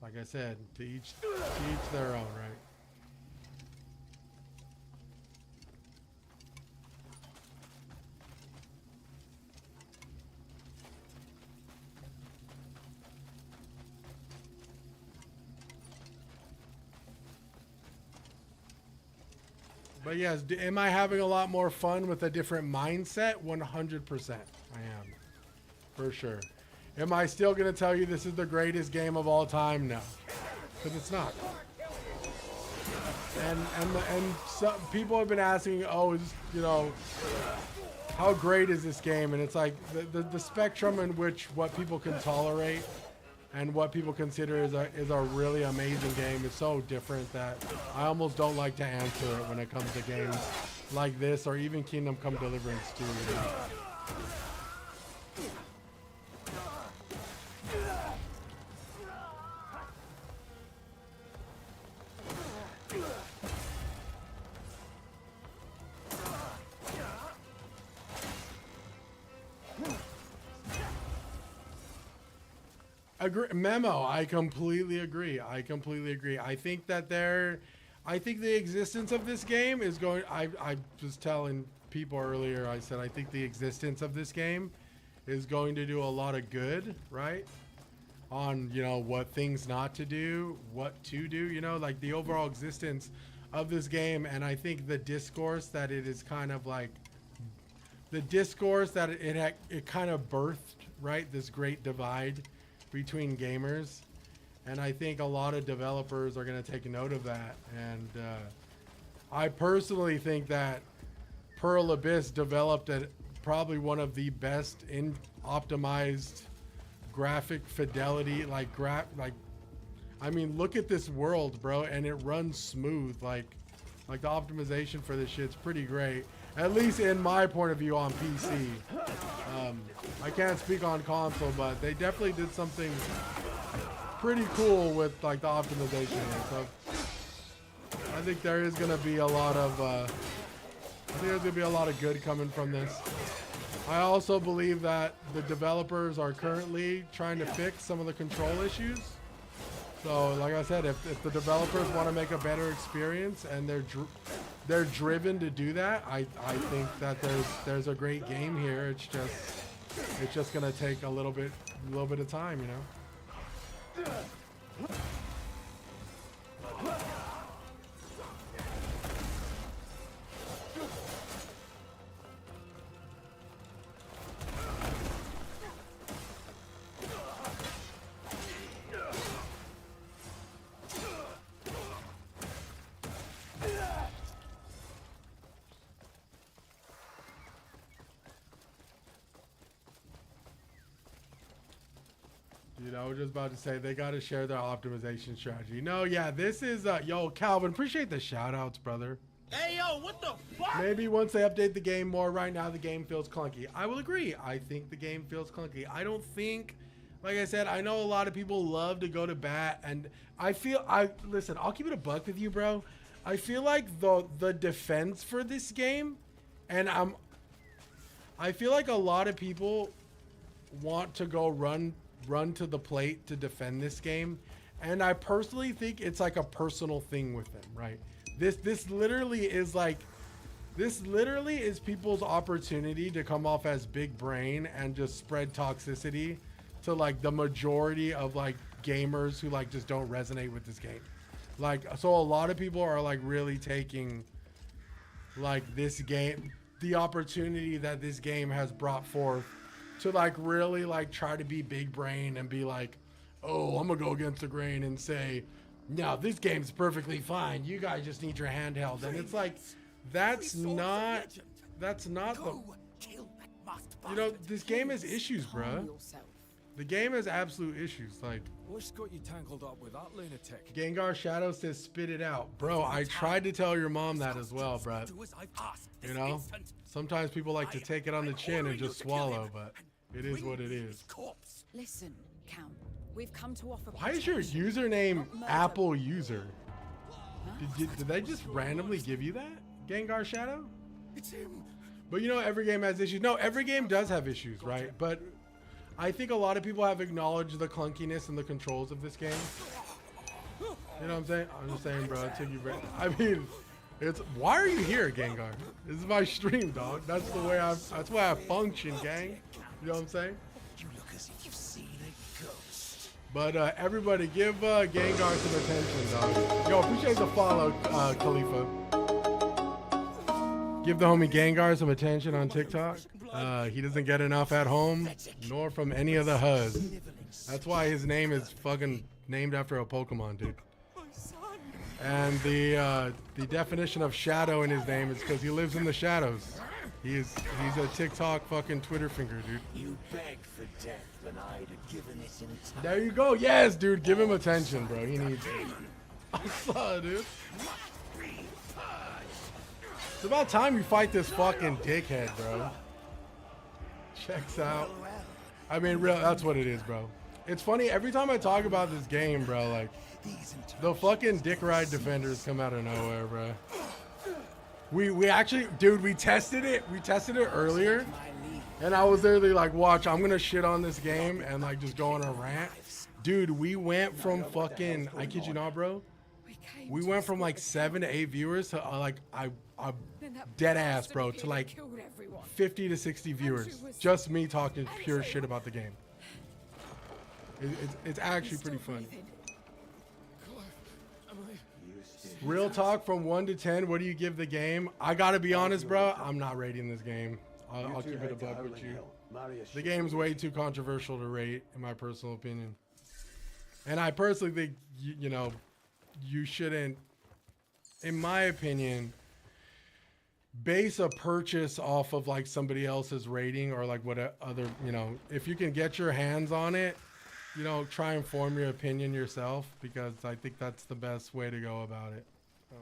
like I said, to each their own, right? But yes, am I having a lot more fun with a different mindset? 100%. I am. For sure. Am I still going to tell you this is the greatest game of all time? No. Because it's not. And some people have been asking, oh, you know, how great is this game? And it's like the spectrum in which what people can tolerate and what people consider is a really amazing game is so different that I almost don't like to answer it when it comes to games like this or even Kingdom Come Deliverance 2. You know? Memo, I completely agree. I think that I think the existence of this game is going. I was telling people earlier. I said I think the existence of this game is going to do a lot of good, right? On, you know, what things not to do, what to do. You know, like the overall existence of this game, and I think the discourse that it is kind of like the discourse that it kind of birthed, right? This great divide between gamers, and I think a lot of developers are going to take note of that. And I personally think that Pearl Abyss developed probably one of the best optimized graphic fidelity, I mean, look at this world, bro, and it runs smooth. Like the optimization for this shit's pretty great, at least in my point of view on PC. I can't speak on console, but they definitely did something pretty cool with like the optimization here. So I think there is going to be a lot of good coming from this. I also believe that the developers are currently trying to fix some of the control issues. So like I said, if the developers want to make a better experience and they're driven to do that, I think that there's a great game here. It's just gonna take a little bit of time, you know. Dude, I was just about to say they got to share their optimization strategy. No, yeah, this is yo, Calvin, appreciate the shout outs, brother. Hey, yo, what the fuck? Maybe once they update the game more. Right now the game feels clunky. I will agree. I think the game feels clunky. I don't think, like I said, I know a lot of people love to go to bat, and listen, I'll keep it a buck with you, bro. I feel like the defense for this game, and I feel like a lot of people want to go run to the plate to defend this game, and I personally think it's like a personal thing with them, right? This literally is people's opportunity to come off as big brain and just spread toxicity to like the majority of like gamers who like just don't resonate with this game. Like, so a lot of people are like really taking like this game, the opportunity that this game has brought forth to like really like try to be big brain and be like, oh, I'm gonna go against the grain and say, no, this game's perfectly fine. You guys just need your handheld. And it's like, that's not the You know, this game has issues, bruh. The game has absolute issues. Like, What's got you tangled up with that lunatic? Gengar Shadow says spit it out. Bro, I tried to tell your mom that as well, bruh. You know? Sometimes people like to take it on the chin and just swallow, but it is what it is. Listen, Count. We've come to offer. Why is your username Apple User? Did they just randomly give you that? Gengar Shadow? It's him. But you know, every game has issues. No, every game does have issues, right? But I think a lot of people have acknowledged the clunkiness and the controls of this game. You know what I'm saying? I'm just saying, bro. It took you. I mean, it's. Why are you here, Gengar? This is my stream, dog. That's the way I. That's why I function, gang. You know what I'm saying? You look as if you've seen a ghost. But everybody, give Gengar some attention, dog. Yo, appreciate the follow, Khalifa. Give the homie Gengar some attention on TikTok. He doesn't get enough at home, nor from any of the HUDs. That's why his name is fucking named after a Pokemon, dude. And the definition of shadow in his name is because he lives in the shadows. He's a TikTok fucking Twitter finger, dude. You begged for death when I'd have given it in time. There you go. Yes, dude. Give him attention, bro. He needs it. I saw it, dude. It's about time you fight this fucking dickhead, bro. Checks out. I mean, real. That's what it is, bro. It's funny. Every time I talk about this game, bro, like, the fucking dick ride defenders come out of nowhere, bro. We actually, dude, we tested it. We tested it earlier. And I was literally like, watch, I'm going to shit on this game and, like, just go on a rant. Dude, we went from fucking, I kid you not, bro. We went from, like, 7 to 8 viewers to, like, I dead ass, bro, to, like, 50 to 60 viewers. Just me talking pure shit about the game. It's actually pretty fun. Real talk, from 1 to 10, what do you give the game? I gotta be honest, bro. I'm not rating this game. I'll keep it a buck with you. The game's way too controversial to rate, in my personal opinion. And I personally think, you know, you shouldn't, in my opinion, base a purchase off of like somebody else's rating or like what other, you know, if you can get your hands on it, you know, try and form your opinion yourself, because I think that's the best way to go about it. So.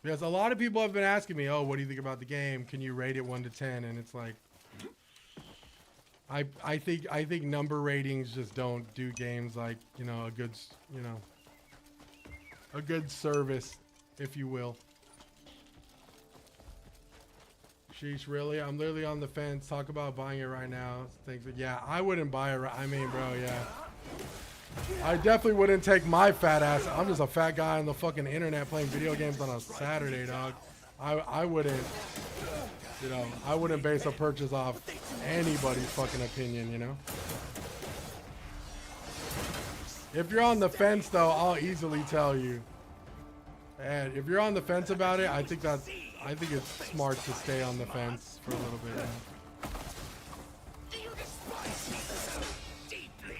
Because a lot of people have been asking me, oh, what do you think about the game? Can you rate it 1 to 10? And it's like, I think number ratings just don't do games like, you know, a good, you know, a good service, if you will. Sheesh, really? I'm literally on the fence. Talk about buying it right now. Think that, yeah, I wouldn't buy it. I mean, bro, yeah. I definitely wouldn't take my fat ass. I'm just a fat guy on the fucking internet playing video games on a Saturday, dog. I wouldn't, you know, I wouldn't base a purchase off anybody's fucking opinion, you know? If you're on the fence, though, I'll easily tell you. And if you're on the fence about it, I think it's smart to stay on the fence for a little bit. You despise me so deeply.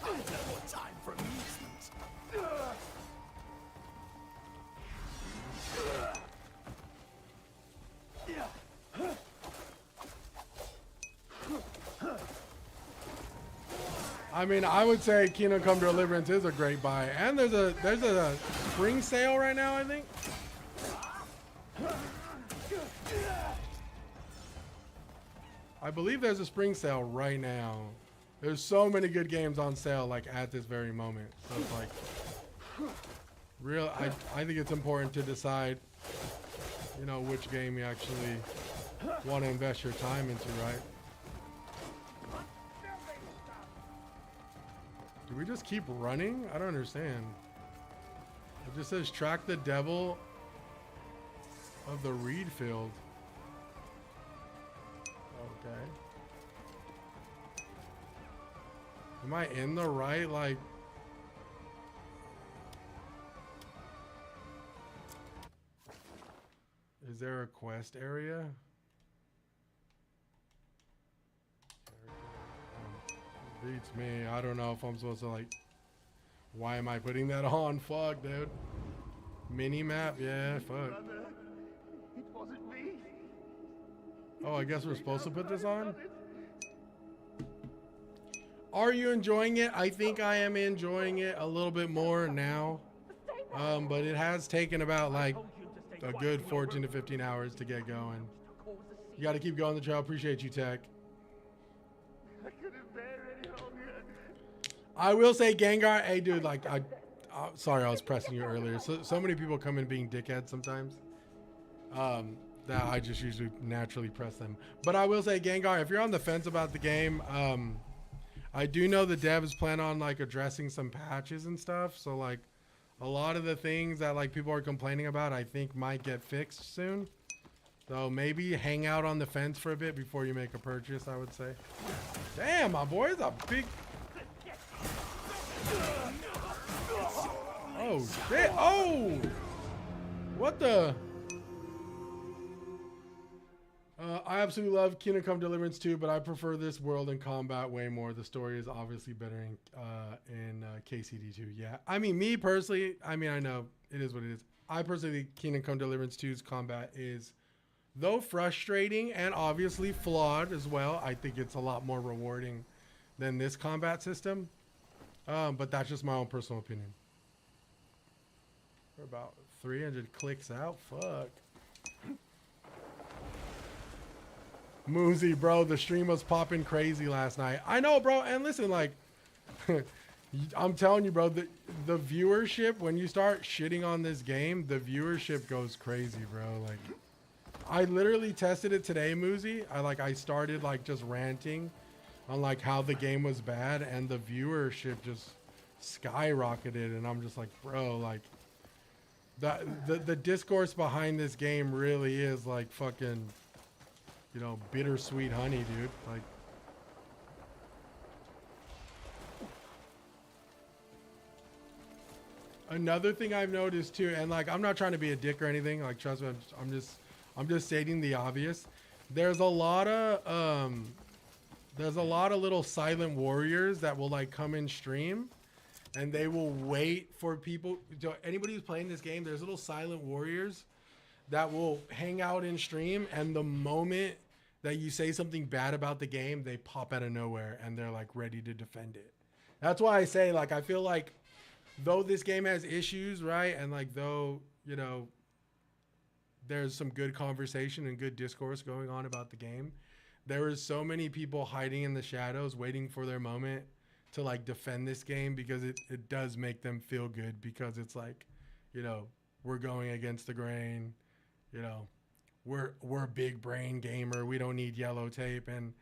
I have no more time for amusement. I mean, I would say Kingdom Come Deliverance is a great buy, and there's a spring sale right now, I think. I believe there's a spring sale right now. There's so many good games on sale, like at this very moment. So it's like, real. I think it's important to decide, you know, which game you actually want to invest your time into, right? Do we just keep running? I don't understand. It just says track the devil of the reed field. Okay. Am I in the right, like... Is there a quest area? Beats me. I don't know if I'm supposed to, like... Why am I putting that on? Fuck, dude. Mini map, yeah, fuck. Brother, it wasn't me. Oh, I guess we're supposed to put this on? Are you enjoying it? I think I am enjoying it a little bit more now. But it has taken about like a good 14 to 15 hours to get going. You got to keep going the trail. Appreciate you, Tech. I couldn't bear any longer. I will say, Gengar, hey, dude, like, sorry, I was pressing you earlier. So many people come in being dickheads sometimes. That I just usually naturally press them. But I will say, Gengar, if you're on the fence about the game, I do know the devs plan on like addressing some patches and stuff. So like a lot of the things that like people are complaining about, I think might get fixed soon. So maybe hang out on the fence for a bit before you make a purchase, I would say. Damn, my boy is a big... Oh, shit. Oh! What the... I absolutely love Kingdom Come Deliverance 2, but I prefer this world and combat way more. The story is obviously better in KCD 2. Yeah, I mean, me personally, I mean, I know it is what it is. I personally think Kingdom Come Deliverance 2's combat is, though frustrating and obviously flawed as well, I think it's a lot more rewarding than this combat system. But that's just my own personal opinion. We're about 300 clicks out. Fuck. Moosey, bro, the stream was popping crazy last night. I know, bro. And listen, like, I'm telling you, bro, the viewership, when you start shitting on this game, the viewership goes crazy, bro. Like, I literally tested it today, Moosey. I started like just ranting on like how the game was bad, and the viewership just skyrocketed. And I'm just like, bro, like, the discourse behind this game really is like fucking, you know, bittersweet honey, dude. Like, another thing I've noticed too, and like, I'm not trying to be a dick or anything. Like, trust me, I'm just stating the obvious. There's a lot of little silent warriors that will like come in stream, and they will wait for people. Anybody who's playing this game, there's little silent warriors that will hang out in stream, and the moment that you say something bad about the game, they pop out of nowhere and they're like ready to defend it. That's why I say, like, I feel like though this game has issues, right? And like, though, you know, there's some good conversation and good discourse going on about the game, there is so many people hiding in the shadows waiting for their moment to like defend this game, because it does make them feel good, because it's like, you know, we're going against the grain, you know, we're a big brain gamer, we don't need yellow tape. And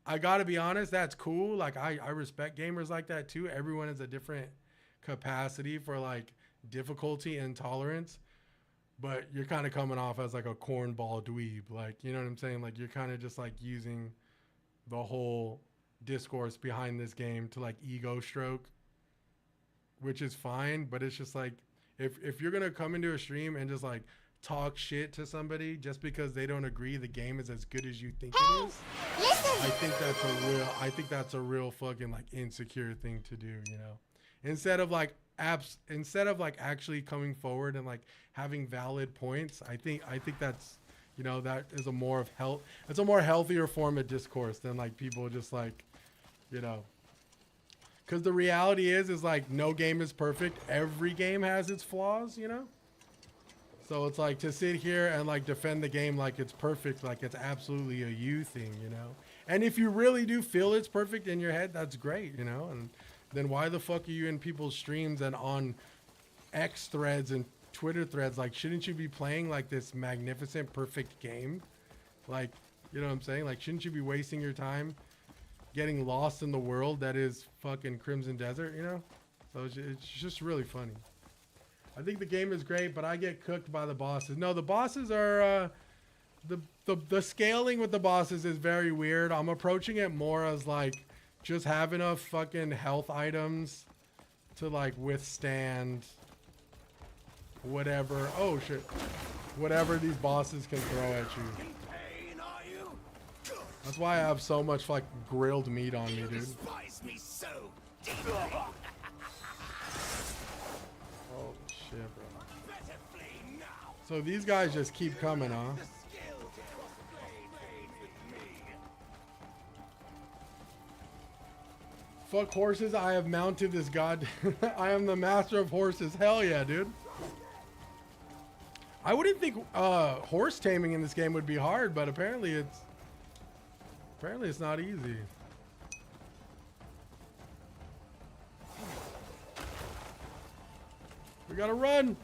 I gotta be honest, that's cool. Like, I respect gamers like that too. Everyone has a different capacity for like difficulty and tolerance, but you're kind of coming off as like a cornball dweeb. Like, you know what I'm saying? Like, you're kind of just like using the whole discourse behind this game to like ego stroke, which is fine. But it's just like, if you're gonna come into a stream and just like talk shit to somebody just because they don't agree the game is as good as you think it is, I think that's a real fucking like insecure thing to do, you know? Instead of like actually coming forward and like having valid points, I think that's, you know, that is a more healthier form of discourse than like people just like, you know, because the reality is like no game is perfect. Every game has its flaws, you know? So it's like to sit here and like defend the game like it's perfect, like it's absolutely a you thing, you know? And if you really do feel it's perfect in your head, that's great, you know? And then why the fuck are you in people's streams and on X threads and Twitter threads? Like, shouldn't you be playing like this magnificent, perfect game? Like, you know what I'm saying? Like, shouldn't you be wasting your time getting lost in the world that is fucking Crimson Desert, you know? So it's just really funny. I think the game is great, but I get cooked by the bosses. No, the bosses are, the scaling with the bosses is very weird. I'm approaching it more as like, just have enough fucking health items to like withstand whatever, oh shit, whatever these bosses can throw at you. That's why I have so much like grilled meat on me, dude. Oh shit, bro. So these guys just keep coming, huh? Fuck horses, I have mounted this god. I am the master of horses. Hell yeah, dude. I wouldn't think horse taming in this game would be hard, but apparently it's not easy. We gotta run.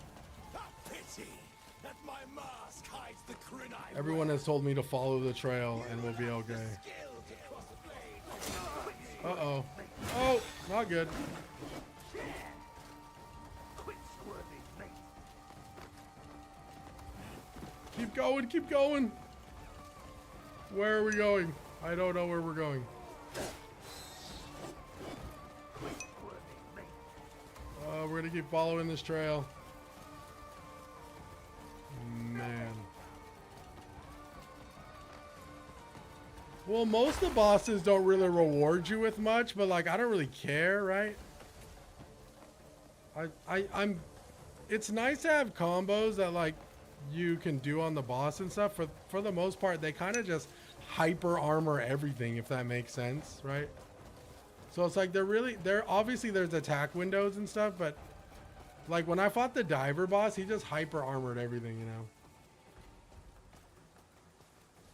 Everyone has told me to follow the trail and we'll be okay. Uh-oh. Oh, not good. Keep going, keep going. Where are we going? I don't know where we're going. We're gonna keep following this trail. Man. Well, most of the bosses don't really reward you with much, but like I don't really care, right? I'm it's nice to have combos that like you can do on the boss and stuff. For the most part, they kind of just hyper armor everything, if that makes sense, right? So it's like they're obviously there's attack windows and stuff, but like when I fought the diver boss, he just hyper armored everything, you know.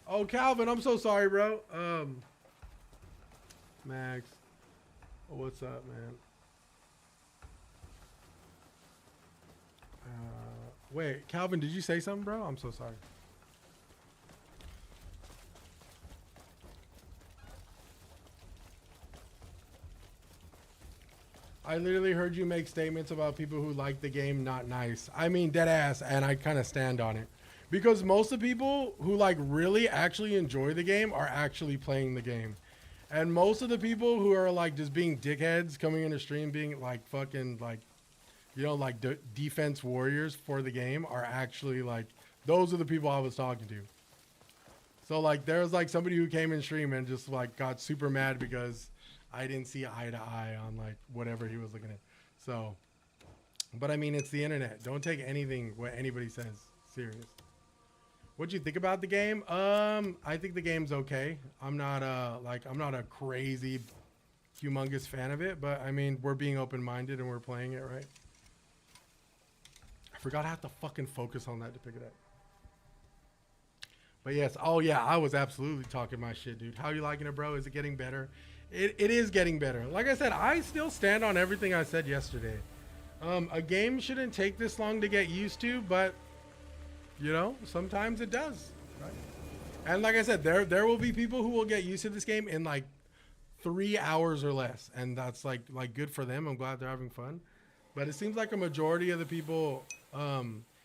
Oh, Calvin, I'm so sorry, bro. Max, oh, what's up, man? Wait, Calvin, did you say something, bro? I'm so sorry. I literally heard you make statements about people who like the game not nice. I mean, dead ass, and I kind of stand on it. Because most of the people who like really actually enjoy the game are actually playing the game. And most of the people who are like just being dickheads coming into stream being like fucking like, you know, like defense warriors for the game are actually like, those are the people I was talking to. So like there's like somebody who came in stream and just like got super mad because I didn't see eye to eye on like whatever he was looking at. So, but I mean, it's the internet. Don't take anything what anybody says serious. What'd you think about the game? I think the game's okay. I'm not a crazy, humongous fan of it, but I mean, we're being open-minded and we're playing it, right? I forgot I have to fucking focus on that to pick it up. But yes, oh yeah, I was absolutely talking my shit, dude. How you liking it, bro? Is it getting better? It is getting better. Like I said, I still stand on everything I said yesterday. A game shouldn't take this long to get used to, but you know, sometimes it does, right? And like I said, there will be people who will get used to this game in like 3 hours or less, and that's like good for them. I'm glad they're having fun. But it seems like a majority of the people,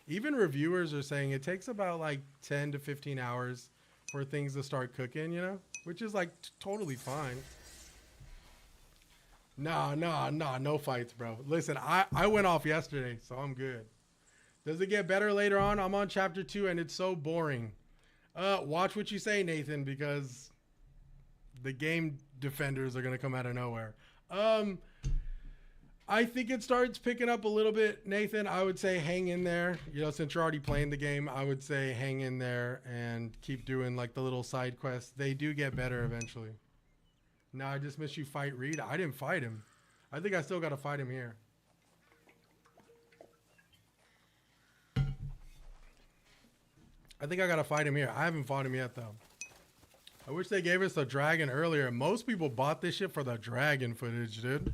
even reviewers are saying it takes about like 10 to 15 hours for things to start cooking, you know, which is like totally fine. No fights, bro. Listen, I went off yesterday, so I'm good. Does it get better later on? I'm on chapter 2 and it's so boring. Watch what you say, Nathan, because the game defenders are going to come out of nowhere. I think it starts picking up a little bit, Nathan. I would say hang in there. You know, since you're already playing the game, I would say hang in there and keep doing like the little side quests. They do get better eventually. No, I just missed you fight Reed. I didn't fight him. I think I still got to fight him here. I think I got to fight him here. I haven't fought him yet, though. I wish they gave us the dragon earlier. Most people bought this shit for the dragon footage, dude.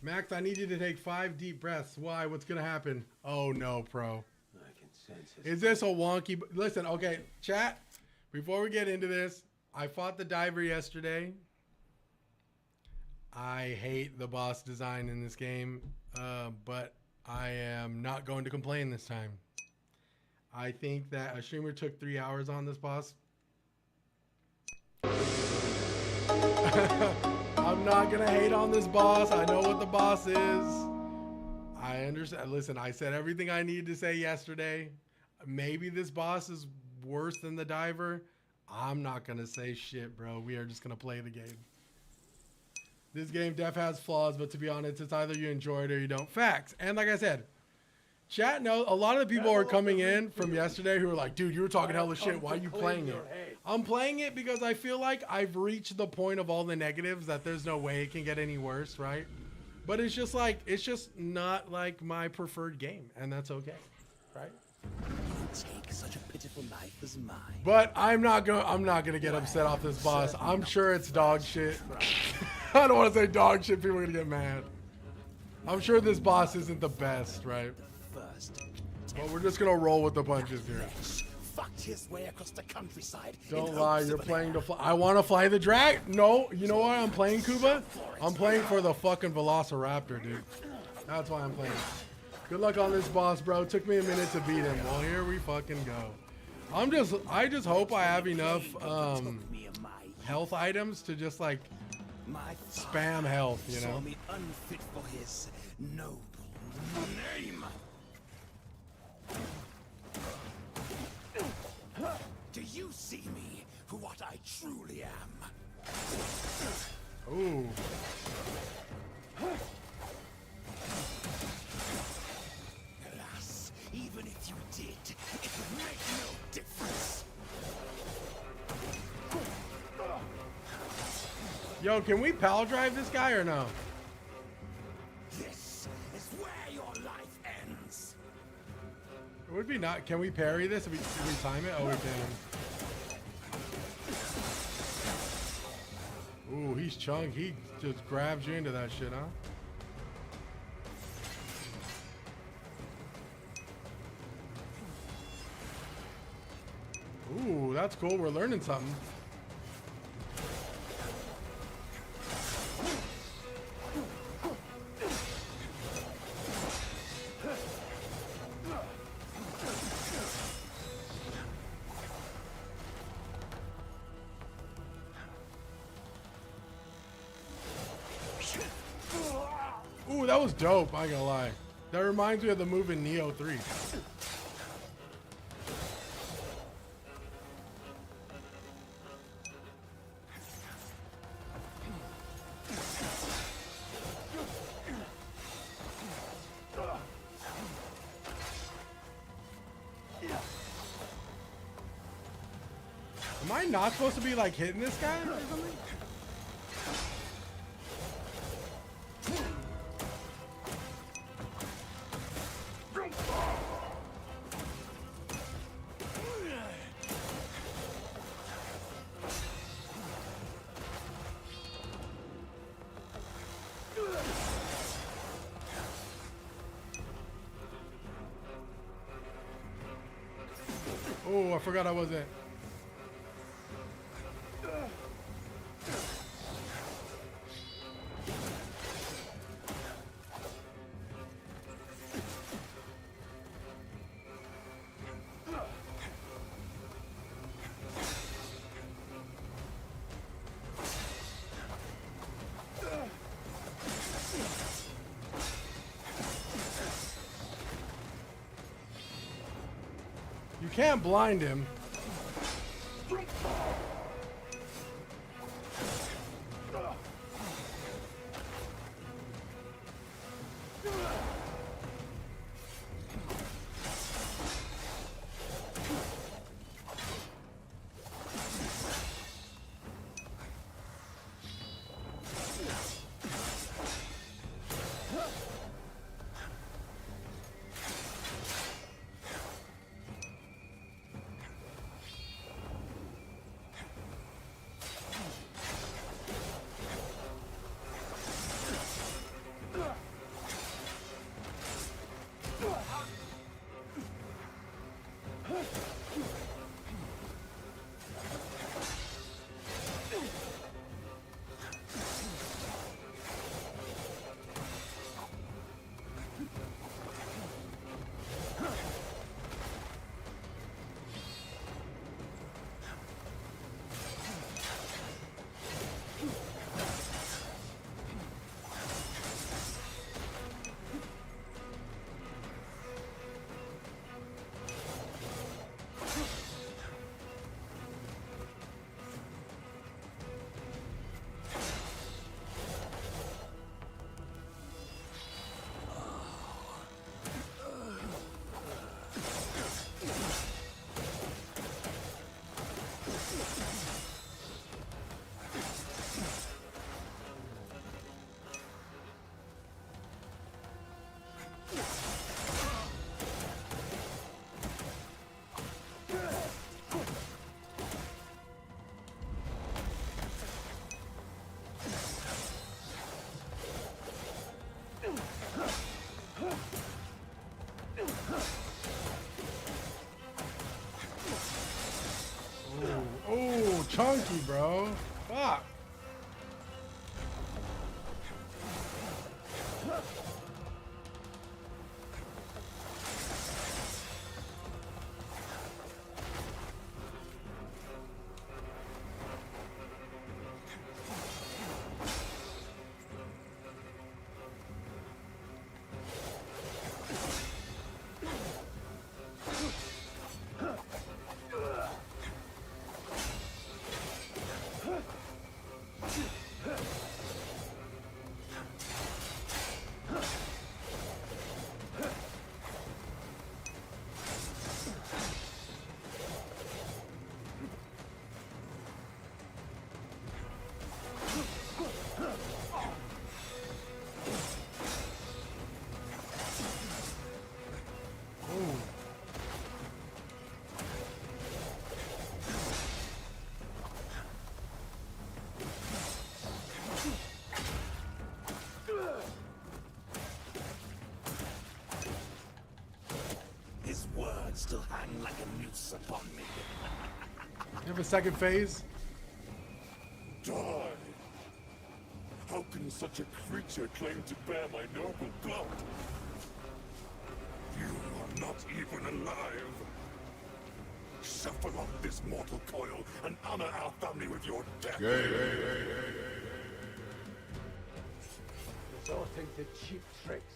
Max, I need you to take 5 deep breaths. Why? What's going to happen? Oh, no, pro. I can sense it. Is this a wonky... Listen, okay, chat. Before we get into this, I fought the diver yesterday. I hate the boss design in this game, but I am not going to complain this time. I think that a streamer took 3 hours on this boss. I'm not going to hate on this boss. I know what the boss is. I understand. Listen, I said everything I needed to say yesterday. Maybe this boss is worse than the diver. I'm not going to say shit, bro. We are just going to play the game. This game def has flaws, but to be honest, it's either you enjoy it or you don't. Facts. And like I said, Chat knows. A lot of the people are coming in from yesterday who are like, dude, you were talking hella shit. Why are you playing it? I'm playing it because I feel like I've reached the point of all the negatives that there's no way it can get any worse, right? But it's just like, it's just not like my preferred game, and that's okay, right? Take such a pitiful life as mine. But I'm not gonna get upset off this boss. I'm sure it's dog shit. I don't want to say dog shit. People are gonna get mad. I'm sure this boss isn't the best, right? But we're just gonna roll with the punches here. Fucked his way across the countryside. Don't lie, you're playing to fly. I want to fly the drag. No, you know why I'm playing, Kuba? I'm playing for the fucking Velociraptor, dude. That's why I'm playing. Good luck on this boss, bro. Took me a minute to beat him. Well, here we fucking go. I just hope I have enough health items to just like spam health, you know? Me unfit for his noble name. Do you see me for what I truly am? Ooh. Alas, even if you did, it would make no difference. Yo, can we pal drive this guy or no? This is where your life ends. It would be not. Can we parry this if we time it? Oh, we can. Ooh, he's chunk. He just grabs you into that shit, huh? Ooh, that's cool. We're learning something. Ooh, that was dope, I ain't gonna lie. That reminds me of the move in Neo 3. Am I not supposed to be like hitting this guy or something? Oh, I forgot I wasn't. You can't blind him. chunky, bro. Fuck. His words still hang like a noose upon me. You have a second phase? Die! How can such a creature claim to bear my noble blood? You are not even alive. Shuffle off this mortal coil and honor our family with your death. Resorting to cheap tricks.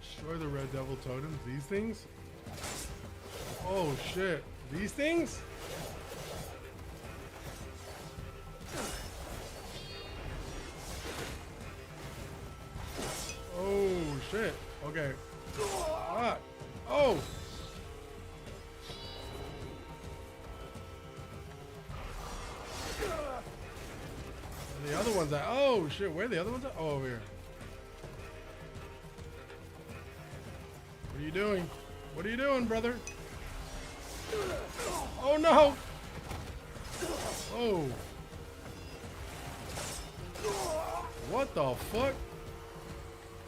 Destroy the red devil totems. These things? Oh shit. These things? Oh shit. Okay. Ah. Oh. The other ones at, oh shit, where are the other ones at? Oh, over here. What are you doing? What are you doing, brother? Oh no! Oh. What the fuck?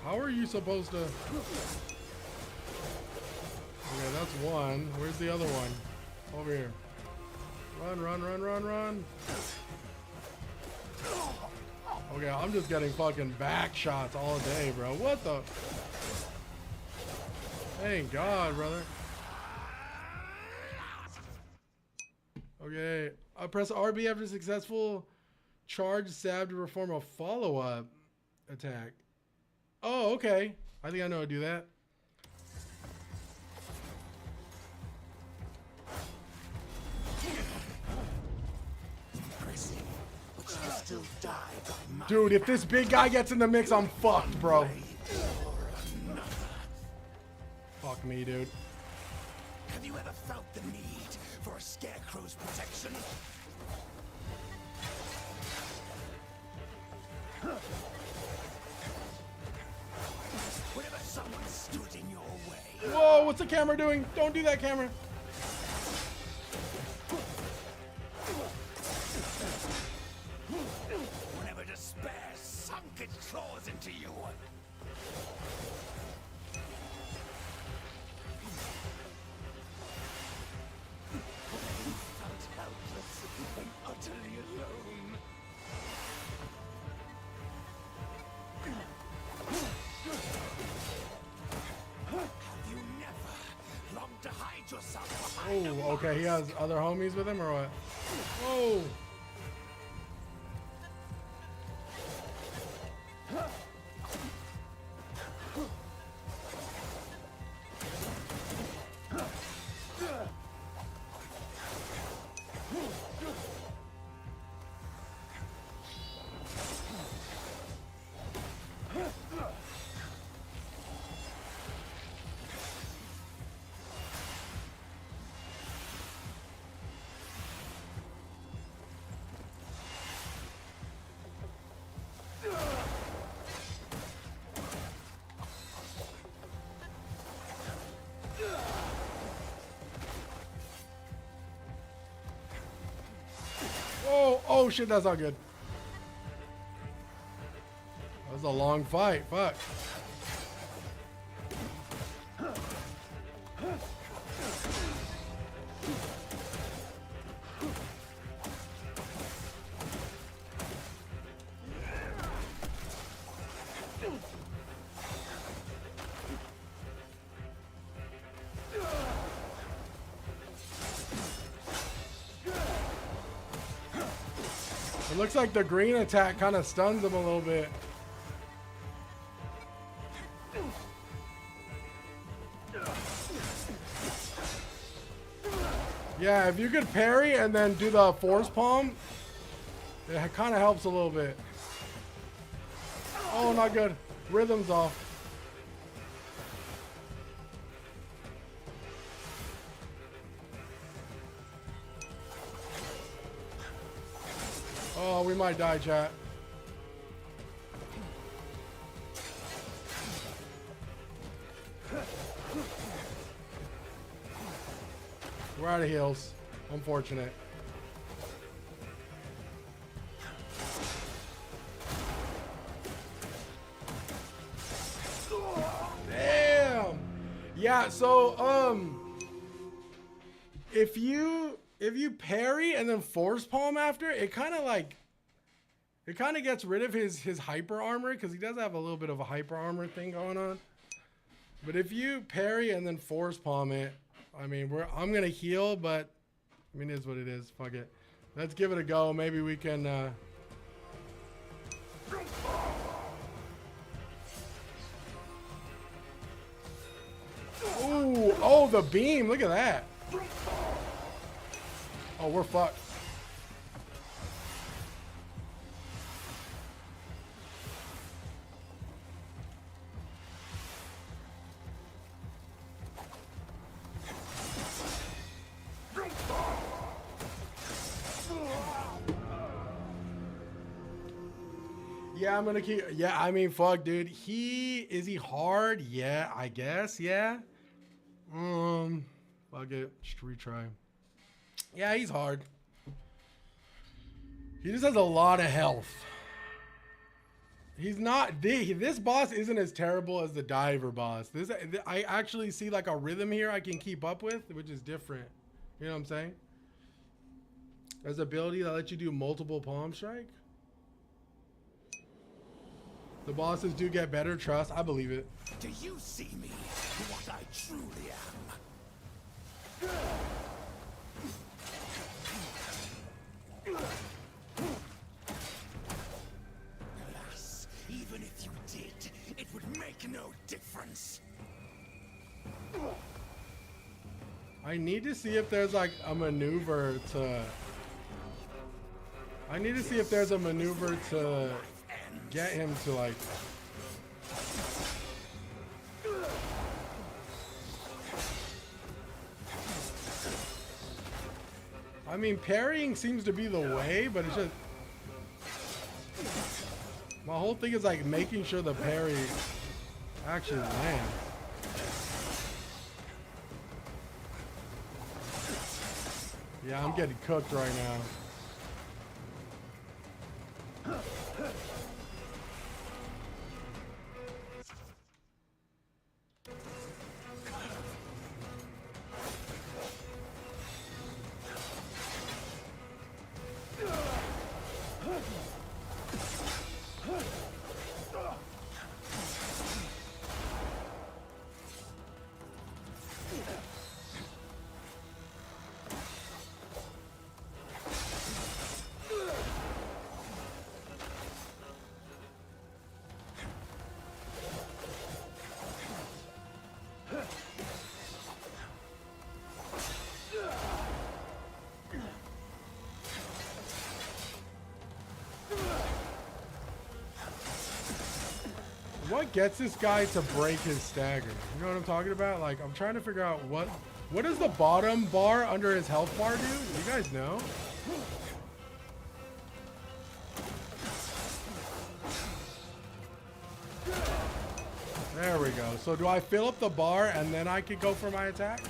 How are you supposed to? Okay, that's one. Where's the other one? Over here. Run, run, run, run, run. Okay, I'm just getting fucking back shots all day, bro. What the? Thank God, brother. Okay, I press RB after successful charge stab to perform a follow-up attack. Oh, okay. I think I know how to do that. Dude, if this big guy gets in the mix, I'm fucked, bro. Fuck me, dude. Have you ever felt the need for a scarecrow's protection? Whenever someone stood in your way. Whoa, what's the camera doing? Don't do that, camera. Whenever despair sunk its claws into you. Felt helpless and utterly alone. Have you never longed to hide yourself behind Oh, okay, he has other homies with him or what? Whoa. Oh shit, that's not good. That was a long fight. Fuck. It looks like the green attack kind of stuns him a little bit. Yeah, if you could parry and then do the force palm, it kind of helps a little bit. Oh, not good. Rhythm's off. Oh, we might die, chat. We're out of heals. Unfortunate. Damn. Yeah, so if you parry and then force palm after, it kind of gets rid of his hyper armor, because he does have a little bit of a hyper armor thing going on. But if you parry and then force palm it, I mean, I'm gonna heal, but I mean, it is what it is. Fuck it. Let's give it a go. Maybe we can. Ooh! Oh, the beam! Look at that. Oh, we're fucked. Yeah, I'm gonna keep. Yeah, I mean, fuck, dude. Is he hard? Yeah, I guess. Yeah. Fuck it. Just retry. Yeah, he's hard. He just has a lot of health. He's not. This boss isn't as terrible as the diver boss. I actually see like a rhythm here I can keep up with, which is different. You know what I'm saying? There's an ability that lets you do multiple palm strike. The bosses do get better, trust. I believe it. Do you see me for what I truly am? Alas, even if you did, it would make no difference. I need to see if there's like a maneuver to... I need to see if there's a maneuver to get him to like... I mean, parrying seems to be the way, but it's just... My whole thing is like making sure the parry actually lands. Yeah, I'm getting cooked right now. What gets this guy to break his stagger? You know what I'm talking about? Like, I'm trying to figure out what is the bottom bar under his health bar do? You guys know? There we go. So do I fill up the bar and then I could go for my attack?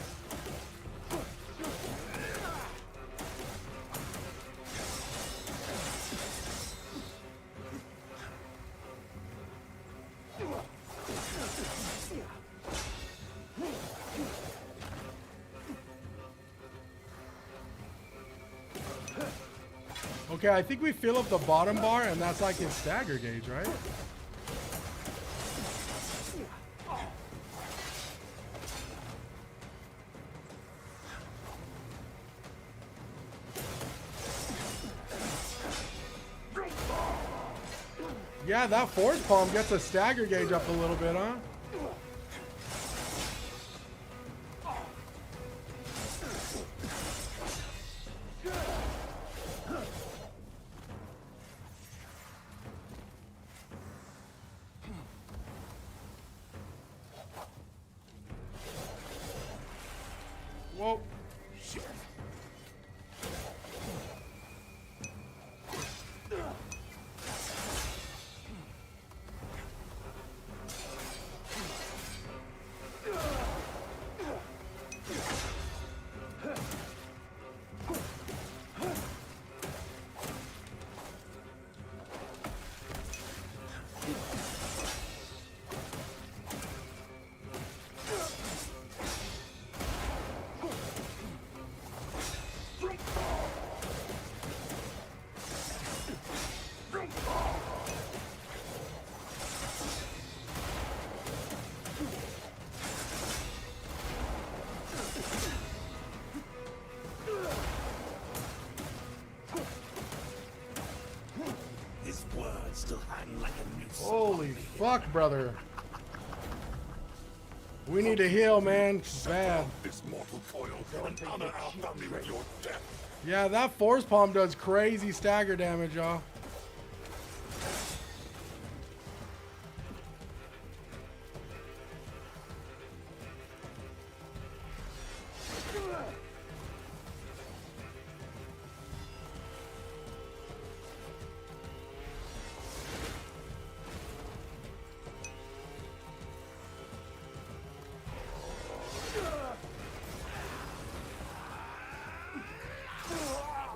Okay, I think we fill up the bottom bar and that's like his stagger gauge, right? Yeah, that force palm gets a stagger gauge up a little bit, huh? Whoa. Shit. His words still hang like a noose. Holy fuck, brother. We need to heal, man. Bad. This mortal coil and honor our family with your death. Yeah, that force palm does crazy stagger damage, y'all.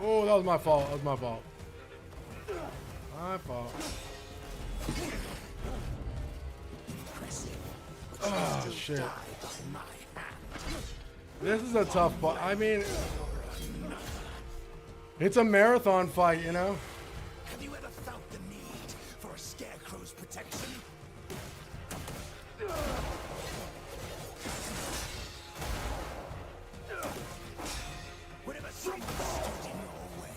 Oh, that was my fault. That was my fault. My fault. Oh, shit. This is a tough fight. I mean, it's a marathon fight, you know? Have you ever felt the need for a scarecrow's protection? Whatever something stood in your way.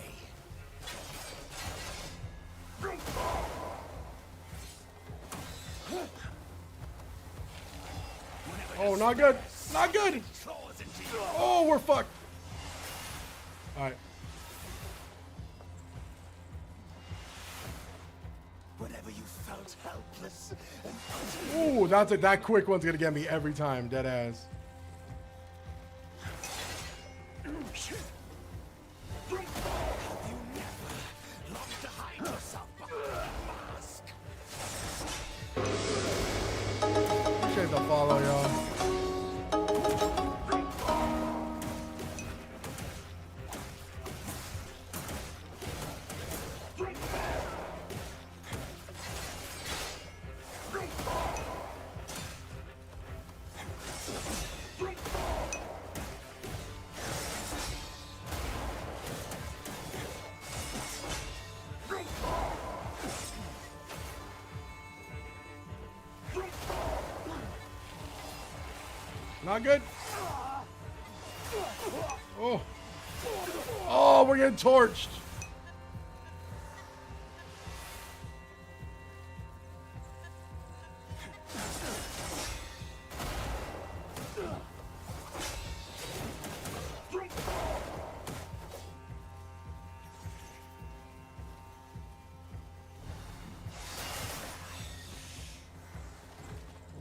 Oh, not good. Not good. Oh, we're fucked. All right. Whenever you felt helpless. Ooh, that's it. That quick one's gonna get me every time. Dead ass. Appreciate the follow, y'all. Not good. Oh. Oh, we're getting torched.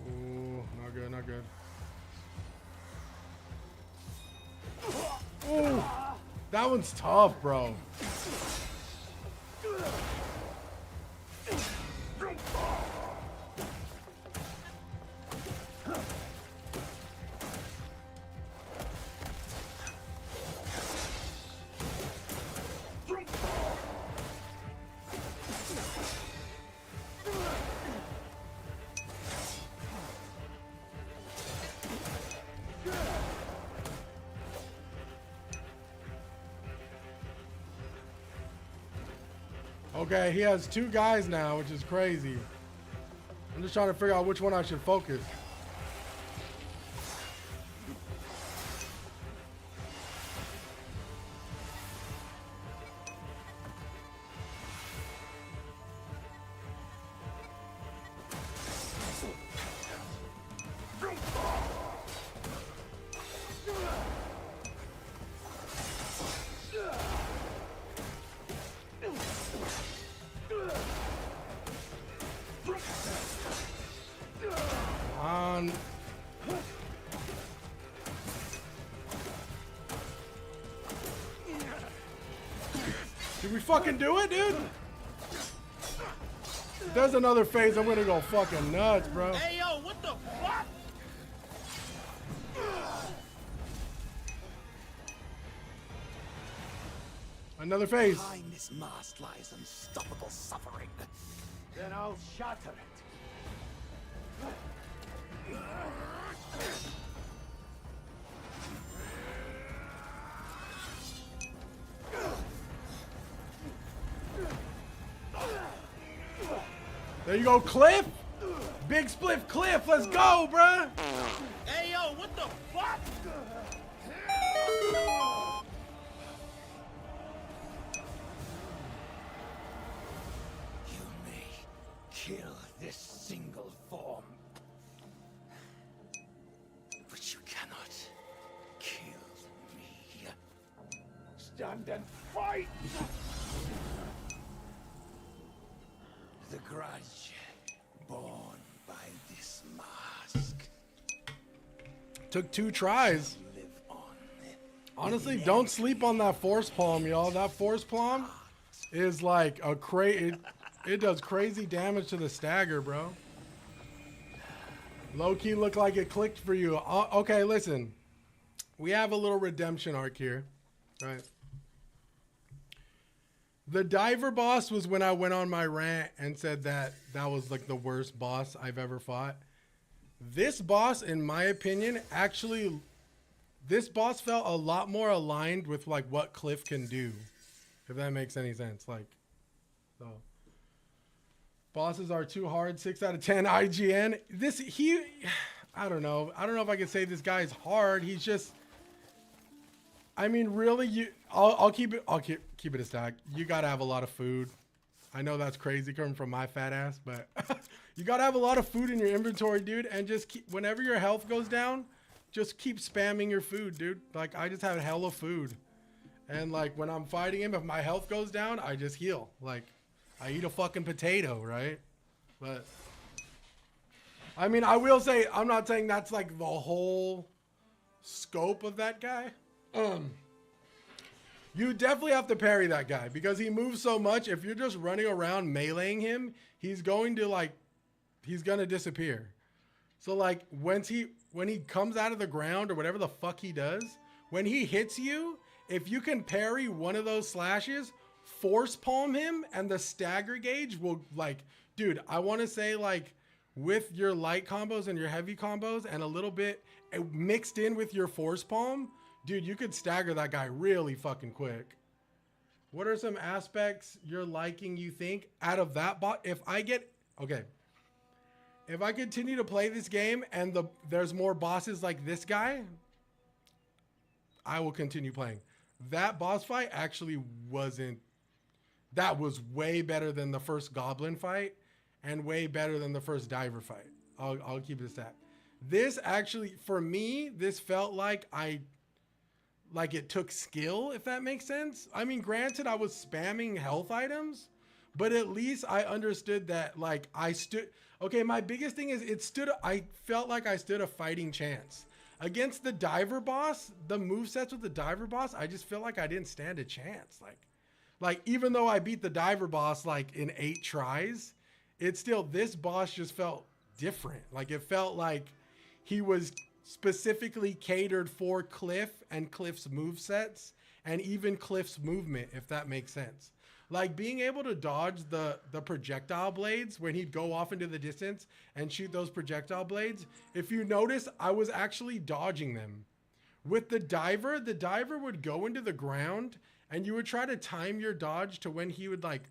Ooh, not good, not good. Ooh, that one's tough, bro. Okay, he has two guys now, which is crazy. I'm just trying to figure out which one I should focus. Did we fucking do it, dude? If there's another phase, I'm gonna go fucking nuts, bro. Hey, yo, what the fuck? Another phase. Behind this mask lies unstoppable suffering. Then I'll shatter it. There you go, Cliff. Big spliff Cliff. Let's go, bruh. Hey, yo, what the fuck? You may kill this single form, but you cannot kill me. Stand and fight! The grudge born by this mask. Took 2 tries. Honestly, don't sleep on that force palm, y'all. That force palm is like a it does crazy damage to the stagger, bro. Low-key looked like it clicked for you. Okay, listen. We have a little redemption arc here, right? The diver boss was when I went on my rant and said that that was like the worst boss I've ever fought. This boss, in my opinion, actually, this boss felt a lot more aligned with like what Cliff can do, if that makes any sense. Like, so bosses are too hard. 6 out of 10 IGN. I don't know. I don't know if I can say this guy's hard. He's just, I mean, really, I'll keep it a stack. You gotta have a lot of food. I know that's crazy coming from my fat ass, but you gotta have a lot of food in your inventory, dude. And just whenever your health goes down, just keep spamming your food, dude. Like, I just have hella food. And like when I'm fighting him, if my health goes down, I just heal. Like, I eat a fucking potato, right? But I mean, I will say, I'm not saying that's like the whole scope of that guy. You definitely have to parry that guy because he moves so much. If you're just running around meleeing him, he's going to disappear. So like when he comes out of the ground or whatever the fuck he does, when he hits you, if you can parry one of those slashes, force palm him, and the stagger gauge will, like, dude, I want to say, like, with your light combos and your heavy combos and a little bit mixed in with your force palm, dude, you could stagger that guy really fucking quick. What are some aspects you're liking, you think, out of that bot? If I continue to play this game and there's more bosses like this guy, I will continue playing. That boss fight actually that was way better than the first goblin fight and way better than the first diver fight. I'll keep this at. This actually, for me, this felt like it took skill, if that makes sense. I mean, granted, I was spamming health items, but at least I understood that, like, okay, my biggest thing is I felt like I stood a fighting chance. Against the diver boss, the movesets with the diver boss, I just feel like I didn't stand a chance. Like even though I beat the diver boss, like, in 8 tries, this boss just felt different. Like, it felt like he was specifically catered for Cliff and Cliff's movesets and even Cliff's movement, if that makes sense. Like, being able to dodge the projectile blades when he'd go off into the distance and shoot those projectile blades. If you notice, I was actually dodging them. With the diver would go into the ground and you would try to time your dodge to when he would, like,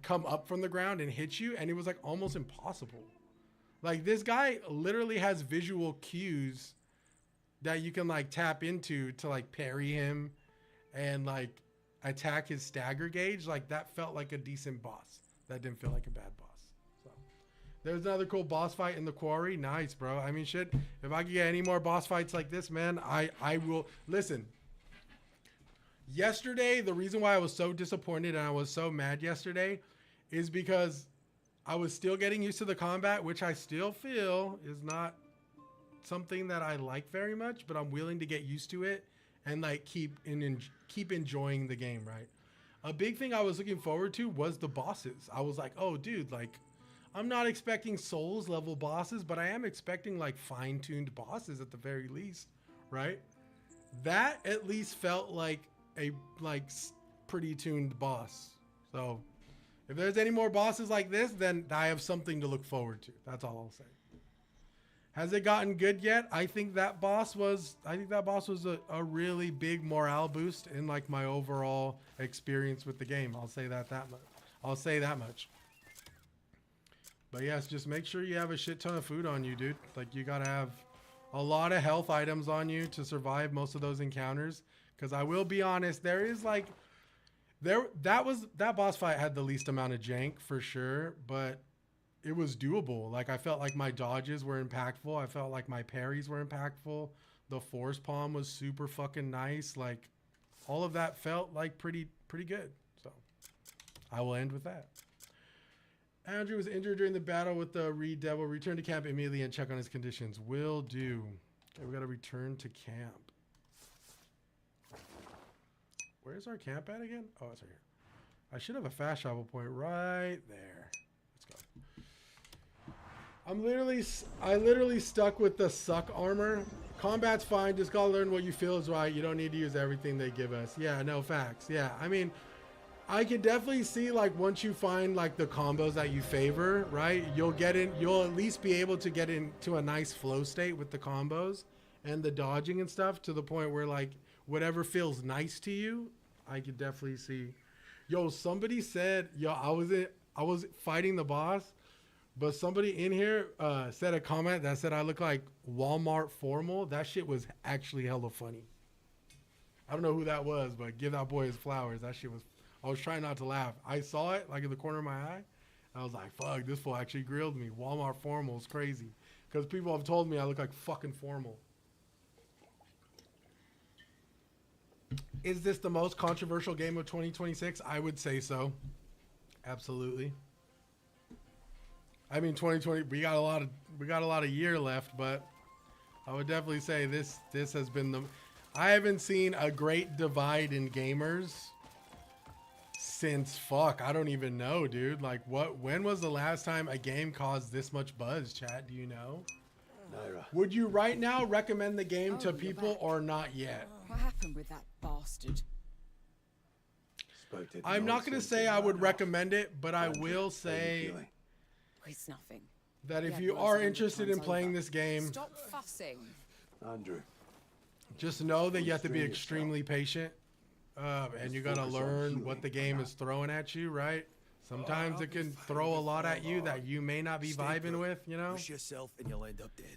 come up from the ground and hit you. And it was like almost impossible. Like, this guy literally has visual cues that you can, like, tap into to, like, parry him and, like, attack his stagger gauge. Like, that felt like a decent boss. That didn't feel like a bad boss. So there's another cool boss fight in the quarry. Nice, bro. I mean, shit, if I could get any more boss fights like this, man, I will. Listen, yesterday, the reason why I was so disappointed and I was so mad yesterday is because I was still getting used to the combat, which I still feel is not something that I like very much, but I'm willing to get used to it and, like, keep enjoying the game, right? a big thing I was looking forward to was the bosses. I was like, oh, dude, like, I'm not expecting Souls level bosses, but I am expecting like fine-tuned bosses at the very least, right? That at least felt like a pretty tuned boss. So if there's any more bosses like this, then I have something to look forward to. That's all I'll say. Has it gotten good yet? I think that boss was a really big morale boost in like my overall experience with the game. I'll say that much. I'll say that much. But yes, just make sure you have a shit ton of food on you, dude. Like, you gotta have a lot of health items on you to survive most of those encounters. Because I will be honest, there is like, that boss fight had the least amount of jank for sure, but it was doable. Like, I felt like my dodges were impactful. I felt like my parries were impactful. The force palm was super fucking nice. Like, all of that felt like pretty good. So I will end with that. Andrew was injured during the battle with the Reed Devil. Return to camp immediately and check on his conditions. Will do. Okay, we got to return to camp. Where's our camp at again? Oh, it's right here. I should have a fast travel point right there. Let's go. I literally stuck with the suck armor. Combat's fine. Just gotta learn what you feel is right. You don't need to use everything they give us. Yeah, no, facts. Yeah, I mean, I can definitely see, like, once you find like the combos that you favor, right, you'll at least be able to get into a nice flow state with the combos and the dodging and stuff, to the point where, like, whatever feels nice to you, I could definitely see. Yo, somebody said, I was fighting the boss, but somebody in here said a comment that said I look like Walmart formal. That shit was actually hella funny. I don't know who that was, but give that boy his flowers. That shit was, I was trying not to laugh. I saw it like in the corner of my eye. I was like, fuck, this fool actually grilled me. Walmart formal is crazy. Because people have told me I look like fucking formal. Is this the most controversial game of 2026? I would say so. Absolutely. I mean, 2020, we got a lot of year left, but I would definitely say this has been I haven't seen a great divide in gamers since, fuck, I don't even know, dude. Like, when was the last time a game caused this much buzz, chat? Do you know? Naira. Would you right now recommend the game to people or not yet? What happened with that bastard? I'm not going to say I would recommend it, but I will say It's nothing. that if you are interested in playing this game, Stop fussing. Andrew, just know that you have to be extremely patient, and you got to learn what the game is throwing at you, right? Sometimes it can throw a lot at you that you may not be vibing with, you know? Push yourself and you'll end up dead.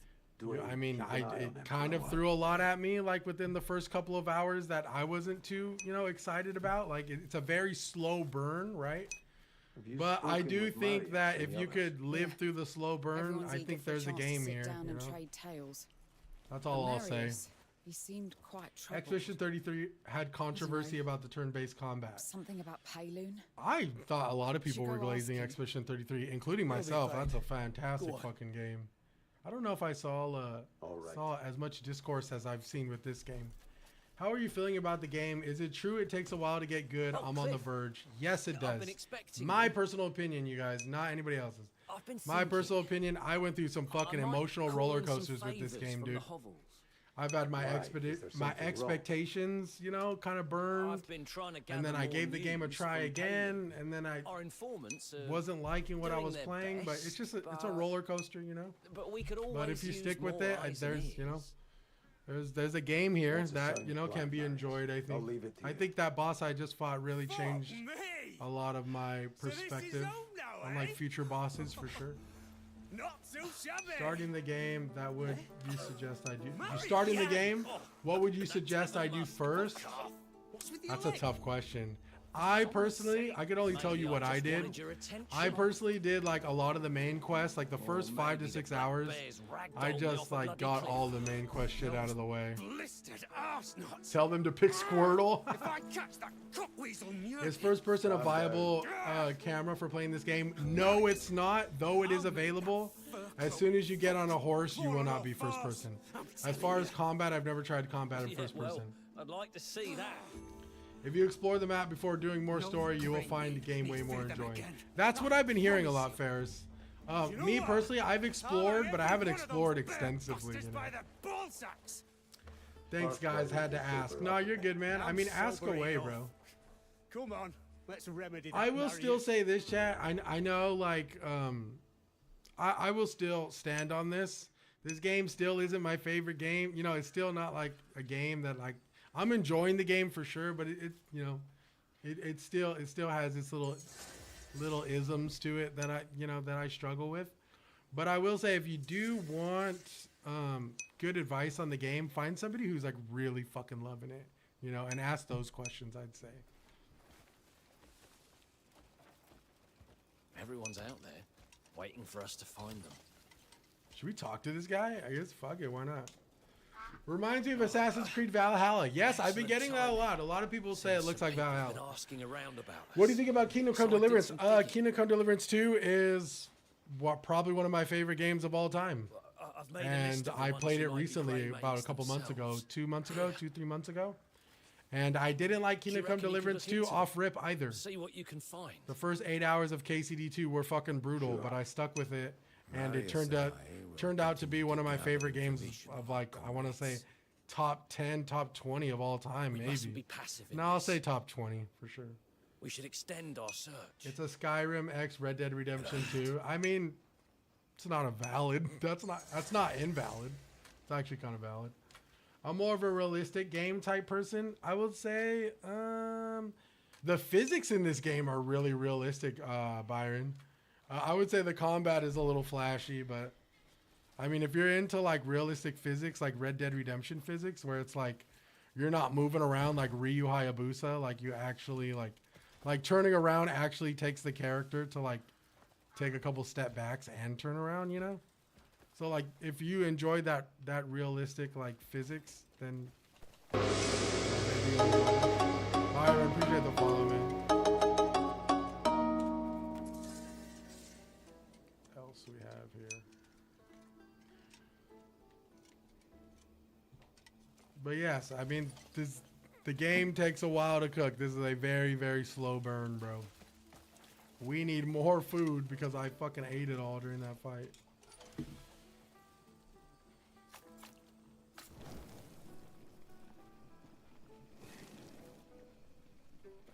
I mean, it kind of threw a lot at me, like, within the first couple of hours that I wasn't too, excited about. Like, it's a very slow burn, right? But I do think that if you could live through the slow burn, I think there's a game here. Down and trade tales. That's all I'll say. He seemed quite troubled. Expedition 33 had controversy about the turn-based combat. Something about Payloon? I thought a lot of people were Should go ask glazing him. Expedition 33, including myself. That's a fantastic fucking game. I don't know if I saw as much discourse as I've seen with this game. How are you feeling about the game? Is it true it takes a while to get good? I'm on the verge. Yes, it does. My personal opinion, you guys, not anybody else's. My personal opinion, I went through some fucking emotional roller coasters with this game, dude. I've had my expectations, kind of burned, and then I gave the game a try again, and then I wasn't liking what I was playing. But it's just it's a roller coaster, But we could always But if you stick with it, there's a game here that can be enjoyed. I think. I think that boss I just fought really changed a lot of my perspective on like future bosses for sure. Not too shabby. Starting the game, that would you suggest I do? Starting the game, what would you suggest I do first? That's a tough question. I personally, I could only tell you what I did. I personally did like a lot of the main quests, like the first 5 to 6 hours. I just like got all the main quest shit out of the way. Tell them to pick Squirtle. Is first person a viable camera for playing this game? No, it's not, though it is available. As soon as you get on a horse, you will not be first person. As far as combat, I've never tried combat in first person. I'd like to see that. If you explore the map before doing more story, you will find the game way more enjoying. That's what I've been hearing a lot, Ferris. Me personally, I've explored, but I haven't explored extensively. You know? Thanks, guys. Had to ask. No, you're good, man. I mean, ask away, bro. Come on, let's remedy that. I will still say this, chat. I know, like, I will still stand on this. This game still isn't my favorite game. You know, it's still not like a game that like I'm enjoying the game for sure, but it you know, it still has its little isms to it that I struggle with. But I will say, if you do want good advice on the game, find somebody who's like really fucking loving it, you know, and ask those questions, I'd say. Everyone's out there, waiting for us to find them. Should we talk to this guy? I guess fuck it, why not? Reminds me of Assassin's Creed Valhalla. Yes, I've been getting that a lot. A lot of people say it looks like Valhalla. Asking around about what do you think about Kingdom Come Deliverance? Kingdom Come Deliverance 2 is probably one of my favorite games of all time. And I played it recently, about a couple months ago, 3 months ago. And I didn't like Kingdom Come Deliverance 2 off rip either. See what you can find. The first 8 hours of KCD2 were fucking brutal, but I stuck with it. And it turned out to be one of my favorite games of like, I want to say top 10, top 20 of all time, maybe. Mustn't be passive in No, I'll this. say top 20 for sure. We should extend our search. It's a Skyrim X Red Dead Redemption 2. I mean, it's not a valid. That's not invalid. It's actually kind of valid. I'm more of a realistic game type person. I would say the physics in this game are really realistic, Byron. I would say the combat is a little flashy, but I mean, if you're into like realistic physics, like Red Dead Redemption physics, where it's like you're not moving around like Ryu Hayabusa, like you actually like turning around actually takes the character to like take a couple step backs and turn around, you know? So like if you enjoy that realistic like physics, then maybe I appreciate the follow, man. We have here, but yes, I mean the game takes a while to cook. This is a very, very slow burn, bro. We need more food because I fucking ate it all during that fight.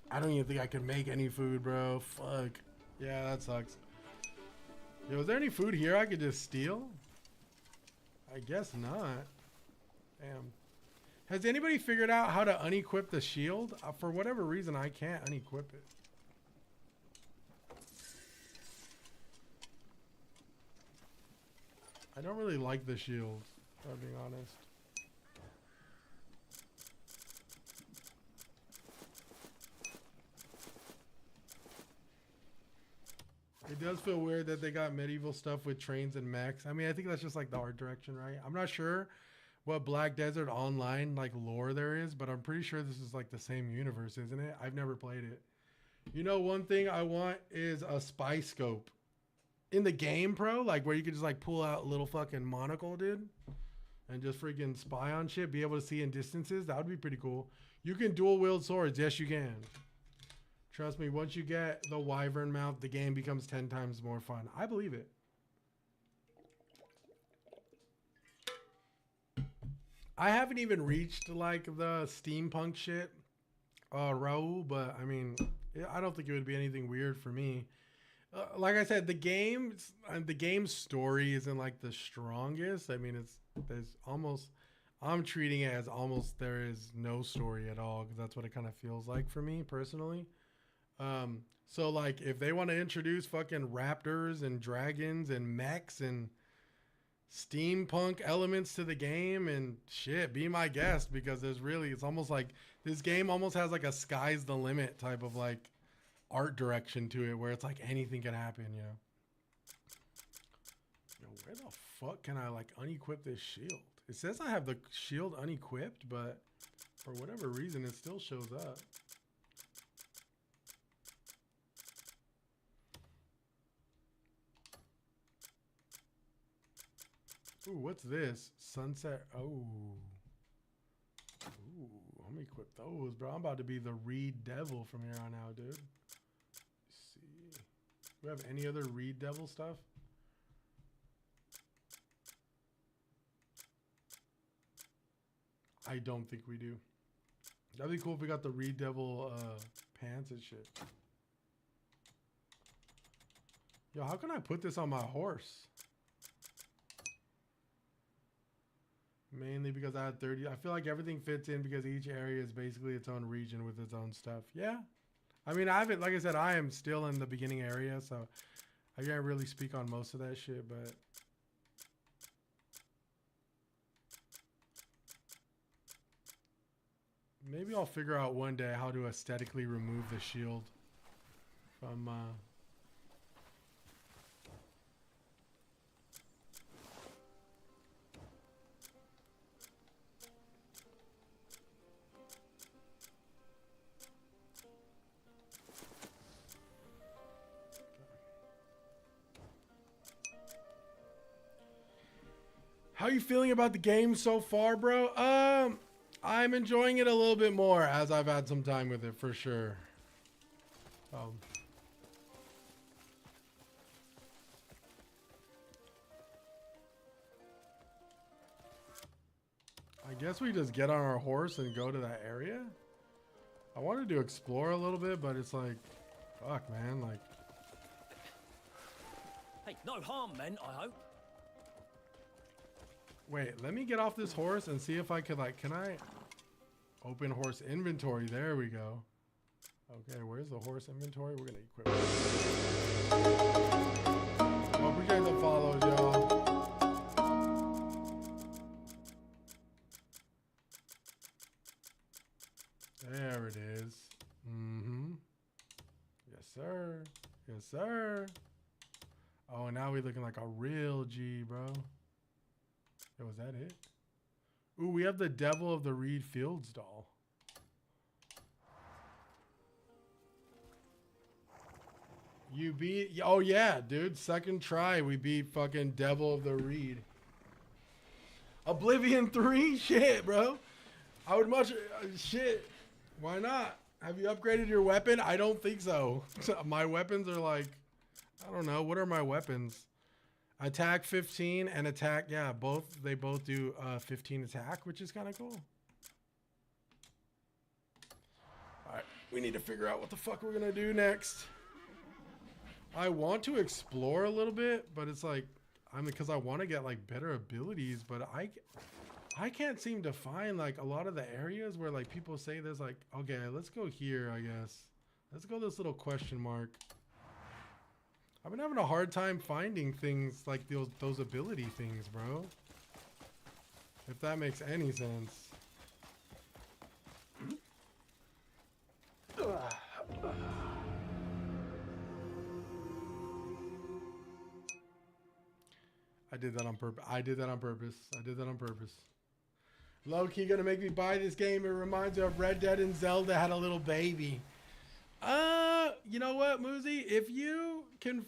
I don't even think I can make any food, bro. Fuck. Yeah, that sucks. Yo, is there any food here I could just steal? I guess not. Damn. Has anybody figured out how to unequip the shield? For whatever reason, I can't unequip it. I don't really like the shield, if I'm being honest. It does feel weird that they got medieval stuff with trains and mechs. I mean, I think that's just like the art direction, right? I'm not sure what Black Desert Online like lore there is, but I'm pretty sure this is like the same universe, isn't it? I've never played it. You know, one thing I want is a spy scope in the game, bro, like where you could just like pull out a little fucking monocle, dude, and just freaking spy on shit, be able to see in distances. That would be pretty cool. You can dual wield swords. Yes, you can. Trust me, once you get the wyvern mount, the game becomes 10 times more fun. I believe it. I haven't even reached like the steampunk shit, Raul, but I mean, I don't think it would be anything weird for me. Like I said, the game's story isn't like the strongest. I mean, I'm treating it as almost there is no story at all, because that's what it kind of feels like for me personally. So like if they want to introduce fucking raptors and dragons and mechs and steampunk elements to the game and shit, be my guest, because it's almost like this game almost has like a sky's the limit type of like art direction to it, where it's like anything can happen, you know? Yo, where the fuck can I like unequip this shield? It says I have the shield unequipped, but for whatever reason it still shows up. Ooh, what's this? Sunset. Oh. Ooh, let me equip those, bro. I'm about to be the Reed Devil from here on out, dude. Let's see. Do we have any other Reed Devil stuff? I don't think we do. That'd be cool if we got the Reed Devil pants and shit. Yo, how can I put this on my horse? Mainly because I had 30. I feel like everything fits in because each area is basically its own region with its own stuff. Yeah. I mean, I haven't, like I said, I am still in the beginning area, so I can't really speak on most of that shit, but maybe I'll figure out one day how to aesthetically remove the shield from How you feeling about the game so far, bro? I'm enjoying it a little bit more as I've had some time with it, for sure. I guess we just get on our horse and go to that area. I wanted to explore a little bit, but it's like, fuck, man, like. Hey, no harm meant, I hope. Wait, let me get off this horse and see if I could, like, can I open horse inventory? There we go. Okay, where's the horse inventory? We're gonna equip it. Well, appreciate the follows, y'all. There it is. Mm-hmm. Yes, sir. Yes, sir. Oh, and now we're looking like a real G, bro. Yo, was that it? Ooh, we have the Devil of the Reed Fields doll. You beat... Oh, yeah, dude. Second try, we beat fucking Devil of the Reed. Oblivion 3? Shit, bro. I would much... shit. Why not? Have you upgraded your weapon? I don't think so. My weapons are like... I don't know. What are my weapons? Attack 15 and attack, yeah, they both do 15 attack, which is kind of cool. All right, we need to figure out what the fuck we're gonna do next. I want to explore a little bit, but it's like, because I want to get like better abilities, but I can't seem to find like a lot of the areas where like people say there's like, okay, let's go here, I guess. Let's go this little question mark. I've been having a hard time finding things like those ability things, bro. If that makes any sense. I did that on purpose. I did that on purpose. I did that on purpose. Low key gonna make me buy this game. It reminds me of Red Dead and Zelda had a little baby. You know what, Muzi? If you can,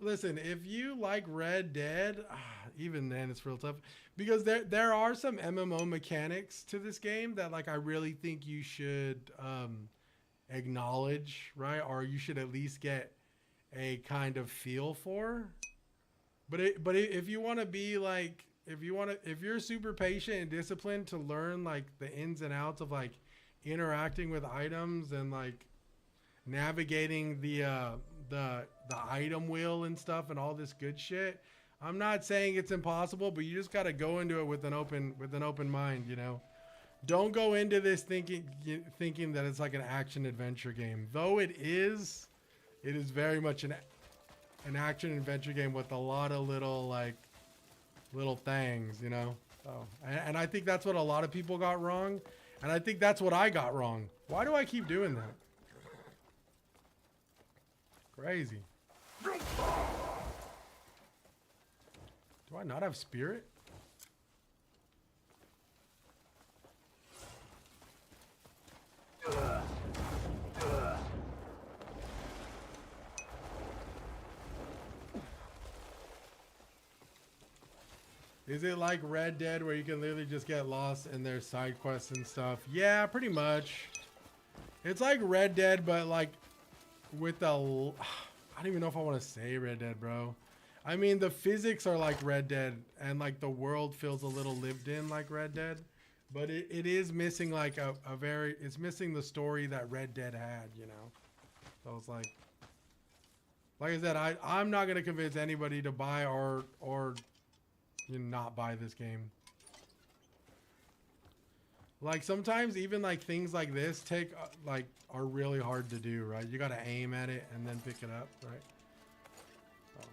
listen, if you like Red Dead, even then it's real tough because there are some MMO mechanics to this game that like I really think you should acknowledge, right? Or you should at least get a kind of feel for. But if you want to be like, if you're super patient and disciplined to learn like the ins and outs of like interacting with items and like navigating the item wheel and stuff and all this good shit, I'm not saying it's impossible, but you just got to go into it with an open mind, you know. Don't go into this thinking that it's like an action adventure game. Though it is very much an action adventure game with a lot of little things, you know. So, and I think that's what a lot of people got wrong, and I think that's what I got wrong. Why do I keep doing that? Crazy. Do I not have spirit? Is it like Red Dead where you can literally just get lost in their side quests and stuff? Yeah, pretty much. It's like Red Dead, but like with the... I don't even know if I want to say Red Dead, bro. I mean, the physics are like Red Dead, and like the world feels a little lived in like Red Dead. But it is missing like a very... It's missing the story that Red Dead had, you know? So it's like I said, I'm not going to convince anybody to buy or you know, not buy this game. Like sometimes even like things like this take like are really hard to do, right? You got to aim at it and then pick it up, right? So.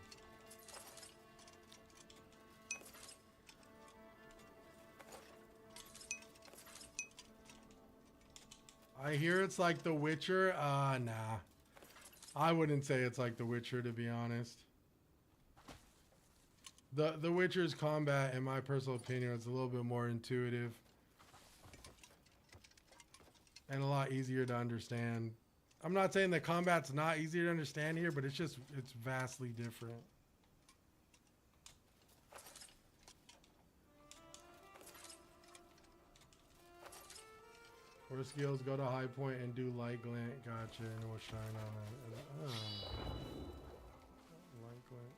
I hear it's like The Witcher. Nah. I wouldn't say it's like The Witcher, to be honest. The Witcher's combat, in my personal opinion, is a little bit more intuitive. And a lot easier to understand. I'm not saying the combat's not easier to understand here, but it's vastly different. Core skills, go to high point and do light glint. Gotcha, and we'll shine on it. Light glint.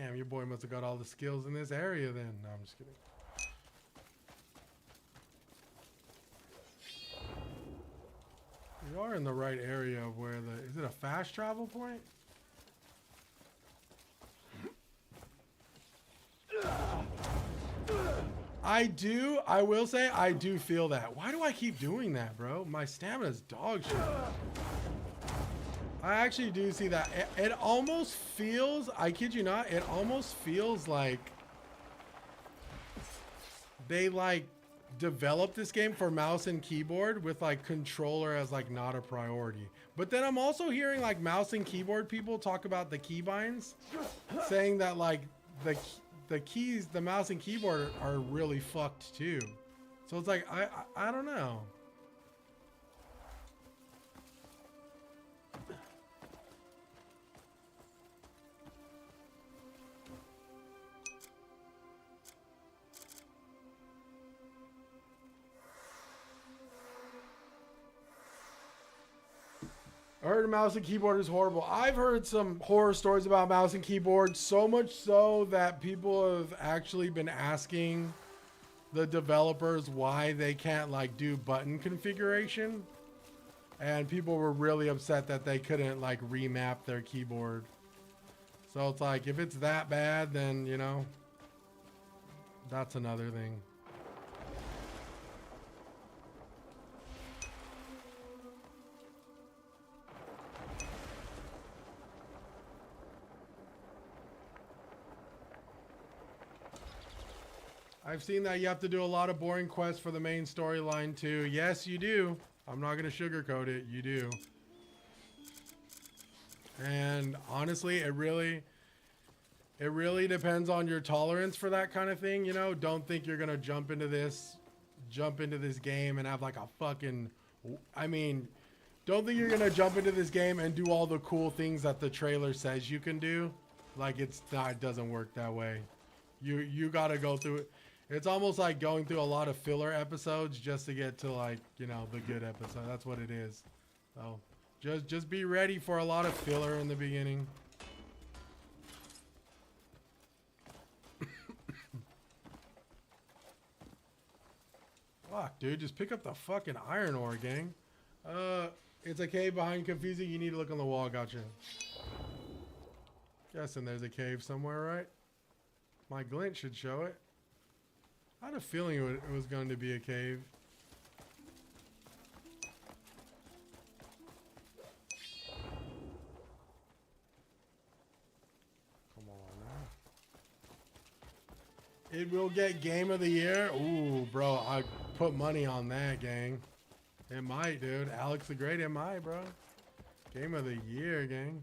Damn, your boy must have got all the skills in this area then. No, I'm just kidding. You are in the right area of where is it a fast travel point? I will say, I do feel that. Why do I keep doing that, bro? My stamina's dog shit. I actually do see that. It almost feels, I kid you not, it almost feels like they like developed this game for mouse and keyboard with like controller as like not a priority. But then I'm also hearing like mouse and keyboard people talk about the keybinds, saying that like the keys, the mouse and keyboard are really fucked too. So it's like, I don't know. I heard a mouse and keyboard is horrible. I've heard some horror stories about mouse and keyboard, so much so that people have actually been asking the developers why they can't like do button configuration. And people were really upset that they couldn't like remap their keyboard. So it's like, if it's that bad, then, you know, that's another thing. I've seen that you have to do a lot of boring quests for the main storyline too. Yes, you do. I'm not going to sugarcoat it. You do. And honestly, it really depends on your tolerance for that kind of thing. You know, don't think you're going to jump into this game and have like a fucking, I mean, don't think you're going to jump into this game and do all the cool things that the trailer says you can do. Like it doesn't work that way. You got to go through it. It's almost like going through a lot of filler episodes just to get to like, you know, the good episode. That's what it is. So just be ready for a lot of filler in the beginning. Fuck, dude, just pick up the fucking iron ore, gang. It's a cave behind Confusing. You need to look on the wall. Gotcha. Guessing there's a cave somewhere, right? My glint should show it. I had a feeling it was going to be a cave. Come on now. It will get Game of the Year. Ooh, bro, I put money on that, gang. It might, dude. Alex the Great, it might, bro. Game of the Year, gang.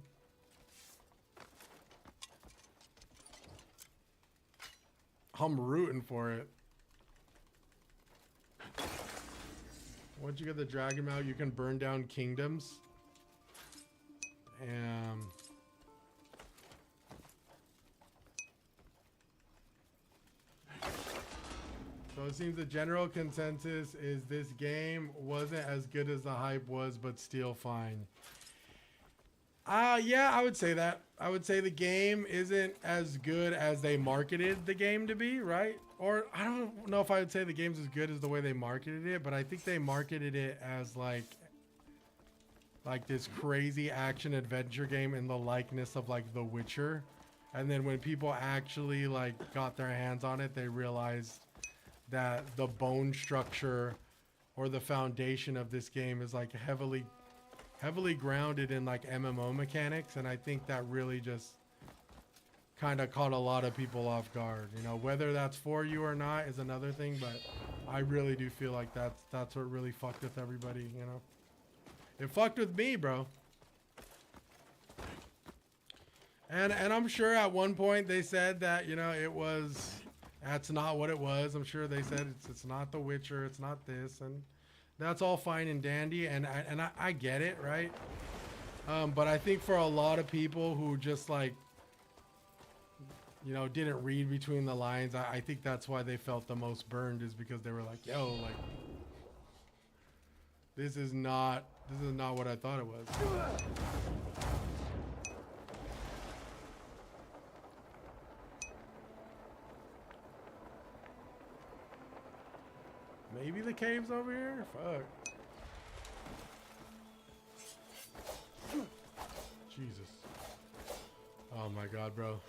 I'm rooting for it. Once you get the dragon mount, you can burn down kingdoms. So it seems the general consensus is this game wasn't as good as the hype was, but still fine. Yeah, I would say that. I would say the game isn't as good as they marketed the game to be, right? Or I don't know if I would say the game's as good as the way they marketed it, but I think they marketed it as like this crazy action adventure game in the likeness of like The Witcher. And then when people actually like got their hands on it, they realized that the bone structure or the foundation of this game is like heavily grounded in like MMO mechanics, and I think that really just kind of caught a lot of people off guard. You know, whether that's for you or not is another thing, but I really do feel like that's what really fucked with everybody, you know. It fucked with me, bro. And I'm sure at one point they said that, you know, that's not what it was. I'm sure they said it's not The Witcher, it's not this, and that's all fine and dandy, and I get it, right? But I think for a lot of people who just like, you know, didn't read between the lines, I think that's why they felt the most burned, is because they were like, yo, like, this is not what I thought it was. Maybe the cave's over here? Fuck. Jesus. Oh my god, bro.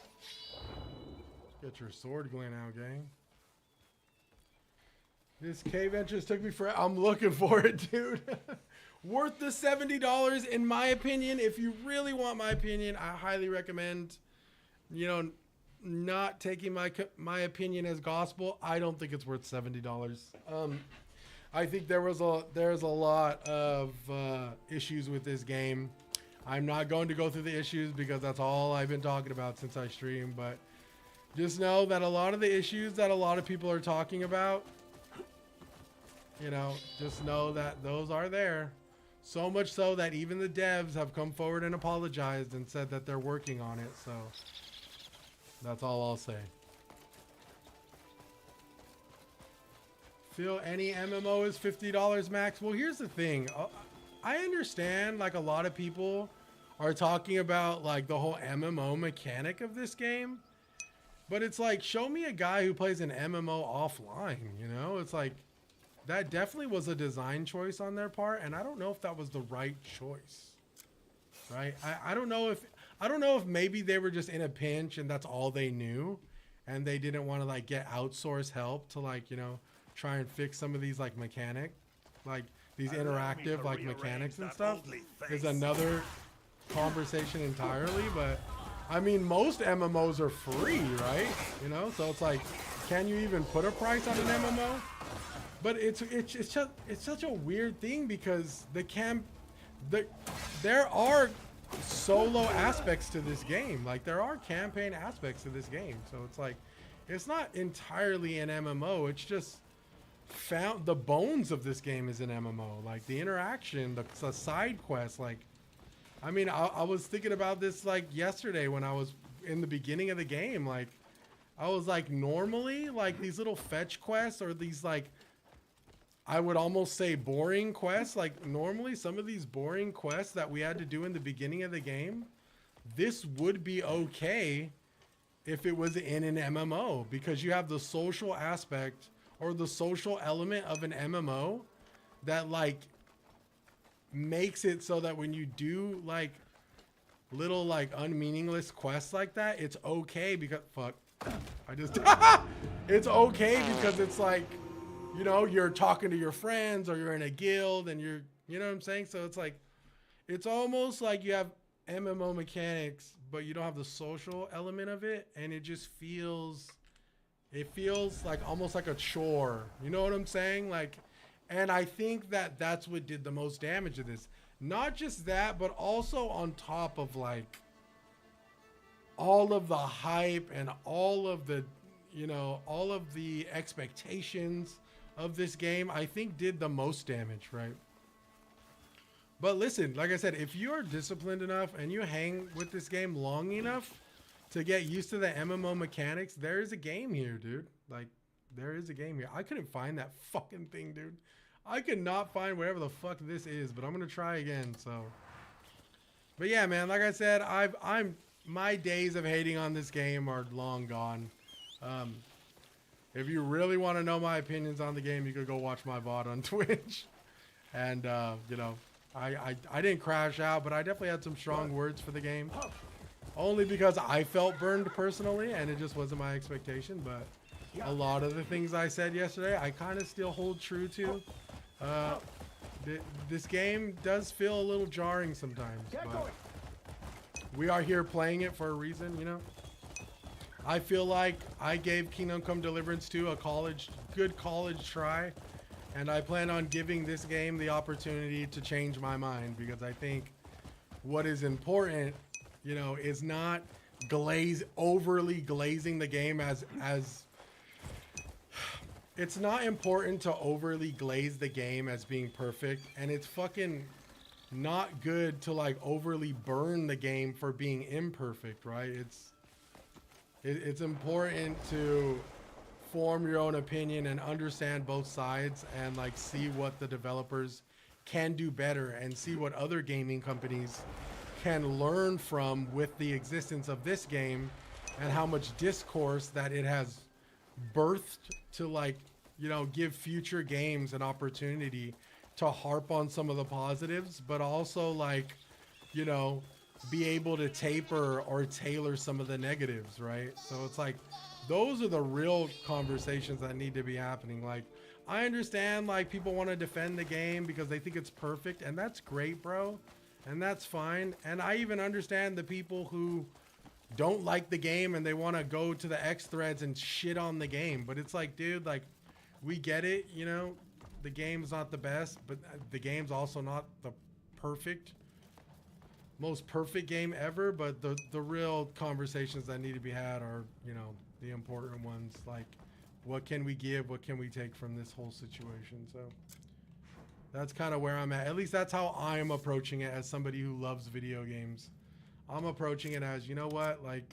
Get your sword glint out, gang. This cave entrance took me for... I'm looking for it, dude. Worth the $70 in my opinion. If you really want my opinion, I highly recommend, you know, not taking my opinion as gospel. I don't think it's worth $70. I think there's a lot of issues with this game. I'm not going to go through the issues because that's all I've been talking about since I streamed, but just know that a lot of the issues that a lot of people are talking about, you know, just know that those are there. So much so that even the devs have come forward and apologized and said that they're working on it, so that's all I'll say. Feel any MMO is $50 max? Well, here's the thing. I understand like a lot of people are talking about like the whole MMO mechanic of this game, but it's like, show me a guy who plays an MMO offline, you know? It's like, that definitely was a design choice on their part, and I don't know if that was the right choice, right? I don't know if maybe they were just in a pinch and that's all they knew, and they didn't want to like get outsource help to like, you know, try and fix some of these like these interactive like mechanics and stuff is another conversation entirely. But I mean, most MMOs are free, right? You know, so it's like, can you even put a price on an MMO? But it's such a weird thing because there are solo aspects to this game. Like there are campaign aspects to this game. So it's like, it's not entirely an MMO. It's just found the bones of this game is an MMO. Like the interaction, the side quests. Like, I mean, I was thinking about this like yesterday when I was in the beginning of the game. Like, I was like, normally like these little fetch quests or these like, I would almost say boring quests. Like normally some of these boring quests that we had to do in the beginning of the game, this would be okay if it was in an MMO, because you have the social aspect or the social element of an MMO that like makes it so that when you do like little like unmeaningless quests like that, it's okay because it's okay because it's like, you know, you're talking to your friends or you're in a guild and you know what I'm saying? So it's like, it's almost like you have MMO mechanics, but you don't have the social element of it. And it just feels like almost like a chore. You know what I'm saying? Like, and I think that that's what did the most damage to this. Not just that, but also on top of like all of the hype and all of the, you know, all of the expectations of this game, I think did the most damage, right? But listen, like I said, if you're disciplined enough and you hang with this game long enough to get used to the MMO mechanics, there is a game here, dude. Like, there is a game here. I couldn't find that fucking thing, dude. I could not find whatever the fuck this is, but I'm gonna try again. So, but yeah, man, like I said, my days of hating on this game are long gone. If you really want to know my opinions on the game, you could go watch my VOD on Twitch. And you know, I didn't crash out, but I definitely had some strong words for the game. Only because I felt burned personally, and it just wasn't my expectation. But a lot of the things I said yesterday, I kind of still hold true to. This game does feel a little jarring sometimes, but we are here playing it for a reason, you know? I feel like I gave Kingdom Come Deliverance 2 a good college try, and I plan on giving this game the opportunity to change my mind, because I think what is important, you know, is not overly glazing the game as it's not important to overly glaze the game as being perfect, and it's fucking not good to like overly burn the game for being imperfect, right? It's important to form your own opinion and understand both sides and like see what the developers can do better and see what other gaming companies can learn from with the existence of this game and how much discourse that it has birthed to, like, you know, give future games an opportunity to harp on some of the positives, but also, like, you know, be able to taper or tailor some of the negatives, right? So it's like, those are the real conversations that need to be happening. Like, I understand, like, people want to defend the game because they think it's perfect, and that's great, bro, and that's fine. And I even understand the people who don't like the game and they want to go to the X threads and shit on the game. But it's like, dude, like, we get it, you know, the game's not the best, but the game's also not the most perfect game ever. But the real conversations that need to be had are, you know, the important ones. Like, what can we give? What can we take from this whole situation? So that's kind of where I'm at. At least that's how I'm approaching it as somebody who loves video games. I'm approaching it as, you know what, like,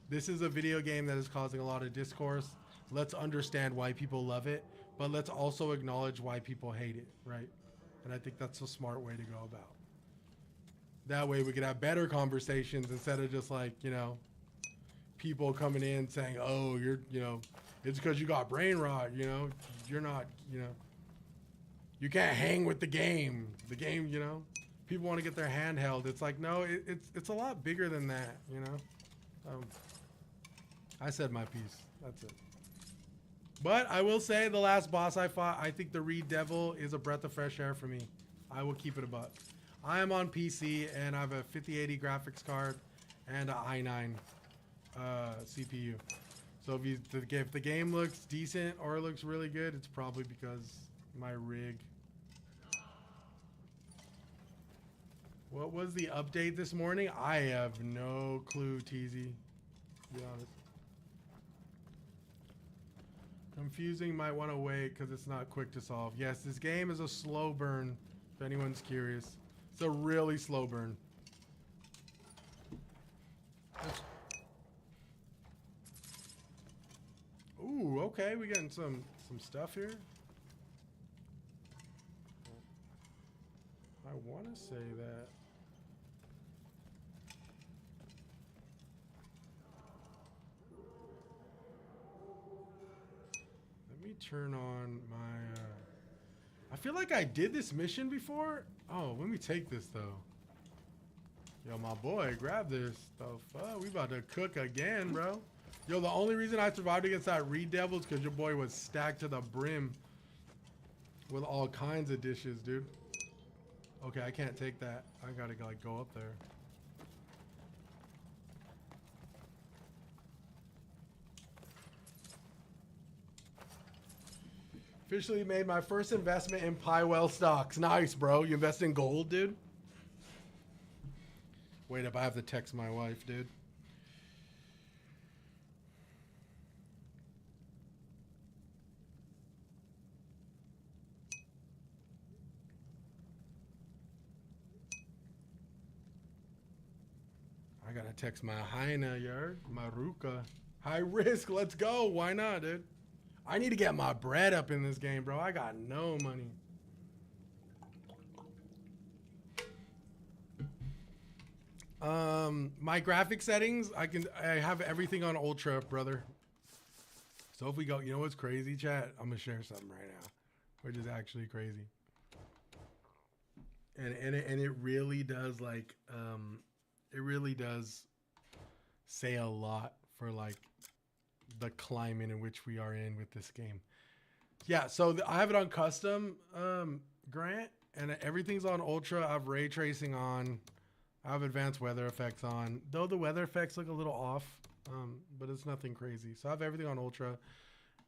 this is a video game that is causing a lot of discourse. Let's understand why people love it, but let's also acknowledge why people hate it, right? And I think that's a smart way to go about. That way we could have better conversations instead of just, like, you know, people coming in saying, oh, you're, you know, it's because you got brain rot, you know, you're not, you know, you can't hang with the game. The game, you know, people want to get their hand held. It's like, no, it's a lot bigger than that, you know. I said my piece. That's it. But I will say the last boss I fought, I think the Reed Devil is a breath of fresh air for me. I will keep it a buck. I am on PC and I have a 5080 graphics card and an i9 CPU. So if the game looks decent or it looks really good, it's probably because my rig. What was the update this morning? I have no clue, TZ, to be honest. Confusing, might want to wait because it's not quick to solve. Yes, this game is a slow burn, if anyone's curious. It's a really slow burn. Ooh, okay, we getting some stuff here. I want to say that. Let me turn on my, I feel like I did this mission before. Oh, let me take this though. Yo, my boy, grab this. The fuck? We about to cook again, bro. Yo, the only reason I survived against that Reed Devil is because your boy was stacked to the brim with all kinds of dishes, dude. Okay, I can't take that. I gotta like go up there. Officially made my first investment in Pywell stocks. Nice, bro. You invest in gold, dude? Wait up, I have to text my wife, dude. I gotta text my Hyena, yard. Maruka. High risk. Let's go. Why not, dude? I need to get my bread up in this game, bro. I got no money. My graphic settings, I have everything on ultra, brother. So if we go, you know what's crazy, chat? I'm gonna share something right now, which is actually crazy. And it really does like it really does say a lot for like the climate in which we are in with this game. Yeah, so I have it on custom, Grant, and everything's on ultra. I have ray tracing on. I have advanced weather effects on, though the weather effects look a little off, but it's nothing crazy. So I have everything on ultra.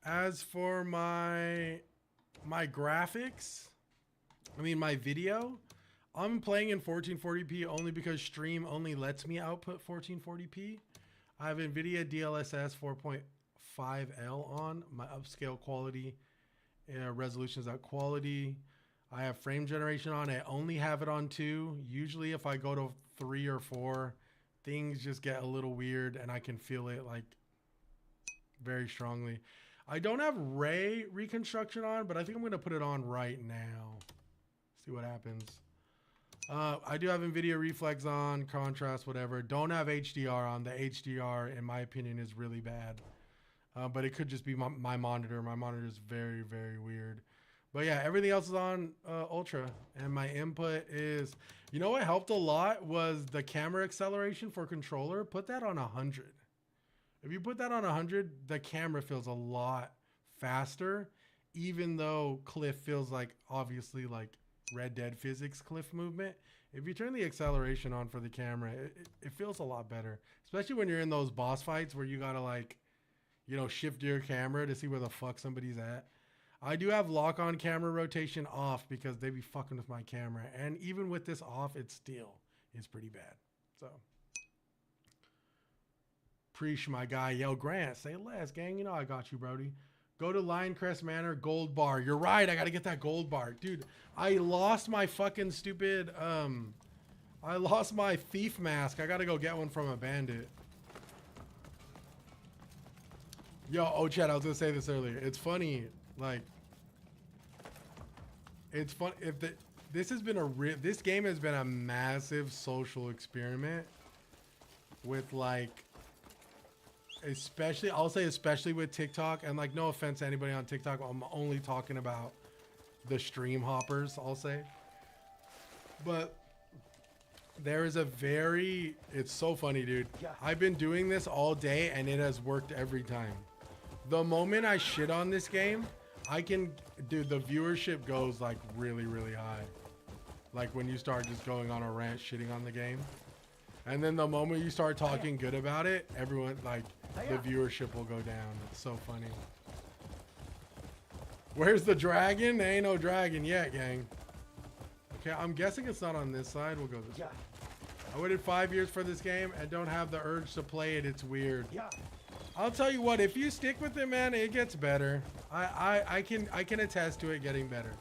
As for my graphics, I mean my video, I'm playing in 1440p only because stream only lets me output 1440p. I have NVIDIA DLSS 4.5L on. My upscale quality resolution is at quality. I have frame generation on. I only have it on 2. Usually if I go to 3 or 4, things just get a little weird and I can feel it like very strongly. I don't have ray reconstruction on, but I think I'm going to put it on right now. See what happens. I do have NVIDIA Reflex on, contrast, whatever. Don't have HDR on. The HDR, in my opinion, is really bad. But it could just be my monitor. My monitor is very, very weird. But yeah, everything else is on ultra. And my input is... You know what helped a lot was the camera acceleration for controller. Put that on 100. If you put that on 100, the camera feels a lot faster. Even though Cliff feels like, obviously, like Red Dead physics Cliff movement. If you turn the acceleration on for the camera, it feels a lot better. Especially when you're in those boss fights where you gotta like, you know, shift your camera to see where the fuck somebody's at. I do have lock-on camera rotation off because they be fucking with my camera. And even with this off, it still is pretty bad. So. Preach, my guy. Yo, Grant, say less, gang. You know I got you, Brody. Go to Lioncrest Manor, gold bar. You're right, I gotta get that gold bar. Dude, I lost my fucking stupid, I lost my thief mask. I gotta go get one from a bandit. Yo, oh, Chad, I was gonna say this earlier. It's funny, like, it's fun if this has been this game has been a massive social experiment with like, especially, I'll say especially with TikTok, and like no offense to anybody on TikTok, I'm only talking about the stream hoppers, I'll say. But there is a very, it's so funny, dude. I've been doing this all day and it has worked every time. The moment I shit on this game, dude, the viewership goes like really, really high. Like when you start just going on a rant shitting on the game. And then the moment you start talking good about it, everyone, like, the viewership will go down. It's so funny. Where's the dragon? There ain't no dragon yet, gang. Okay, I'm guessing it's not on this side. We'll go this way. I waited 5 years for this game and don't have the urge to play it. It's weird. I'll tell you what, if you stick with it, man, it gets better. I can attest to it getting better.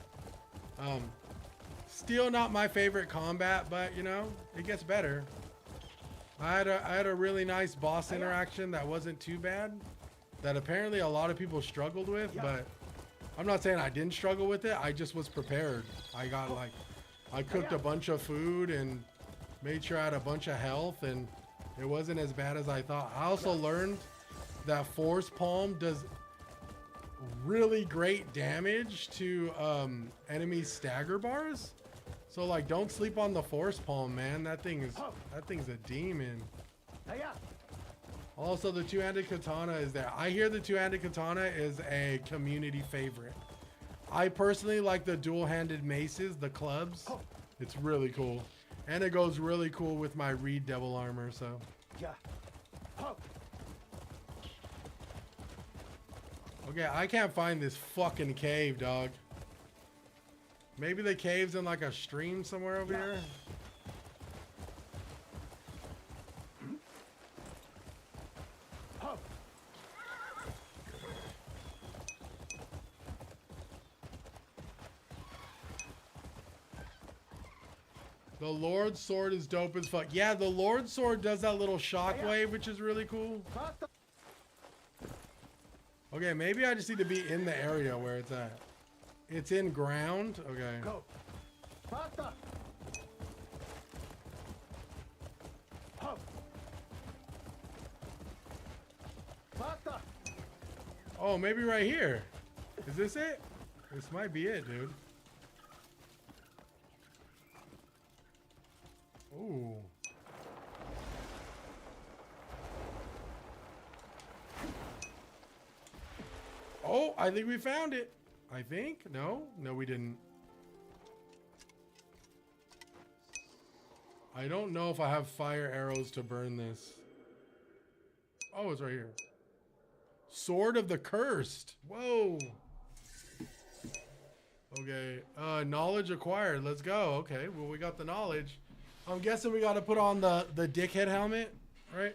Still not my favorite combat, but, you know, it gets better. I had a really nice boss interaction that wasn't too bad, that apparently a lot of people struggled with, but I'm not saying I didn't struggle with it. I just was prepared. I got like, I cooked a bunch of food and made sure I had a bunch of health, and it wasn't as bad as I thought. I also learned that Force Palm does really great damage to enemy stagger bars. So like, don't sleep on the Force Palm, man. That thing's a demon. Also, the two-handed katana is there. I hear the two-handed katana is a community favorite. I personally like the dual-handed maces, the clubs. It's really cool, and it goes really cool with my Reed Devil armor. So. Okay, I can't find this fucking cave, dog. Maybe the cave's in like a stream somewhere over here. The Lord's sword is dope as fuck. Yeah, the Lord's sword does that little shockwave, which is really cool. Okay, maybe I just need to be in the area where it's at. It's in ground. Okay. Go. Faster. Hop. Faster. Oh, maybe right here. Is this it? This might be it, dude. Ooh. Oh, I think we found it. I think. No, we didn't. I don't know if I have fire arrows to burn this. Oh, it's right here. Sword of the Cursed. Whoa. Okay. Knowledge acquired. Let's go. Okay. Well, we got the knowledge. I'm guessing we got to put on the dickhead helmet, right?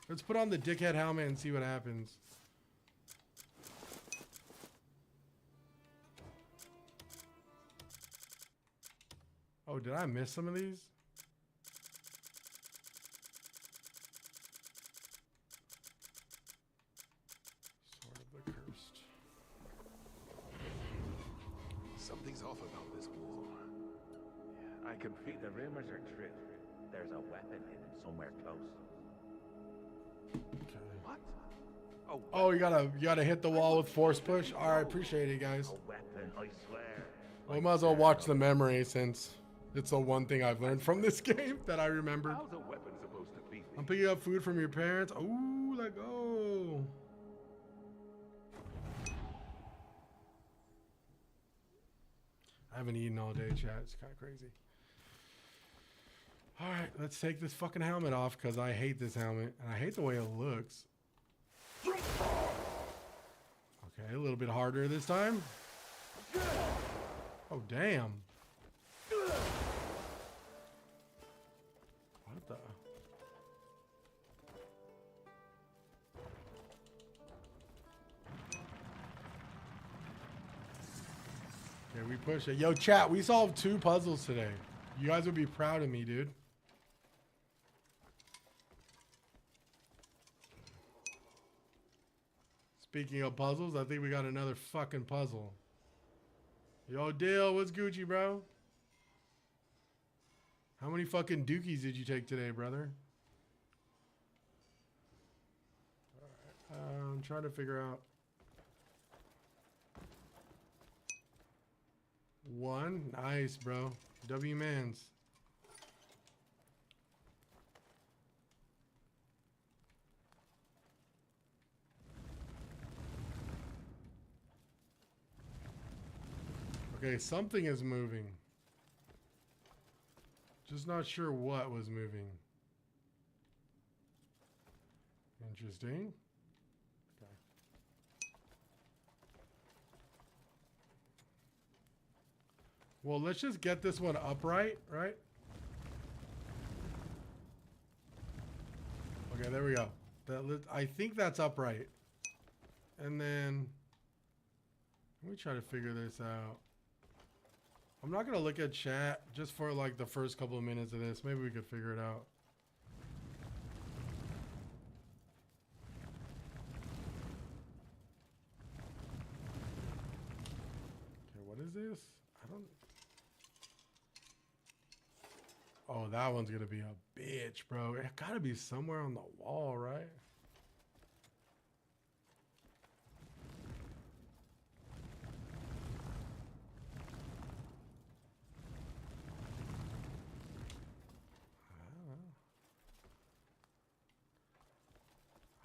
Let's put on the dickhead helmet and see what happens. Oh, did I miss some of these? Sword of the Cursed. Something's off about this war. Yeah, I can feel the rumors are true. There's a weapon hidden somewhere close. Okay. What? Oh, you gotta hit the wall with force push. All right, appreciate it, guys. A weapon, I swear. Well, we might as well watch the memory since it's the one thing I've learned from this game that I remember. How's a weapon supposed to be? I'm picking up food from your parents. Ooh, let go. I haven't eaten all day, chat. It's kind of crazy. All right, let's take this fucking helmet off because I hate this helmet and I hate the way it looks. Okay, a little bit harder this time. Oh, damn. What the? Okay, we push it. Yo, chat, we solved 2 puzzles today. You guys would be proud of me, dude. Speaking of puzzles, I think we got another fucking puzzle. Yo, Dill, what's Gucci, bro? How many fucking dookies did you take today, brother? All right, I'm trying to figure out. 1. Nice, bro. W Mans. Okay, something is moving. Just not sure what was moving. Interesting. Okay. Well, let's just get this one upright, right? Okay, there we go. I think that's upright. And then let me try to figure this out. I'm not going to look at chat just for like the first couple of minutes of this. Maybe we could figure it out. Okay, what is this? I don't... Oh, that one's going to be a bitch, bro. It got to be somewhere on the wall, right?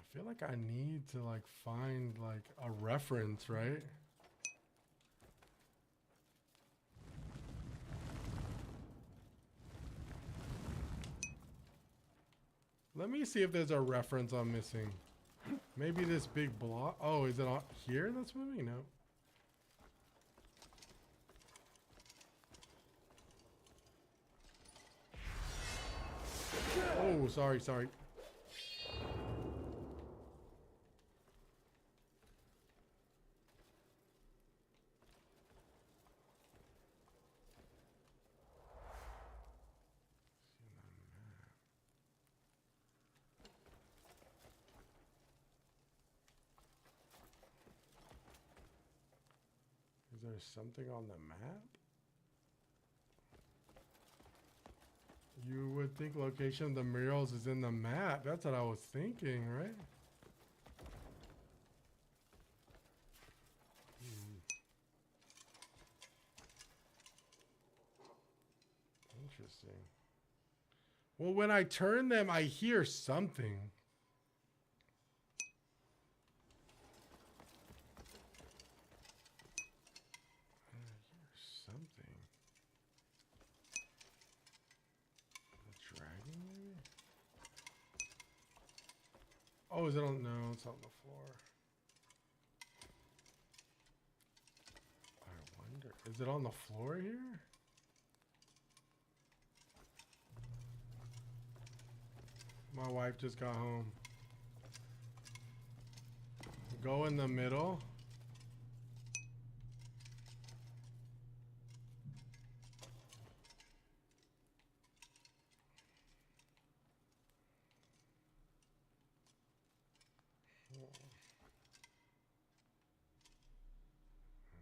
I feel like I need to like find like a reference, right? Let me see if there's a reference I'm missing. Maybe this big block. Oh, is it on here that's moving? No. Oh, sorry. Is there something on the map? You would think location of the murals is in the map. That's what I was thinking, right? Interesting. Well, when I turn them, I hear something. Something. A dragon, maybe? Oh, is it on? No, it's on the floor. I wonder. Is it on the floor here? My wife just got home. Go in the middle.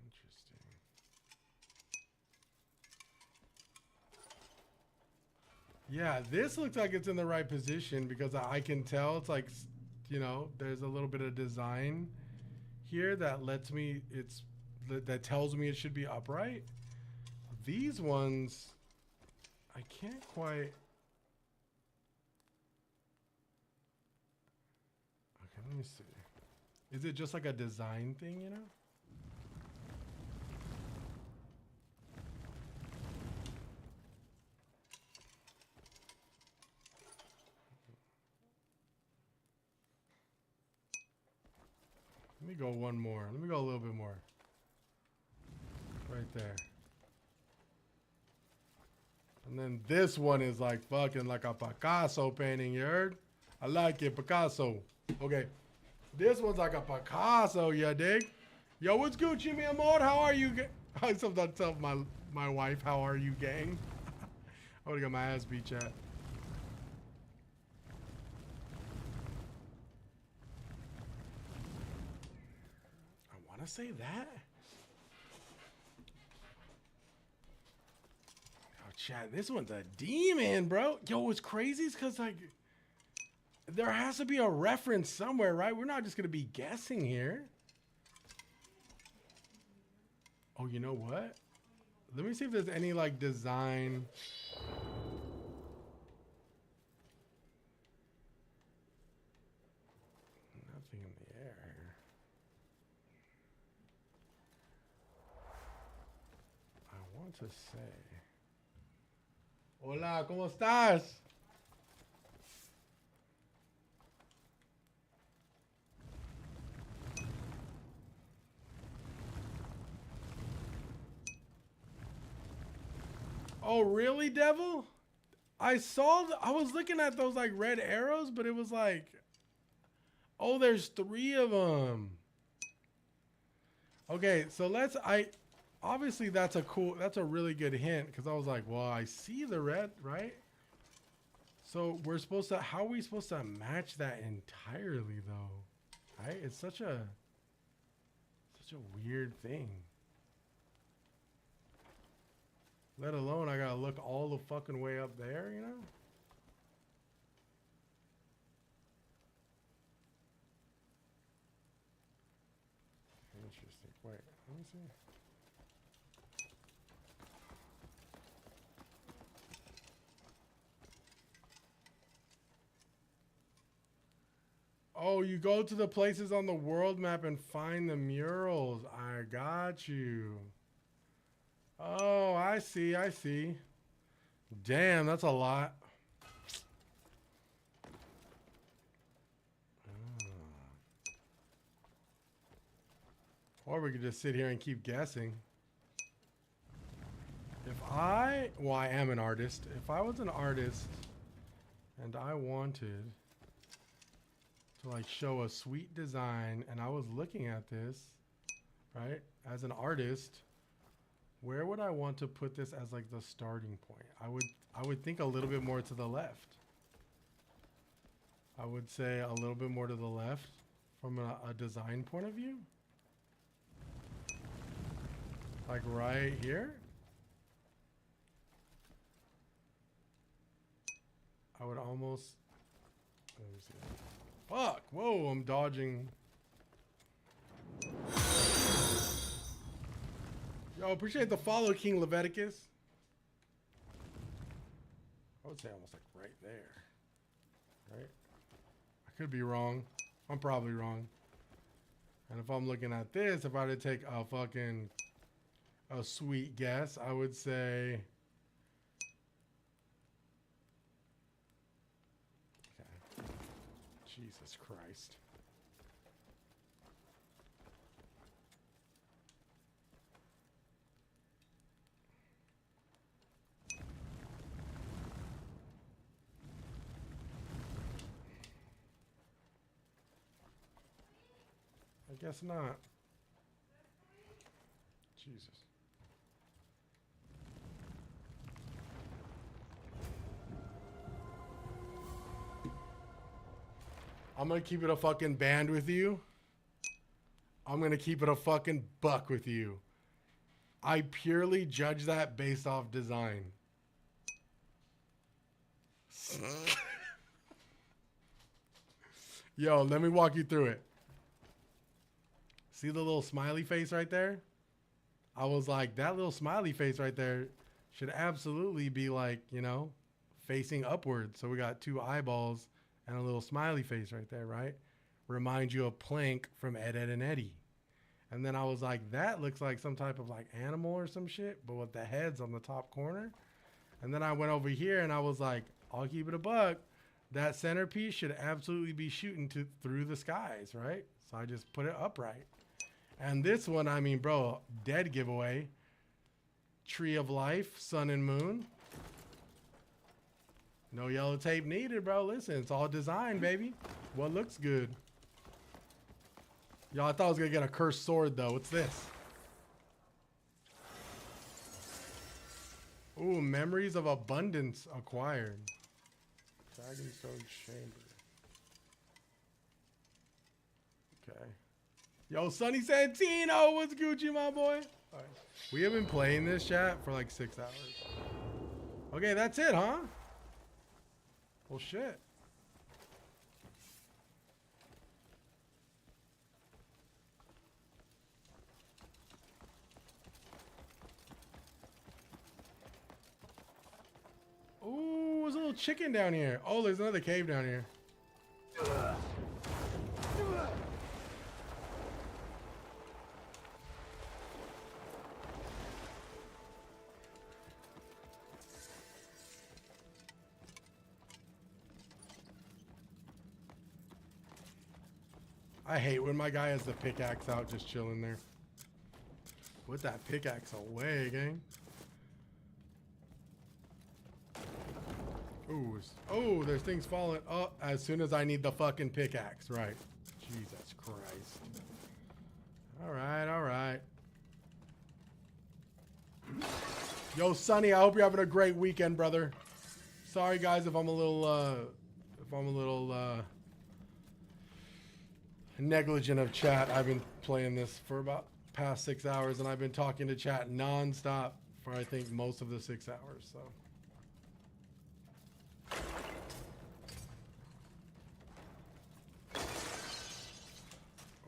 Interesting. Yeah, this looks like it's in the right position because I can tell it's like, you know, there's a little bit of design here that lets me, that tells me it should be upright. These ones, I can't quite. Okay, let me see. Is it just like a design thing, you know? Let me go one more. Let me go a little bit more. Right there. And then this one is like fucking like a Picasso painting, you heard? I like it, Picasso. Okay. This one's like a Picasso, you dig? Yo, what's Gucci, mi amor? How are you? I sometimes tell my wife, how are you, gang? I would've got my ass beat, chat. I say that? Oh, chat, this one's a demon, bro. Yo, what's crazy is because, like, there has to be a reference somewhere, right? We're not just going to be guessing here. Oh, you know what? Let me see if there's any, like, design. Nothing in the air here. I want to say. Hola, ¿cómo estás? Oh, really, Devil? I was looking at those like red arrows, but it was like, oh, there's 3 of them. Okay, so obviously that's a really good hint because I was like, well, I see the red, right? So how are we supposed to match that entirely though? Right? It's such a weird thing. Let alone I gotta look all the fucking way up there, you know? Interesting. Wait, let me see. Oh, you go to the places on the world map and find the murals. I got you. Oh, I see, I see. Damn, that's a lot. Or we could just sit here and keep guessing. Well, I am an artist. If I was an artist and I wanted to like show a sweet design and I was looking at this, right, as an artist, where would I want to put this as like the starting point? I would think a little bit more to the left. I would say a little bit more to the left from a design point of view. Like right here? I would almost... Let me see. Fuck! Whoa, I'm dodging. Yo, appreciate the follow, King Leviticus. I would say almost like right there. Right? I could be wrong. I'm probably wrong. And if I'm looking at this, if I were to take a fucking... a sweet guess, I would say... Okay. Jesus Christ. I guess not. Jesus. I'm gonna keep it a fucking band with you. I'm gonna keep it a fucking buck with you. I purely judge that based off design. Yo, let me walk you through it. See the little smiley face right there? I was like, that little smiley face right there should absolutely be like, you know, facing upward. So we got two eyeballs and a little smiley face right there, right? Remind you of Plank from Ed, Edd n Eddy. And then I was like, that looks like some type of like animal or some shit, but with the heads on the top corner. And then I went over here and I was like, I'll keep it a buck. That centerpiece should absolutely be shooting through the skies, right? So I just put it upright. And this one, I mean, bro, dead giveaway. Tree of Life, Sun and Moon. No yellow tape needed, bro. Listen, it's all design, baby. What looks good? Y'all, I thought I was going to get a cursed sword, though. What's this? Ooh, Memories of Abundance acquired. Dragonstone Chamber. Okay. Yo, Sonny Santino, what's Gucci, my boy? All right. We have been playing this chat for like 6 hours. Okay, that's it, huh? Well, shit. Ooh, there's a little chicken down here. Oh, there's another cave down here. I hate when my guy has the pickaxe out just chilling there. Put that pickaxe away, gang. Ooh, oh, there's things falling up as soon as I need the fucking pickaxe. Right. Jesus Christ. All right, all right. Yo, Sonny, I hope you're having a great weekend, brother. Sorry, guys, if I'm a little, negligent of chat. I've been playing this for about past 6 hours, and I've been talking to chat non-stop for, I think, most of the 6 hours, so.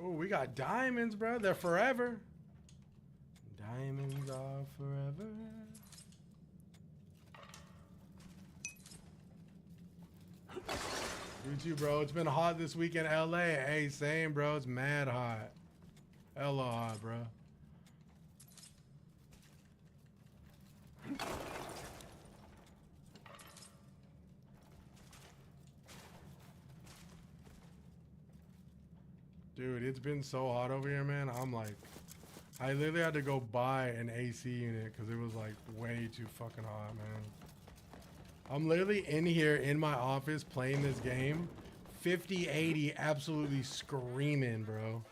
Oh, we got diamonds, bro. They're forever. Diamonds are forever. You too, bro. It's been hot this week in LA. Hey, same, bro. It's mad hot. Hella hot, bro. Dude, it's been so hot over here, man. I'm like, I literally had to go buy an AC unit because it was like way too fucking hot, man. I'm literally in here in my office playing this game. 50-80 absolutely screaming, bro.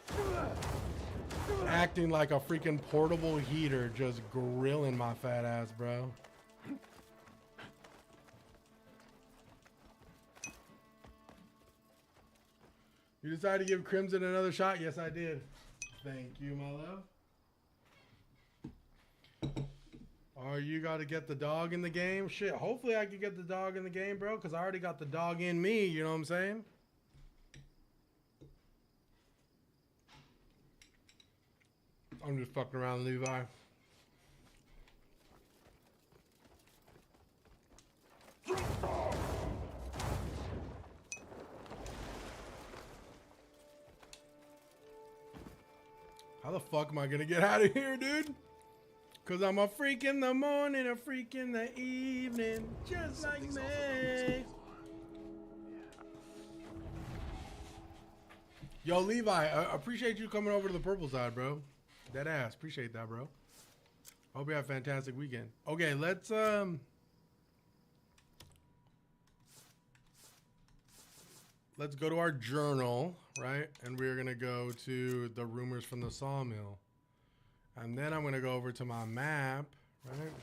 Acting like a freaking portable heater just grilling my fat ass, bro. You decided to give Crimson another shot? Yes, I did. Thank you, my love. Oh, you got to get the dog in the game? Shit, hopefully I can get the dog in the game, bro, because I already got the dog in me, you know what I'm saying? I'm just fucking around, Levi. How the fuck am I gonna get out of here, dude? Cause I'm a freak in the morning, a freak in the evening, just like me. Yo, Levi, I appreciate you coming over to the purple side, bro. Dead ass, appreciate that, bro. Hope you have a fantastic weekend. Okay, let's go to our journal, right? And we're gonna go to the rumors from the sawmill. And then I'm gonna go over to my map, right?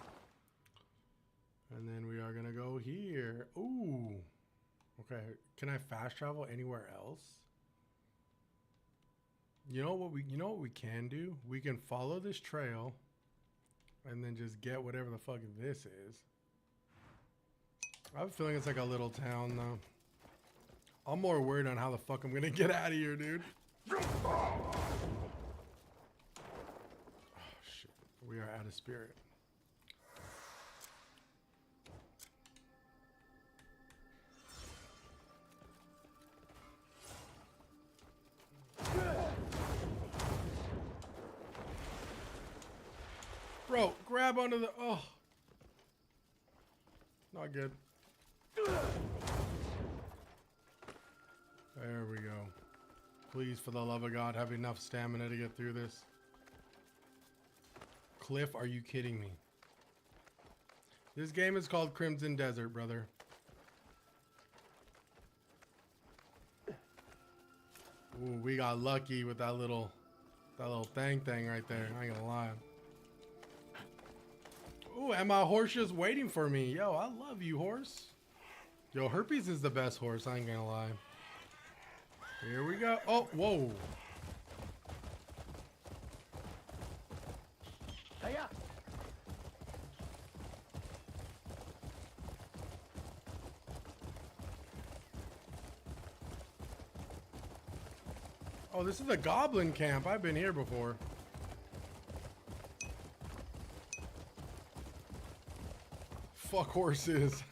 And then we are gonna go here. Ooh. Okay, can I fast travel anywhere else? You know what we can do? We can follow this trail and then just get whatever the fuck this is. I have a feeling it's like a little town though. I'm more worried on how the fuck I'm gonna get out of here, dude. Oh shit. We are out of spirit. Bro, grab onto the... Oh. Not good. There we go. Please, for the love of God, have enough stamina to get through this. Cliff, are you kidding me? This game is called Crimson Desert, brother. Ooh, we got lucky with that little thing right there. I ain't gonna lie. Ooh, and my horse just waiting for me. Yo, I love you, horse. Yo, Herpes is the best horse. I ain't gonna lie. Here we go. Oh, whoa. Hiya. Oh, this is a goblin camp. I've been here before. Fuck horses.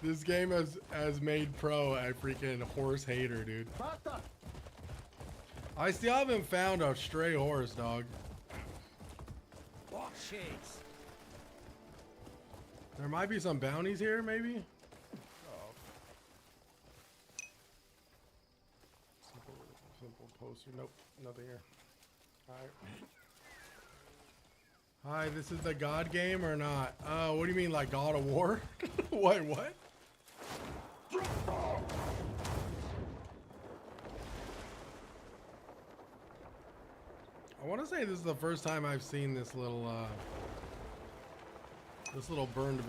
This game has made pro a freaking horse hater, dude. I still haven't found a stray horse, dog. What shit? There might be some bounties here, maybe? Oh. Simple poster. Nope, nothing here. Alright. Hi, this is the God game or not? What do you mean, like God of War? What? I want to say this is the first time I've seen this little burned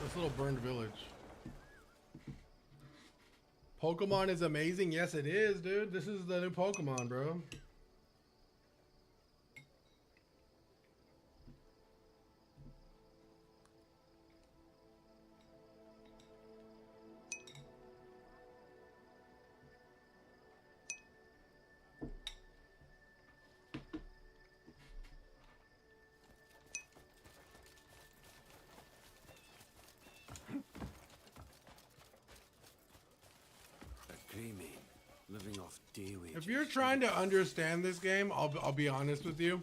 this little burned village. Pokemon is amazing. Yes, it is, dude. This is the new Pokemon, bro. Living off day wages. If you're trying to understand this game, I'll be honest with you.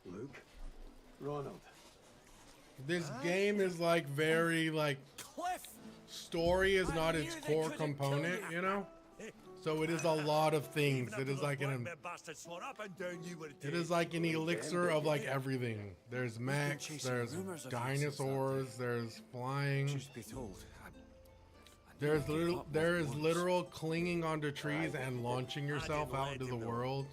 Luke, Ronald. This game is like very like Cliff. Story is not its core component, you know. So it is a lot of things. It is like an elixir of like everything. There's mechs, there's dinosaurs, there's flying. There is literal clinging onto trees and launching yourself out into the world.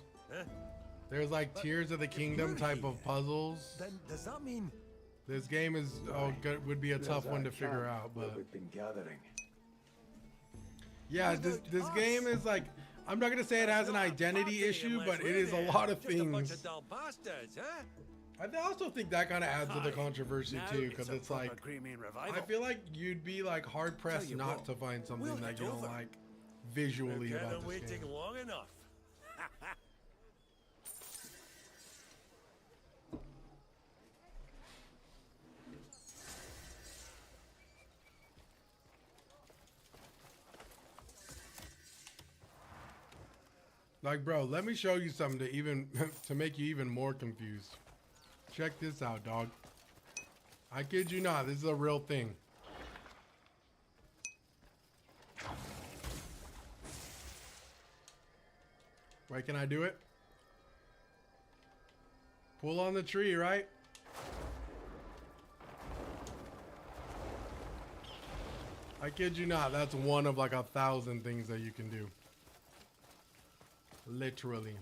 There's like Tears of the Kingdom type of puzzles. Then does that mean this game is would be a tough one to figure out, but we've been gathering. Yeah, this game is like, I'm not gonna say it has an identity issue, but it is a lot of things. I also think that kind of adds to the controversy Now too, because a it's like, proper Crimean revival. I feel like you'd be like hard pressed you not what, to find something we'll that head you don't over. like visually We're about kinda this waiting game. long enough. Like, bro, let me show you something to even to make you even more confused. Check this out, dog. I kid you not, this is a real thing. Wait, can I do it? Pull on the tree, right? I kid you not, that's one of like 1,000 things that you can do. Literally.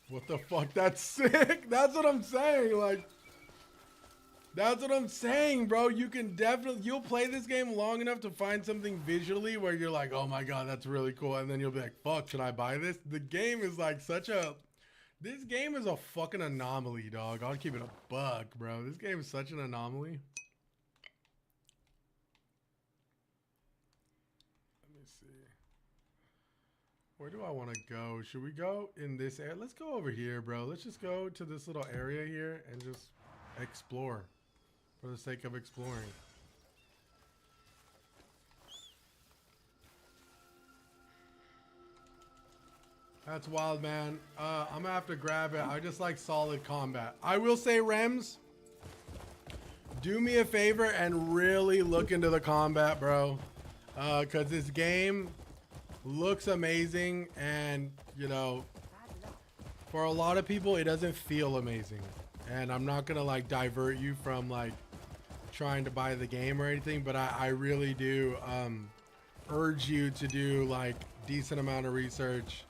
What the fuck? That's sick. That's what I'm saying. Like, that's what I'm saying, bro. You can definitely, you'll play this game long enough to find something visually where you're like, oh my God, that's really cool. And then you'll be like, fuck, should I buy this? The game is like such a, this game is a fucking anomaly, dog. I'll keep it a buck, bro. This game is such an anomaly. Where do I want to go? Should we go in this area? Let's go over here, bro. Let's just go to this little area here and just explore for the sake of exploring. That's wild, man. I'm gonna have to grab it. I just like solid combat. I will say, Rems, do me a favor and really look into the combat, bro. Because this game looks amazing, and you know, for a lot of people it doesn't feel amazing, and I'm not gonna like divert you from like trying to buy the game or anything, but I really do urge you to do like decent amount of research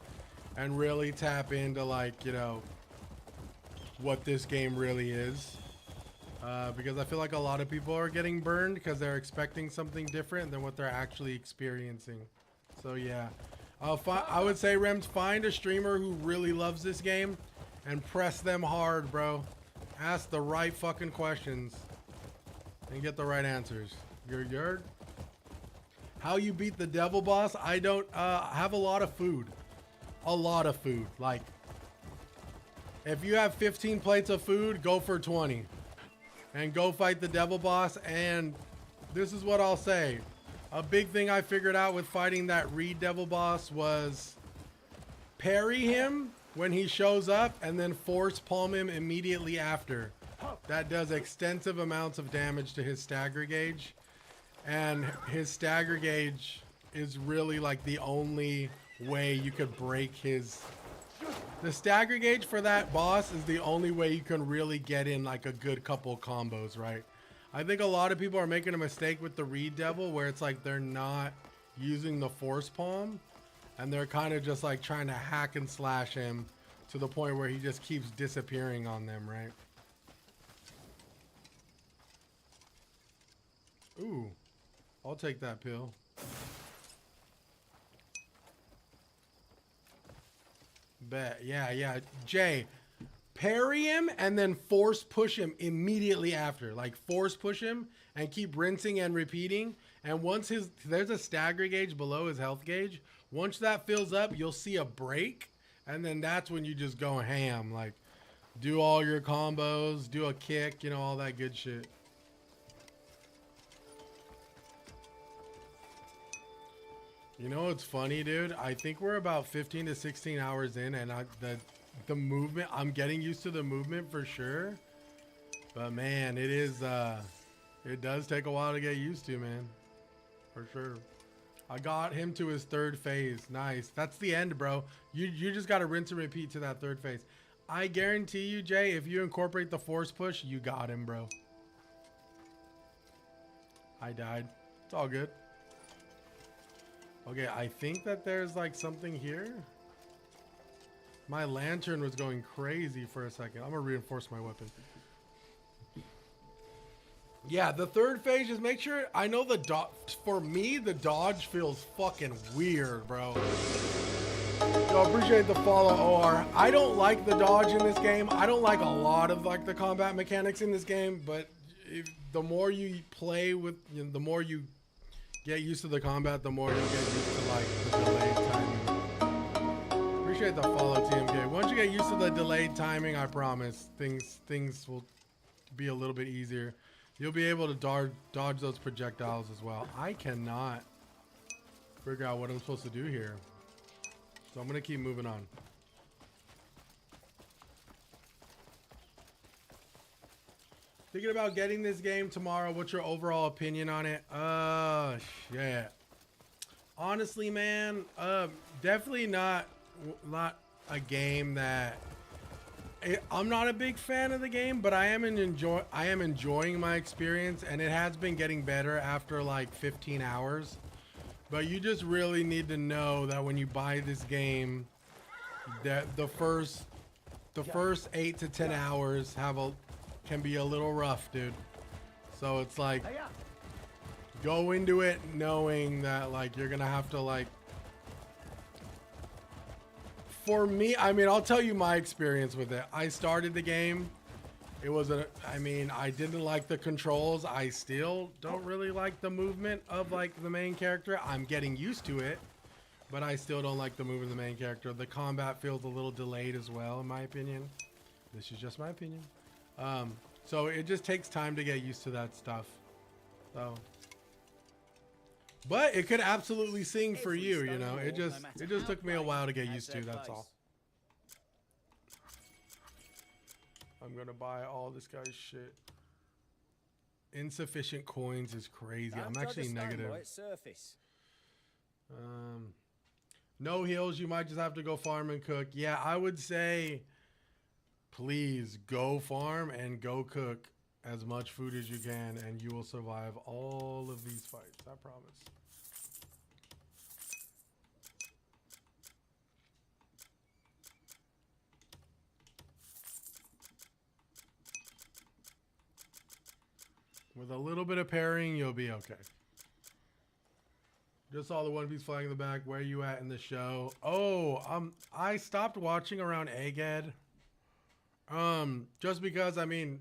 and really tap into like, you know, what this game really is, because I feel like a lot of people are getting burned because they're expecting something different than what they're actually experiencing. So yeah, I would say, Rems, find a streamer who really loves this game and press them hard, bro. Ask the right fucking questions and get the right answers. You're how you beat the devil boss? I don't have a lot of food. A lot of food. Like, if you have 15 plates of food, go for 20 and go fight the devil boss. And this is what I'll say. A big thing I figured out with fighting that Reed devil boss was parry him when he shows up and then force palm him immediately after. That does extensive amounts of damage to his stagger gauge. And his stagger gauge is really like the only way you could break his... The stagger gauge for that boss is the only way you can really get in like a good couple combos, right? I think a lot of people are making a mistake with the Reed Devil where it's like they're not using the force palm and they're kind of just like trying to hack and slash him to the point where he just keeps disappearing on them, right? Ooh, I'll take that pill. Bet, yeah. Jay, parry him and then force push him immediately after. Like force push him and keep rinsing and repeating. And once there's a stagger gauge below his health gauge. Once that fills up, you'll see a break. And then that's when you just go ham. Like, do all your combos, do a kick, you know, all that good shit. You know what's funny, dude? I think we're about 15 to 16 hours in, and the movement, I'm getting used to the movement for sure. But man, it does take a while to get used to, man. For sure. I got him to his third phase. Nice. That's the end, bro. You just got to rinse and repeat to that third phase. I guarantee you, Jay, if you incorporate the force push, you got him, bro. I died. It's all good. Okay, I think that there's like something here. My lantern was going crazy for a second. I'm gonna reinforce my weapon. Yeah, the third phase, just make sure, I know for me, the dodge feels fucking weird, bro. Yo, appreciate the follow, OR. I don't like the dodge in this game. I don't like a lot of like the combat mechanics in this game, but the more you play with, the more you get used to the combat, the more you'll get used to like the delayed timing. Appreciate the follow, TMK. Once you get used to the delayed timing, I promise things will be a little bit easier. You'll be able to dodge those projectiles as well. I cannot figure out what I'm supposed to do here. So I'm going to keep moving on. Thinking about getting this game tomorrow. What's your overall opinion on it? Yeah. Honestly, man, definitely not a game that I'm not a big fan of the game, but I am enjoying my experience, and it has been getting better after like 15 hours. But you just really need to know that when you buy this game, that the first 8 to 10 hours can be a little rough, dude. So it's like, go into it knowing that like you're gonna have to like. For me, I mean, I'll tell you my experience with it. I started the game. It was I didn't like the controls. I still don't really like the movement of like the main character. I'm getting used to it, but I still don't like the movement of the main character. The combat feels a little delayed as well, in my opinion. This is just my opinion. So it just takes time to get used to that stuff. So, but it could absolutely sing for you, you know. It just took me a while to get used to. That's all. I'm gonna buy all this guy's shit. Insufficient coins is crazy. I'm actually negative. No heals. You might just have to go farm and cook. Yeah, I would say, please go farm and go cook as much food as you can, and you will survive all of these fights. I promise. With a little bit of parrying, you'll be okay. Just saw the One Piece flag in the back. Where are you at in the show? Oh, I stopped watching around Egghead. Just because, I mean,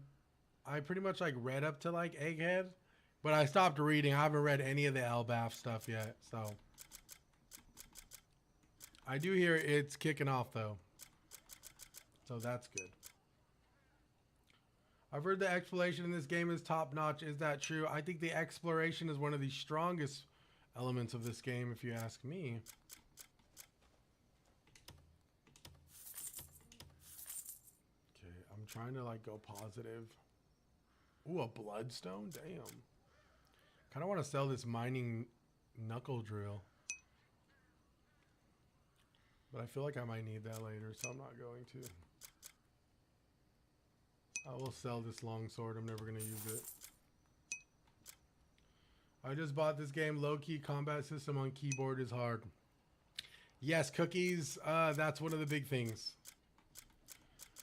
I pretty much like read up to like Egghead, but I stopped reading. I haven't read any of the Elbaf stuff yet, so. I do hear it's kicking off though. So that's good. I've heard the exploration in this game is top notch. Is that true? I think the exploration is one of the strongest elements of this game, if you ask me. Okay, I'm trying to like go positive. Ooh, a bloodstone? Damn. Kind of want to sell this mining knuckle drill. But I feel like I might need that later, so I'm not going to. I will sell this longsword. I'm never going to use it. I just bought this game. Low-key combat system on keyboard is hard. Yes, cookies. That's one of the big things.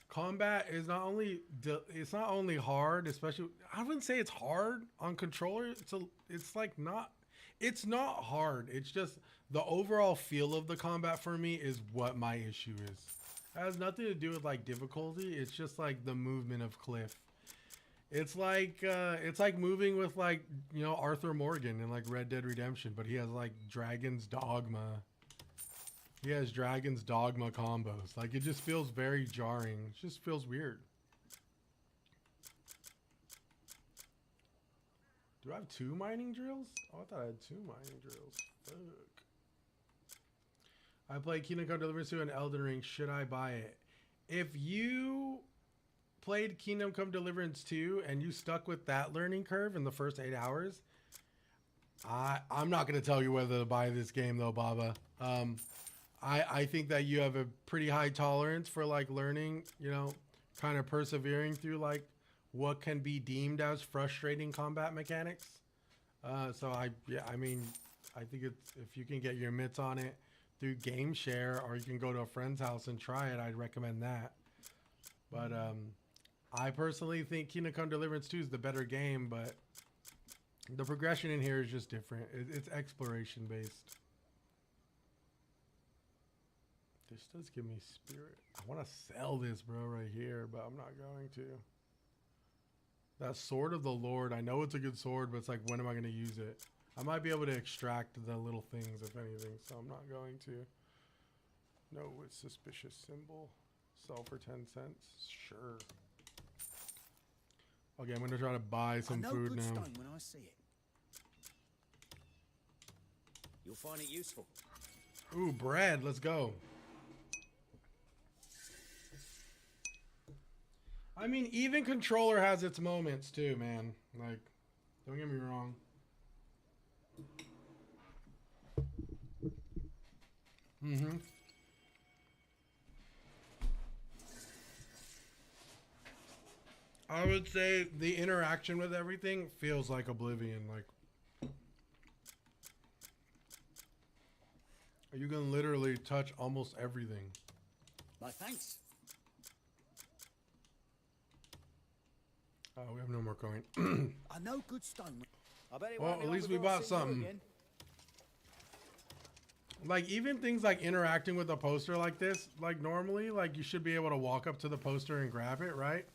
Combat is not only hard, especially I wouldn't say it's hard on controller. It's not hard. It's just the overall feel of the combat for me is what my issue is. It has nothing to do with like difficulty. It's just like the movement of Cliff. It's like moving with like, you know, Arthur Morgan in like Red Dead Redemption, but he has like Dragon's Dogma. He has Dragon's Dogma combos. Like it just feels very jarring. It just feels weird. Do I have 2 mining drills? Oh, I thought I had 2 mining drills. Fuck. I played Kingdom Come Deliverance 2 and Elden Ring. Should I buy it? If you played Kingdom Come Deliverance 2 and you stuck with that learning curve in the first 8 hours, I'm not going to tell you whether to buy this game though, Baba. I think that you have a pretty high tolerance for like learning, you know, kind of persevering through like what can be deemed as frustrating combat mechanics. So I think it's, if you can get your mitts on it through Game Share, or you can go to a friend's house and try it, I'd recommend that. But I personally think Kingdom Come Deliverance 2 is the better game, but the progression in here is just different. It's exploration based. This does give me spirit. I want to sell this, bro, right here, but I'm not going to. That Sword of the Lord, I know it's a good sword, but it's like, when am I going to use it? I might be able to extract the little things, if anything, so I'm not going to. No, it's suspicious symbol. Sell for 10 cents. Sure. Okay, I'm going to try to buy some food now. Stone when I see it. You'll find it useful. Ooh, bread. Let's go. I mean, even controller has its moments too, man. Like, don't get me wrong. Mm-hmm. I would say the interaction with everything feels like Oblivion. Like, you can literally touch almost everything. My thanks. Oh, we have no more coin. I know good stone. I bet it Well, won't be at long least we before I bought see you something. again. Like, even things like interacting with a poster like this, like normally, like you should be able to walk up to the poster and grab it, right?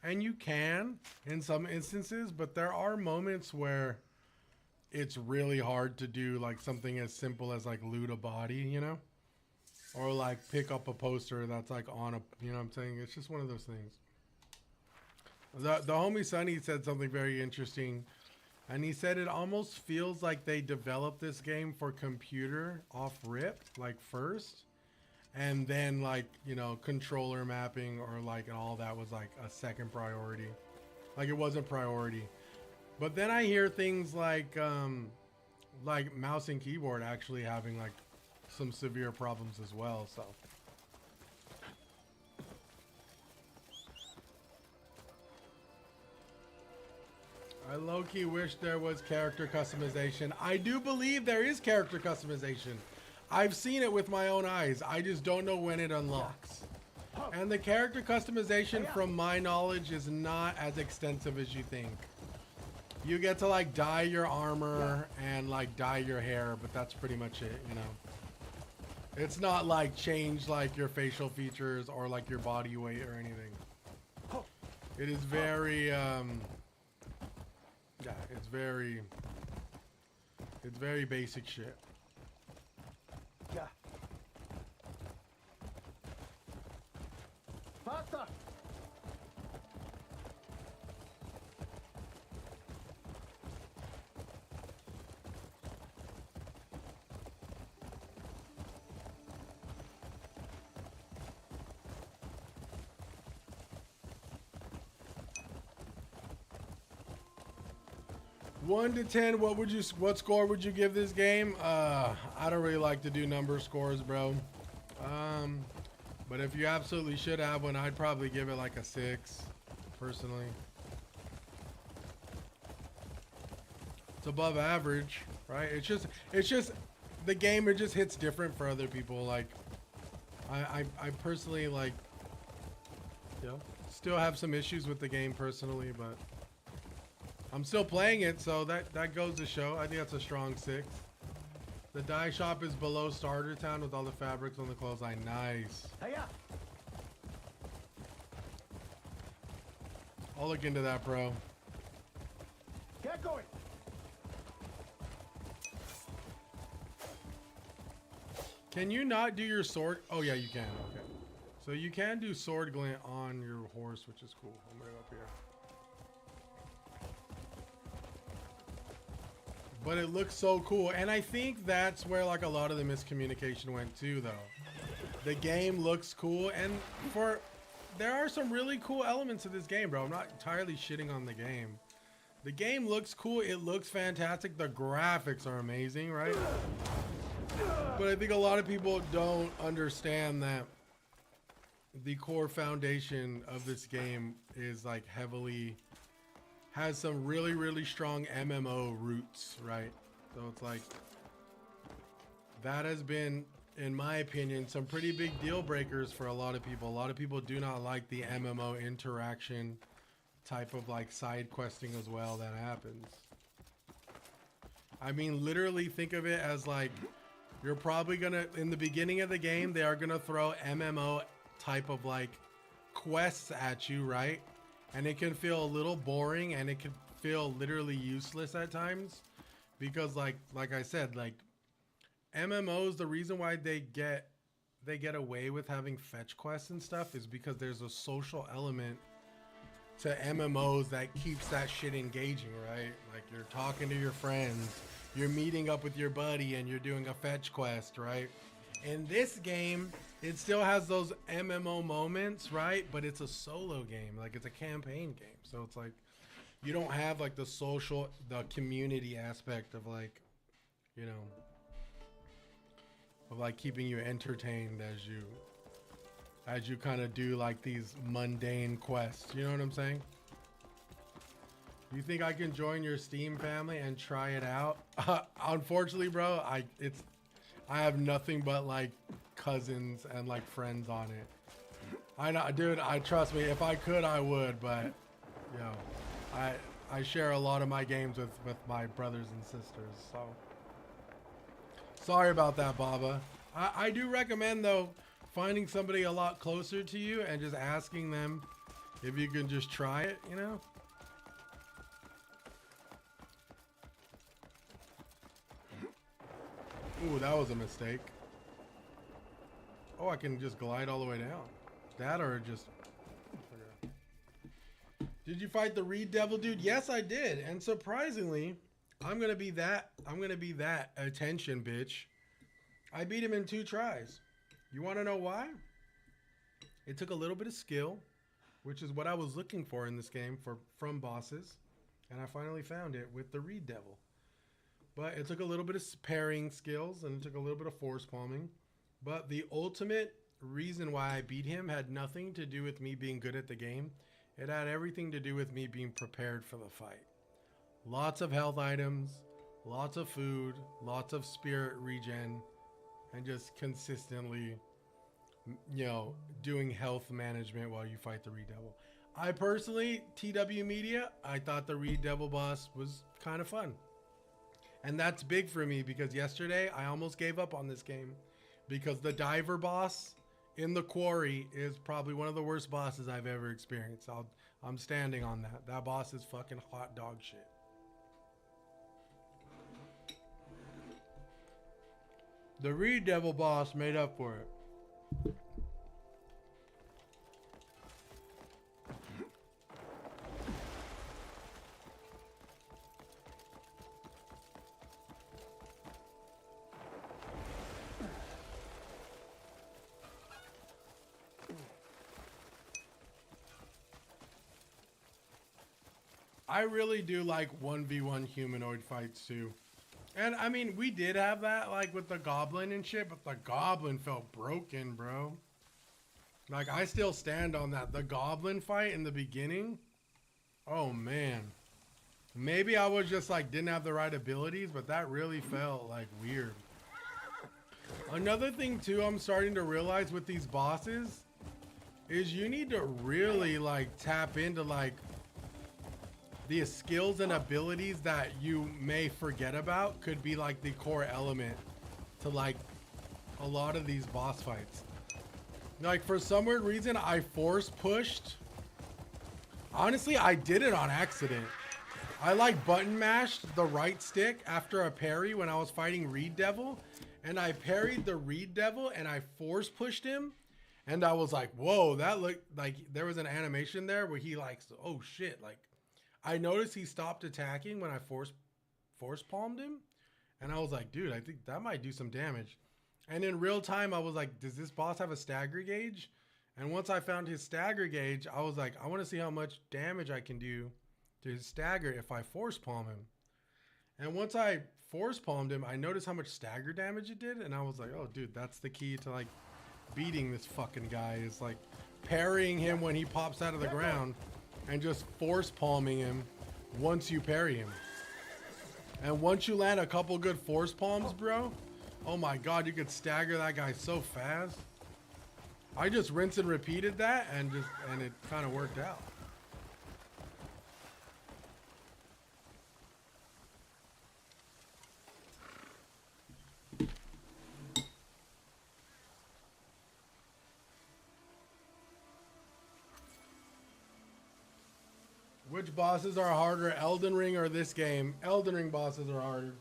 And you can in some instances, but there are moments where it's really hard to do like something as simple as like loot a body, you know? Or like pick up a poster that's like on a, you know what I'm saying? It's just one of those things. The homie Sonny said something very interesting, and he said it almost feels like they developed this game for computer off rip, like first, and then like, you know, controller mapping or like all that was like a second priority. Like it wasn't priority. But then I hear things like mouse and keyboard actually having like some severe problems as well, so. I low-key wish there was character customization. I do believe there is character customization. I've seen it with my own eyes. I just don't know when it unlocks. And the character customization, from my knowledge, is not as extensive as you think. You get to like dye your armor and like dye your hair, but that's pretty much it, you know. It's not like change like your facial features or like your body weight or anything. It is very yeah, it's very basic shit. Yeah. Faster! One to 10, what score would you give this game? I don't really like to do number scores, bro. But if you absolutely should have one, I'd probably give it like a 6, personally. It's above average, right? It's just the game, it just hits different for other people. Like, I personally, like, you know, still have some issues with the game personally, but I'm still playing it, so that goes to show. I think that's a strong 6. The dye shop is below Starter Town with all the fabrics on the clothesline. Nice. Hey-ya. I'll look into that, bro. Get going. Can you not do your sword? Oh, yeah, you can. Okay. So you can do sword glint on your horse, which is cool. I'm right up here. But it looks so cool. And I think that's where like a lot of the miscommunication went too, though. The game looks cool, and there are some really cool elements of this game, bro. I'm not entirely shitting on the game. The game looks cool. It looks fantastic. The graphics are amazing, right? But I think a lot of people don't understand that the core foundation of this game is like has some really, really strong MMO roots, right? So it's like, that has been, in my opinion, some pretty big deal breakers for a lot of people. A lot of people do not like the MMO interaction type of like side questing as well that happens. I mean, literally think of it as like you're probably gonna, in the beginning of the game, they are gonna throw MMO type of like quests at you, right? And it can feel a little boring and it can feel literally useless at times because like I said, like MMOs, the reason why they get away with having fetch quests and stuff is because there's a social element to MMOs that keeps that shit engaging, right? Like you're talking to your friends, you're meeting up with your buddy and you're doing a fetch quest, right? In this game, it still has those MMO moments, right? But it's a solo game, like it's a campaign game. So it's like, you don't have like the social, the community aspect of like, you know, of like keeping you entertained as you kind of do like these mundane quests. You know what I'm saying? You think I can join your Steam family and try it out? Unfortunately, bro, I have nothing but like cousins and like friends on it. I know, dude, trust me, if I could, I would, but yo, I share a lot of my games with my brothers and sisters, so sorry about that, Baba. I do recommend though finding somebody a lot closer to you and just asking them if you can just try it, you know? Ooh, that was a mistake. Oh, I can just glide all the way down. That or just... Did you fight the Reed Devil dude? Yes, I did. And surprisingly, I'm gonna be that attention bitch. I beat him in 2 tries. You wanna know why? It took a little bit of skill, which is what I was looking for in this game from bosses. And I finally found it with the Reed Devil. But it took a little bit of parrying skills and it took a little bit of force palming. But the ultimate reason why I beat him had nothing to do with me being good at the game. It had everything to do with me being prepared for the fight. Lots of health items, lots of food, lots of spirit regen, and just consistently, you know, doing health management while you fight the Reed Devil. I personally, TW Media, I thought the Reed Devil boss was kind of fun. And that's big for me because yesterday I almost gave up on this game because the diver boss in the quarry is probably one of the worst bosses I've ever experienced. I'm standing on that. That boss is fucking hot dog shit. The Reed Devil boss made up for it. I really do like 1v1 humanoid fights too. And I mean, we did have that like with the goblin and shit, but the goblin felt broken, bro. Like I still stand on that. The goblin fight in the beginning. Oh man. Maybe I was just like, didn't have the right abilities, but that really felt like weird. Another thing too, I'm starting to realize with these bosses is you need to really like tap into like the skills and abilities that you may forget about could be like the core element to like a lot of these boss fights. Like for some weird reason, I force pushed. Honestly, I did it on accident. I like button mashed the right stick after a parry when I was fighting Reed Devil, and I parried the Reed Devil and I force pushed him. And I was like, whoa, that looked like there was an animation there where he like, oh shit, like I noticed he stopped attacking when I force palmed him. And I was like, dude, I think that might do some damage. And in real time, I was like, does this boss have a stagger gauge? And once I found his stagger gauge, I was like, I want to see how much damage I can do to his stagger if I force palm him. And once I force palmed him, I noticed how much stagger damage it did. And I was like, oh, dude, that's the key to like beating this fucking guy, is like parrying him when he pops out of the ground and just force palming him once you parry him. And once you land a couple good force palms, bro, oh my god, you could stagger that guy so fast. I just rinse and repeated that and it kind of worked out. Which bosses are harder, Elden Ring or this game? Elden Ring bosses are harder.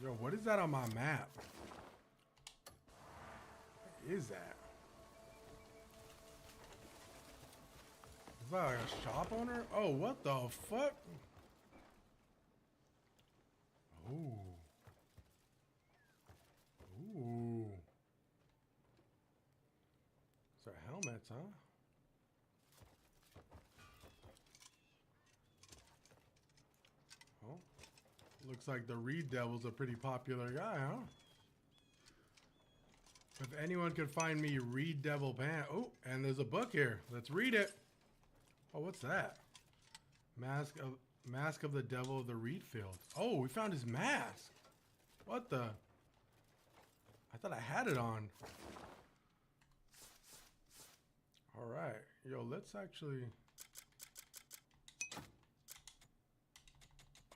Yo, what is that on my map? What is that? Is that like a shop owner? Oh, what the fuck? Ooh. Ooh. These are helmets, huh? Oh. Looks like the Reed Devil's a pretty popular guy, huh? If anyone could find me Reed Devil pants. Oh, and there's a book here. Let's read it. Oh, what's that? Mask of the Devil of the Reed Field. Oh, we found his mask. What the? I thought I had it on. All right. Yo, let's actually...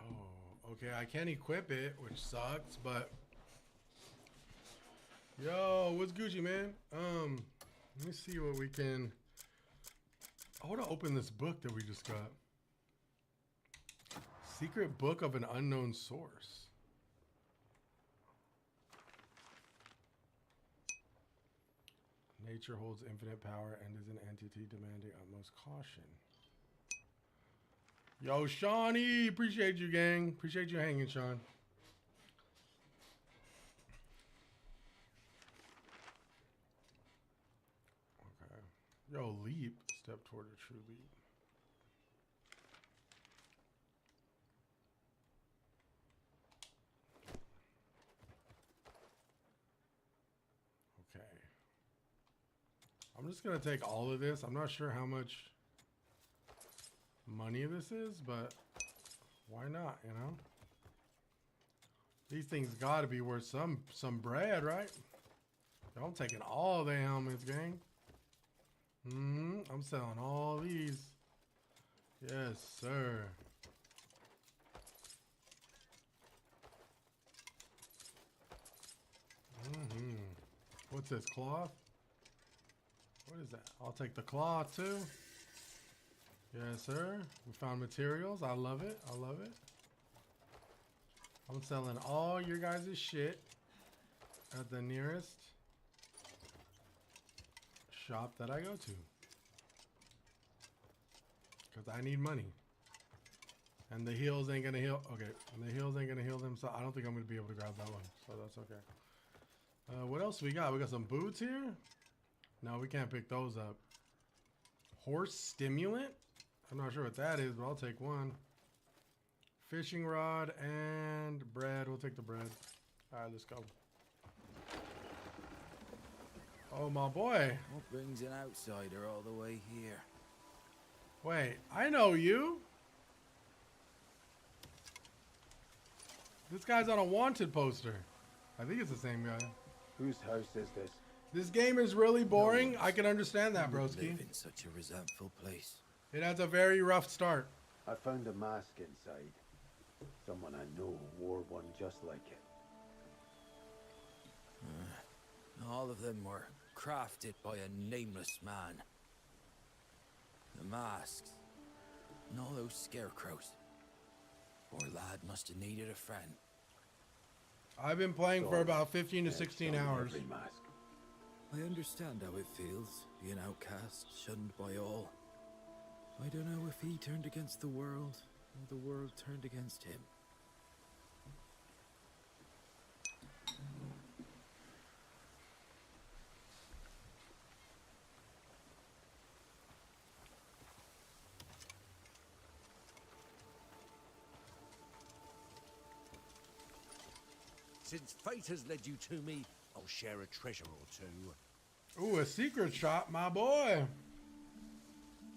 Oh, okay. I can't equip it, which sucks, but... Yo, what's Gucci, man? Let me see what we can... I want to open this book that we just got. Secret Book of an Unknown Source. Nature holds infinite power and is an entity demanding utmost caution. Yo, Shawnee! Appreciate you, gang. Appreciate you hanging, Sean. Okay. Yo, leap. Step toward a true leap. Okay. I'm just going to take all of this. I'm not sure how much money this is, but why not, you know? These things got to be worth some bread, right? I'm taking all the helmets, gang. I'm selling all these. Yes, sir. What's this, cloth? What is that? I'll take the cloth too. Yes, sir. We found materials. I love it. I love it. I'm selling all your guys' shit at the nearest shop that I go to. Because I need money. And the heels ain't going to heal. Okay. And the heels ain't going to heal them. So I don't think I'm going to be able to grab that one. So that's okay. What else we got? We got some boots here. No, we can't pick those up. Horse stimulant? I'm not sure what that is, but I'll take one. Fishing rod and bread. We'll take the bread. All right, let's go. Oh, my boy. What brings an outsider all the way here? Wait, I know you. This guy's on a wanted poster. I think it's the same guy. Whose house is this? This game is really boring. I can understand that, broski. Live in such a resentful place. It has a very rough start. I found a mask inside. Someone I know wore one just like it. All of them were crafted by a nameless man. The masks, and all those scarecrows. Poor lad must have needed a friend. I've been playing for about 15 to 16 hours. I understand how it feels, being outcast, shunned by all. I don't know if he turned against the world, or the world turned against him. Since fate has led you to me, I'll share a treasure or two. Ooh, a secret shop, my boy.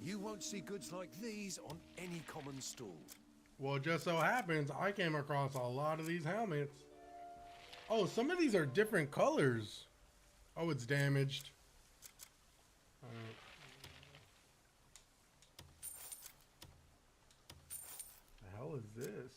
You won't see goods like these on any common stall. Well, it just so happens I came across a lot of these helmets. Oh, some of these are different colors. Oh, it's damaged. Alright. The hell is this?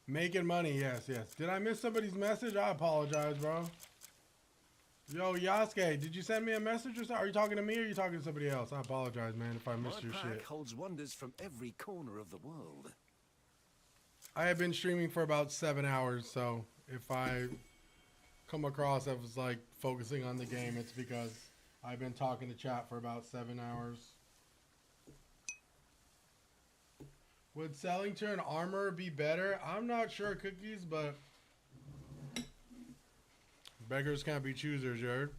Making money, yes, yes. Did I miss somebody's message? I apologize, bro. Yo, Yasuke, did you send me a message or something? Are you talking to me or are you talking to somebody else? I apologize, man, if I missed your My shit. pack holds wonders from every corner of the world. I have been streaming for about 7 hours, so if I come across I was like focusing on the game, it's because I've been talking to chat for about 7 hours. Would selling to an armor be better? I'm not sure, Cookies, but beggars can't be choosers, you heard?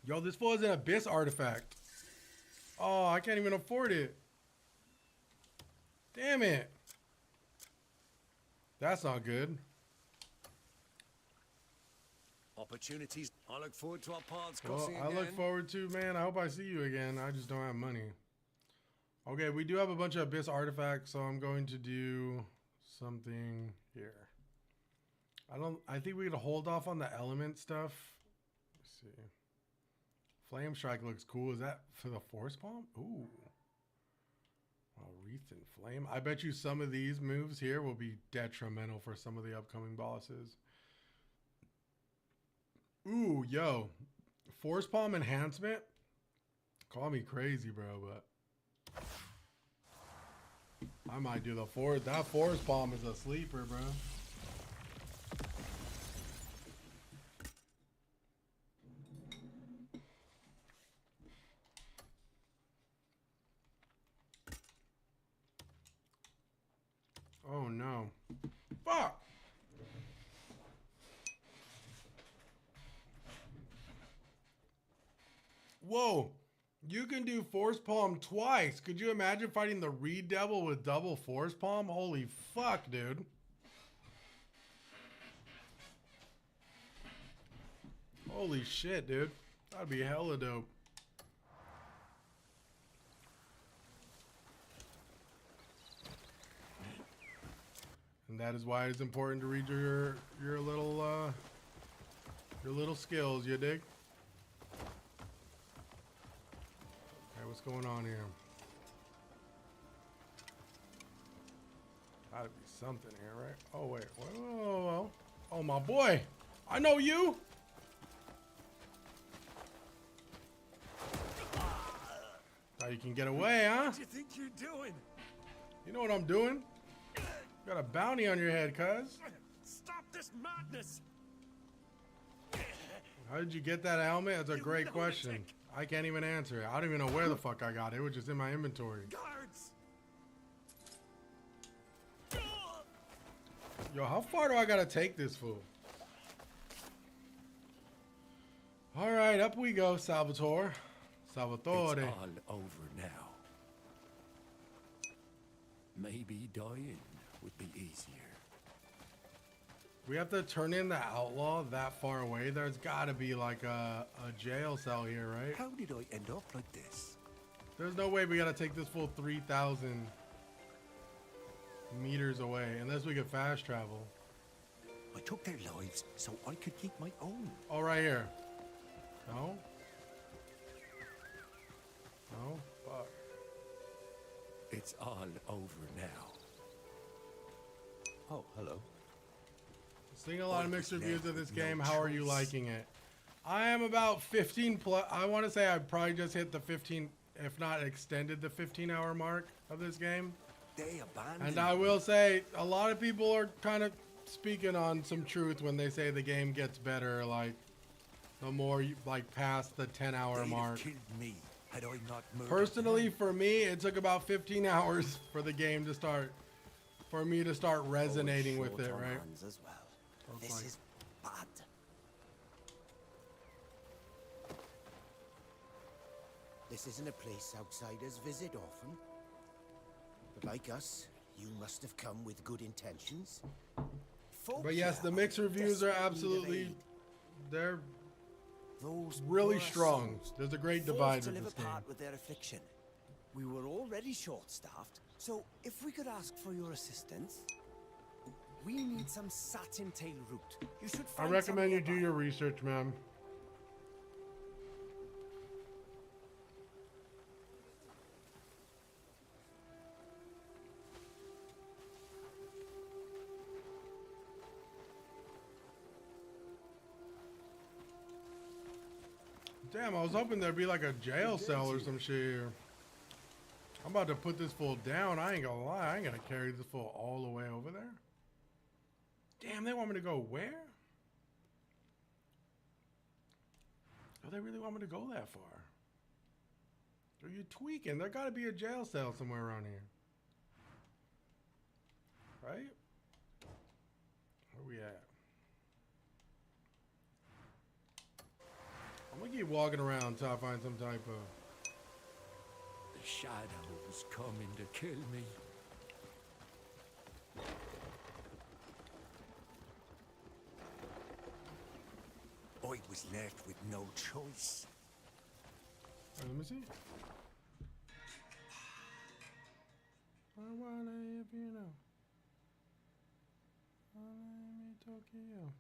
Yo, this fool is an Abyss artifact. Oh, I can't even afford it. Damn it. That's not good. Opportunities. I look forward to our paths Well, crossing I again. look forward to, man. I hope I see you again. I just don't have money. Okay, we do have a bunch of Abyss artifacts, so I'm going to do something here. I think we could hold off on the element stuff. Let's see. Flame Strike looks cool. Is that for the Force Palm? Ooh. Oh, Wreath and Flame. I bet you some of these moves here will be detrimental for some of the upcoming bosses. Ooh, yo. Force Palm enhancement? Call me crazy, bro, but I might do the Force. That Force Palm is a sleeper, bro. Oh, no. Fuck! Whoa, you can do Force Palm twice. Could you imagine fighting the Reed Devil with double Force Palm? Holy fuck, dude. Holy shit, dude. That'd be hella dope. And that is why it's important to read your little skills, you dig? What's going on here? Gotta be something here, right? Oh, wait. Whoa. Oh, my boy. I know you. Now you can get away, huh? What do you think you're doing? You know what I'm doing? Got a bounty on your head, cuz. Stop this madness! How did you get that helmet? That's a great question. I can't even answer it. I don't even know where the fuck I got it. It was just in my inventory. Guards! Yo, how far do I gotta take this fool? Alright, up we go, Salvatore. Salvatore. It's all over now. Maybe dying would be easier. We have to turn in the outlaw that far away. There's gotta be like a jail cell here, right? How did I end up like this? There's no way we gotta take this full 3,000 meters away, unless we could fast travel. I took their lives so I could keep my own. Oh, right here. No? No? Fuck. It's all over now. Oh, hello. Seeing a lot of mixed reviews of this game. How are you liking it? I am about 15 plus. I want to say I probably just hit the 15, if not extended the 15-hour mark of this game. They abandoned. And I will say a lot of people are kind of speaking on some truth when they say the game gets better, like the more you like past the 10-hour mark. Killed me had I not murdered Personally, them. for me, it took about 15 hours for the game to start, for me to start resonating with it, right? As well. So it's This like- is bad. This isn't a place outsiders visit often. But like us, you must have come with good intentions. But yes, the mixed reviews are absolutely, they're really strong. There's a great divide to with live this game. apart with their affliction. We were already short-staffed, so if we could ask for your assistance, we need some satin tail root. You should I find recommend some you do nearby. your research, man. Damn, I was hoping there'd be like a jail cell or some shit here. I'm about to put this fool down. I ain't gonna lie. I ain't gonna carry this fool all the way over there. Damn, they want me to go where? Oh, they really want me to go that far? Are you tweaking? There gotta be a jail cell somewhere around here. Right? Where we at? I'm gonna keep walking around until I find some type of... The shadow's coming to kill me. I was left with no choice. Let me see. I wanna if you know. Tokyo.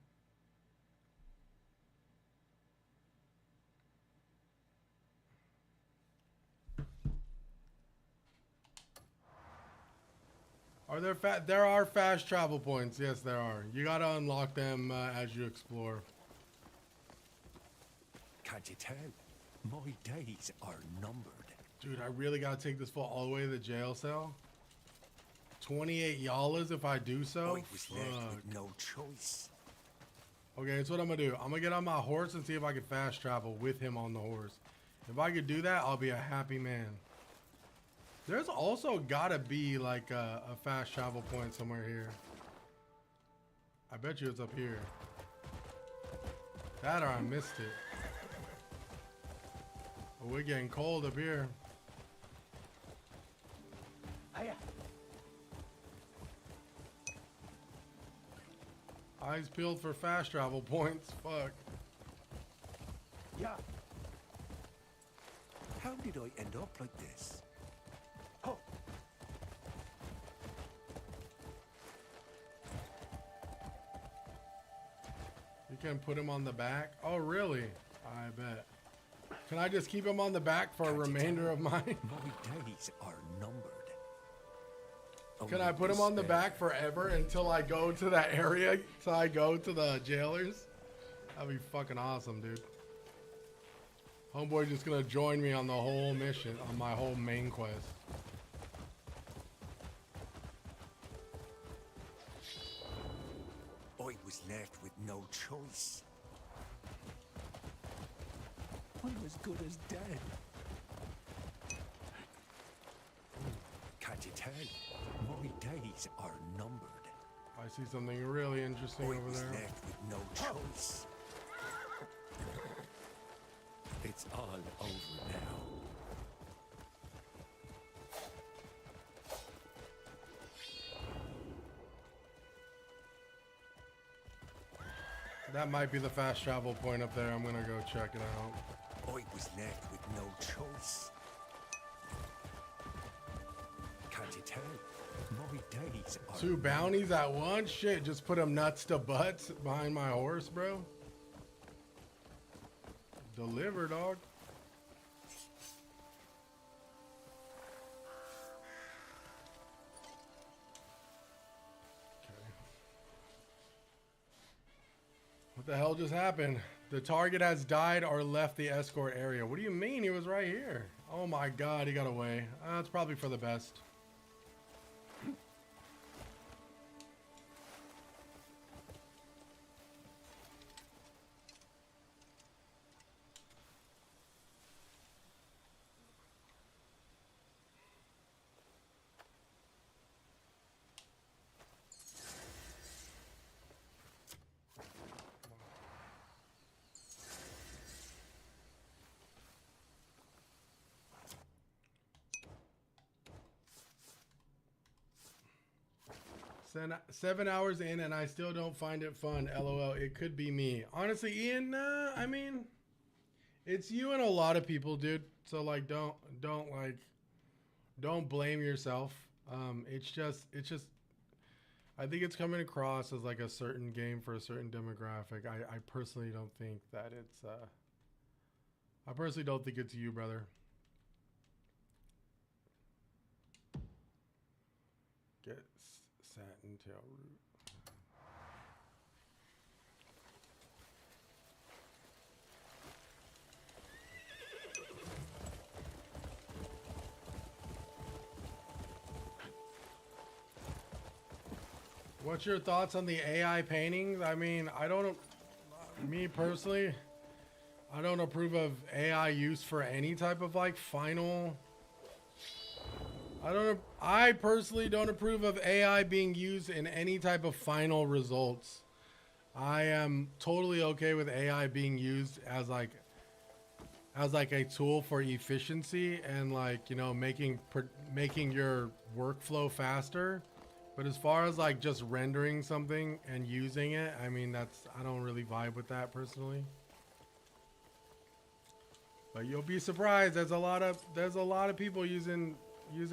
Are there there are fast travel points? Yes, there are. You gotta unlock them as you explore. Can't you tell? My days are numbered. Dude, I really gotta take this fool all the way to the jail cell. 28 yalas if I do so. I was left Fuck. with no choice. Okay, that's what I'm gonna do. I'm gonna get on my horse and see if I can fast travel with him on the horse. If I could do that, I'll be a happy man. There's also gotta be like a fast travel point somewhere here. I bet you it's up here. That or I missed it. But we're getting cold up here. Eyes peeled for fast travel points. Fuck. Yeah. How did I end up like this? You can put him on the back? Oh, really? I bet. Can I just keep him on the back for a remainder of mine? My days are numbered. Can I put him on the back forever until I go to that area? Till I go to the jailers? That'd be fucking awesome, dude. Homeboy just gonna join me on the whole mission, on my whole main quest. I was left with no choice. I'm as good as dead. Can't you tell? My days are numbered. I see something really interesting over was there. left with no choice. It's all over now. That might be the fast travel point up there. I'm gonna go check it out. I was left with no choice. Can't you tell? My days are 2 bounties at once? Shit, just put them nuts to butts behind my horse, bro. Deliver, dog. What the hell just happened? The target has died or left the escort area. What do you mean? He was right here. Oh my god, he got away. It's probably for the best. Seven hours in and I still don't find it fun. LOL. It could be me. Honestly, Ian, I mean, it's you and a lot of people, dude. So like, don't blame yourself. It's just, I think it's coming across as like a certain game for a certain demographic. I personally don't think that it's, I personally don't think it's you, brother. Get satin tail root. What's your thoughts on the AI paintings? I mean, me personally, I don't approve of AI use for any type of like final. I personally don't approve of AI being used in any type of final results. I am totally okay with AI being used as like a tool for efficiency and like, you know, making your workflow faster. But as far as like just rendering something and using it, I mean, I don't really vibe with that personally. But you'll be surprised. There's a lot of people using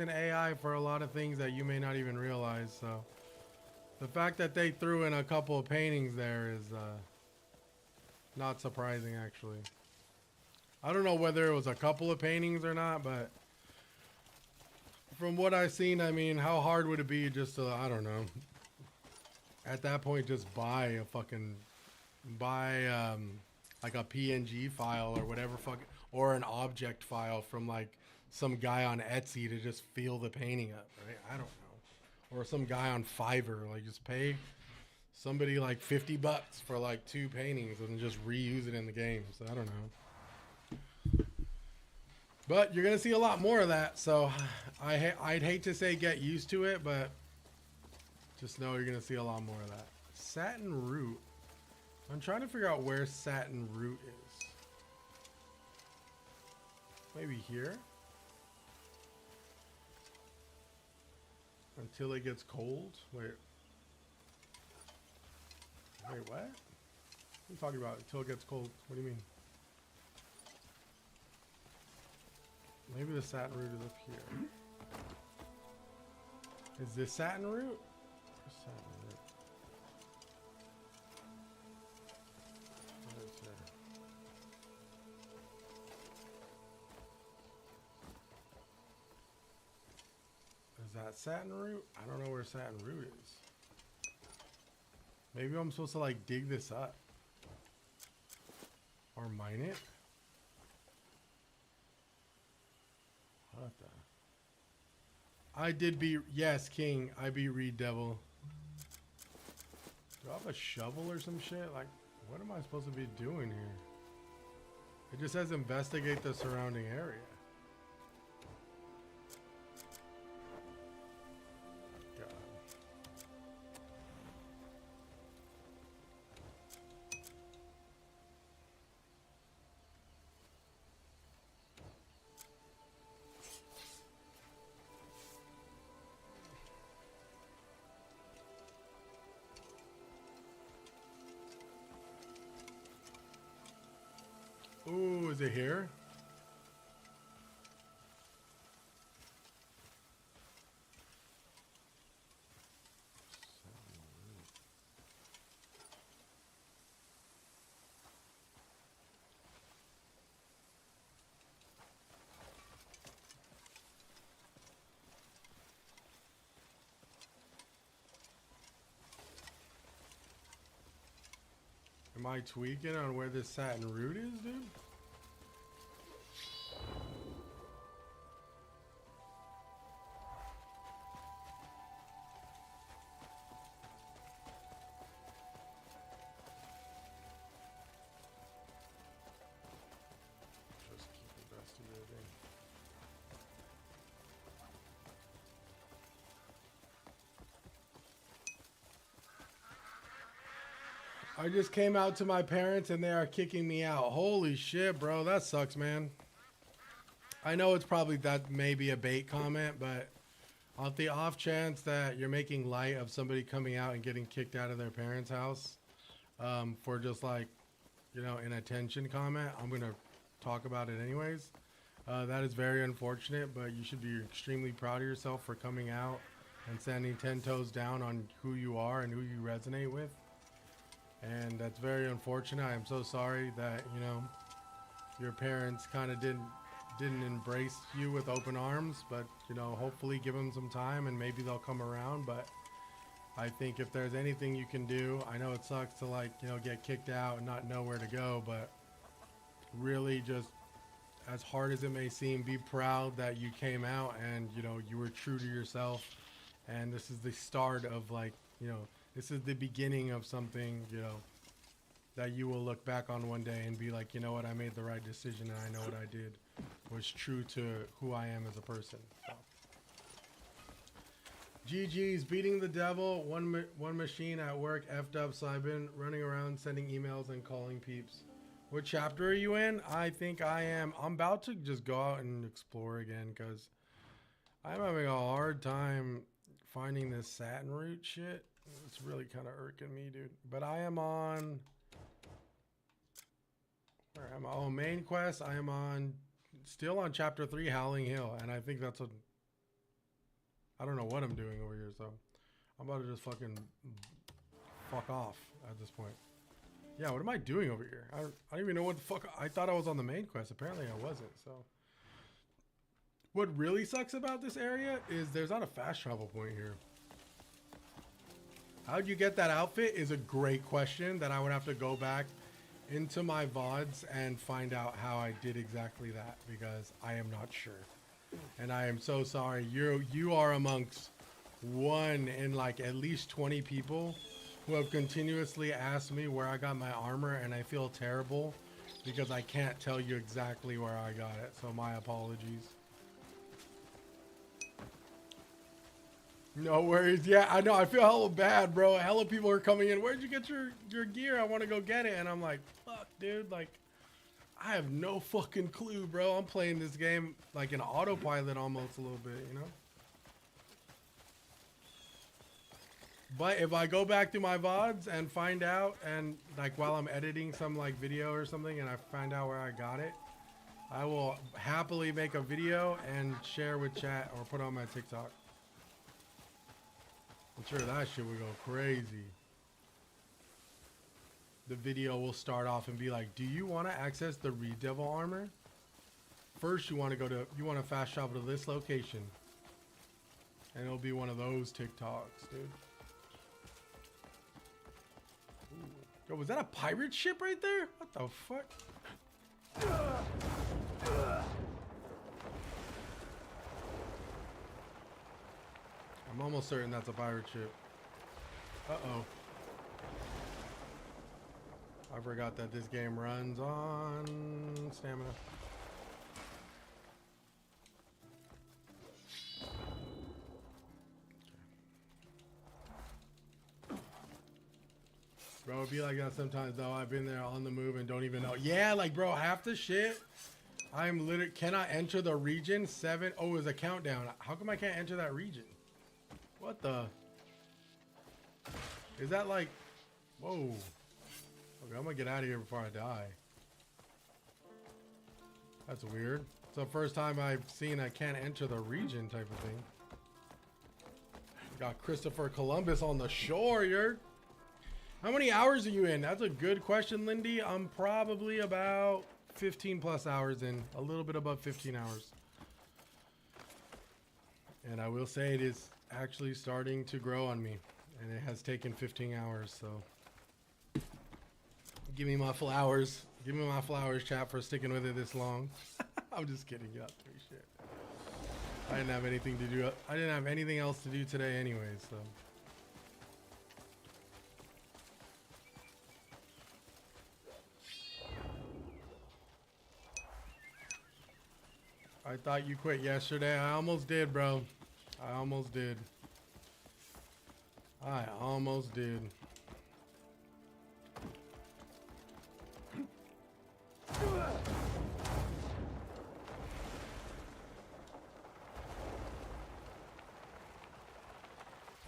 AI for a lot of things that you may not even realize. So the fact that they threw in a couple of paintings there is not surprising, actually. I don't know whether it was a couple of paintings or not, but from what I've seen, I mean, how hard would it be just to, I don't know, at that point just buy like a PNG file or whatever or an object file from like some guy on Etsy to just fill the painting up, right? I don't know. Or some guy on Fiverr, like just pay somebody like $50 for like 2 paintings and just reuse it in the game. So I don't know. But you're going to see a lot more of that. So I'd hate to say get used to it, but just know you're going to see a lot more of that. Satin root. I'm trying to figure out where satin root is. Maybe here? Until it gets cold? Wait, what? What are you talking about? Until it gets cold? What do you mean? Maybe the satin root is up here. Is this satin root? Where's satin root? What is there? Is that satin root? I don't know where satin root is. Maybe I'm supposed to like dig this up. Or mine it? What the? I did beat, yes, King. I beat Reed Devil. Do I have a shovel or some shit? Like, what am I supposed to be doing here? It just says investigate the surrounding area. Ooh, is it here? Am I tweaking on where this satin root is, dude? Just keep investigating. I just came out to my parents and they are kicking me out. Holy shit, bro. That sucks, man. I know it's probably that may be a bait comment, but on the off chance that you're making light of somebody coming out and getting kicked out of their parents' house for just like, you know, an attention comment, I'm going to talk about it anyways. That is very unfortunate, but you should be extremely proud of yourself for coming out and standing 10 toes down on who you are and who you resonate with. And that's very unfortunate. I am so sorry that, you know, your parents kind of didn't embrace you with open arms, but, you know, hopefully give them some time and maybe they'll come around. But I think if there's anything you can do, I know it sucks to, like, you know, get kicked out and not know where to go, but really just, as hard as it may seem, be proud that you came out and, you know, you were true to yourself. And this is the start of, like, you know, this is the beginning of something, you know, that you will look back on one day and be like, you know what, I made the right decision and I know what I did was true to who I am as a person. So. GG's beating the devil, one machine at work effed up, so I've been running around sending emails and calling peeps. What chapter are you in? I think I'm about to just go out and explore again because I'm having a hard time finding this satin root shit. It's really kind of irking me, dude. But I am on... Where am I? Oh, main quest. I am on... Still on chapter 3, Howling Hill. And I think that's a... I don't know what I'm doing over here, so... I'm about to just fucking... fuck off at this point. Yeah, what am I doing over here? I don't even know what the fuck... I thought I was on the main quest. Apparently I wasn't, so... What really sucks about this area is there's not a fast travel point here. How'd you get that outfit is a great question that I would have to go back into my VODs and find out how I did exactly that, because I am not sure. And I am so sorry. You are amongst one in like at least 20 people who have continuously asked me where I got my armor, and I feel terrible because I can't tell you exactly where I got it. So my apologies. No worries. Yeah, I know. I feel hella bad, bro. Hella people are coming in. Where'd you get your gear? I want to go get it. And I'm like, fuck, dude. Like, I have no fucking clue, bro. I'm playing this game like an autopilot almost a little bit, you know? But if I go back to my VODs and find out, and like while I'm editing some like video or something and I find out where I got it, I will happily make a video and share with chat or put on my TikTok. I'm sure that shit would go crazy. The video will start off and be like, do you want to access the Redevil armor? First, you want to fast travel to this location. And it'll be one of those TikToks, dude. Ooh. Yo, was that a pirate ship right there? What the fuck? I'm almost certain that's a pirate ship. Uh-oh. I forgot that this game runs on stamina. Bro, it'd be like that sometimes though. I've been there on the move and don't even know. Yeah, like bro, half the shit. I'm literally cannot enter the region 7. Oh, it's a countdown. How come I can't enter that region? What the? Is that like, whoa. Okay, I'm gonna get out of here before I die. That's weird. It's the first time I've seen I can't enter the region type of thing. Got Christopher Columbus on the shore, you're. How many hours are you in? That's a good question, Lindy. I'm probably about 15 plus hours in. A little bit above 15 hours. And I will say it is actually starting to grow on me. And it has taken 15 hours, so. Give me my flowers. Give me my flowers, chat, for sticking with it this long. I'm just kidding. You don't do shit. I didn't have anything to do. I didn't have anything else to do today anyway, so. I thought you quit yesterday. I almost did, bro. I almost did. I almost did.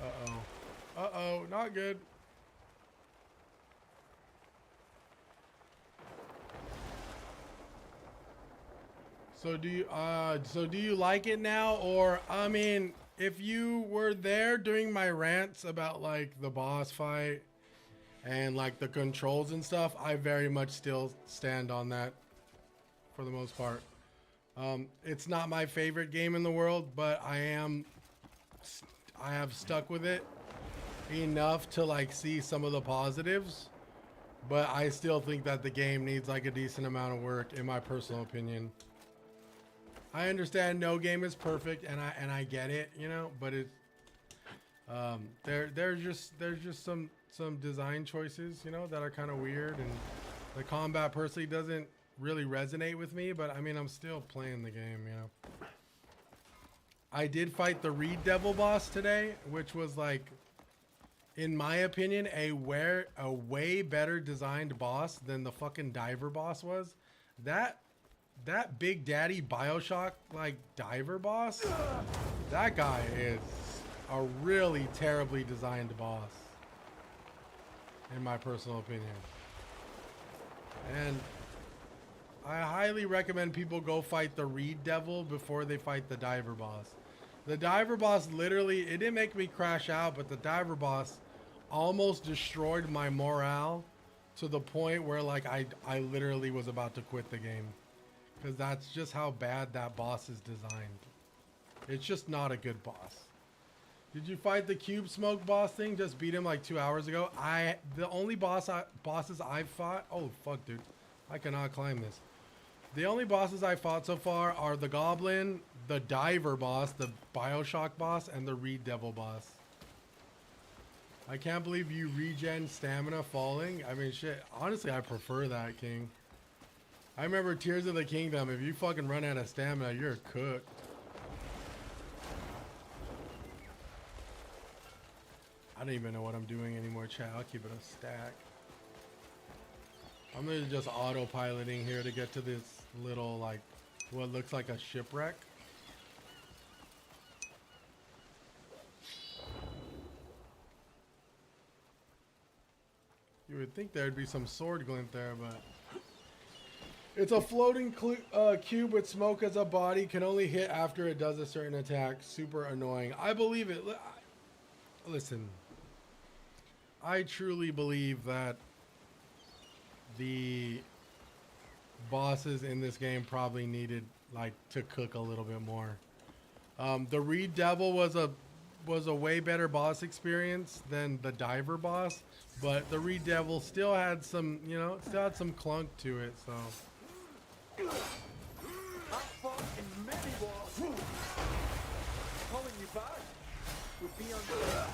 Uh-oh. Uh-oh, not good. So do you like it now? Or I mean, if you were there during my rants about like the boss fight and like the controls and stuff, I very much still stand on that for the most part. It's not my favorite game in the world, but I have stuck with it enough to like see some of the positives, but I still think that the game needs like a decent amount of work in my personal opinion. I understand no game is perfect, and I get it, you know, but it's there's just some design choices, you know, that are kind of weird, and the combat personally doesn't really resonate with me, but I mean, I'm still playing the game, you know. I did fight the Reed Devil boss today, which was like, in my opinion, a way better designed boss than the fucking diver boss was. That Big Daddy BioShock like diver boss, that guy is a really terribly designed boss, in my personal opinion. And I highly recommend people go fight the Reed Devil before they fight the diver boss. The diver boss literally, it didn't make me crash out, but the diver boss almost destroyed my morale to the point where like I literally was about to quit the game. Because that's just how bad that boss is designed. It's just not a good boss. Did you fight the Cube Smoke boss thing? Just beat him like 2 hours ago. The only bosses I've fought. Oh fuck, dude! I cannot climb this. The only bosses I fought so far are the Goblin, the Diver boss, the BioShock boss, and the Reed Devil boss. I can't believe you regen stamina falling. I mean, shit. Honestly, I prefer that, King. I remember Tears of the Kingdom. If you fucking run out of stamina, you're cooked. I don't even know what I'm doing anymore, chat. I'll keep it a stack. I'm gonna just autopiloting here to get to this little, like, what looks like a shipwreck. You would think there'd be some sword glint there, but... It's a floating cube with smoke as a body. Can only hit after it does a certain attack. Super annoying. I believe it. Listen. I truly believe that the bosses in this game probably needed like to cook a little bit more. The Reed Devil was a way better boss experience than the Diver boss, but the Reed Devil still had some, you know, still had some clunk to it, so... I fought in many wars. Calling you back would be unfair.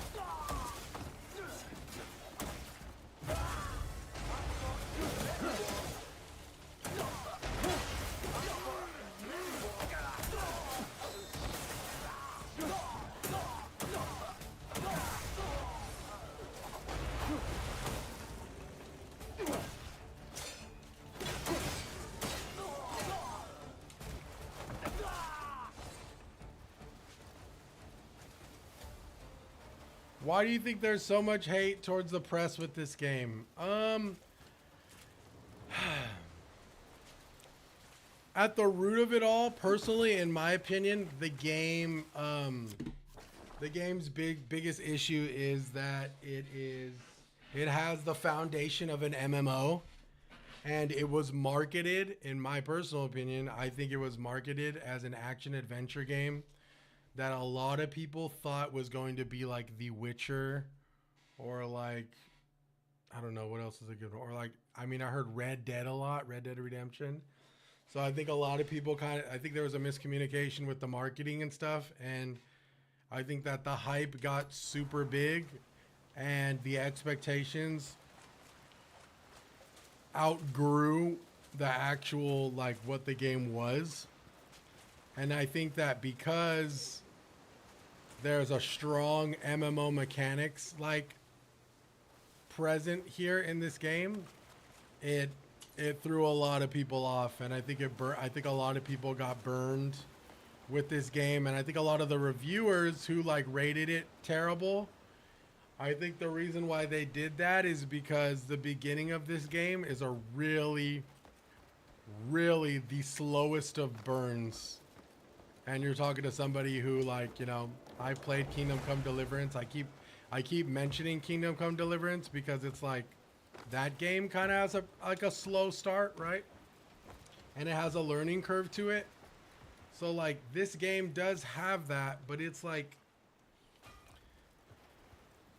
Why do you think there's so much hate towards the press with this game? At the root of it all, personally, in my opinion, the game's biggest issue is that it has the foundation of an MMO, and it was marketed, in my personal opinion, I think it was marketed as an action adventure game that a lot of people thought was going to be like The Witcher or like I don't know what else is a good one. Or like, I mean, I heard Red Dead a lot, Red Dead Redemption. So I think a lot of people I think there was a miscommunication with the marketing and stuff. And I think that the hype got super big and the expectations outgrew the actual, like, what the game was. And I think that because there's a strong MMO mechanics, like, present here in this game, it threw a lot of people off, and I think I think a lot of people got burned with this game, and I think a lot of the reviewers who like rated it terrible, I think the reason why they did that is because the beginning of this game is a really the slowest of burns. And you're talking to somebody who, like, you know, I played Kingdom Come Deliverance. I keep mentioning Kingdom Come Deliverance because it's like that game kind of has a slow start, right? And it has a learning curve to it. So like this game does have that, but it's like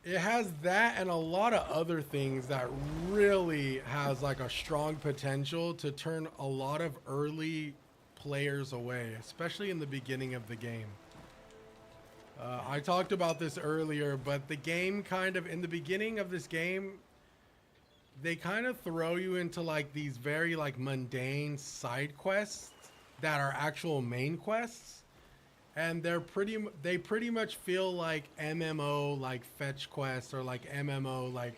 it has that and a lot of other things that really has like a strong potential to turn a lot of early players away, especially in the beginning of the game. I talked about this earlier, but the game kind of, in the beginning of this game, they kind of throw you into like these very like mundane side quests that are actual main quests. And they pretty much feel like MMO, like fetch quests, or like MMO, like,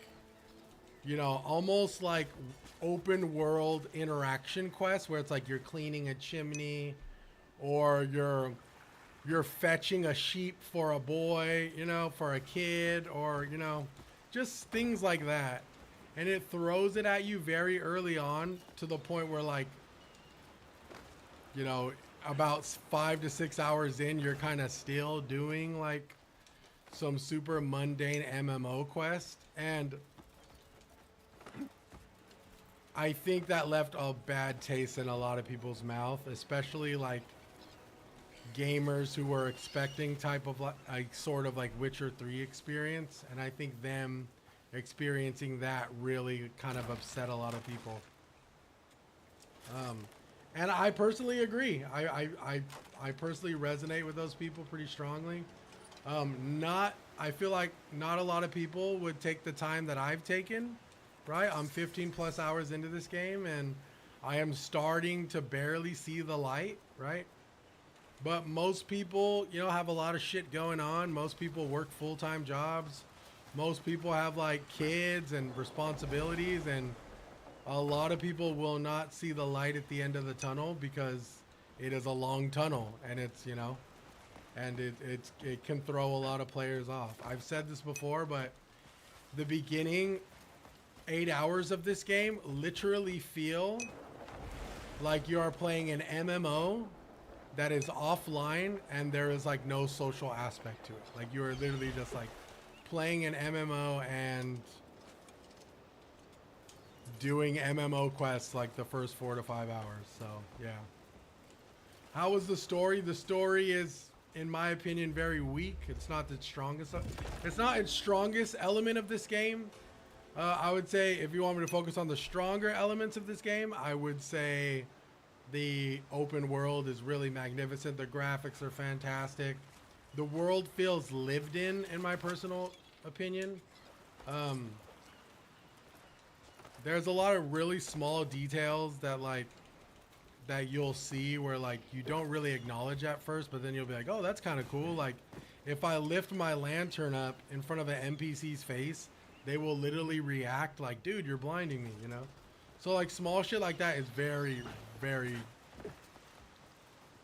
you know, almost like open world interaction quests where it's like you're cleaning a chimney or you're fetching a sheep for a boy, you know, for a kid, or, you know, just things like that. And it throws it at you very early on to the point where, like, you know, about 5 to 6 hours in, you're kind of still doing like some super mundane MMO quest. And I think that left a bad taste in a lot of people's mouth, especially like gamers who were expecting type of like sort of like Witcher 3 experience. And I think them experiencing that really kind of upset a lot of people. And I personally agree. I personally resonate with those people pretty strongly. I feel like not a lot of people would take the time that I've taken, right? I'm 15 plus hours into this game and I am starting to barely see the light, right? But most people, you know, have a lot of shit going on. Most people work full-time jobs. Most people have like kids and responsibilities, and a lot of people will not see the light at the end of the tunnel because it is a long tunnel, and it's, you know, and it can throw a lot of players off. I've said this before, but the beginning 8 hours of this game literally feel like you are playing an MMO that is offline and there is like no social aspect to it. Like you are literally just like playing an MMO and doing MMO quests like the first 4 to 5 hours. So yeah. How was the story? The story is, in my opinion, very weak. It's not the strongest. It's not its strongest element of this game. I would say if you want me to focus on the stronger elements of this game, I would say the open world is really magnificent. The graphics are fantastic. The world feels lived in my personal opinion. There's a lot of really small details that you'll see where like you don't really acknowledge at first, but then you'll be like, oh, that's kind of cool. Like if I lift my lantern up in front of an NPC's face, they will literally react like, dude, you're blinding me, you know? So like small shit like that is very, very,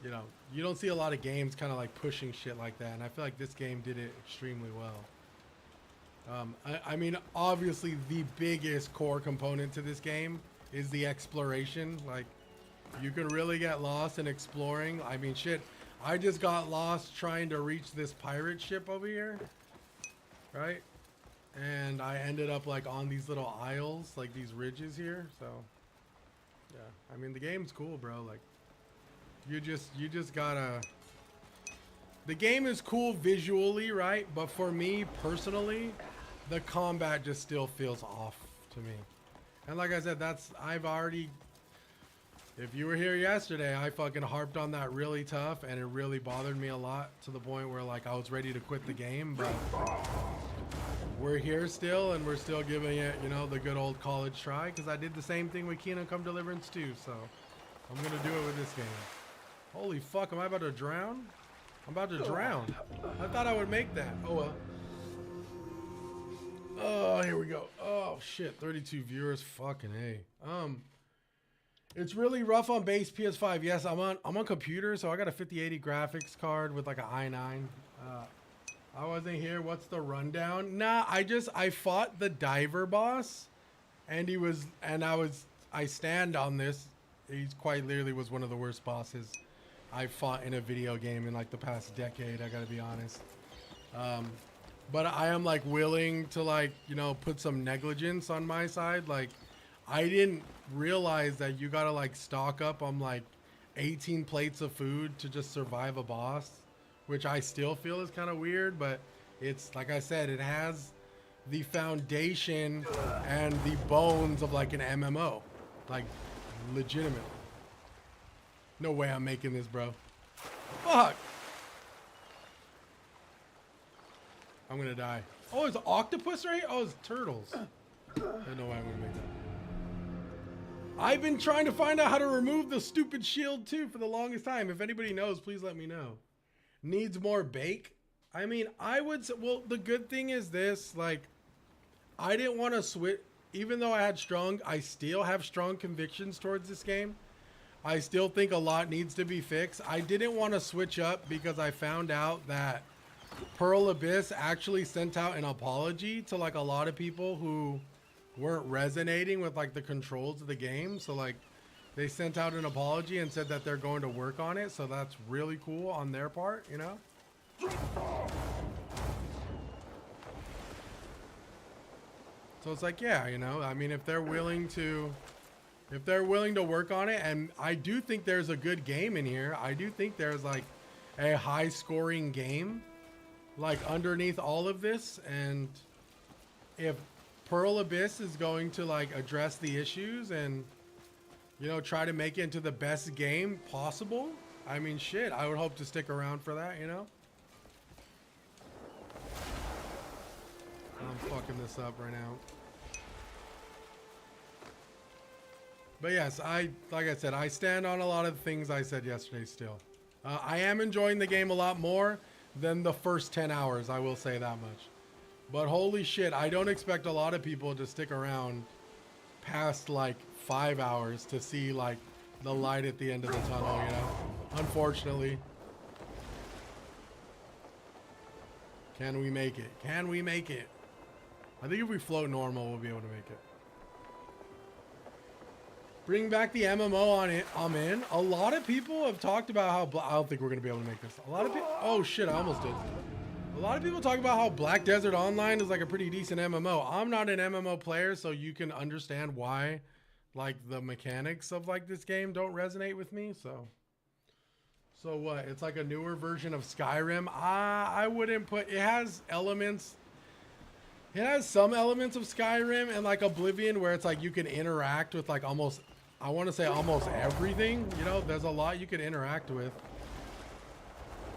you know, you don't see a lot of games kind of like pushing shit like that. And I feel like this game did it extremely well. I mean, obviously the biggest core component to this game is the exploration. Like you can really get lost in exploring. I mean, shit, I just got lost trying to reach this pirate ship over here, right? And I ended up like on these little isles, like these ridges here. So yeah, I mean, the game's cool, bro. Like you just gotta, the game is cool visually, right? But for me personally, the combat just still feels off to me. And like I said, I've already, if you were here yesterday, I fucking harped on that really tough, and it really bothered me a lot to the point where like I was ready to quit the game, but we're here still, and we're still giving it, you know, the good old college try, because I did the same thing with Kingdom Come Deliverance 2, so I'm gonna do it with this game. Holy fuck, am I about to drown? I'm about to drown. I thought I would make that. Oh well. Oh, here we go. Oh shit, 32 viewers. Fucking A. It's really rough on base PS5. Yes, I'm on computer, so I got a 5080 graphics card with like an i9. I wasn't here. What's the rundown? Nah, I fought the diver boss, and I stand on this. He's quite literally was one of the worst bosses I fought in a video game in like the past decade. I gotta be honest. But I am like willing to like, you know, put some negligence on my side. Like I didn't realize that you gotta like stock up on like 18 plates of food to just survive a boss, which I still feel is kind of weird, but it's like I said, it has the foundation and the bones of like an MMO, like legitimately. No way I'm making this, bro. Fuck. I'm gonna die. Oh, it's an octopus right here? Oh, it's turtles. I don't know why I'm gonna make that. I've been trying to find out how to remove the stupid shield too for the longest time. If anybody knows, please let me know. Needs more bake? I mean, I would say, well, the good thing is this, like, I didn't want to switch, even though I still have strong convictions towards this game. I still think a lot needs to be fixed. I didn't want to switch up because I found out that Pearl Abyss actually sent out an apology to like a lot of people who weren't resonating with like the controls of the game. So like they sent out an apology and said that they're going to work on it. So that's really cool on their part, you know? So it's like, yeah, you know, I mean, if they're willing to work on it, and I do think there's a good game in here. I do think there's like a high scoring game like underneath all of this, and if Pearl Abyss is going to like address the issues and, you know, try to make it into the best game possible, I mean, shit, I would hope to stick around for that, you know? I'm fucking this up right now. But yes, like I said, I stand on a lot of things I said yesterday still. I am enjoying the game a lot more than the first 10 hours, I will say that much. But holy shit, I don't expect a lot of people to stick around past like 5 hours to see like the light at the end of the tunnel, you know? Unfortunately. Can we make it? Can we make it? I think if we float normal, we'll be able to make it. Bring back the MMO on it. I'm in. A lot of people have talked about how I don't think we're gonna be able to make this. A lot of people. Oh shit! I almost did. A lot of people talk about how Black Desert Online is like a pretty decent MMO. I'm not an MMO player, so you can understand why, like the mechanics of like this game don't resonate with me. So what? It's like a newer version of Skyrim. I wouldn't put. It has elements. It has some elements of Skyrim and like Oblivion where it's like you can interact with like almost, I want to say almost everything, you know, there's a lot you can interact with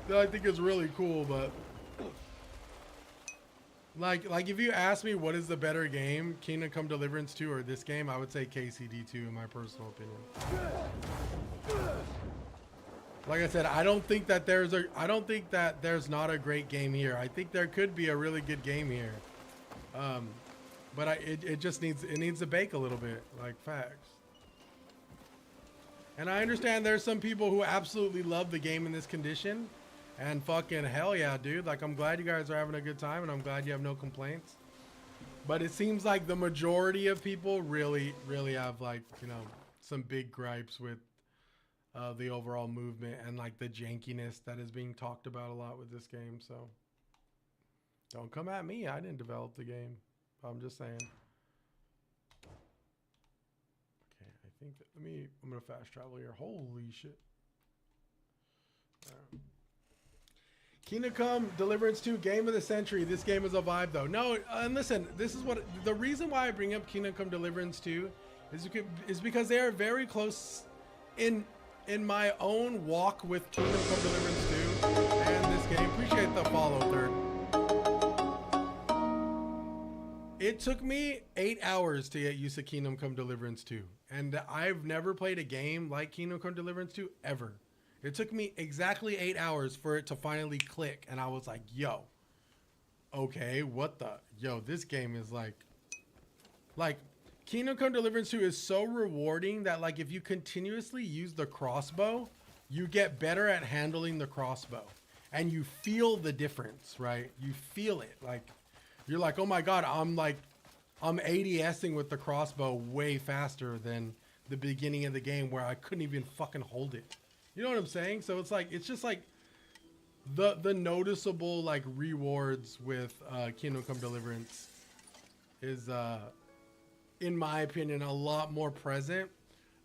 that I think is really cool. But like if you ask me what is the better game, Kingdom Come Deliverance 2 or this game, I would say KCD 2 in my personal opinion. Like I said, I don't think that there's not a great game here. I think there could be a really good game here. But it just needs to bake a little bit, like facts. And I understand there's some people who absolutely love the game in this condition, and fucking hell yeah, dude. Like I'm glad you guys are having a good time, and I'm glad you have no complaints. But it seems like the majority of people really have like, you know, some big gripes with the overall movement and like the jankiness that is being talked about a lot with this game. So don't come at me. I didn't develop the game. I'm just saying. Okay, I think that, I'm gonna fast travel here. Holy shit. Kingdom Come Deliverance 2 game of the century. This game is a vibe though. No, and listen, this is what the reason why I bring up Kingdom Come Deliverance 2 is because they are very close in my own walk with Kingdom Come Deliverance 2 and this game. Appreciate the follow, Third. It took me 8 hours to get used to Kingdom Come Deliverance 2, and I've never played a game like Kingdom Come Deliverance 2 ever. It took me exactly 8 hours for it to finally click, and I was like, yo, okay, what the? Yo, this game is like Kingdom Come Deliverance 2 is so rewarding that like if you continuously use the crossbow, you get better at handling the crossbow. And you feel the difference, right? You feel it. Like, you're like, oh my God, I'm ADSing with the crossbow way faster than the beginning of the game where I couldn't even fucking hold it. You know what I'm saying? So it's like, it's just like the noticeable like rewards with Kingdom Come Deliverance is, in my opinion, a lot more present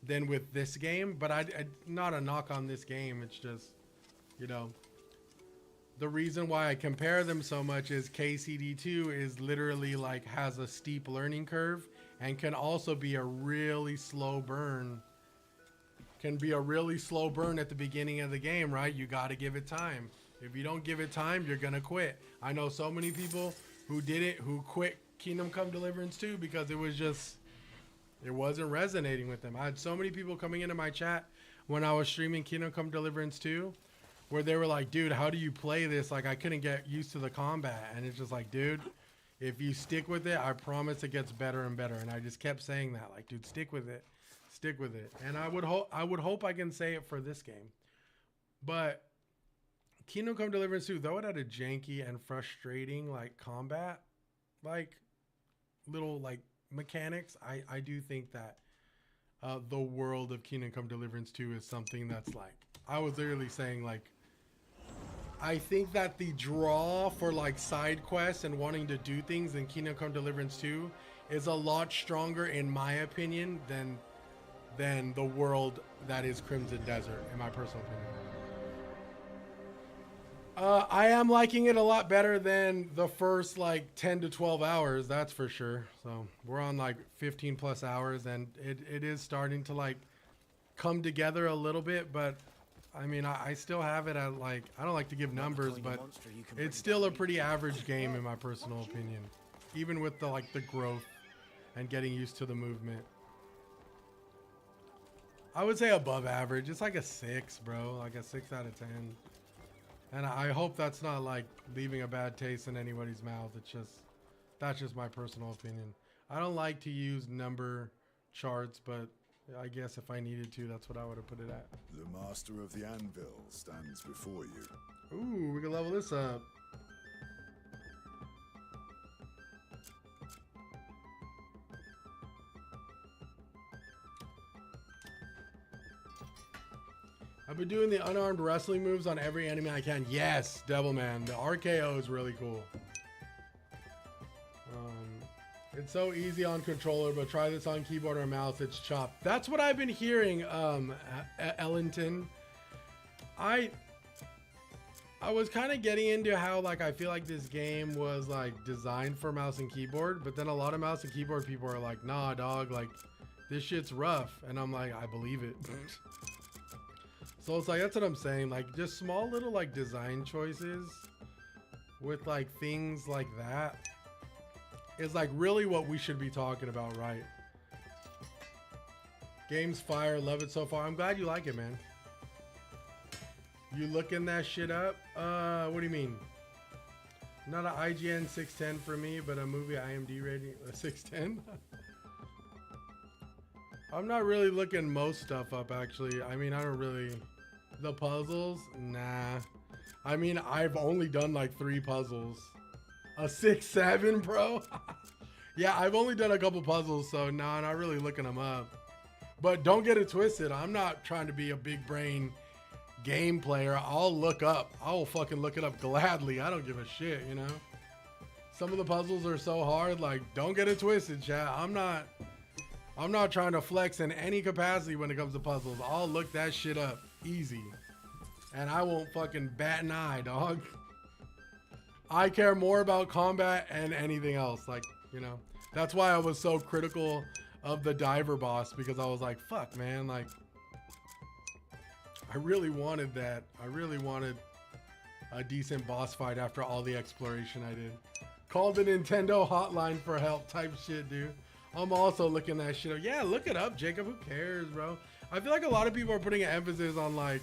than with this game. But I not a knock on this game. It's just, you know, the reason why I compare them so much is KCD2 is literally like has a steep learning curve and can also be a really slow burn. Can be a really slow burn at the beginning of the game, right? You got to give it time. If you don't give it time, you're going to quit. I know so many people who did it, who quit Kingdom Come Deliverance 2 because it wasn't resonating with them. I had so many people coming into my chat when I was streaming Kingdom Come Deliverance 2 where they were like, dude, how do you play this? Like, I couldn't get used to the combat. And it's just like, dude, if you stick with it, I promise it gets better and better. And I just kept saying that, like, dude, stick with it. Stick with it. And I would hope I can say it for this game. But Kingdom Come Deliverance 2, though it had a janky and frustrating like combat, like little like mechanics, I do think that the world of Kingdom Come Deliverance 2 is something that's like, I was literally saying like, I think that the draw for like side quests and wanting to do things in Kingdom Come Deliverance 2 is a lot stronger in my opinion than the world that is Crimson Desert, in my personal opinion. I am liking it a lot better than the first like 10 to 12 hours, that's for sure. So we're on like 15 plus hours and it is starting to like come together a little bit, but I mean, I still have it at like, I don't like to give numbers, but it's still a pretty average game in my personal opinion, even with the like the growth and getting used to the movement. I would say above average. It's like a 6, bro. Like a 6 out of 10. And I hope that's not like leaving a bad taste in anybody's mouth. It's just, that's just my personal opinion. I don't like to use number charts, but I guess if I needed to, that's what I would have put it at. The Master of the Anvil stands before you. Ooh, we can level this up. I've been doing the unarmed wrestling moves on every enemy I can. Yes, Devilman. The RKO is really cool. It's so easy on controller, but try this on keyboard or mouse. It's chopped. That's what I've been hearing, Ellington. I was kind of getting into how like I feel like this game was like designed for mouse and keyboard, but then a lot of mouse and keyboard people are like, nah, dog, like this shit's rough. And I'm like, I believe it. So it's like, that's what I'm saying. Like just small little like design choices with like things like that is like really what we should be talking about, right? Game's fire, love it so far. I'm glad you like it, man. You looking that shit up? What do you mean? Not an IGN 610 for me, but a movie IMDb rating 610. I'm not really looking most stuff up, actually. I mean, I don't really... The puzzles? Nah. I mean, I've only done like 3 puzzles. A 6-7, bro? Yeah, I've only done a couple puzzles, so nah, not really looking them up. But don't get it twisted. I'm not trying to be a big brain game player. I'll look up. I will fucking look it up gladly. I don't give a shit, you know? Some of the puzzles are so hard, like, don't get it twisted, chat. I'm not trying to flex in any capacity when it comes to puzzles. I'll look that shit up easy. And I won't fucking bat an eye, dog. I care more about combat and anything else. Like, you know, that's why I was so critical of the diver boss, because I was like, fuck, man, like, I really wanted that. I really wanted a decent boss fight after all the exploration I did. Call the Nintendo hotline for help type shit, dude. I'm also looking that shit up. Yeah, look it up, Jacob. Who cares, bro? I feel like a lot of people are putting an emphasis on, like,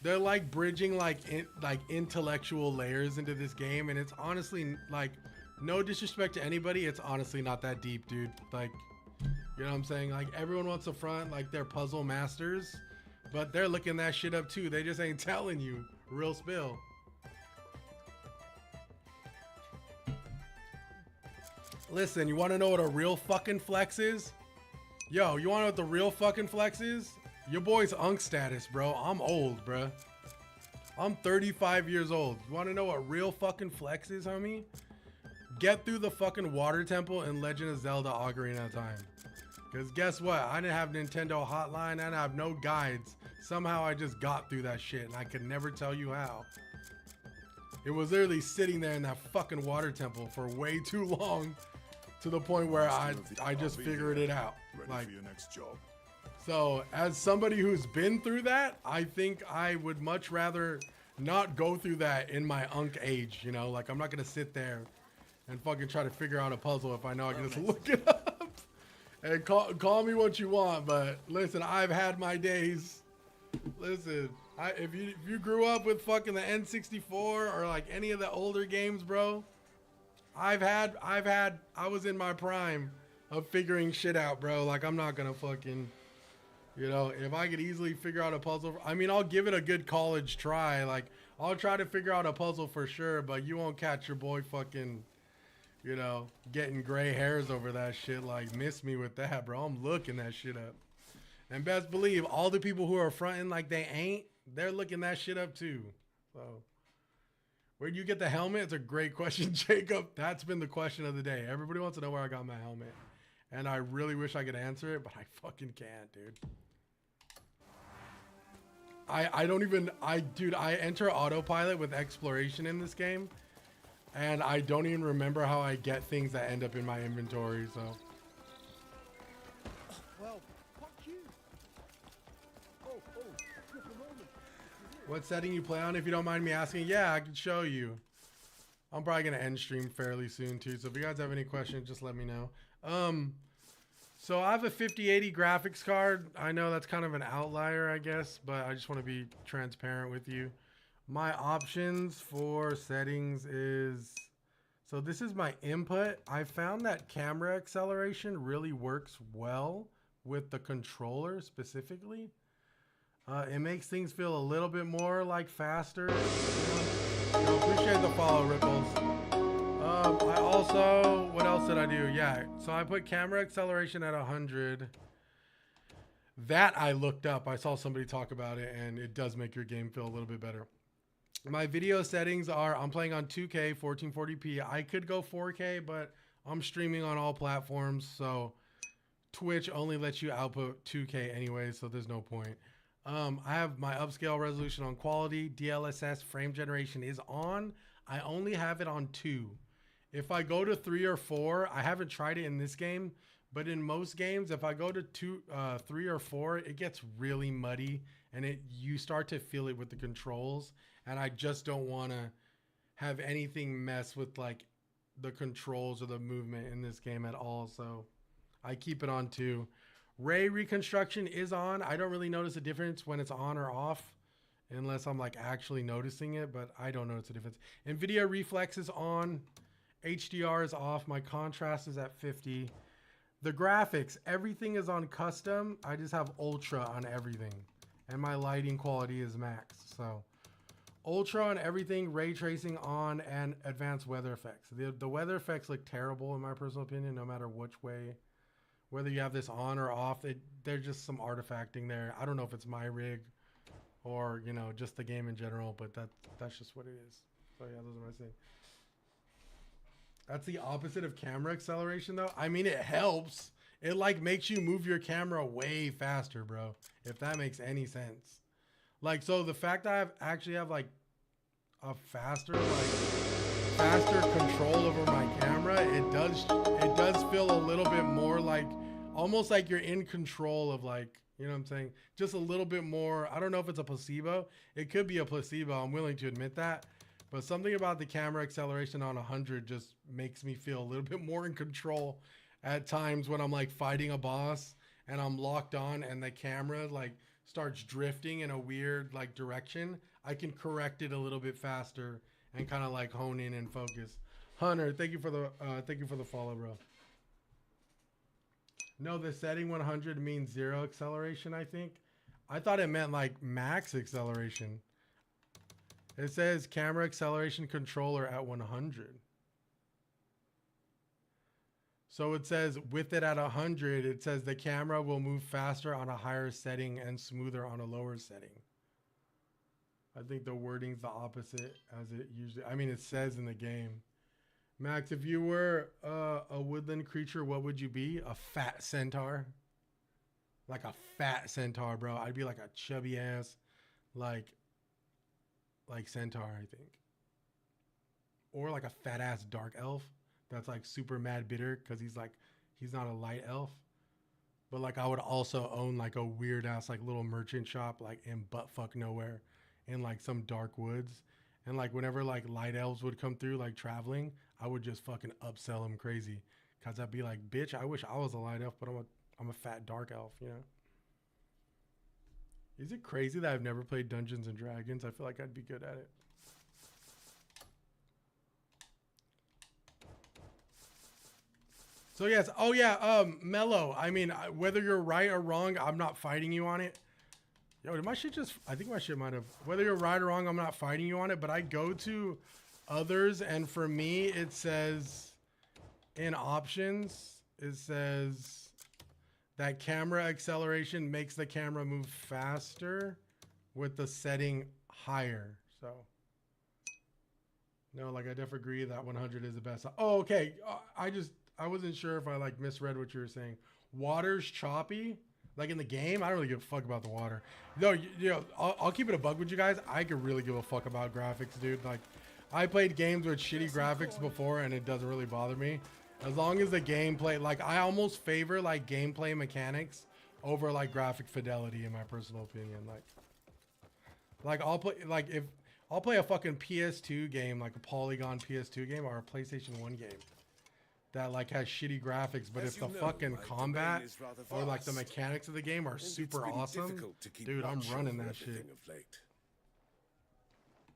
they're like bridging like intellectual layers into this game, and it's honestly, like, no disrespect to anybody, it's honestly not that deep, dude. Like, you know what I'm saying? Like, everyone wants to front like they're puzzle masters, but they're looking that shit up too. They just ain't telling you. Real spill. Listen, you want to know what a real fucking flex is? Yo, you want to know what the real fucking flex is? Your boy's Unk status, bro. I'm old, bro. I'm 35 years old. You want to know what real fucking flex is, homie? Get through the fucking water temple in Legend of Zelda Ocarina of Time. Because guess what? I didn't have Nintendo hotline. I didn't have no guides. Somehow I just got through that shit, and I could never tell you how. It was literally sitting there in that fucking water temple for way too long, to the point where I just figured it out. Ready Like, for your next job. so as somebody who's been through that, I think I would much rather not go through that in my Unk age, you know? Like, I'm not gonna sit there and fucking try to figure out a puzzle if I know I can just look it up. And call me what you want, but listen, I've had my days. Listen, if you grew up with fucking the N64 or like any of the older games, bro, I was in my prime of figuring shit out, bro. Like, I'm not gonna fucking, you know, if I could easily figure out a puzzle, I mean, I'll give it a good college try. Like, I'll try to figure out a puzzle for sure, but you won't catch your boy fucking, you know, getting gray hairs over that shit. Like, miss me with that, bro. I'm looking that shit up. And best believe, all the people who are fronting like they ain't, they're looking that shit up too. So, where'd you get the helmet? It's a great question, Jacob. That's been the question of the day. Everybody wants to know where I got my helmet. And I really wish I could answer it, but I fucking can't, dude. I don't even, dude, I enter autopilot with exploration in this game, and I don't even remember how I get things that end up in my inventory, so. Well, fuck you. Oh, just a moment. What setting you play on, if you don't mind me asking? Yeah, I can show you. I'm probably gonna end stream fairly soon too, so if you guys have any questions, just let me know. So I have a 5080 graphics card. I know that's kind of an outlier, I guess, but I just want to be transparent with you. My options for settings is, so this is my input. I found that camera acceleration really works well with the controller specifically. It makes things feel a little bit more like faster. You know, appreciate the follow, Ripples. I also, what else did I do? Yeah, so I put camera acceleration at 100. That I looked up. I saw somebody talk about it, and it does make your game feel a little bit better. My video settings are, I'm playing on 2K, 1440p. I could go 4K, but I'm streaming on all platforms, so Twitch only lets you output 2K anyway, so there's no point. I have my upscale resolution on quality. DLSS frame generation is on. I only have it on 2. If I go to 3 or 4, I haven't tried it in this game, but in most games, if I go to 3 or 4, it gets really muddy, and you start to feel it with the controls, and I just don't want to have anything mess with like the controls or the movement in this game at all, so I keep it on 2. Ray reconstruction is on. I don't really notice a difference when it's on or off, unless I'm like actually noticing it, but I don't notice a difference. NVIDIA Reflex is on. HDR is off. My contrast is at 50. The graphics, everything is on custom. I just have ultra on everything, and my lighting quality is max. So ultra on everything, ray tracing on, and advanced weather effects. The weather effects look terrible in my personal opinion, no matter which way, whether you have this on or off. There's just some artifacting there. I don't know if it's my rig or, you know, just the game in general, but that's just what it is. So yeah, those are my things. That's the opposite of camera acceleration though. I mean, it helps. It like makes you move your camera way faster, bro. If that makes any sense. Like, so the fact that I actually have like a faster like faster control over my camera, it does feel a little bit more like, almost like you're in control of, like, you know what I'm saying? Just a little bit more. I don't know if it's a placebo. It could be a placebo. I'm willing to admit that. But something about the camera acceleration on 100 just makes me feel a little bit more in control at times when I'm like fighting a boss and I'm locked on and the camera like starts drifting in a weird like direction. I can correct it a little bit faster and kind of like hone in and focus. Hunter, thank you for the follow, bro. No, the setting 100 means 0 acceleration, I think. I thought it meant like max acceleration. It says camera acceleration controller at 100. So it says with it at 100, it says the camera will move faster on a higher setting and smoother on a lower setting. I think the wording's the opposite as it usually, I mean, it says in the game. Max, if you were a woodland creature, what would you be? A fat centaur? Like a fat centaur, bro. I'd be like a chubby ass, like centaur, I think. Or like a fat ass dark elf that's like super mad bitter because he's not a light elf. But like I would also own like a weird ass like little merchant shop like in buttfuck nowhere in like some dark woods. And like whenever like light elves would come through like traveling, I would just fucking upsell them crazy. Cause I'd be like, bitch, I wish I was a light elf, but I'm a fat dark elf, you know? Is it crazy that I've never played Dungeons and Dragons? I feel like I'd be good at it. So yes, oh yeah, Mello. I mean, whether you're right or wrong, I'm not fighting you on it. Yo, did my shit just, I think my shit might have, whether you're right or wrong, I'm not fighting you on it, but I go to others and for me, it says in options, it says that camera acceleration makes the camera move faster with the setting higher. So no, like I definitely agree that 100 is the best. Oh, okay. I wasn't sure if I like misread what you were saying. Water's choppy. Like in the game, I don't really give a fuck about the water. No, you know, I'll keep it a bug with you guys. I could really give a fuck about graphics, dude. Like, I played games with shitty graphics before, and it doesn't really bother me. As long as the gameplay, like, I almost favor, like, gameplay mechanics over, like, graphic fidelity, in my personal opinion. Like I'll play, like, if I'll play a fucking PS2 game, like a Polygon PS2 game, or a PlayStation 1 game that like has shitty graphics, but if the fucking combat or like the mechanics of the game are super awesome, dude, I'm running that shit.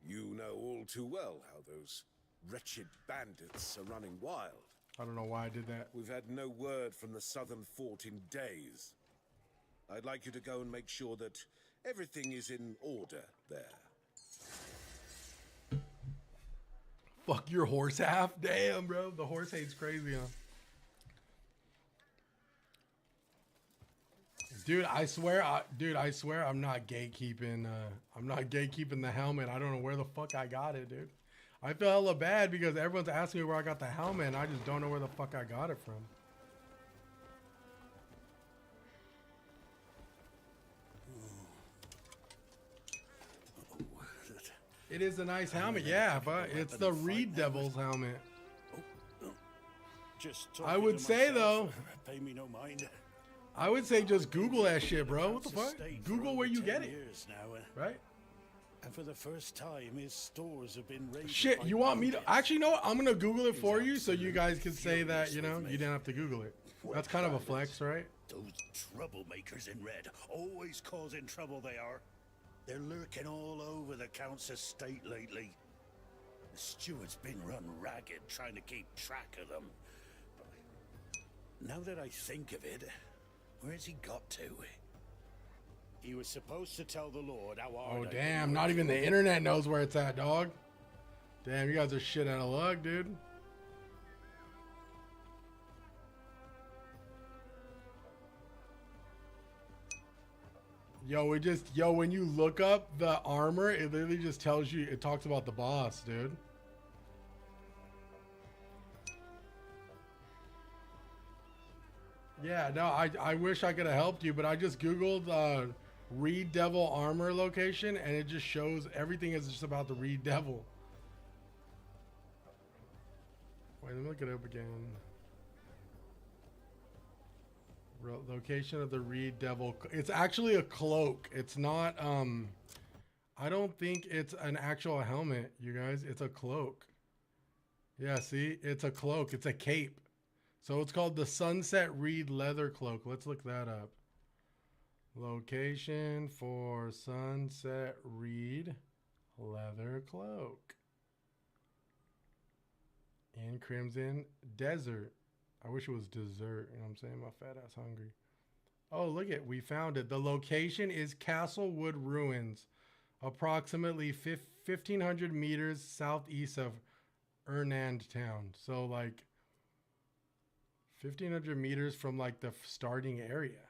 You know all too well how those wretched bandits are running wild. I don't know why I did that. We've had no word from the southern fort in days. I'd like you to go and make sure that everything is in order there. Fuck your horse half? Damn, bro. The horse hate's crazy, huh? Dude, I swear I'm not gatekeeping. I'm not gatekeeping the helmet. I don't know where the fuck I got it, dude. I feel hella bad because everyone's asking me where I got the helmet, and I just don't know where the fuck I got it from. It is a nice helmet, yeah, but it's the Reed Devil's helmet. I would say though, pay me no mind. I would say just Google that shit, bro. What the fuck? Google where you get it, right? And for the first time, his stores have been raided. Shit, you want me to? Actually, no. I'm gonna Google it for you, so you guys can say that you know you didn't have to Google it. That's kind of a flex, right? Those troublemakers in red, always causing trouble. They are. They're lurking all over the Count's estate lately. The steward's been run ragged trying to keep track of them. But now that I think of it, where's he got to? He was supposed to tell the Lord how hard. Oh damn! Not even the internet knows where it's at, dog. Damn, you guys are shit out of luck, dude. Yo, when you look up the armor, it literally just tells you, it talks about the boss, dude. Yeah, no, I wish I could have helped you, but I just Googled Reed Devil armor location, and it just shows everything is just about the Reed Devil. Wait, let me look it up again. Location of the Reed Devil. It's actually a cloak. It's not, I don't think it's an actual helmet, you guys. It's a cloak. Yeah, see? It's a cloak. It's a cape. So it's called the Sunset Reed Leather Cloak. Let's look that up. Location for Sunset Reed Leather Cloak. In Crimson Desert. I wish it was dessert. You know what I'm saying? My fat ass hungry. Oh, look it. We found it. The location is Castlewood Ruins. Approximately 1,500 meters southeast of Ernand Town. So like 1,500 meters from like the starting area.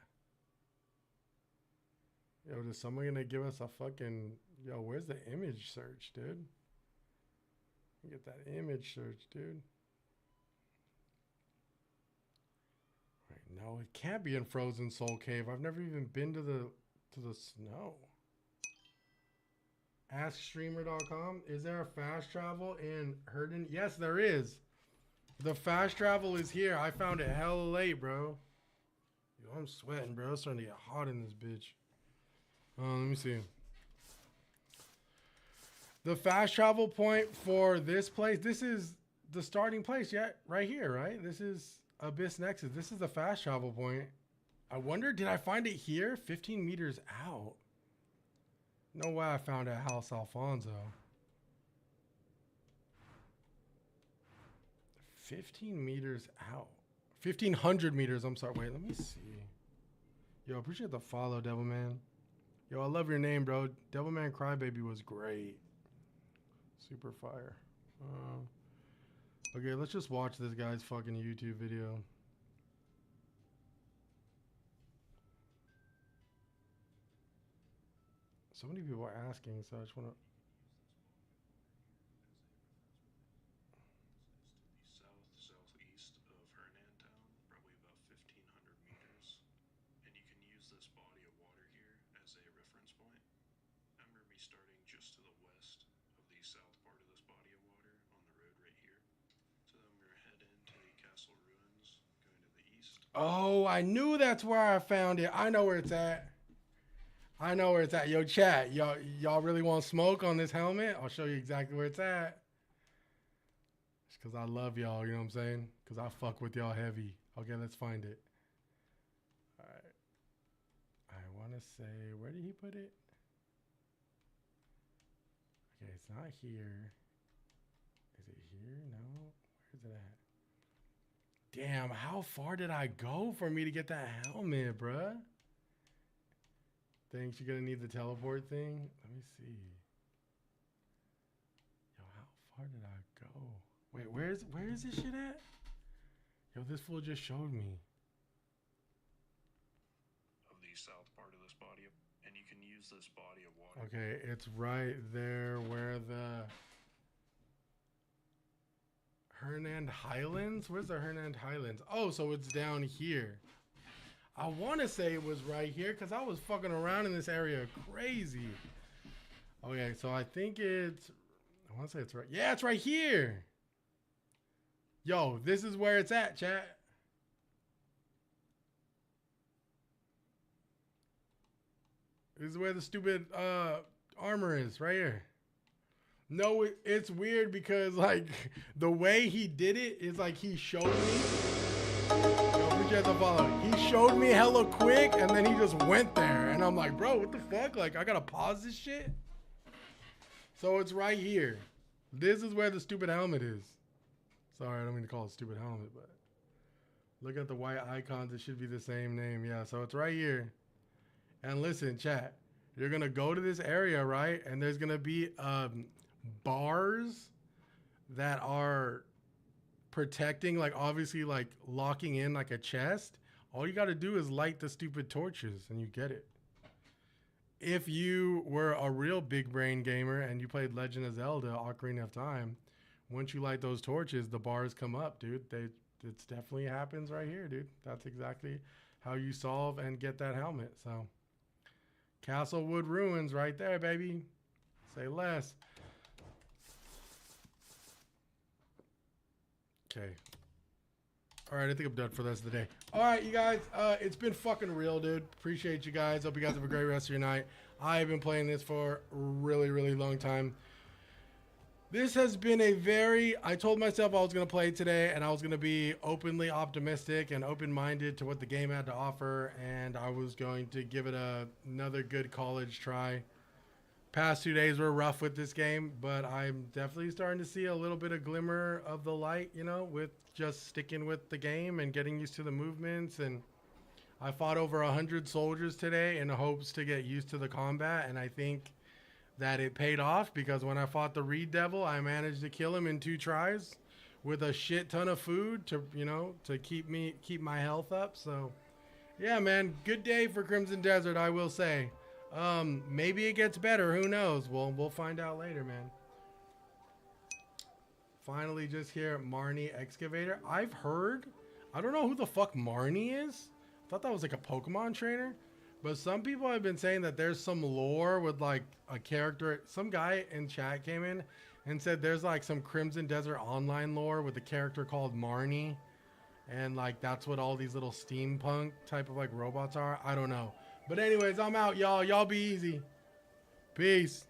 Yo, is someone gonna give us a fucking... Yo, where's the image search, dude? Get that image search, dude. Wait, no, it can't be in Frozen Soul Cave. I've never even been to the snow. AskStreamer.com. Is there a fast travel in Herndon? Yes, there is. The fast travel is here. I found it hella late, bro. Yo, I'm sweating, bro. It's starting to get hot in this bitch. Let me see. The fast travel point for this place, this is the starting place, yeah, right here, right? This is Abyss Nexus. This is the fast travel point. I wonder, did I find it here? 15 meters out. No way I found it at House Alfonso. 15 meters out. 1,500 meters, I'm sorry. Wait, let me see. Yo, appreciate the follow, Devilman. Yo, I love your name, bro. Devilman Crybaby was great. Super fire. Okay, let's just watch this guy's fucking YouTube video. So many people are asking, so I just want to... Southeast of Hernan Town, probably about 1,500 meters. And you can use this body of water here as a reference point. I'm going to be starting just to the west of the south part of this body of water on the road right here. So then we're going to head into the castle ruins, going to the east. Oh, I knew that's where I found it. I know where it's at. I know where it's at. Yo, chat, y'all really want smoke on this helmet? I'll show you exactly where it's at. It's because I love y'all, you know what I'm saying? Because I fuck with y'all heavy. Okay, let's find it. All right. I want to say, where did he put it? Okay, it's not here. Is it here? No. Where's it at? Damn, how far did I go for me to get that helmet, bruh? Thanks, you're gonna need the teleport thing. Let me see. Yo, how far did I go? Wait, where is this shit at? Yo, this fool just showed me. Of the south part of this body, and you can use this body of water. Okay, it's right there where the Hernan Highlands? Where's the Hernan Highlands? Oh, so it's down here. I want to say it was right here because I was fucking around in this area crazy. Okay, so I think it's... I want to say it's right... Yeah, it's right here. Yo, this is where it's at, chat. This is where the stupid armor is, right here. No, it's weird because, like, the way he did it is like he showed me... Yo, appreciate the follow. He showed me hella quick and then he just went there. And I'm like, bro, what the fuck? Like, I gotta pause this shit? So it's right here. This is where the stupid helmet is. Sorry, I don't mean to call it stupid helmet, but look at the white icons. It should be the same name. Yeah, so it's right here. And listen, chat, you're gonna go to this area, right? And there's gonna be bars that are protecting, like obviously like locking in like a chest. All you got to do is light the stupid torches and you get it. If you were a real big brain gamer and you played Legend of Zelda Ocarina of Time, once you light those torches, the bars come up, dude. It definitely happens right here, dude. That's exactly how you solve and get that helmet. So Castlewood Ruins right there, baby. Say less. Okay. All right, I think I'm done for the rest of the day. All right, you guys, it's been fucking real, dude. Appreciate you guys. Hope you guys have a great rest of your night. I've been playing this for a really, really long time. This has been a very... I told myself I was going to play today, and I was going to be openly optimistic and open-minded to what the game had to offer, and I was going to give it another good college try. Past 2 days were rough with this game, but I'm definitely starting to see a little bit of glimmer of the light, you know, with just sticking with the game and getting used to the movements. And I fought over 100 soldiers today in hopes to get used to the combat, and I think that it paid off, because when I fought the Reed Devil, I managed to kill him in 2 tries with a shit ton of food to, you know, to keep my health up. So yeah, man, good day for Crimson Desert, I will say. Maybe it gets better, who knows? We'll find out later, man. Finally just here, Marnie Excavator. I've heard, I don't know who the fuck Marnie is. I thought that was like a Pokemon trainer. But some people have been saying that there's some lore with like a character. Some guy in chat came in and said there's like some Crimson Desert online lore with a character called Marnie. And like that's what all these little steampunk type of like robots are. I don't know. But anyways, I'm out, y'all. Y'all be easy. Peace.